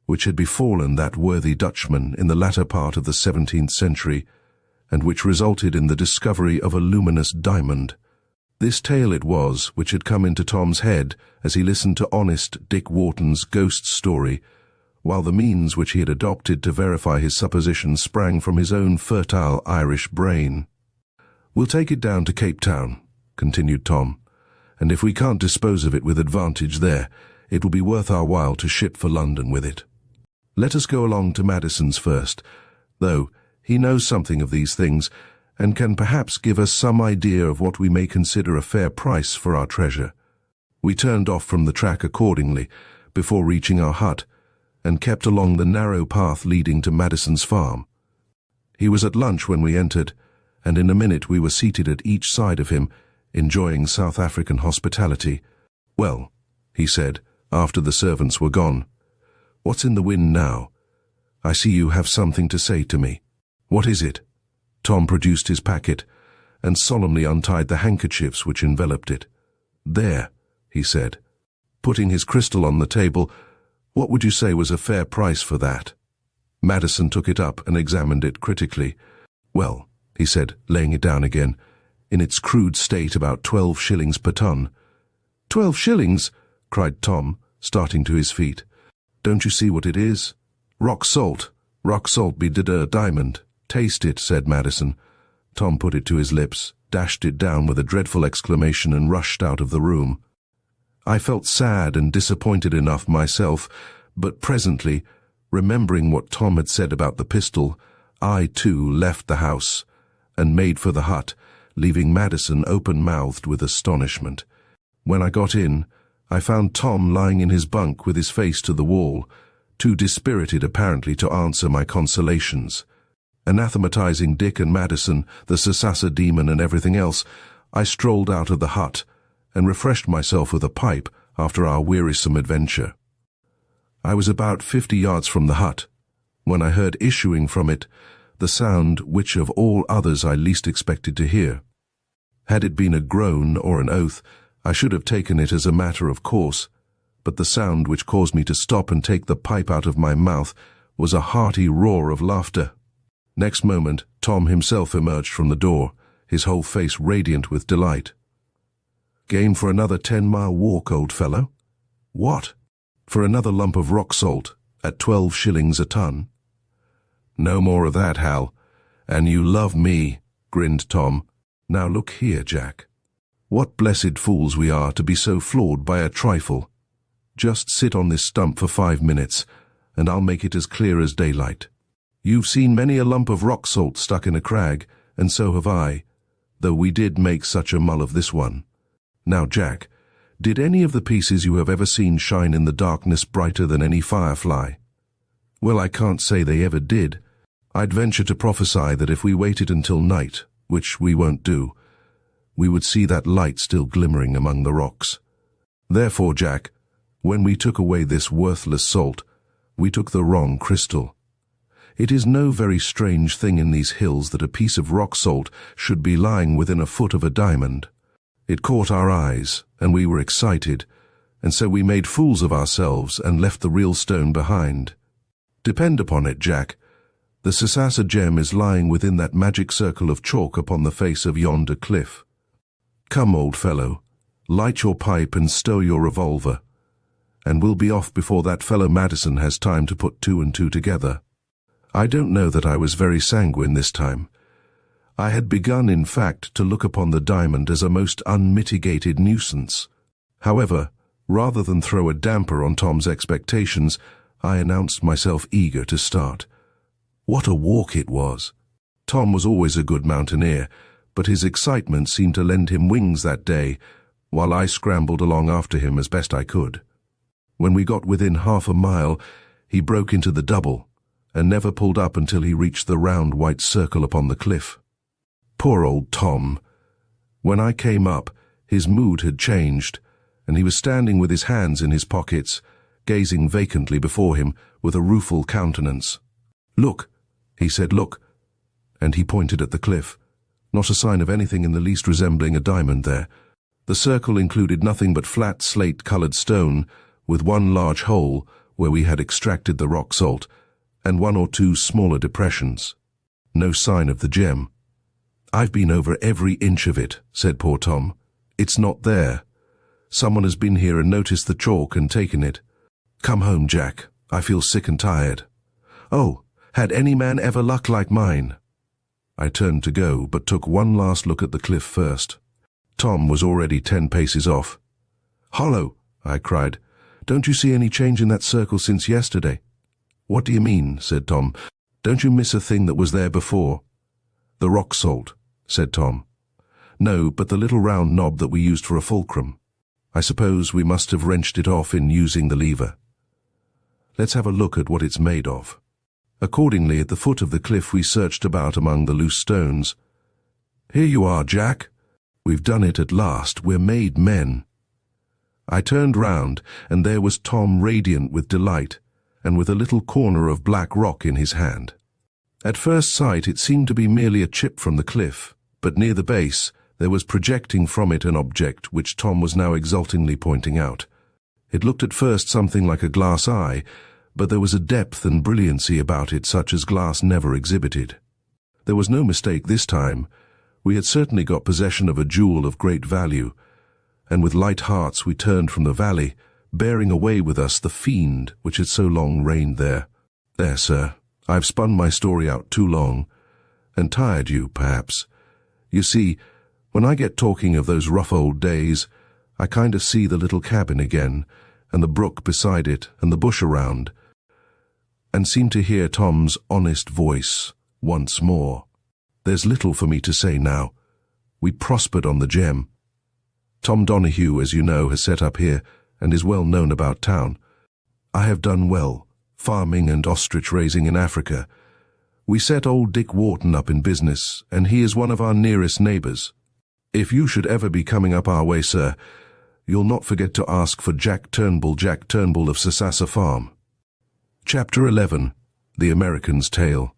which had befallen that worthy Dutchman in the latter part of the 17th century, and which resulted in the discovery of a luminous diamond. This tale it was which had come into Tom's head as he listened to honest Dick Wharton's ghost story, while the means which he had adopted to verify his supposition sprang from his own fertile Irish brain. "We'll take it down to Cape Town," continued Tom, "and if we can't dispose of it with advantage there, it will be worth our while to ship for London with it. Let us go along to Madison's first, though he knows something of these things, and can perhaps give us some idea of what we may consider a fair price for our treasure." We turned off from the track accordingly, before reaching our hut, and kept along the narrow path leading to Madison's farm. He was at lunch when we entered, and in a minute we were seated at each side of him, enjoying South African hospitality. "Well," he said, after the servants were gone, "what's in the wind now? I see you have something to say to me. What is it?" Tom produced his packet, and solemnly untied the handkerchiefs which enveloped it. "There," he said, putting his crystal on the table, "what would you say was a fair price for that?" Madison took it up and examined it critically. "Well," he said, laying it down again, "in its crude state about 12 shillings per ton." "12 shillings?" cried Tom, starting to his feet. "Don't you see what it is? Rock salt. Rock salt be did a diamond. Taste it," said Madison. Tom put it to his lips, dashed it down with a dreadful exclamation, and rushed out of the room. I felt sad and disappointed enough myself, but presently, remembering what Tom had said about the pistol, I too left the house and made for the hut, leaving Madison open-mouthed with astonishment. When I got in, I found Tom lying in his bunk with his face to the wall, too dispirited apparently to answer my consolations. Anathematizing Dick and Madison, the Sasassa demon and everything else, I strolled out of the hut and refreshed myself with a pipe after our wearisome adventure. I was about 50 yards from the hut, when I heard issuing from it the sound which of all others I least expected to hear. Had it been a groan or an oath, I should have taken it as a matter of course, but the sound which caused me to stop and take the pipe out of my mouth was a hearty roar of laughter. Next moment, Tom himself emerged from the door, his whole face radiant with delight. "Game for another 10-mile walk, old fellow?" "What?" "For another lump of rock salt, at 12 shillings a ton." "No more of that, Hal. And you love me," grinned Tom. "Now look here, Jack. What blessed fools we are to be so floored by a trifle. Just sit on this stump for 5 minutes, and I'll make it as clear as daylight. You've seen many a lump of rock salt stuck in a crag, and so have I, though we did make such a mull of this one. Now, Jack, did any of the pieces you have ever seen shine in the darkness brighter than any firefly?" "Well, I can't say they ever did. I'd venture to prophesy that if we waited until night, which we won't do, we would see that light still glimmering among the rocks. Therefore, Jack, when we took away this worthless salt, we took the wrong crystal. It is no very strange thing in these hills that a piece of rock salt should be lying within a foot of a diamond. It caught our eyes, and we were excited, and so we made fools of ourselves and left the real stone behind. Depend upon it, Jack, the Sasassa gem is lying within that magic circle of chalk upon the face of yonder cliff. Come, old fellow, light your pipe and stow your revolver, and we'll be off before that fellow Madison has time to put 2 and 2 together." I don't know that I was very sanguine this time. I had begun, in fact, to look upon the diamond as a most unmitigated nuisance. However, rather than throw a damper on Tom's expectations, I announced myself eager to start. What a walk it was! Tom was always a good mountaineer, but his excitement seemed to lend him wings that day, while I scrambled along after him as best I could. When we got within half a mile, he broke into the double, and never pulled up until he reached the round white circle upon the cliff. Poor old Tom! When I came up, his mood had changed, and he was standing with his hands in his pockets, gazing vacantly before him with a rueful countenance. "Look," he said, "look," and he pointed at the cliff. Not a sign of anything in the least resembling a diamond there. The circle included nothing but flat slate-coloured stone, with one large hole where we had extracted the rock salt, and 1 or 2 smaller depressions. No sign of the gem. "I've been over every inch of it," said poor Tom. "It's not there. Someone has been here and noticed the chalk and taken it. Come home, Jack. I feel sick and tired." "Oh, had any man ever luck like mine?" I turned to go, but took one last look at the cliff first. Tom was already 10 paces off. "Hollow!" I cried. "Don't you see any change in that circle since yesterday?" "What do you mean?" said Tom. "Don't you miss a thing that was there before?" "The rock salt," said Tom. "No, but the little round knob that we used for a fulcrum. I suppose we must have wrenched it off in using the lever. Let's have a look at what it's made of." Accordingly, at the foot of the cliff we searched about among the loose stones. "Here you are, Jack. We've done it at last. We're made men." I turned round, and there was Tom radiant with delight, and with a little corner of black rock in his hand. At first sight it seemed to be merely a chip from the cliff, but near the base there was projecting from it an object which Tom was now exultingly pointing out. It looked at first something like a glass eye, but there was a depth and brilliancy about it such as glass never exhibited. There was no mistake this time. We had certainly got possession of a jewel of great value, and with light hearts we turned from the valley, bearing away with us the fiend which had so long reigned there. There, sir, I've spun my story out too long, and tired you, perhaps. You see, when I get talking of those rough old days, I kind of see the little cabin again, and the brook beside it, and the bush around, and seem to hear Tom's honest voice once more. There's little for me to say now. We prospered on the gem. Tom Donahue, as you know, has set up here, and is well known about town. I have done well, farming and ostrich-raising in Africa. We set old Dick Wharton up in business, and he is one of our nearest neighbours. If you should ever be coming up our way, sir, you'll not forget to ask for Jack Turnbull of Sasassa Farm. Chapter 11. The American's Tale.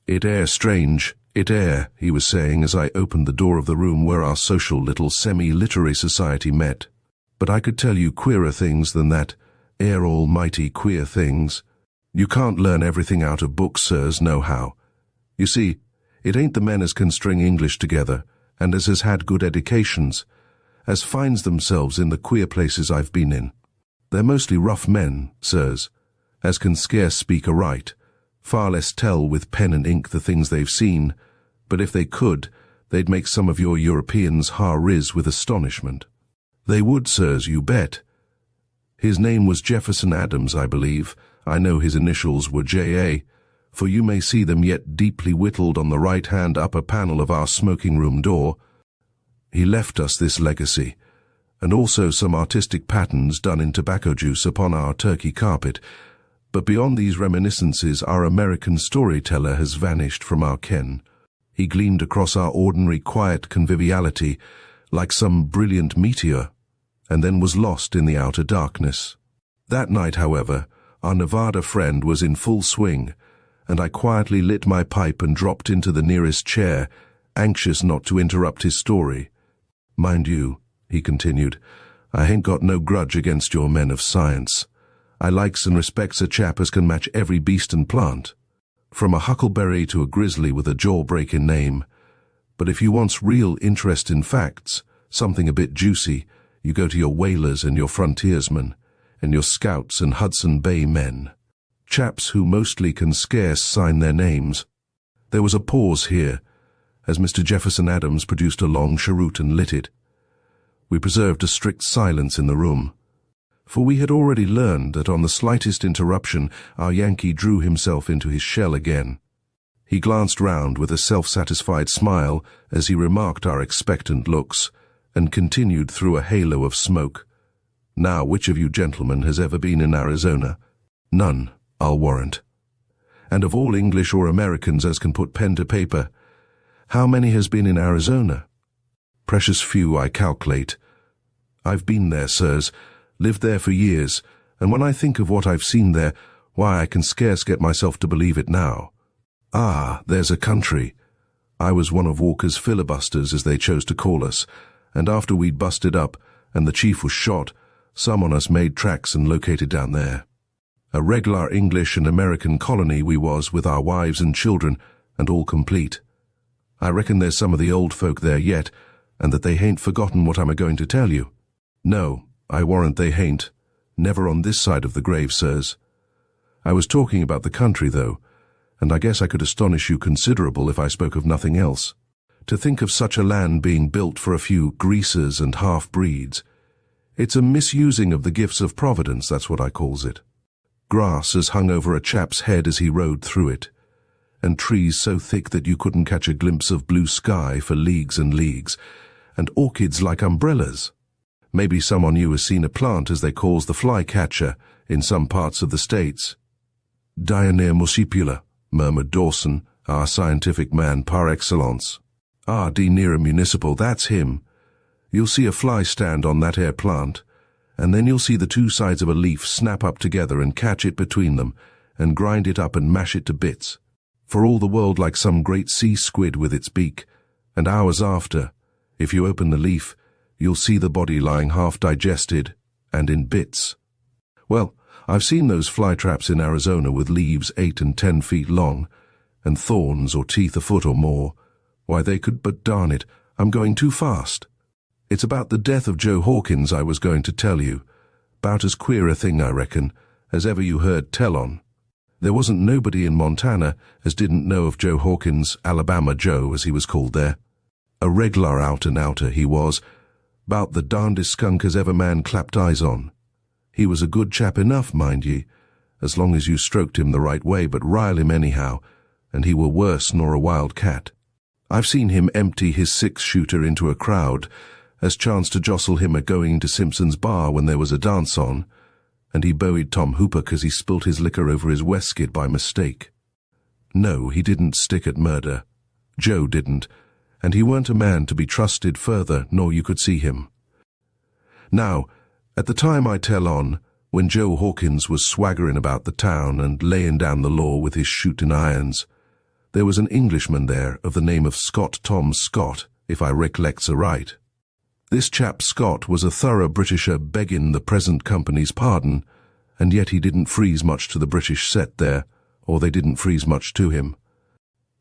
It air strange, it air, he was saying as I opened the door of the room where our social little semi-literary society met. But I could tell you queerer things than that, air almighty queer things. You can't learn everything out of books, sirs, nohow. You see, it ain't the men as can string English together, and as has had good educations, as finds themselves in the queer places I've been in. They're mostly rough men, sirs, as can scarce speak aright, far less tell with pen and ink the things they've seen, but if they could, they'd make some of your Europeans ha-riz with astonishment. They would, sirs, you bet. His name was Jefferson Adams, I believe. I know his initials were J.A., for you may see them yet deeply whittled on the right-hand upper panel of our smoking-room door. He left us this legacy, and also some artistic patterns done in tobacco juice upon our Turkey carpet, but beyond these reminiscences our American storyteller has vanished from our ken. He gleamed across our ordinary quiet conviviality like some brilliant meteor, and then was lost in the outer darkness. That night, however, our Nevada friend was in full swing, and I quietly lit my pipe and dropped into the nearest chair, anxious not to interrupt his story. Mind you, he continued, I ain't got no grudge against your men of science. I likes and respects a chap as can match every beast and plant, from a huckleberry to a grizzly with a jaw-breaking name. But if you wants real interest in facts, something a bit juicy, you go to your whalers and your frontiersmen, and your scouts and Hudson Bay men, chaps who mostly can scarce sign their names. There was a pause here, as Mr. Jefferson Adams produced a long cheroot and lit it. We preserved a strict silence in the room, for we had already learned that on the slightest interruption our Yankee drew himself into his shell again. He glanced round with a self-satisfied smile as he remarked our expectant looks, and continued through a halo of smoke. Now, which of you gentlemen has ever been in Arizona? None, I'll warrant. And of all English or Americans as can put pen to paper, how many has been in Arizona? Precious few, I calculate. I've been there, sirs, lived there for years, and when I think of what I've seen there, why, I can scarce get myself to believe it now. Ah, there's a country. I was one of Walker's filibusters, as they chose to call us, and after we'd busted up, and the chief was shot, some on us made tracks and located down there. A regular English and American colony we was, with our wives and children, and all complete. I reckon there's some of the old folk there yet, and that they hain't forgotten what I'm a-going to tell you. No, I warrant they hain't. Never on this side of the grave, sirs. I was talking about the country, though, and I guess I could astonish you considerable if I spoke of nothing else. To think of such a land being built for a few greasers and half-breeds. It's a misusing of the gifts of Providence, that's what I calls it. Grass as hung over a chap's head as he rode through it, and trees so thick that you couldn't catch a glimpse of blue sky for leagues and leagues, and orchids like umbrellas. Maybe some on you has seen a plant as they calls the flycatcher in some parts of the States. Dionaea muscipula, murmured Dawson, our scientific man par excellence. Ah, Nera municipal, that's him. You'll see a fly stand on that air plant, and then you'll see the two sides of a leaf snap up together and catch it between them, and grind it up and mash it to bits, for all the world like some great sea squid with its beak, and hours after, if you open the leaf, you'll see the body lying half digested and in bits. Well, I've seen those fly traps in Arizona with leaves 8 and 10 feet long, and thorns or teeth a foot or more. Why, they could, but darn it, I'm going too fast. It's about the death of Joe Hawkins I was going to tell you, About as queer a thing, I reckon, as ever you heard tell on. There wasn't nobody in Montana as didn't know of Joe Hawkins, Alabama Joe, as he was called there. A reg'lar out-and-outer he was, 'bout the darndest skunk as ever man clapped eyes on. He was a good chap enough, mind ye, as long as you stroked him the right way, but rile him anyhow, and he were worse nor a wild cat. I've seen him empty his six-shooter into a crowd, as chanced to jostle him a-going to Simpson's bar when there was a dance on, and he bowed Tom Hooper 'cause he spilt his liquor over his waistcoat by mistake. No, he didn't stick at murder. Joe didn't, and he weren't a man to be trusted further nor you could see him. Now, at the time I tell on, when Joe Hawkins was swaggering about the town and laying down the law with his shooting irons, there was an Englishman there of the name of Scott Tom Scott, if I recollects aright. This chap Scott was a thorough Britisher begging the present company's pardon, and yet he didn't freeze much to the British set there, or they didn't freeze much to him.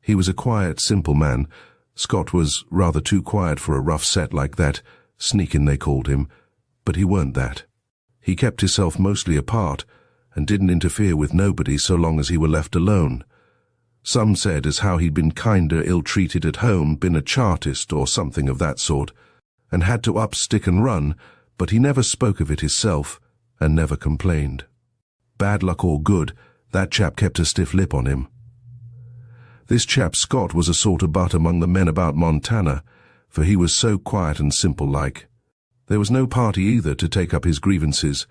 He was a quiet, simple man. Scott was rather too quiet for a rough set like that, sneaking they called him, but he weren't that. He kept himself mostly apart, and didn't interfere with nobody so long as he were left alone. Some said as how he'd been kinder ill-treated at home, been a chartist or something of that sort, and had to up, stick and run, but he never spoke of it himself, and never complained. Bad luck or good, that chap kept a stiff lip on him. This chap Scott was a sort of butt among the men about Montana, for he was so quiet and simple-like. There was no party either to take up his grievances,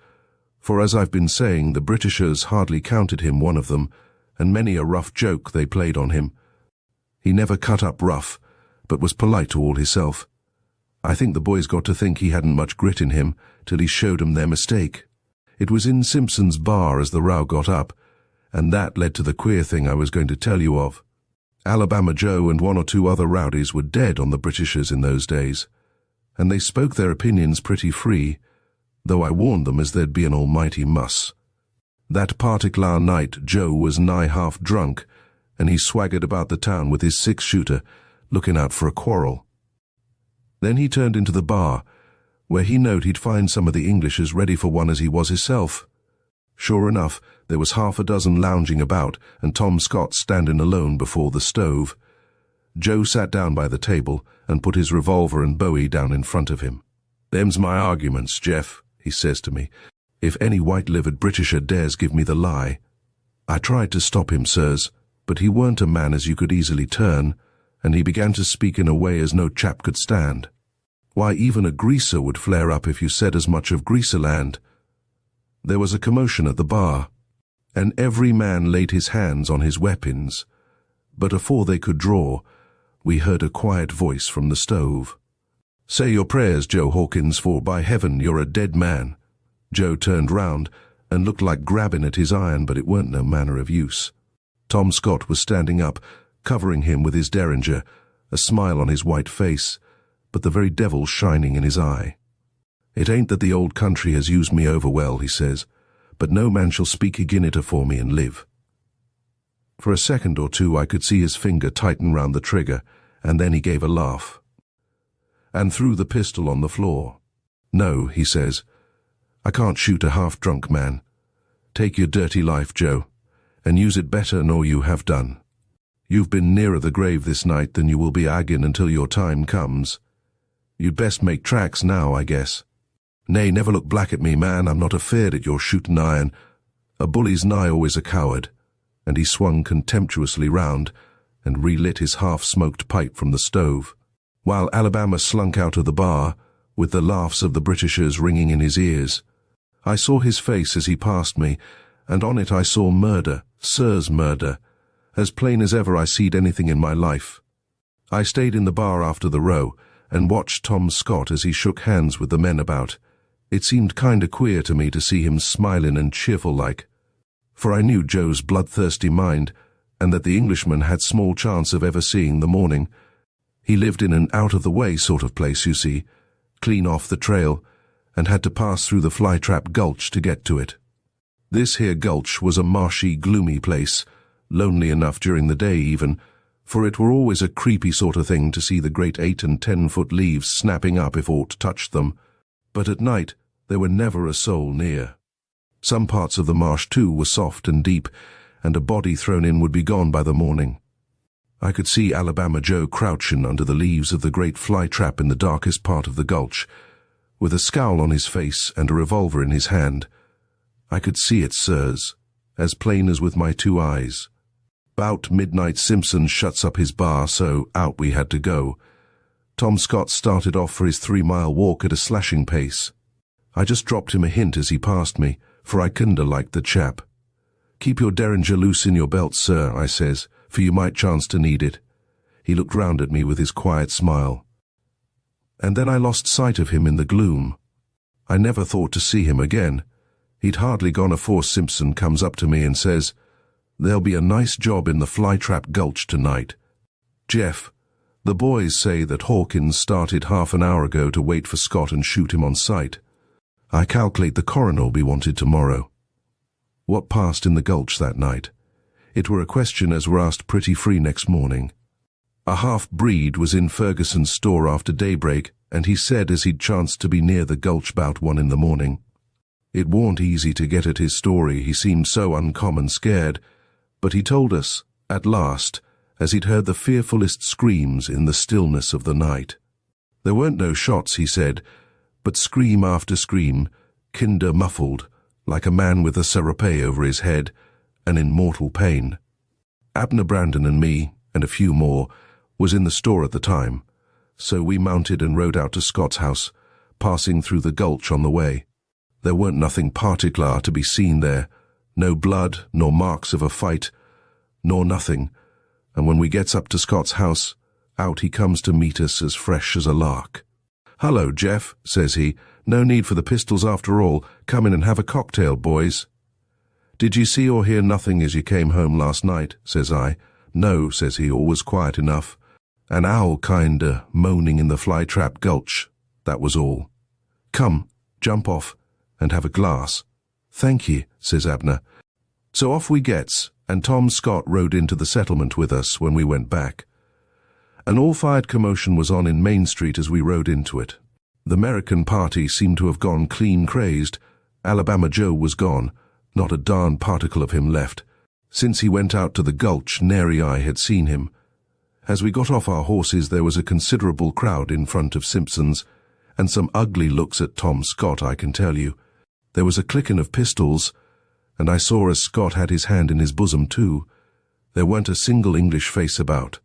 for as I've been saying, the Britishers hardly counted him one of them, and many a rough joke they played on him. He never cut up rough, but was polite to all hisself. I think the boys got to think he hadn't much grit in him, till he showed 'em their mistake. It was in Simpson's bar as the row got up, and that led to the queer thing I was going to tell you of. Alabama Joe and one or two other rowdies were dead on the Britishers in those days, and they spoke their opinions pretty free, though I warned them as there'd be an almighty muss. That particular night Joe was nigh half drunk, and he swaggered about the town with his six-shooter, looking out for a quarrel. Then he turned into the bar, where he knowed he'd find some of the English as ready for one as he was hisself. Sure enough, there was half a dozen lounging about, and Tom Scott standing alone before the stove. Joe sat down by the table and put his revolver and bowie down in front of him. "Them's my arguments, Jeff," he says to me. "If any white-livered Britisher dares give me the lie." I tried to stop him, sirs, but he weren't a man as you could easily turn, and he began to speak in a way as no chap could stand. Why, even a greaser would flare up if you said as much of Greaserland. There was a commotion at the bar, and every man laid his hands on his weapons, but afore they could draw, we heard a quiet voice from the stove. "Say your prayers, Joe Hawkins, for by heaven you're a dead man." Joe turned round and looked like grabbing at his iron, but it weren't no manner of use. Tom Scott was standing up, covering him with his derringer, a smile on his white face, but the very devil shining in his eye. "It ain't that the old country has used me over well," he says, "but no man shall speak agin it afore me and live." For a second or two I could see his finger tighten round the trigger, and then he gave a laugh, and threw the pistol on the floor. "No," he says, "I can't shoot a half-drunk man. Take your dirty life, Joe, and use it better nor you have done. You've been nearer the grave this night than you will be agging until your time comes. You'd best make tracks now, I guess. Nay, never look black at me, man, I'm not afeard at your shooting iron. A bully's nigh always a coward." And he swung contemptuously round and relit his half-smoked pipe from the stove, while Alabama slunk out of the bar, with the laughs of the Britishers ringing in his ears. I saw his face as he passed me, and on it I saw murder, sirs, murder, as plain as ever I seed anything in my life. I stayed in the bar after the row, and watched Tom Scott as he shook hands with the men about. It seemed kinda queer to me to see him smiling and cheerful-like, for I knew Joe's bloodthirsty mind, and that the Englishman had small chance of ever seeing the morning. He lived in an out-of-the-way sort of place, you see, clean off the trail, and had to pass through the fly-trap Gulch to get to it. This here Gulch was a marshy, gloomy place, lonely enough during the day even, for it were always a creepy sort of thing to see the great 8- and 10-foot leaves snapping up if aught touched them. But at night, There were never a soul near. Some parts of the marsh, too, were soft and deep, and a body thrown in would be gone by the morning. I could see Alabama Joe crouching under the leaves of the great fly-trap in the darkest part of the gulch, with a scowl on his face and a revolver in his hand. I could see it, sirs, as plain as with my 2 eyes. 'Bout midnight Simpson shuts up his bar, so out we had to go. Tom Scott started off for his 3-mile walk at a slashing pace. I just dropped him a hint as he passed me, for I kinda liked the chap. "Keep your derringer loose in your belt, sir," I says, "for you might chance to need it." He looked round at me with his quiet smile. And then I lost sight of him in the gloom. I never thought to see him again. He'd hardly gone afore Simpson comes up to me and says, "There'll be a nice job in the Flytrap Gulch tonight. Jeff, the boys say that Hawkins started half an hour ago to wait for Scott and shoot him on sight. I calculate the coroner'll be wanted tomorrow." What passed in the gulch that night? It were a question as were asked pretty free next morning. A half-breed was in Ferguson's store after daybreak, and he said as he'd chanced to be near the gulch 'bout 1 in the morning. It warn't easy to get at his story, he seemed so uncommon scared, but he told us, at last, as he'd heard the fearfullest screams in the stillness of the night. There weren't no shots, he said, but scream after scream, kinder muffled, like a man with a serape over his head, and in mortal pain. Abner Brandon and me, and a few more, was in the store at the time, so we mounted and rode out to Scott's house, passing through the gulch on the way. There weren't nothing particular to be seen there, no blood, nor marks of a fight, nor nothing, and when we gets up to Scott's house, out he comes to meet us as fresh as a lark. "Hello, Jeff," says he. "No need for the pistols after all. Come in and have a cocktail, boys." "Did you see or hear nothing as you came home last night?" says I. "No," says he, "all was quiet enough. An owl kinda moaning in the Flytrap Gulch, that was all. Come, jump off, and have a glass." "Thank ye," says Abner. So off we gets, and Tom Scott rode into the settlement with us when we went back. An all-fired commotion was on in Main Street as we rode into it. The American party seemed to have gone clean crazed. Alabama Joe was gone, not a darn particle of him left. Since he went out to the gulch, nary eye had seen him. As we got off our horses, there was a considerable crowd in front of Simpson's, and some ugly looks at Tom Scott, I can tell you. There was a clicking of pistols, and I saw as Scott had his hand in his bosom too. There weren't a single English face about.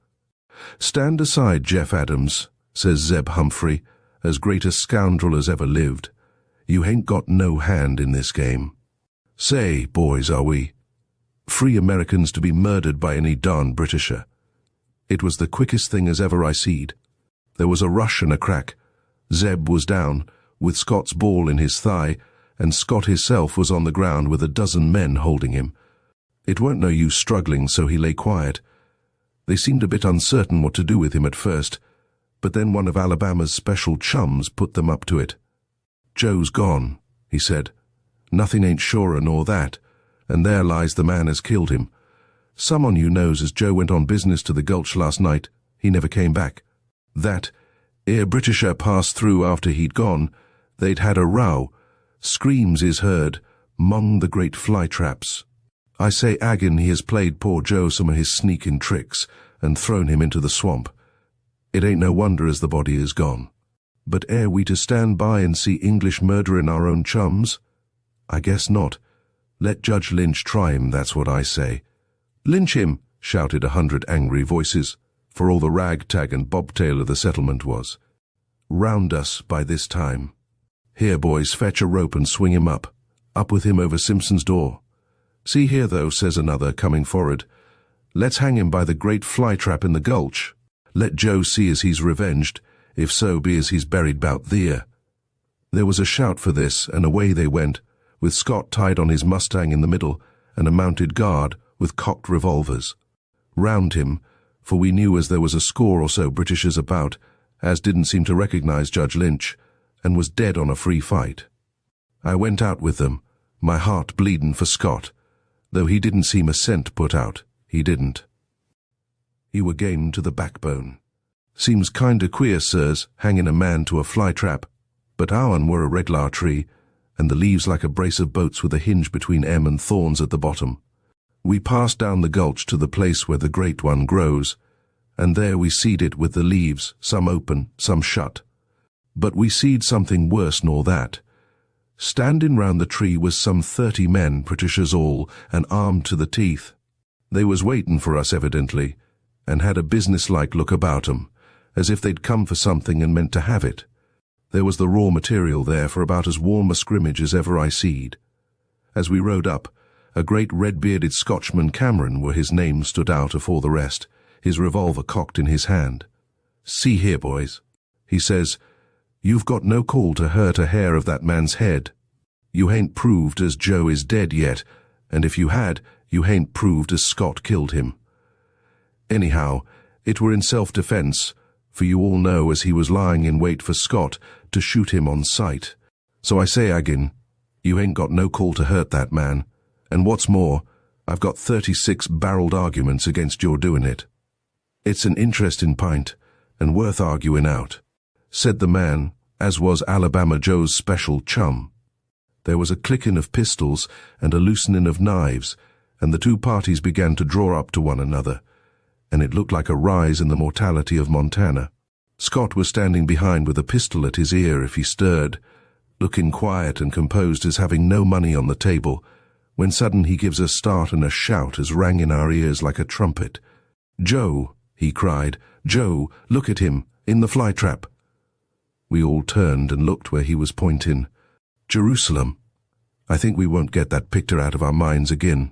"Stand aside, Jeff Adams," says Zeb Humphrey, as great a scoundrel as ever lived. "You hain't got no hand in this game. Say, boys, are we free Americans to be murdered by any darn Britisher?" It was the quickest thing as ever I seed. There was a rush and a crack. Zeb was down, with Scott's ball in his thigh, and Scott himself was on the ground with a dozen men holding him. It weren't no use struggling, so he lay quiet. They seemed a bit uncertain what to do with him at first, but then one of Alabama's special chums put them up to it. "Joe's gone," he said. "Nothing ain't surer nor that, and there lies the man as killed him. Some on you knows as Joe went on business to the gulch last night. He never came back. That, ere Britisher passed through after he'd gone, they'd had a row. Screams is heard, 'mong the great fly-traps. I say agin he has played poor Joe some of his sneaking tricks and thrown him into the swamp. It ain't no wonder as the body is gone. But ere we to stand by and see English murdering our own chums? I guess not. Let Judge Lynch try him, that's what I say." "Lynch him!" shouted 100 angry voices, for all the ragtag and bobtail of the settlement was. Round us by this time. "Here, boys, fetch a rope and swing him up. Up with him over Simpson's door." "See here, though," says another, coming forward. "Let's hang him by the great fly-trap in the gulch. Let Joe see as he's revenged, if so be as he's buried 'bout there." There was a shout for this, and away they went, with Scott tied on his Mustang in the middle, and a mounted guard with cocked revolvers. Round him, for we knew as there was a score or so Britishers about, as didn't seem to recognize Judge Lynch, and was dead on a free fight. I went out with them, my heart bleedin' for Scott, though he didn't seem a cent put out, he didn't. He were game to the backbone. "Seems kinder queer, sirs, hanging a man to a fly-trap, but our'n were a reg'lar tree, and the leaves like a brace of boats with a hinge between M and thorns at the bottom. We passed down the gulch to the place where the great one grows, and there we seed it with the leaves, some open, some shut. But we seed something worse nor that. Standing round the tree was some 30 men, Britishers all, and armed to the teeth. They was waiting for us evidently, and had a business-like look about 'em, as if they'd come for something and meant to have it. There was the raw material there for about as warm a scrimmage as ever I seed. As we rode up, a great red-bearded Scotchman, Cameron, where his name stood out afore the rest, his revolver cocked in his hand. "See here, boys," he says, "you've got no call to hurt a hair of that man's head. You hain't proved as Joe is dead yet, and if you had, you hain't proved as Scott killed him. Anyhow, it were in self-defence, for you all know as he was lying in wait for Scott to shoot him on sight. So I say agin, you ain't got no call to hurt that man, and what's more, I've got 36 barreled arguments against your doing it. It's an interesting pint, and worth arguing out," said the man, as was Alabama Joe's special chum. There was a clicking of pistols and a loosening of knives, and the two parties began to draw up to one another, and it looked like a rise in the mortality of Montana. Scott was standing behind with a pistol at his ear if he stirred, looking quiet and composed as having no money on the table, when sudden he gives a start and a shout as rang in our ears like a trumpet. "Joe," he cried, "Joe, look at him, in the fly-trap." We all turned and looked where he was pointing. Jerusalem. I think we won't get that picture out of our minds again.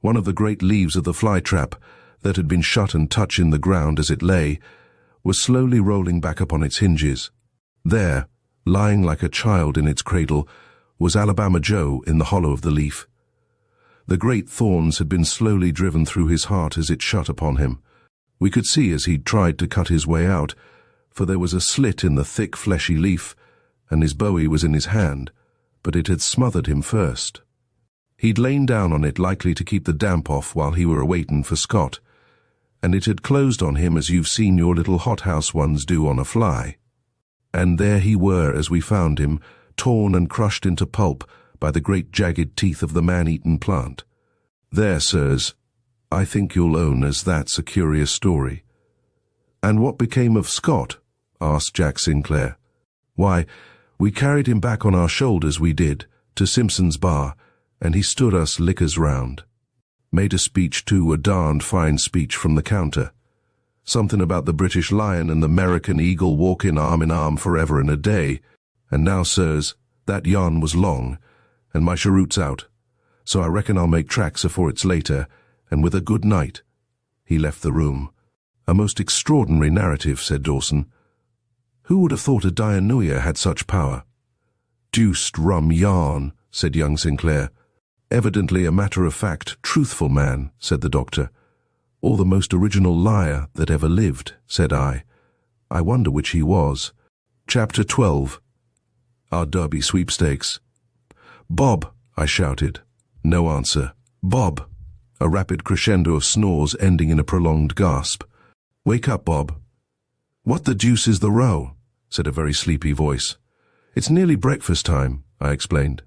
One of the great leaves of the fly-trap, that had been shut and touched in the ground as it lay, was slowly rolling back upon its hinges. There, lying like a child in its cradle, was Alabama Joe in the hollow of the leaf. The great thorns had been slowly driven through his heart as it shut upon him. We could see as he tried to cut his way out, for there was a slit in the thick fleshy leaf, and his bowie was in his hand, but it had smothered him first. He'd lain down on it likely to keep the damp off while he were awaiting for Scott, and it had closed on him as you've seen your little hothouse ones do on a fly. And there he were as we found him, torn and crushed into pulp by the great jagged teeth of the man-eaten plant. There, sirs, I think you'll own as that's a curious story. "And what became of Scott?" asked Jack Sinclair. "Why, we carried him back on our shoulders, we did, to Simpson's bar, and he stood us liquors round. Made a speech too, a darned fine speech from the counter. Something about the British lion and the American eagle walking arm in arm forever and a day. And now, sirs, that yarn was long, and my cheroot's out, so I reckon I'll make tracks afore it's later, and with a good night." He left the room. "A most extraordinary narrative," said Dawson. "Who would have thought a Dianuia had such power?" "Deuced rum yarn," said young Sinclair. "Evidently a matter-of-fact, truthful man," said the doctor. "Or the most original liar that ever lived," said I. "I wonder which he was." Chapter 12. Our Derby Sweepstakes. "Bob!" I shouted. No answer. "Bob!" A rapid crescendo of snores ending in a prolonged gasp. "Wake up, Bob." "What the deuce is the row?" said a very sleepy voice. "It's nearly breakfast time," I explained.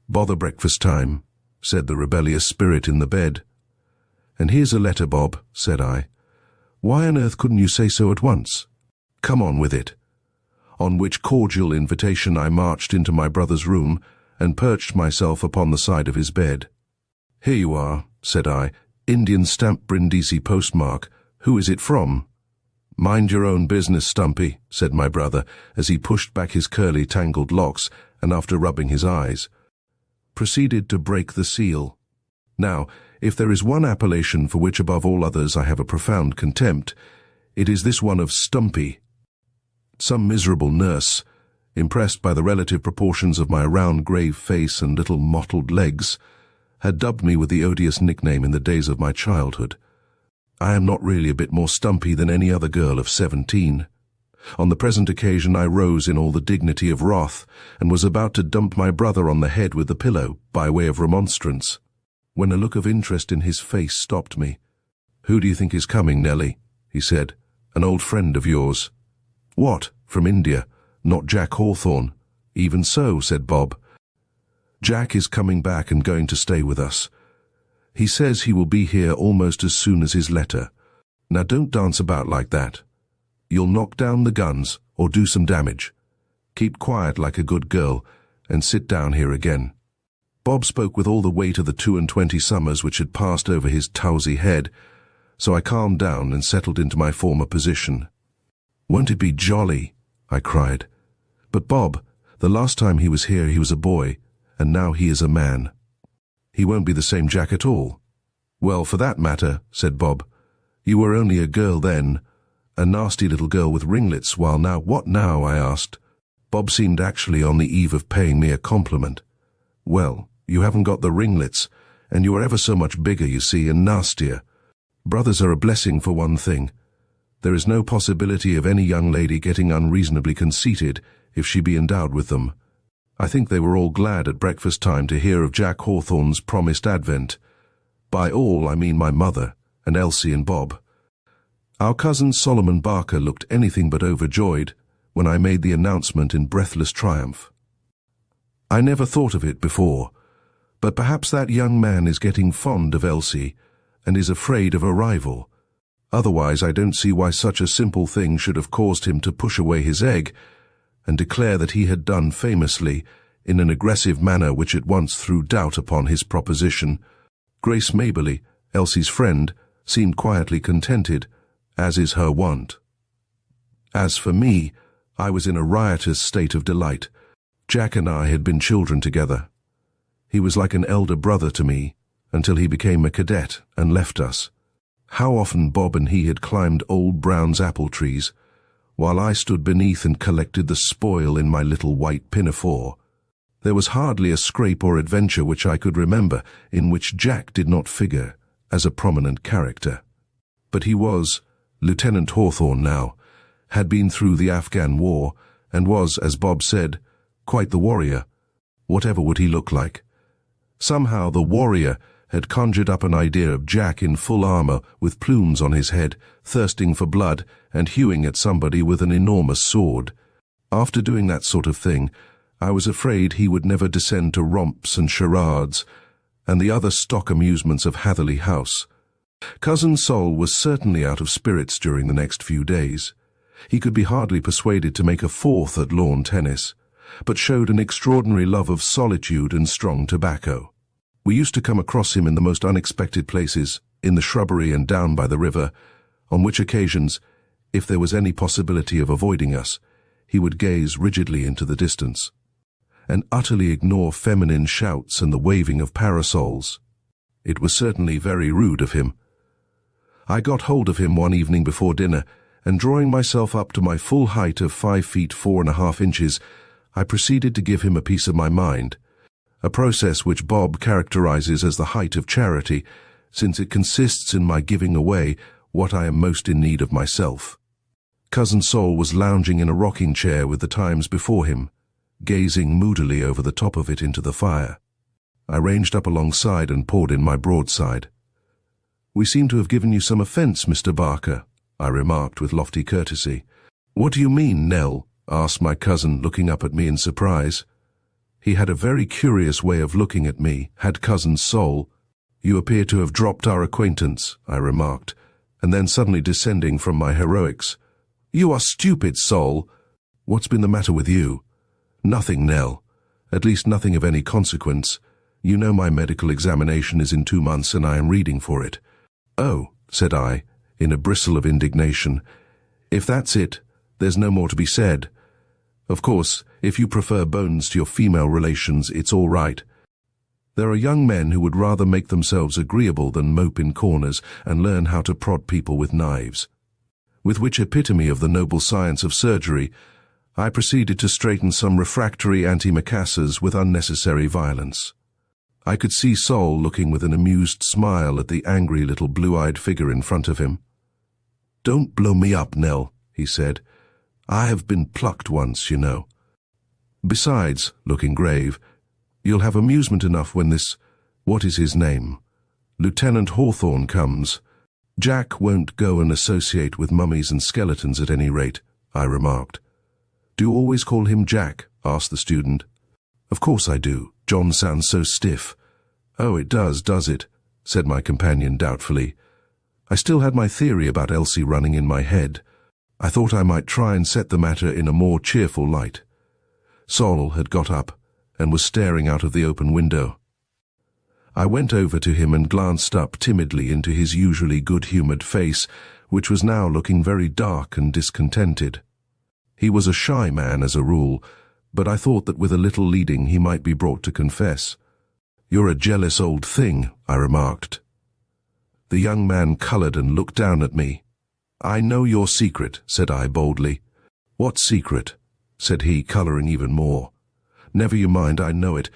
"Bother breakfast time," said the rebellious spirit in the bed. "And here's a letter, Bob," said I. "Why on earth couldn't you say so at once? Come on with it." On which cordial invitation I marched into my brother's room and perched myself upon the side of his bed. "Here you are," said I. "Indian stamp Brindisi postmark. Who is it from?" "Mind your own business, Stumpy," said my brother, as he pushed back his curly, tangled locks, and after rubbing his eyes, proceeded to break the seal. Now, if there is one appellation for which above all others I have a profound contempt, it is this one of Stumpy. Some miserable nurse, impressed by the relative proportions of my round grave face and little mottled legs, had dubbed me with the odious nickname in the days of my childhood. I am not really a bit more stumpy than any other girl of 17. On the present occasion I rose in all the dignity of wrath, and was about to dump my brother on the head with the pillow, by way of remonstrance, when a look of interest in his face stopped me. "Who do you think is coming, Nellie?" he said. "An old friend of yours." "What, from India? Not Jack Hawthorne?" Even so, said Bob. Jack is coming back and going to stay with us. He says he will be here almost as soon as his letter. Now don't dance about like that. You'll knock down the guns or do some damage. Keep quiet like a good girl and sit down here again. Bob spoke with all the weight of the 22 summers which had passed over his towsy head, so I calmed down and settled into my former position. Won't it be jolly? I cried. But Bob, the last time he was here he was a boy, and now he is a man. He won't be the same Jack at all. Well, for that matter, said Bob, you were only a girl then, a nasty little girl with ringlets, while now— What now? I asked. Bob seemed actually on the eve of paying me a compliment. Well, you haven't got the ringlets, and you are ever so much bigger, you see, and nastier. Brothers are a blessing for one thing. There is no possibility of any young lady getting unreasonably conceited if she be endowed with them. I think they were all glad at breakfast time to hear of Jack Hawthorne's promised advent. By all, I mean my mother, and Elsie and Bob. Our cousin Solomon Barker looked anything but overjoyed when I made the announcement in breathless triumph. I never thought of it before, but perhaps that young man is getting fond of Elsie and is afraid of a rival. Otherwise, I don't see why such a simple thing should have caused him to push away his egg and declare that he had done famously in an aggressive manner which at once threw doubt upon his proposition. Grace Maberly, Elsie's friend, seemed quietly contented, as is her wont. As for me, I was in a riotous state of delight. Jack and I had been children together. He was like an elder brother to me, until he became a cadet and left us. How often Bob and he had climbed old Brown's apple trees, while I stood beneath and collected the spoil in my little white pinafore. There was hardly a scrape or adventure which I could remember in which Jack did not figure as a prominent character. But he was Lieutenant Hawthorne now, had been through the Afghan war, and was, as Bob said, quite the warrior. Whatever would he look like? Somehow the warrior had conjured up an idea of Jack in full armor with plumes on his head, thirsting for blood and hewing at somebody with an enormous sword. After doing that sort of thing, I was afraid he would never descend to romps and charades and the other stock amusements of Hatherley House. Cousin Sol was certainly out of spirits during the next few days. He could be hardly persuaded to make a fourth at lawn tennis, but showed an extraordinary love of solitude and strong tobacco. We used to come across him in the most unexpected places, in the shrubbery and down by the river, on which occasions, if there was any possibility of avoiding us, he would gaze rigidly into the distance, and utterly ignore feminine shouts and the waving of parasols. It was certainly very rude of him. I got hold of him one evening before dinner, and drawing myself up to my full height of 5 feet 4.5 inches, I proceeded to give him a piece of my mind, a process which Bob characterizes as the height of charity, since it consists in my giving away what I am most in need of myself. Cousin Sol was lounging in a rocking chair with the Times before him, gazing moodily over the top of it into the fire. I ranged up alongside and poured in my broadside. "We seem to have given you some offence, Mr. Barker," I remarked with lofty courtesy. "What do you mean, Nell?" asked my cousin, looking up at me in surprise. He had a very curious way of looking at me, had Cousin Sol. "You appear to have dropped our acquaintance," I remarked, and then suddenly descending from my heroics. "You are stupid, Sol." "What's been the matter with you?" "Nothing, Nell. At least nothing of any consequence. You know my medical examination is in 2 months and I am reading for it." "Oh," said I, in a bristle of indignation. "If that's it, there's no more to be said. Of course, if you prefer bones to your female relations, it's all right. There are young men who would rather make themselves agreeable than mope in corners and learn how to prod people with knives." With which epitome of the noble science of surgery, I proceeded to straighten some refractory antimacassars with unnecessary violence. I could see Sol looking with an amused smile at the angry little blue-eyed figure in front of him. "Don't blow me up, Nell," he said. "I have been plucked once, you know. Besides," looking grave, "you'll have amusement enough when this— what is his name? Lieutenant Hawthorne comes. Jack won't go and associate with mummies and skeletons at any rate," I remarked. "Do you always call him Jack?" asked the student. Of course I do. John sounds so stiff. Oh, it does it? Said my companion doubtfully. I still had my theory about Elsie running in my head. I thought I might try and set the matter in a more cheerful light. Sol had got up and was staring out of the open window. I went over to him and glanced up timidly into his usually good-humoured face, which was now looking very dark and discontented. He was a shy man as a rule, but I thought that with a little leading he might be brought to confess. "You're a jealous old thing," I remarked. The young man coloured and looked down at me. "I know your secret," said I boldly. "What secret?" said he, colouring even more. "Never you mind, I know it.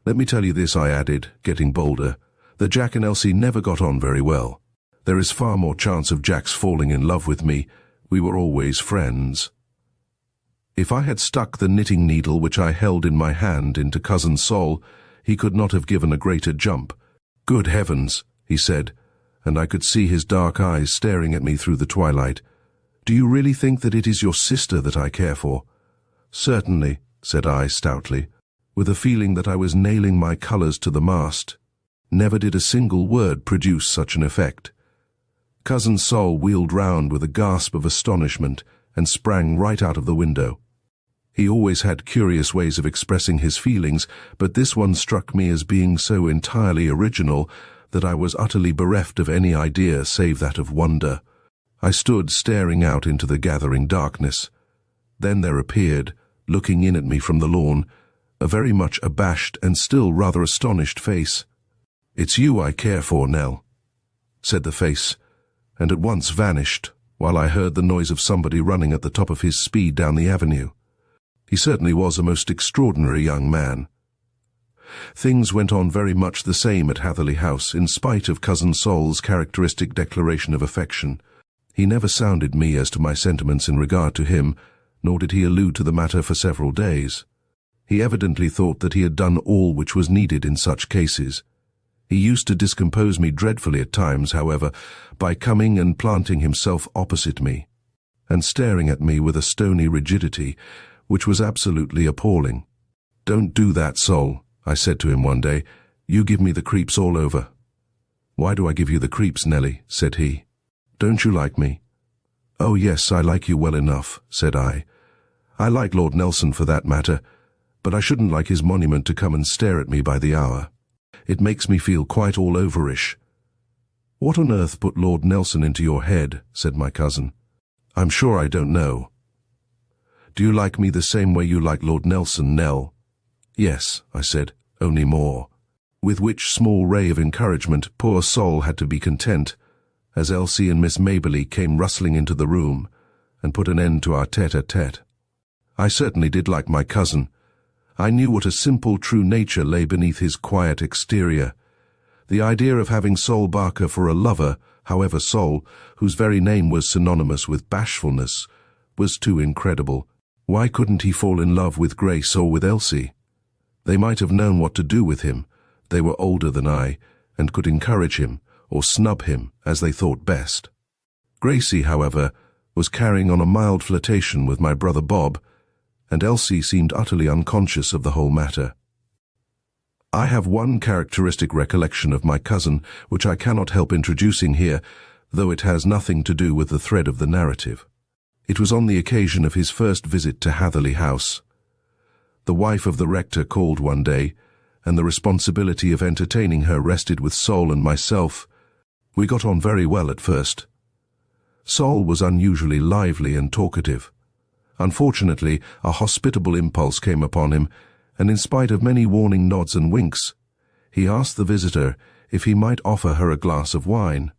Let me tell you this," I added, getting bolder, "that Jack and Elsie never got on very well. There is far more chance of Jack's falling in love with me. We were always friends." If I had stuck the knitting needle which I held in my hand into Cousin Sol, he could not have given a greater jump. "Good heavens," he said, and I could see his dark eyes staring at me through the twilight. "Do you really think that it is your sister that I care for?" "Certainly," said I stoutly, with a feeling that I was nailing my colours to the mast. Never did a single word produce such an effect. Cousin Sol wheeled round with a gasp of astonishment and sprang right out of the window. He always had curious ways of expressing his feelings, but this one struck me as being so entirely original that I was utterly bereft of any idea save that of wonder. I stood staring out into the gathering darkness. Then there appeared, looking in at me from the lawn, a very much abashed and still rather astonished face. "It's you I care for, Nell," said the face, and at once vanished, while I heard the noise of somebody running at the top of his speed down the avenue. He certainly was a most extraordinary young man. Things went on very much the same at Hatherley House, in spite of Cousin Sol's characteristic declaration of affection. He never sounded me as to my sentiments in regard to him, nor did he allude to the matter for several days. He evidently thought that he had done all which was needed in such cases. He used to discompose me dreadfully at times, however, by coming and planting himself opposite me, and staring at me with a stony rigidity, which was absolutely appalling. "Don't do that, Sol," I said to him one day. "You give me the creeps all over." "Why do I give you the creeps, Nellie?" said he. "Don't you like me?" "Oh yes, I like you well enough," said I. "I like Lord Nelson for that matter, but I shouldn't like his monument to come and stare at me by the hour. It makes me feel quite all overish." "What on earth put Lord Nelson into your head?" said my cousin. "I'm sure I don't know." "Do you like me the same way you like Lord Nelson, Nell?" "Yes," I said, "only more." With which small ray of encouragement poor Sol had to be content, as Elsie and Miss Maberly came rustling into the room and put an end to our tete-a-tete. I certainly did like my cousin. I knew what a simple, true nature lay beneath his quiet exterior. The idea of having Sol Barker for a lover, however Sol, whose very name was synonymous with bashfulness, was too incredible. Why couldn't he fall in love with Grace or with Elsie? They might have known what to do with him. They were older than I, and could encourage him, or snub him, as they thought best. Gracie, however, was carrying on a mild flirtation with my brother Bob, and Elsie seemed utterly unconscious of the whole matter. I have one characteristic recollection of my cousin, which I cannot help introducing here, though it has nothing to do with the thread of the narrative. It was on the occasion of his first visit to Hatherley House. The wife of the rector called one day, and the responsibility of entertaining her rested with Sol and myself. We got on very well at first. Sol was unusually lively and talkative. Unfortunately, a hospitable impulse came upon him, and in spite of many warning nods and winks, he asked the visitor if he might offer her a glass of wine.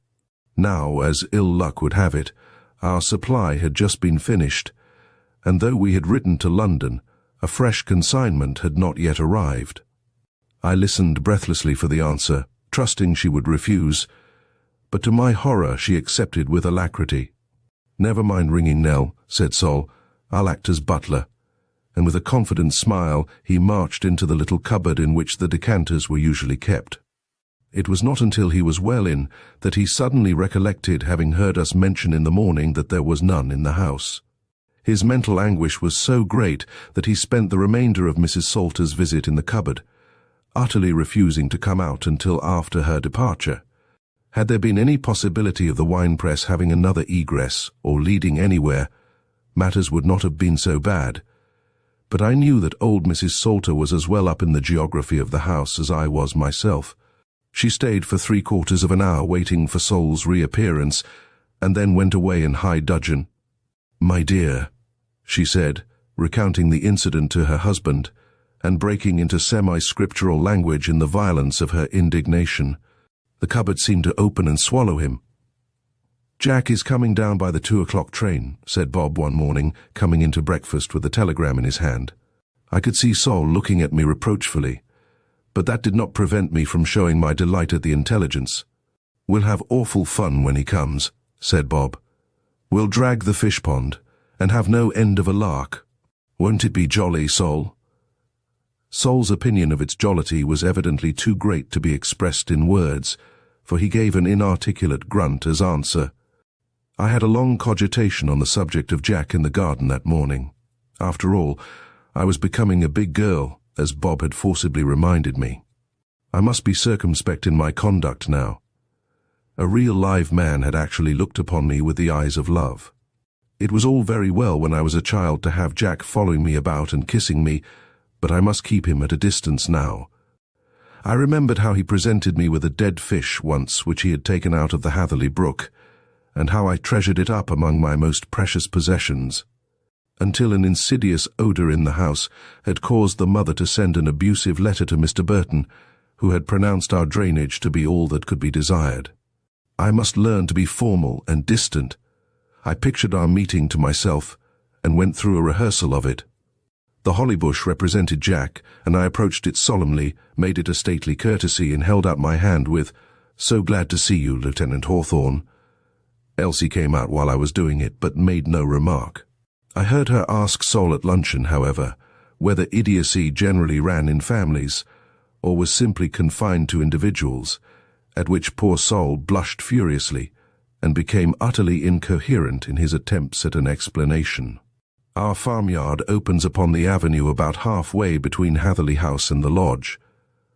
Now, as ill luck would have it, our supply had just been finished, and though we had written to London, a fresh consignment had not yet arrived. I listened breathlessly for the answer, trusting she would refuse, but to my horror she accepted with alacrity. "Never mind ringing, Nell," said Sol. "I'll act as butler." And with a confident smile he marched into the little cupboard in which the decanters were usually kept. It was not until he was well in that he suddenly recollected having heard us mention in the morning that there was none in the house. His mental anguish was so great that he spent the remainder of Mrs. Salter's visit in the cupboard, utterly refusing to come out until after her departure. Had there been any possibility of the wine-press having another egress or leading anywhere, matters would not have been so bad. But I knew that old Mrs. Salter was as well up in the geography of the house as I was myself. She stayed for 3/4 of an hour waiting for Sol's reappearance, and then went away in high dudgeon. "My dear," she said, recounting the incident to her husband, and breaking into semi-scriptural language in the violence of her indignation. The cupboard seemed to open and swallow him. "Jack is coming down by the 2 o'clock train," said Bob one morning, coming into breakfast with a telegram in his hand. I could see Sol looking at me reproachfully, but that did not prevent me from showing my delight at the intelligence. "We'll have awful fun when he comes," said Bob. "We'll drag the fish pond, and have no end of a lark. Won't it be jolly, Sol?" Sol's opinion of its jollity was evidently too great to be expressed in words, for he gave an inarticulate grunt as answer. I had a long cogitation on the subject of Jack in the garden that morning. After all, I was becoming a big girl, as Bob had forcibly reminded me. I must be circumspect in my conduct now. A real live man had actually looked upon me with the eyes of love. It was all very well when I was a child to have Jack following me about and kissing me, but I must keep him at a distance now. I remembered how he presented me with a dead fish once which he had taken out of the Hatherley brook, and how I treasured it up among my most precious possessions, until an insidious odour in the house had caused the mother to send an abusive letter to Mr. Burton, who had pronounced our drainage to be all that could be desired. I must learn to be formal and distant. I pictured our meeting to myself, and went through a rehearsal of it. The holly bush represented Jack, and I approached it solemnly, made it a stately courtesy, and held out my hand with, "So glad to see you, Lieutenant Hawthorne." Elsie came out while I was doing it, but made no remark. I heard her ask Sol at luncheon, however, whether idiocy generally ran in families, or was simply confined to individuals, at which poor Sol blushed furiously, and became utterly incoherent in his attempts at an explanation. Our farmyard opens upon the avenue about halfway between Hatherley House and the lodge.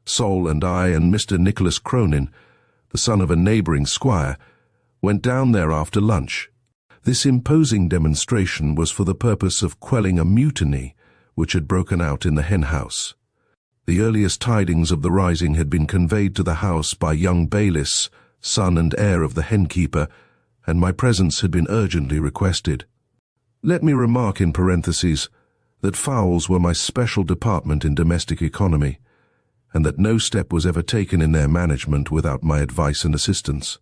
Sol and I and Mr. Nicholas Cronin, the son of a neighbouring squire, went down there after lunch. This imposing demonstration was for the purpose of quelling a mutiny which had broken out in the hen-house. The earliest tidings of the rising had been conveyed to the house by young Bayliss, son and heir of the hen-keeper, and my presence had been urgently requested. Let me remark in parentheses that fowls were my special department in domestic economy, and that no step was ever taken in their management without my advice and assistance.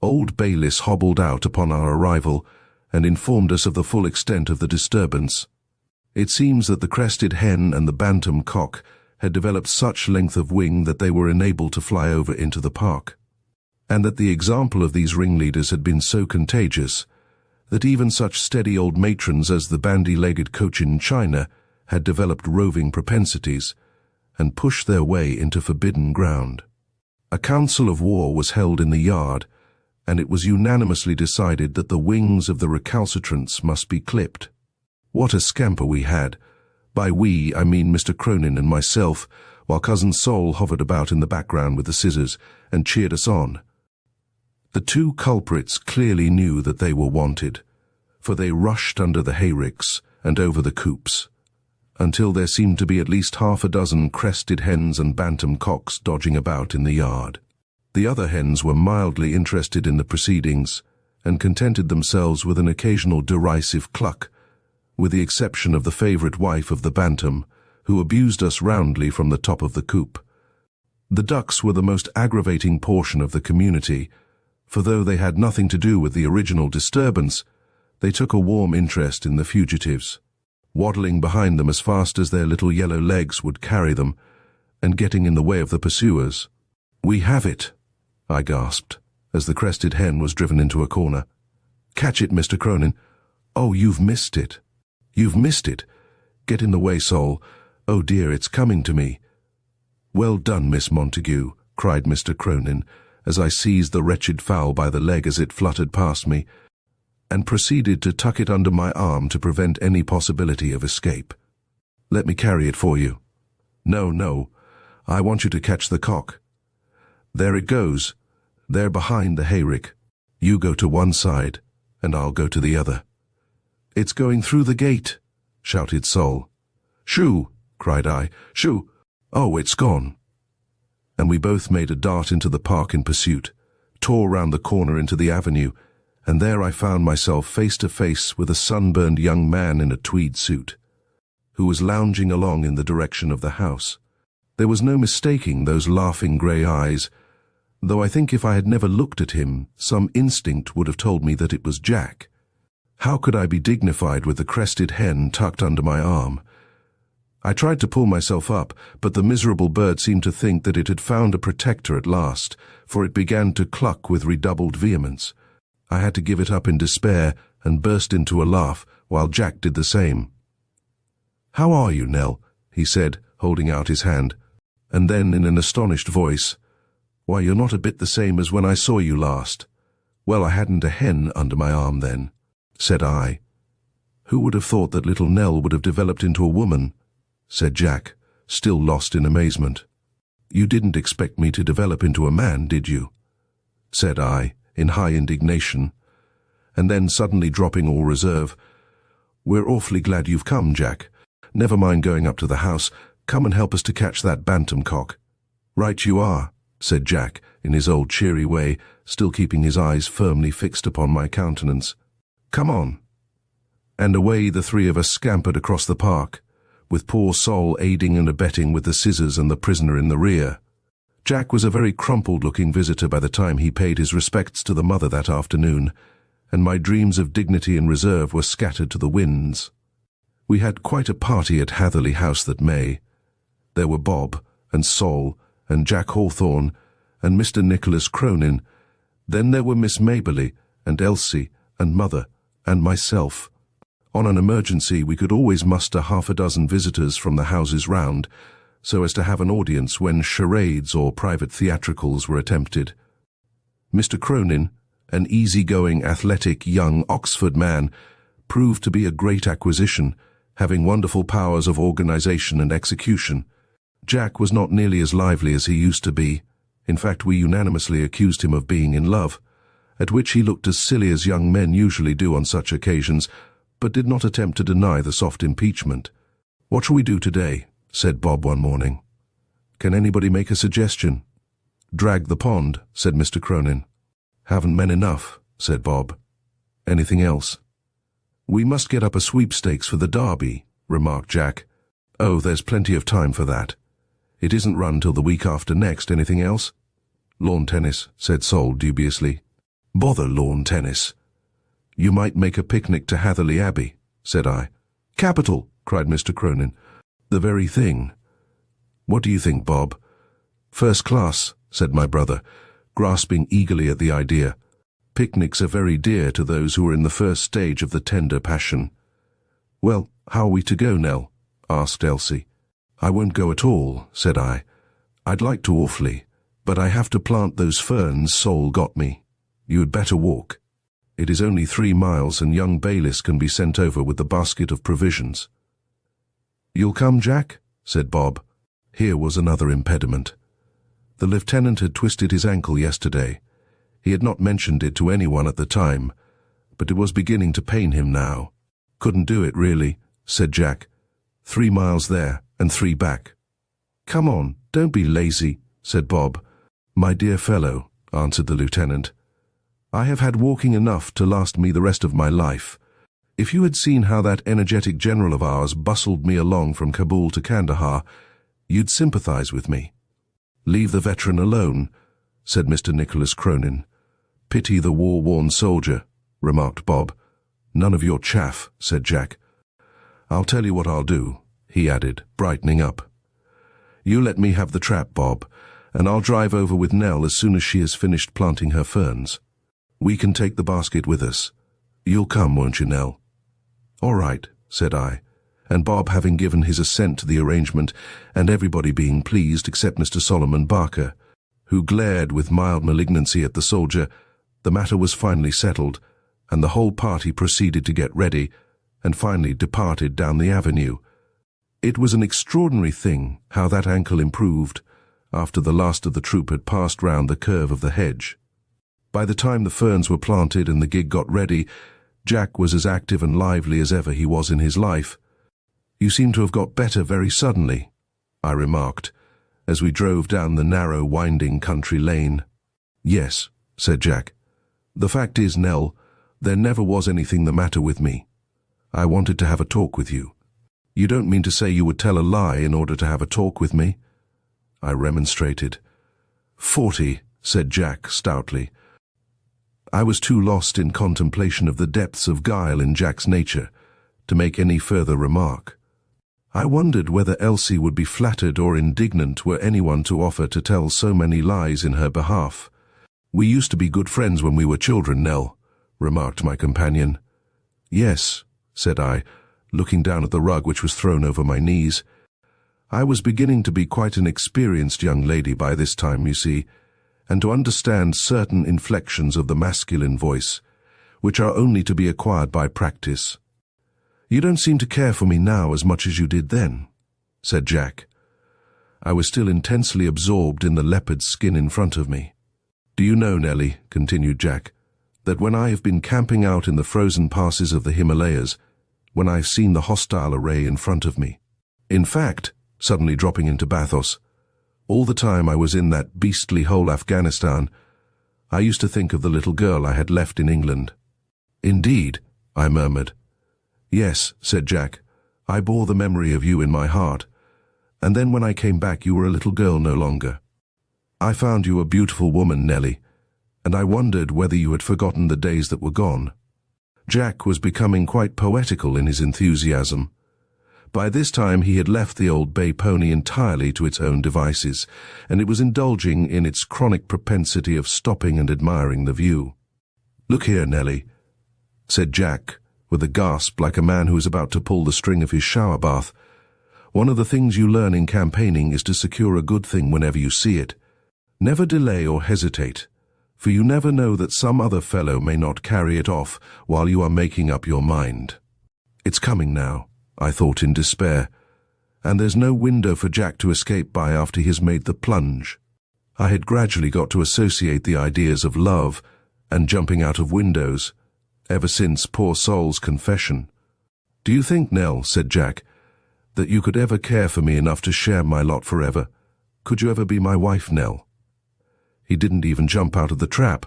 Old Bayliss hobbled out upon our arrival and informed us of the full extent of the disturbance. It seems that the crested hen and the bantam cock had developed such length of wing that they were enabled to fly over into the park, and that the example of these ringleaders had been so contagious that even such steady old matrons as the bandy-legged Cochin China had developed roving propensities and pushed their way into forbidden ground. A council of war was held in the yard, and it was unanimously decided that the wings of the recalcitrants must be clipped. What a scamper we had! By we, I mean Mr. Cronin and myself, while Cousin Sol hovered about in the background with the scissors and cheered us on. The two culprits clearly knew that they were wanted, for they rushed under the hayricks and over the coops, until there seemed to be at least half a dozen crested hens and bantam cocks dodging about in the yard. The other hens were mildly interested in the proceedings, and contented themselves with an occasional derisive cluck, with the exception of the favourite wife of the bantam, who abused us roundly from the top of the coop. The ducks were the most aggravating portion of the community, for though they had nothing to do with the original disturbance, they took a warm interest in the fugitives, waddling behind them as fast as their little yellow legs would carry them, and getting in the way of the pursuers. "We have it," I gasped, as the crested hen was driven into a corner. "Catch it, Mr. Cronin." "Oh, you've missed it. You've missed it. Get in the way, Sol. Oh dear, it's coming to me." "Well done, Miss Montague," cried Mr. Cronin, as I seized the wretched fowl by the leg as it fluttered past me. and proceeded to tuck it under my arm to prevent any possibility of escape. "Let me carry it for you." "No, no, I want you to catch the cock. There it goes. They're behind the hayrick. You go to one side, and I'll go to the other." "It's going through the gate," shouted Sol. "Shoo!" cried I. "Shoo! Oh, it's gone." And we both made a dart into the park in pursuit, tore round the corner into the avenue, and there I found myself face to face with a sunburned young man in a tweed suit, who was lounging along in the direction of the house. There was no mistaking those laughing grey eyes, though I think if I had never looked at him, some instinct would have told me that it was Jack. How could I be dignified with the crested hen tucked under my arm? I tried to pull myself up, but the miserable bird seemed to think that it had found a protector at last, for it began to cluck with redoubled vehemence. I had to give it up in despair and burst into a laugh, while Jack did the same. "How are you, Nell?" he said, holding out his hand. And then, in an astonished voice, "Why, you're not a bit the same as when I saw you last." "Well, I hadn't a hen under my arm then," said I. "Who would have thought that little Nell would have developed into a woman?" said Jack, still lost in amazement. "You didn't expect me to develop into a man, did you?" said I, in high indignation, and then suddenly dropping all reserve. "We're awfully glad you've come, Jack. Never mind going up to the house. Come and help us to catch that bantam cock." "Right you are," said Jack, in his old cheery way, still keeping his eyes firmly fixed upon my countenance. "Come on." And away the three of us scampered across the park, with poor Sol aiding and abetting with the scissors and the prisoner in the rear. Jack was a very crumpled-looking visitor by the time he paid his respects to the mother that afternoon, and my dreams of dignity and reserve were scattered to the winds. We had quite a party at Hatherley House that May. There were Bob, and Sol, and Jack Hawthorne, and Mr. Nicholas Cronin. Then there were Miss Maberly, and Elsie, and Mother, and myself. On an emergency we could always muster half a dozen visitors from the houses round, so as to have an audience when charades or private theatricals were attempted. Mr. Cronin, an easy-going, athletic, young Oxford man, proved to be a great acquisition, having wonderful powers of organization and execution. Jack was not nearly as lively as he used to be. In fact, we unanimously accused him of being in love, at which he looked as silly as young men usually do on such occasions, but did not attempt to deny the soft impeachment. "What shall we do today?" said Bob one morning. "Can anybody make a suggestion?" "Drag the pond," said Mr. Cronin. "Haven't men enough," said Bob. "Anything else?" "We must get up a sweepstakes for the derby," remarked Jack. "Oh, there's plenty of time for that. It isn't run till the week after next. Anything else?" "Lawn tennis," said Sol dubiously. "Bother lawn tennis." "You might make a picnic to Hatherley Abbey," said I. "Capital!" cried Mr. Cronin. "The very thing. What do you think, Bob?" "First class," said my brother, grasping eagerly at the idea. "Picnics are very dear to those who are in the first stage of the tender passion." "Well, how are we to go, Nell?" asked Elsie. "I won't go at all," said I. "I'd like to awfully, but I have to plant those ferns Sol got me. You had better walk. It is only 3 miles, and young Bayliss can be sent over with the basket of provisions." "You'll come, Jack?" said Bob. Here was another impediment. The lieutenant had twisted his ankle yesterday. He had not mentioned it to anyone at the time, but it was beginning to pain him now. "Couldn't do it, really," said Jack. 3 miles there, and 3 back." "Come on, don't be lazy," said Bob. "My dear fellow," answered the lieutenant, "I have had walking enough to last me the rest of my life. If you had seen how that energetic general of ours bustled me along from Kabul to Kandahar, you'd sympathize with me." "Leave the veteran alone," said Mr. Nicholas Cronin. "Pity the war-worn soldier," remarked Bob. "None of your chaff," said Jack. "I'll tell you what I'll do," he added, brightening up. "You let me have the trap, Bob, and I'll drive over with Nell as soon as she has finished planting her ferns. We can take the basket with us. You'll come, won't you, Nell?" "All right," said I, and Bob having given his assent to the arrangement, and everybody being pleased except Mr. Solomon Barker, who glared with mild malignancy at the soldier, the matter was finally settled, and the whole party proceeded to get ready, and finally departed down the avenue. It was an extraordinary thing how that ankle improved after the last of the troop had passed round the curve of the hedge. By the time the ferns were planted and the gig got ready, Jack was as active and lively as ever he was in his life. "You seem to have got better very suddenly," I remarked, as we drove down the narrow, winding country lane. "Yes," said Jack. "The fact is, Nell, there never was anything the matter with me. I wanted to have a talk with you." "You don't mean to say you would tell a lie in order to have a talk with me?" I remonstrated. 40, said Jack stoutly. I was too lost in contemplation of the depths of guile in Jack's nature to make any further remark. I wondered whether Elsie would be flattered or indignant were anyone to offer to tell so many lies in her behalf. "We used to be good friends when we were children, Nell," remarked my companion. "Yes," said I, looking down at the rug which was thrown over my knees. I was beginning to be quite an experienced young lady by this time, you see, and to understand certain inflections of the masculine voice, which are only to be acquired by practice. "You don't seem to care for me now as much as you did then," said Jack. I was still intensely absorbed in the leopard skin in front of me. "Do you know, Nellie," continued Jack, "that when I have been camping out in the frozen passes of the Himalayas, when I've seen the hostile array in front of me, in fact, suddenly dropping into bathos, all the time I was in that beastly hole Afghanistan, I used to think of the little girl I had left in England." "Indeed," I murmured. "Yes," said Jack, "I bore the memory of you in my heart, and then when I came back you were a little girl no longer. I found you a beautiful woman, Nellie, and I wondered whether you had forgotten the days that were gone." Jack was becoming quite poetical in his enthusiasm. By this time he had left the old bay pony entirely to its own devices, and it was indulging in its chronic propensity of stopping and admiring the view. "Look here, Nellie," said Jack, with a gasp like a man who is about to pull the string of his shower bath. "One of the things you learn in campaigning is to secure a good thing whenever you see it. Never delay or hesitate, for you never know that some other fellow may not carry it off while you are making up your mind. It's coming now," I thought in despair, "and there's no window for Jack to escape by after he has made the plunge." I had gradually got to associate the ideas of love and jumping out of windows, ever since poor soul's confession. "Do you think, Nell," said Jack, "that you could ever care for me enough to share my lot forever? Could you ever be my wife, Nell?" He didn't even jump out of the trap.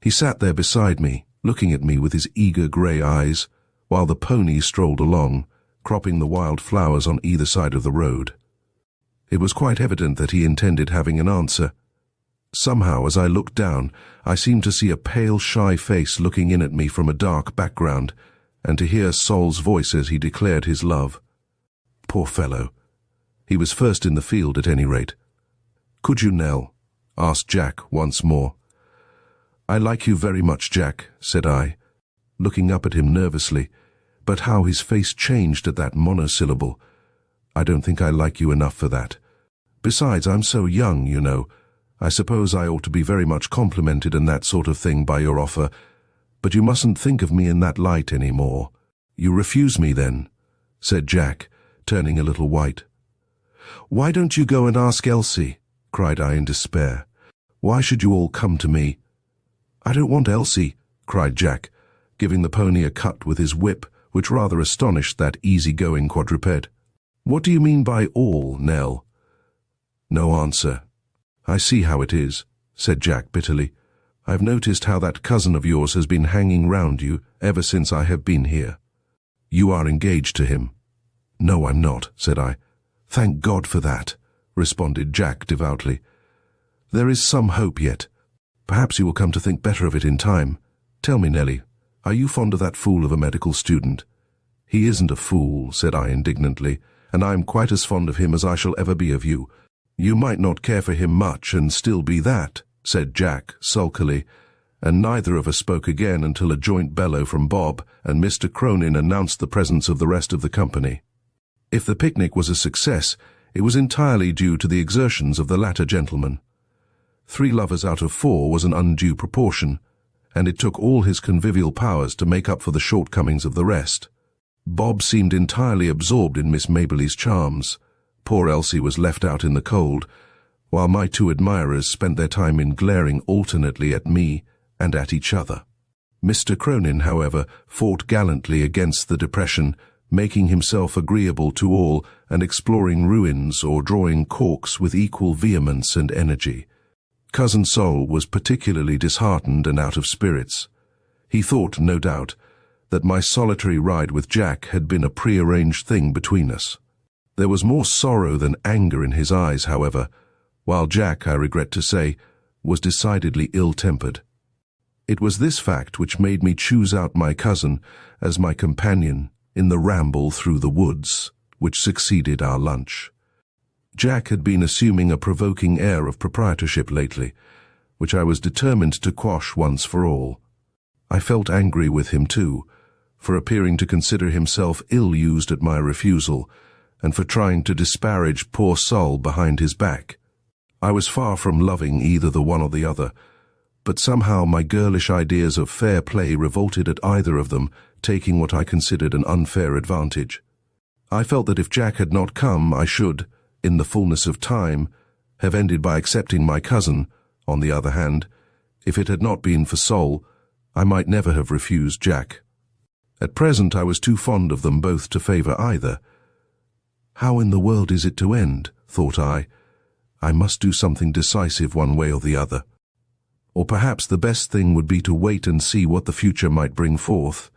He sat there beside me, looking at me with his eager grey eyes, while the pony strolled along, cropping the wild flowers on either side of the road. It was quite evident that he intended having an answer. Somehow, as I looked down, I seemed to see a pale, shy face looking in at me from a dark background, and to hear Sol's voice as he declared his love. Poor fellow. He was first in the field at any rate. "Could you, Nell?" asked Jack once more. "I like you very much, Jack," said I, looking up at him nervously, but how his face changed at that monosyllable. "I don't think I like you enough for that. Besides, I'm so young, you know. I suppose I ought to be very much complimented and that sort of thing by your offer, but you mustn't think of me in that light any more." "You refuse me, then?" said Jack, turning a little white. "Why don't you go and ask Elsie?" cried I in despair. "Why should you all come to me?" "I don't want Elsie," cried Jack, giving the pony a cut with his whip, which rather astonished that easy-going quadruped. "What do you mean by all, Nell?" No answer. "I see how it is," said Jack bitterly. "I've noticed how that cousin of yours has been hanging round you ever since I have been here. You are engaged to him." "No, I'm not," said I. "Thank God for that," responded Jack devoutly. "There is some hope yet. Perhaps you will come to think better of it in time. Tell me, Nellie, are you fond of that fool of a medical student?" "He isn't a fool," said I indignantly, "and I'm quite as fond of him as I shall ever be of you." "You might not care for him much and still be that," said Jack sulkily, and neither of us spoke again until a joint bellow from Bob and Mr. Cronin announced the presence of the rest of the company. If the picnic was a success, it was entirely due to the exertions of the latter gentleman. 3 lovers out of 4 was an undue proportion, and it took all his convivial powers to make up for the shortcomings of the rest. Bob seemed entirely absorbed in Miss Mabley's charms. Poor Elsie was left out in the cold, while my two admirers spent their time in glaring alternately at me and at each other. Mr. Cronin, however, fought gallantly against the depression, making himself agreeable to all and exploring ruins or drawing corks with equal vehemence and energy. Cousin Sol was particularly disheartened and out of spirits. He thought, no doubt, that my solitary ride with Jack had been a prearranged thing between us. There was more sorrow than anger in his eyes, however, while Jack, I regret to say, was decidedly ill-tempered. It was this fact which made me choose out my cousin as my companion in the ramble through the woods which succeeded our lunch. Jack had been assuming a provoking air of proprietorship lately, which I was determined to quash once for all. I felt angry with him too, for appearing to consider himself ill-used at my refusal, and for trying to disparage poor Sol behind his back. I was far from loving either the one or the other, but somehow my girlish ideas of fair play revolted at either of them taking what I considered an unfair advantage. I felt that if Jack had not come, I should, in the fullness of time, have ended by accepting my cousin. On the other hand, if it had not been for Sol, I might never have refused Jack. At present I was too fond of them both to favour either. How in the world is it to end, thought I. I must do something decisive one way or the other. Or perhaps the best thing would be to wait and see what the future might bring forth.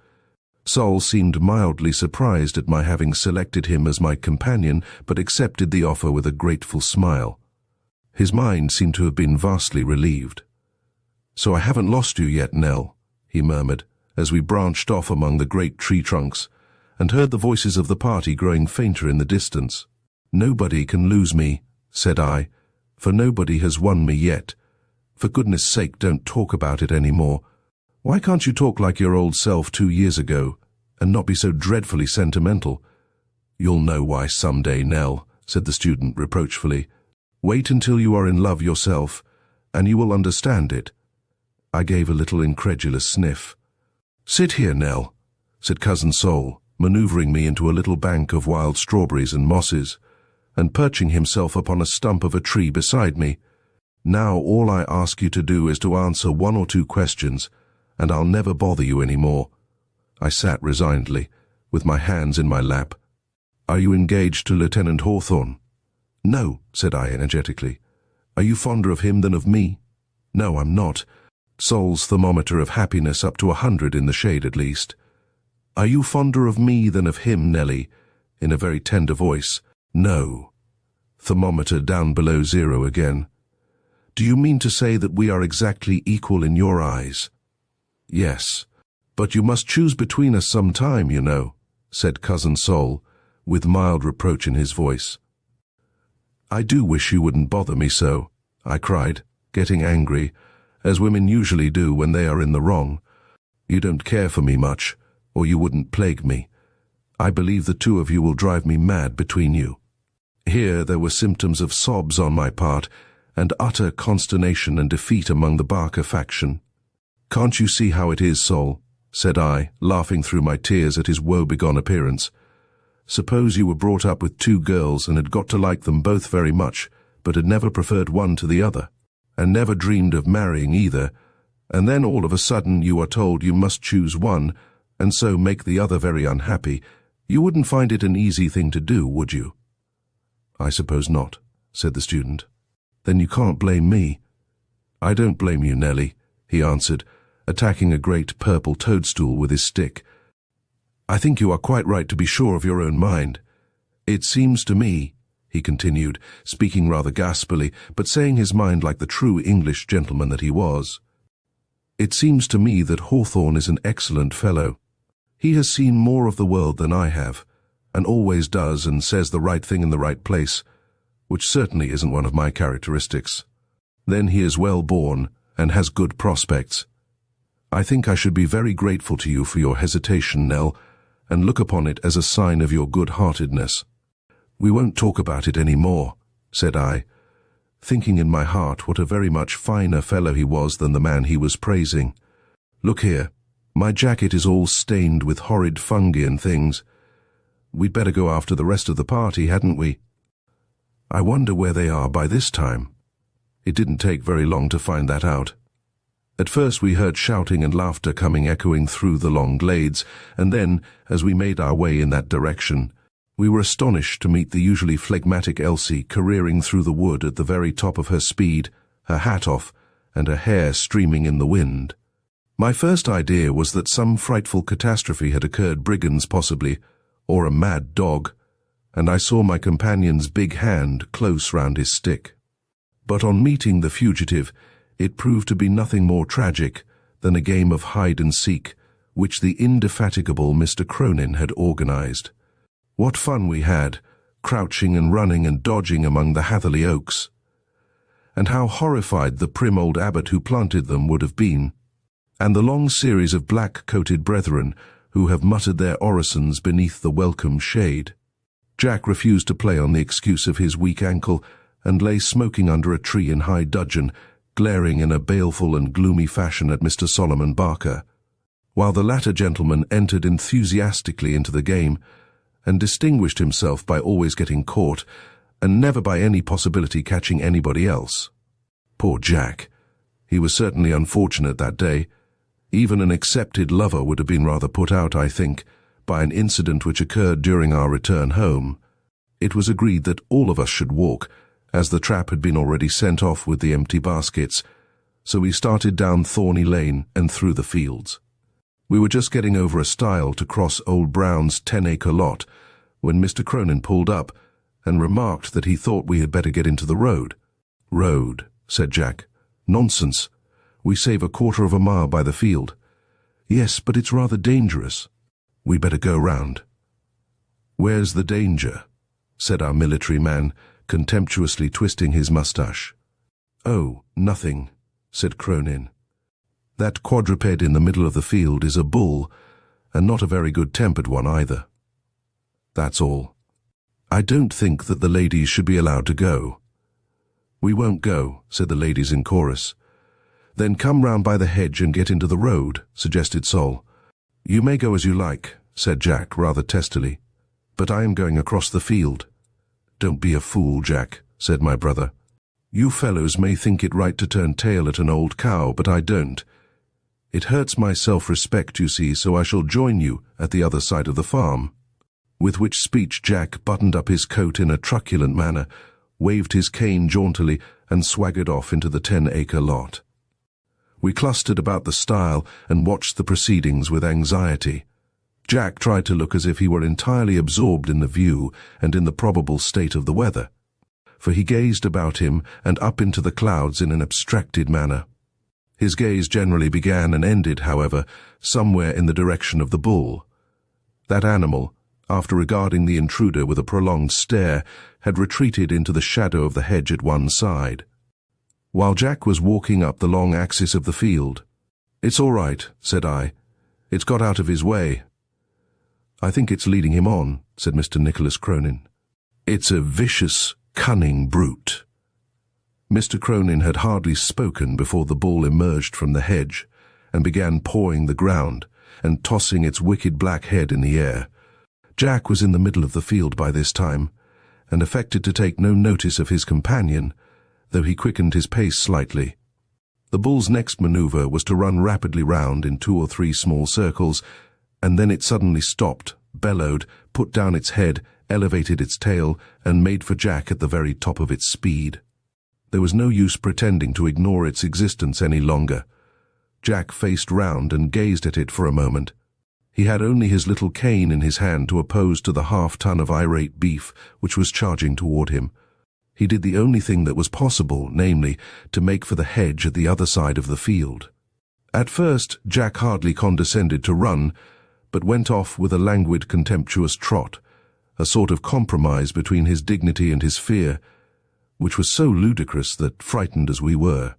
Sol seemed mildly surprised at my having selected him as my companion, but accepted the offer with a grateful smile. His mind seemed to have been vastly relieved. "So I haven't lost you yet, Nell," he murmured, as we branched off among the great tree trunks, and heard the voices of the party growing fainter in the distance. "Nobody can lose me," said I, "for nobody has won me yet. For goodness sake, don't talk about it any more. Why can't you talk like your old self 2 years ago, and not be so dreadfully sentimental?" "You'll know why some day, Nell," said the student reproachfully. "Wait until you are in love yourself, and you will understand it." I gave a little incredulous sniff. "Sit here, Nell," said Cousin Sol, manoeuvring me into a little bank of wild strawberries and mosses, and perching himself upon a stump of a tree beside me. "Now all I ask you to do is to answer 1 or 2 questions, and I'll never bother you any more." I sat resignedly, with my hands in my lap. "Are you engaged to Lieutenant Hawthorne?" "No," said I energetically. "Are you fonder of him than of me?" "No, I'm not." Sol's thermometer of happiness up to 100 in the shade at least. "Are you fonder of me than of him, Nellie?" in a very tender voice. "No." Thermometer down below 0 again. "Do you mean to say that we are exactly equal in your eyes?" "Yes. But you must choose between us some time, you know," said Cousin Sol, with mild reproach in his voice. "I do wish you wouldn't bother me so," I cried, getting angry, as women usually do when they are in the wrong. "You don't care for me much, or you wouldn't plague me. I believe the 2 of you will drive me mad between you." Here there were symptoms of sobs on my part, and utter consternation and defeat among the Barker faction. "Can't you see how it is, Sol?" said I, laughing through my tears at his woe-begone appearance. "Suppose you were brought up with 2 girls and had got to like them both very much, but had never preferred one to the other, and never dreamed of marrying either, and then all of a sudden you are told you must choose one, and so make the other very unhappy. You wouldn't find it an easy thing to do, would you?" "I suppose not," said the student. "Then you can't blame me." "I don't blame you, Nellie," he answered, attacking a great purple toadstool with his stick. "I think you are quite right to be sure of your own mind. It seems to me," he continued, speaking rather gaspily, but saying his mind like the true English gentleman that he was, "it seems to me that Hawthorne is an excellent fellow. He has seen more of the world than I have, and always does and says the right thing in the right place, which certainly isn't one of my characteristics. Then he is well born and has good prospects. I think I should be very grateful to you for your hesitation, Nell, and look upon it as a sign of your good-heartedness." "We won't talk about it any more," said I, thinking in my heart what a very much finer fellow he was than the man he was praising. Look here, my jacket is all stained with horrid fungi and things. We'd better go after the rest of the party, hadn't we? I wonder where they are by this time. It didn't take very long to find that out. At first we heard shouting and laughter coming echoing through the long glades, and then, as we made our way in that direction, we were astonished to meet the usually phlegmatic Elsie careering through the wood at the very top of her speed, her hat off, and her hair streaming in the wind. My first idea was that some frightful catastrophe had occurred, brigands possibly, or a mad dog, and I saw my companion's big hand close round his stick. But on meeting the fugitive, it proved to be nothing more tragic than a game of hide-and-seek, which the indefatigable Mr. Cronin had organized. What fun we had, crouching and running and dodging among the Hatherley oaks. And how horrified the prim old abbot who planted them would have been, and the long series of black-coated brethren who have muttered their orisons beneath the welcome shade. Jack refused to play on the excuse of his weak ankle, and lay smoking under a tree in high dudgeon, glaring in a baleful and gloomy fashion at Mr. Solomon Barker, while the latter gentleman entered enthusiastically into the game, and distinguished himself by always getting caught, and never by any possibility catching anybody else. Poor Jack. He was certainly unfortunate that day. Even an accepted lover would have been rather put out, I think, by an incident which occurred during our return home. It was agreed that all of us should walk, as the trap had been already sent off with the empty baskets, so we started down Thorny Lane and through the fields. We were just getting over a stile to cross Old Brown's 10-acre lot, when Mr. Cronin pulled up and remarked that he thought we had better get into the road. "Road," said Jack. "Nonsense. We save a quarter of a mile by the field." "Yes, but it's rather dangerous." "We better go round." "Where's the danger?" said our military man, contemptuously twisting his moustache. "Oh, nothing," said Cronin. "That quadruped in the middle of the field is a bull, and not a very good-tempered one either. That's all. I don't think that the ladies should be allowed to go." "We won't go," said the ladies in chorus. "Then come round by the hedge and get into the road," suggested Sol. "You may go as you like," said Jack rather testily, "but I am going across the field." "Don't be a fool, Jack," said my brother. "You fellows may think it right to turn tail at an old cow, but I don't. It hurts my self-respect, you see, so I shall join you at the other side of the farm." With which speech Jack buttoned up his coat in a truculent manner, waved his cane jauntily, and swaggered off into the 10-acre lot. We clustered about the stile and watched the proceedings with anxiety. Jack tried to look as if he were entirely absorbed in the view and in the probable state of the weather, for he gazed about him and up into the clouds in an abstracted manner. His gaze generally began and ended, however, somewhere in the direction of the bull. That animal, after regarding the intruder with a prolonged stare, had retreated into the shadow of the hedge at one side, while Jack was walking up the long axis of the field. "It's all right," said I. "It's got out of his way." "I think it's leading him on," said Mr. Nicholas Cronin. "It's a vicious, cunning brute." Mr. Cronin had hardly spoken before the bull emerged from the hedge and began pawing the ground and tossing its wicked black head in the air. Jack was in the middle of the field by this time, and affected to take no notice of his companion, though he quickened his pace slightly. The bull's next maneuver was to run rapidly round in 2 or 3 small circles, and then it suddenly stopped, bellowed, put down its head, elevated its tail, and made for Jack at the very top of its speed. There was no use pretending to ignore its existence any longer. Jack faced round and gazed at it for a moment. He had only his little cane in his hand to oppose to the half-ton of irate beef which was charging toward him. He did the only thing that was possible, namely, to make for the hedge at the other side of the field. At first, Jack hardly condescended to run, but went off with a languid, contemptuous trot, a sort of compromise between his dignity and his fear, which was so ludicrous that, frightened as we were,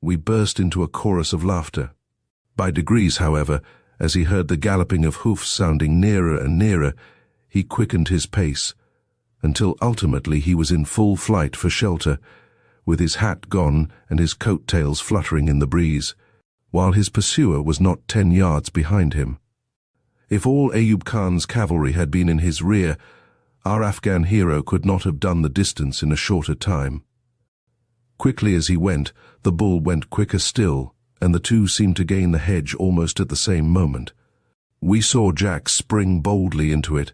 we burst into a chorus of laughter. By degrees, however, as he heard the galloping of hoofs sounding nearer and nearer, he quickened his pace, until ultimately he was in full flight for shelter, with his hat gone and his coat-tails fluttering in the breeze, while his pursuer was not 10 yards behind him. If all Ayub Khan's cavalry had been in his rear, our Afghan hero could not have done the distance in a shorter time. Quickly as he went, the bull went quicker still, and the two seemed to gain the hedge almost at the same moment. We saw Jack spring boldly into it,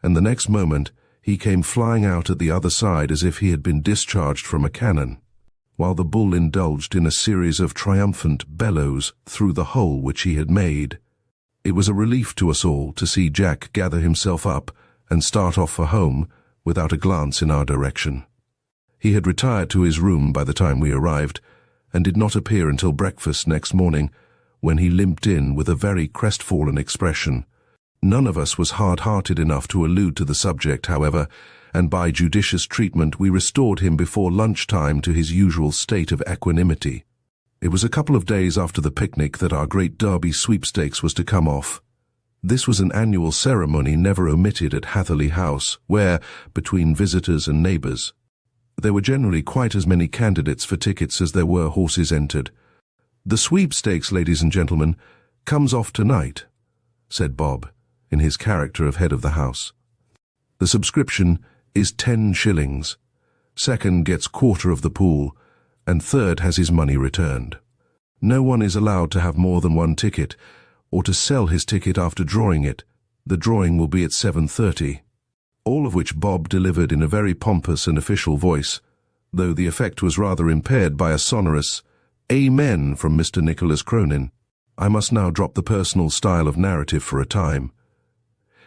and the next moment he came flying out at the other side as if he had been discharged from a cannon, while the bull indulged in a series of triumphant bellows through the hole which he had made. It was a relief to us all to see Jack gather himself up and start off for home without a glance in our direction. He had retired to his room by the time we arrived, and did not appear until breakfast next morning, when he limped in with a very crestfallen expression. None of us was hard-hearted enough to allude to the subject, however, and by judicious treatment we restored him before lunchtime to his usual state of equanimity. It was a couple of days after the picnic that our great Derby Sweepstakes was to come off. This was an annual ceremony never omitted at Hatherley House, where, between visitors and neighbours, there were generally quite as many candidates for tickets as there were horses entered. "The Sweepstakes, ladies and gentlemen, comes off tonight," said Bob, in his character of head of the house. "The subscription is 10 shillings. Second gets quarter of the pool, and third has his money returned. No one is allowed to have more than one ticket, or to sell his ticket after drawing it. The drawing will be at 7:30. All of which Bob delivered in a very pompous and official voice, though the effect was rather impaired by a sonorous "Amen" from Mr. Nicholas Cronin. I must now drop the personal style of narrative for a time.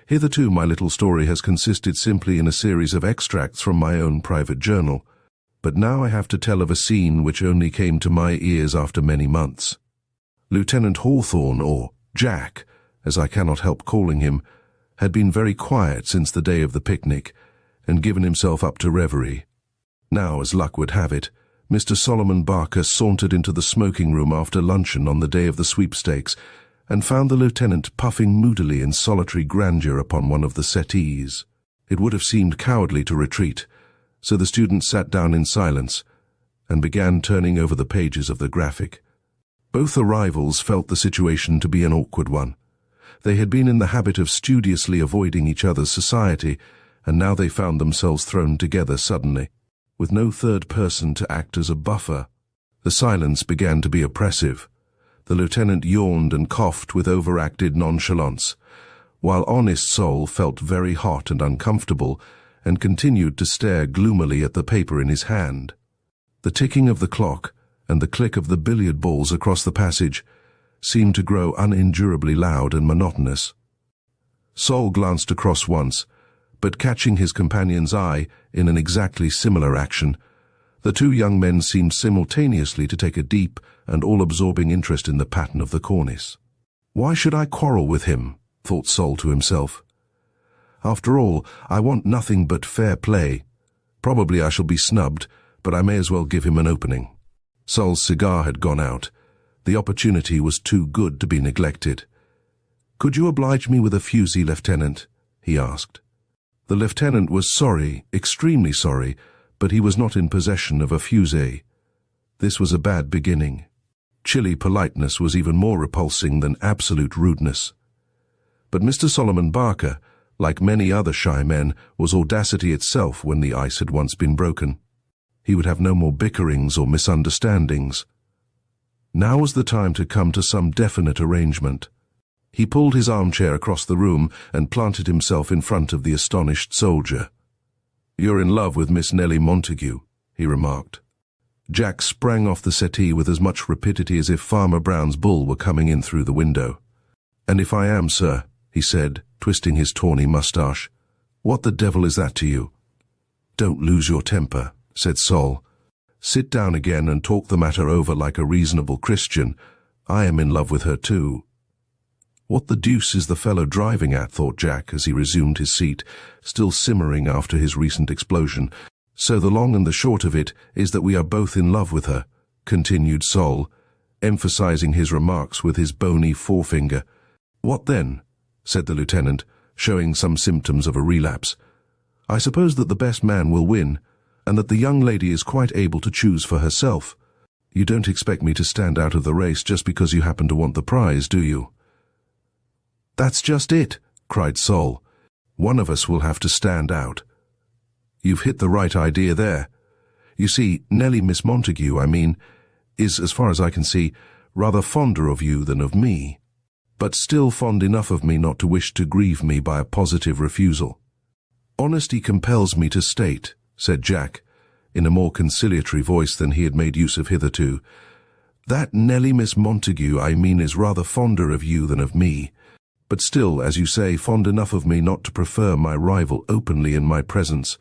Hitherto my little story has consisted simply in a series of extracts from my own private journal, but now I have to tell of a scene which only came to my ears after many months. Lieutenant Hawthorne, or Jack, as I cannot help calling him, had been very quiet since the day of the picnic, and given himself up to reverie. Now, as luck would have it, Mr. Solomon Barker sauntered into the smoking room after luncheon on the day of the sweepstakes, and found the lieutenant puffing moodily in solitary grandeur upon one of the settees. It would have seemed cowardly to retreat, so the student sat down in silence, and began turning over the pages of the graphic. Both arrivals felt the situation to be an awkward one. They had been in the habit of studiously avoiding each other's society, and now they found themselves thrown together suddenly, with no third person to act as a buffer. The silence began to be oppressive. The lieutenant yawned and coughed with overacted nonchalance, while honest Sol felt very hot and uncomfortable, and continued to stare gloomily at the paper in his hand. The ticking of the clock and the click of the billiard balls across the passage seemed to grow unendurably loud and monotonous. Sol glanced across once, but catching his companion's eye in an exactly similar action, the two young men seemed simultaneously to take a deep and all-absorbing interest in the pattern of the cornice. "Why should I quarrel with him?" thought Sol to himself. "After all, I want nothing but fair play. Probably I shall be snubbed, but I may as well give him an opening." Sol's cigar had gone out. The opportunity was too good to be neglected. "Could you oblige me with a fusee, Lieutenant?" he asked. The lieutenant was sorry, extremely sorry, but he was not in possession of a fusee. This was a bad beginning. Chilly politeness was even more repulsing than absolute rudeness. But Mr. Solomon Barker, like many other shy men, was audacity itself when the ice had once been broken. He would have no more bickerings or misunderstandings. Now was the time to come to some definite arrangement. He pulled his armchair across the room and planted himself in front of the astonished soldier. "You're in love with Miss Nellie Montague," he remarked. Jack sprang off the settee with as much rapidity as if Farmer Brown's bull were coming in through the window. "And if I am, sir," he said, twisting his tawny moustache, "what the devil is that to you?" "Don't lose your temper," said Sol. "Sit down again and talk the matter over like a reasonable Christian. I am in love with her too." "What the deuce is the fellow driving at?" thought Jack as he resumed his seat, still simmering after his recent explosion. "So the long and the short of it is that we are both in love with her," continued Sol, emphasizing his remarks with his bony forefinger. "What then?" said the lieutenant, showing some symptoms of a relapse. "I suppose that the best man will win, and that the young lady is quite able to choose for herself. You don't expect me to stand out of the race just because you happen to want the prize, do you?" "That's just it," cried Sol. "One of us will have to stand out." "You've hit the right idea there. You see, Nellie Miss Montague, is, as far as I can see, rather fonder of you than of me, but still fond enough of me not to wish to grieve me by a positive refusal." "Honesty compels me to state," said Jack, in a more conciliatory voice than he had made use of hitherto, "that Nellie Miss Montague, is rather fonder of you than of me, but still, as you say, fond enough of me not to prefer my rival openly in my presence."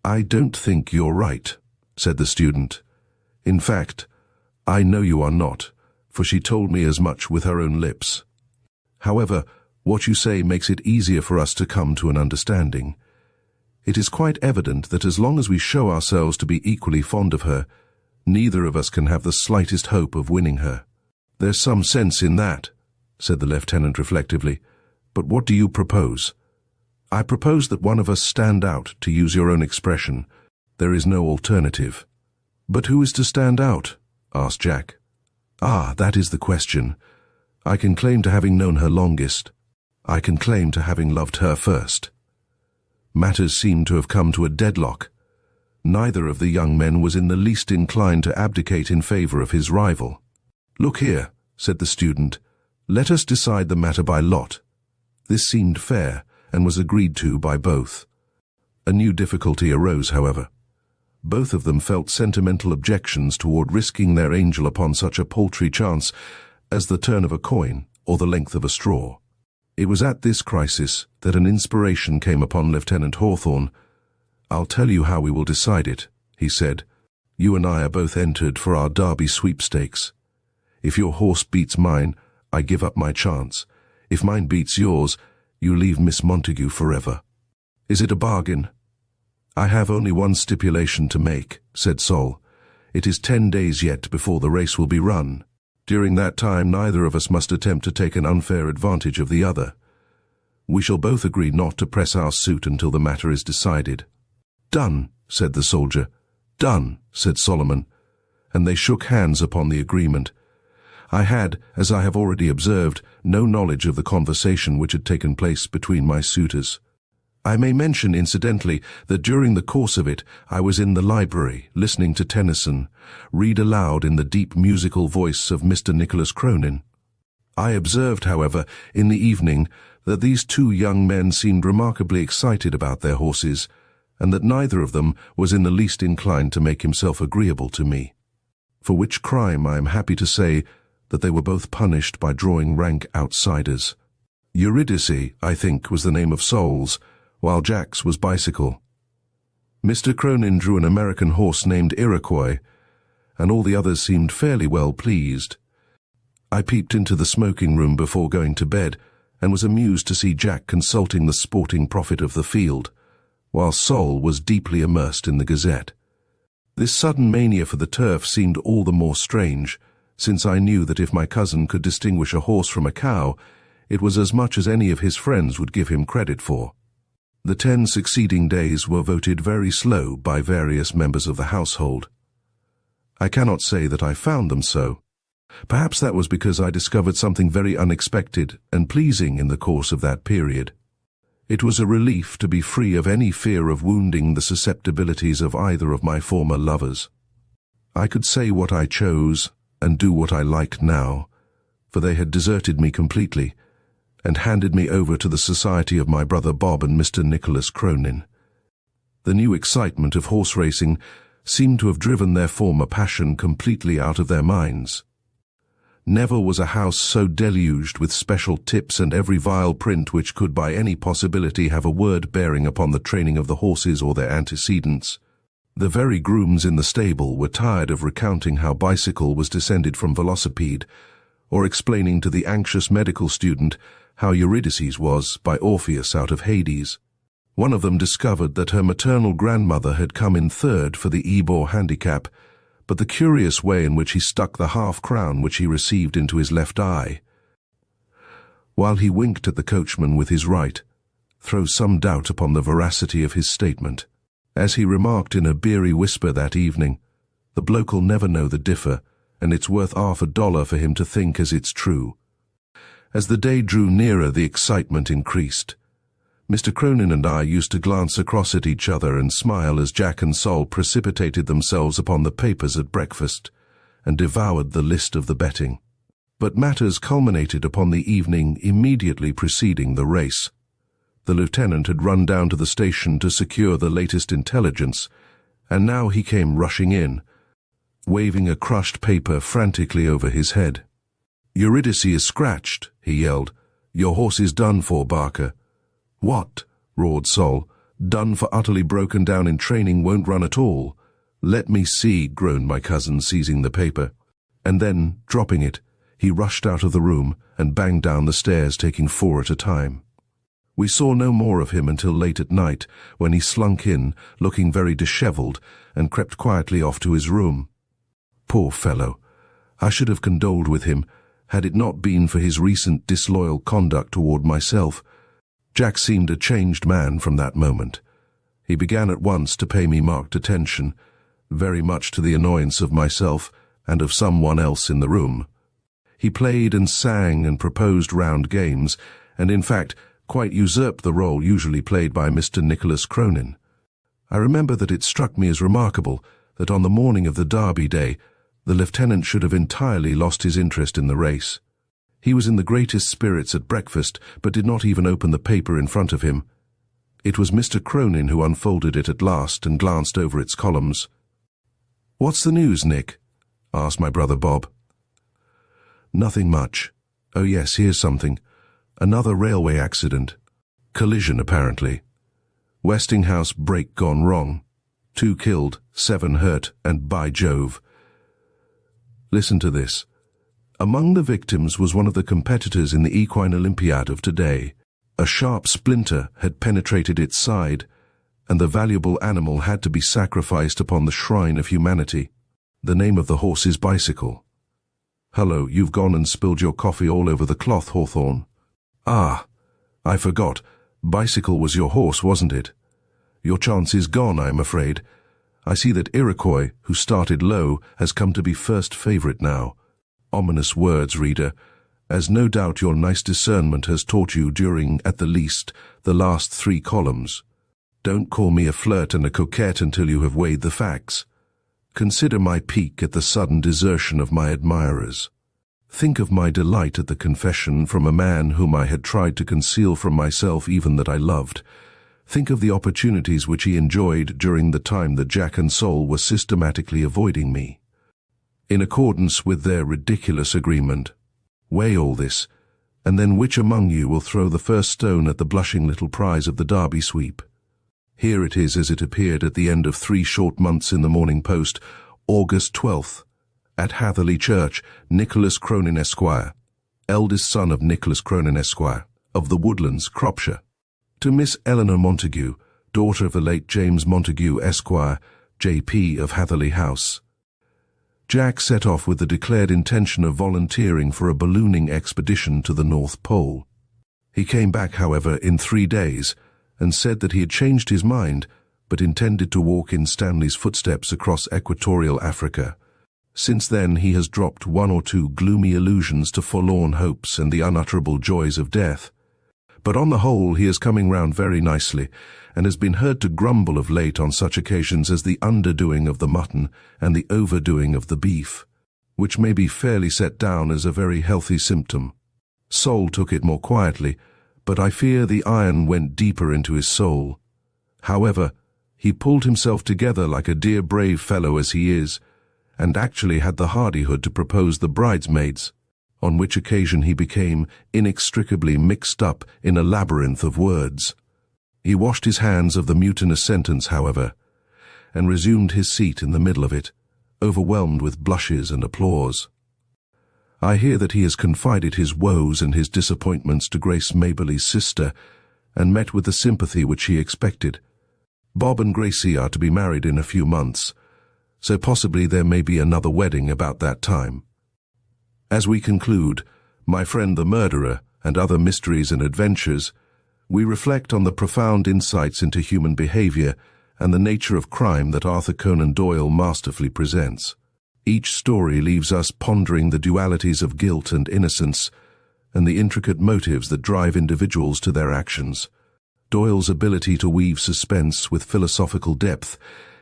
"I don't think you're right," said the student. "In fact, I know you are not, for she told me as much with her own lips. However, what you say makes it easier for us to come to an understanding. It is quite evident that as long as we show ourselves to be equally fond of her, neither of us can have the slightest hope of winning her." "There's some sense in that," said the lieutenant reflectively. "But what do you propose?" "I propose that one of us stand out, to use your own expression. There is no alternative." "But who is to stand out?" asked Jack. "Ah, that is the question. I can claim to having known her longest. I can claim to having loved her first." Matters seemed to have come to a deadlock. Neither of the young men was in the least inclined to abdicate in favor of his rival. "Look here," said the student, "let us decide the matter by lot." This seemed fair, and was agreed to by both. A new difficulty arose, however. Both of them felt sentimental objections toward risking their angel upon such a paltry chance as the turn of a coin or the length of a straw. It was at this crisis that an inspiration came upon Lieutenant Hawthorne. "I'll tell you how we will decide it," he said. "You and I are both entered for our Derby sweepstakes. If your horse beats mine, I give up my chance. If mine beats yours, you leave Miss Montague forever. Is it a bargain?" "I have only one stipulation to make," said Sol. "It is 10 days yet before the race will be run. During that time, neither of us must attempt to take an unfair advantage of the other. We shall both agree not to press our suit until the matter is decided." "Done," said the soldier. "Done," said Solomon, and they shook hands upon the agreement. I had, as I have already observed, no knowledge of the conversation which had taken place between my suitors. I may mention, incidentally, that during the course of it I was in the library, listening to Tennyson read aloud in the deep musical voice of Mr. Nicholas Cronin. I observed, however, in the evening that these two young men seemed remarkably excited about their horses, and that neither of them was in the least inclined to make himself agreeable to me. For which crime I am happy to say that they were both punished by drawing rank outsiders. Eurydice, I think, was the name of Sol's, while Jack's was Bicycle. Mr. Cronin drew an American horse named Iroquois, and all the others seemed fairly well pleased. I peeped into the smoking room before going to bed, and was amused to see Jack consulting the sporting prophet of the field, while Sol was deeply immersed in the Gazette. This sudden mania for the turf seemed all the more strange, since I knew that if my cousin could distinguish a horse from a cow, it was as much as any of his friends would give him credit for. The 10 succeeding days were voted very slow by various members of the household. I cannot say that I found them so. Perhaps that was because I discovered something very unexpected and pleasing in the course of that period. It was a relief to be free of any fear of wounding the susceptibilities of either of my former lovers. I could say what I chose and do what I liked now, for they had deserted me completely, and handed me over to the society of my brother Bob and Mr. Nicholas Cronin. The new excitement of horse racing seemed to have driven their former passion completely out of their minds. Never was a house so deluged with special tips and every vile print which could by any possibility have a word bearing upon the training of the horses or their antecedents. The very grooms in the stable were tired of recounting how Bicycle was descended from Velocipede, or explaining to the anxious medical student how Eurydice was by Orpheus out of Hades. One of them discovered that her maternal grandmother had come in third for the Ebor handicap, but the curious way in which he stuck the half-crown which he received into his left eye, while he winked at the coachman with his right, throws some doubt upon the veracity of his statement. As he remarked in a beery whisper that evening, The bloke'll never know the differ, and it's worth $1/2 for him to think as it's true. As the day drew nearer, the excitement increased. Mr. Cronin and I used to glance across at each other and smile as Jack and Sol precipitated themselves upon the papers at breakfast and devoured the list of the betting. But matters culminated upon the evening immediately preceding the race. The lieutenant had run down to the station to secure the latest intelligence, and now he came rushing in, waving a crushed paper frantically over his head. "Eurydice is scratched," he yelled. "Your horse is done for, Barker." "What?" roared Sol. "Done for, utterly broken down in training, won't run at all." "Let me see," groaned my cousin, seizing the paper. And then, dropping it, he rushed out of the room and banged down the stairs, taking 4 at a time. We saw no more of him until late at night, when he slunk in, looking very dishevelled, and crept quietly off to his room. Poor fellow! I should have condoled with him, had it not been for his recent disloyal conduct toward myself. Jack seemed a changed man from that moment. He began at once to pay me marked attention, very much to the annoyance of myself and of someone else in the room. He played and sang and proposed round games, and in fact quite usurped the role usually played by Mr. Nicholas Cronin. I remember that it struck me as remarkable that on the morning of the Derby day, the lieutenant should have entirely lost his interest in the race. He was in the greatest spirits at breakfast, but did not even open the paper in front of him. It was Mr. Cronin who unfolded it at last and glanced over its columns. "What's the news, Nick?" asked my brother Bob. "Nothing much. Oh yes, here's something. Another railway accident. Collision, apparently. Westinghouse brake gone wrong. 2 killed, 7 hurt, and by Jove. Listen to this. Among the victims was one of the competitors in the equine Olympiad of today. A sharp splinter had penetrated its side, and the valuable animal had to be sacrificed upon the shrine of humanity. The name of the horse is Bicycle. Hello, you've gone and spilled your coffee all over the cloth, Hawthorne. Ah, I forgot. Bicycle was your horse, wasn't it? Your chance is gone, I'm afraid. I see that Iroquois, who started low, has come to be first favourite now. Ominous words, reader, as no doubt your nice discernment has taught you during, at the least, the last 3 columns. Don't call me a flirt and a coquette until you have weighed the facts. Consider my pique at the sudden desertion of my admirers. Think of my delight at the confession from a man whom I had tried to conceal from myself even that I loved. Think of the opportunities which he enjoyed during the time that Jack and Sol were systematically avoiding me, in accordance with their ridiculous agreement. Weigh all this, and then which among you will throw the first stone at the blushing little prize of the Derby sweep? Here it is as it appeared at the end of 3 short months in the Morning Post, August 12th. At Hatherley Church, Nicholas Cronin, Esquire, eldest son of Nicholas Cronin, Esquire, of the Woodlands, Cropshire. To Miss Eleanor Montague, daughter of the late James Montague, Esquire, J.P. of Hatherley House. Jack set off with the declared intention of volunteering for a ballooning expedition to the North Pole. He came back, however, in 3 days, and said that he had changed his mind, but intended to walk in Stanley's footsteps across equatorial Africa. Since then he has dropped 1 or 2 gloomy allusions to forlorn hopes and the unutterable joys of death. But on the whole he is coming round very nicely, and has been heard to grumble of late on such occasions as the underdoing of the mutton and the overdoing of the beef, which may be fairly set down as a very healthy symptom. Sol took it more quietly, but I fear the iron went deeper into his soul. However, he pulled himself together like a dear brave fellow as he is, and actually had the hardihood to propose the bridesmaids, on which occasion he became inextricably mixed up in a labyrinth of words. He washed his hands of the mutinous sentence, however, and resumed his seat in the middle of it, overwhelmed with blushes and applause. I hear that he has confided his woes and his disappointments to Grace Maberly's sister, and met with the sympathy which he expected. Bob and Gracie are to be married in a few months, so possibly there may be another wedding about that time. As we conclude, My Friend the Murderer and Other Mysteries and Adventures, we reflect on the profound insights into human behavior and the nature of crime that Arthur Conan Doyle masterfully presents. Each story leaves us pondering the dualities of guilt and innocence and the intricate motives that drive individuals to their actions. Doyle's ability to weave suspense with philosophical depth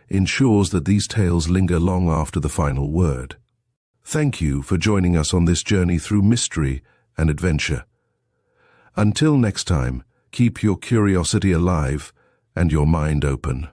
ensures that these tales linger long after the final word. Thank you for joining us on this journey through mystery and adventure. Until next time, keep your curiosity alive and your mind open.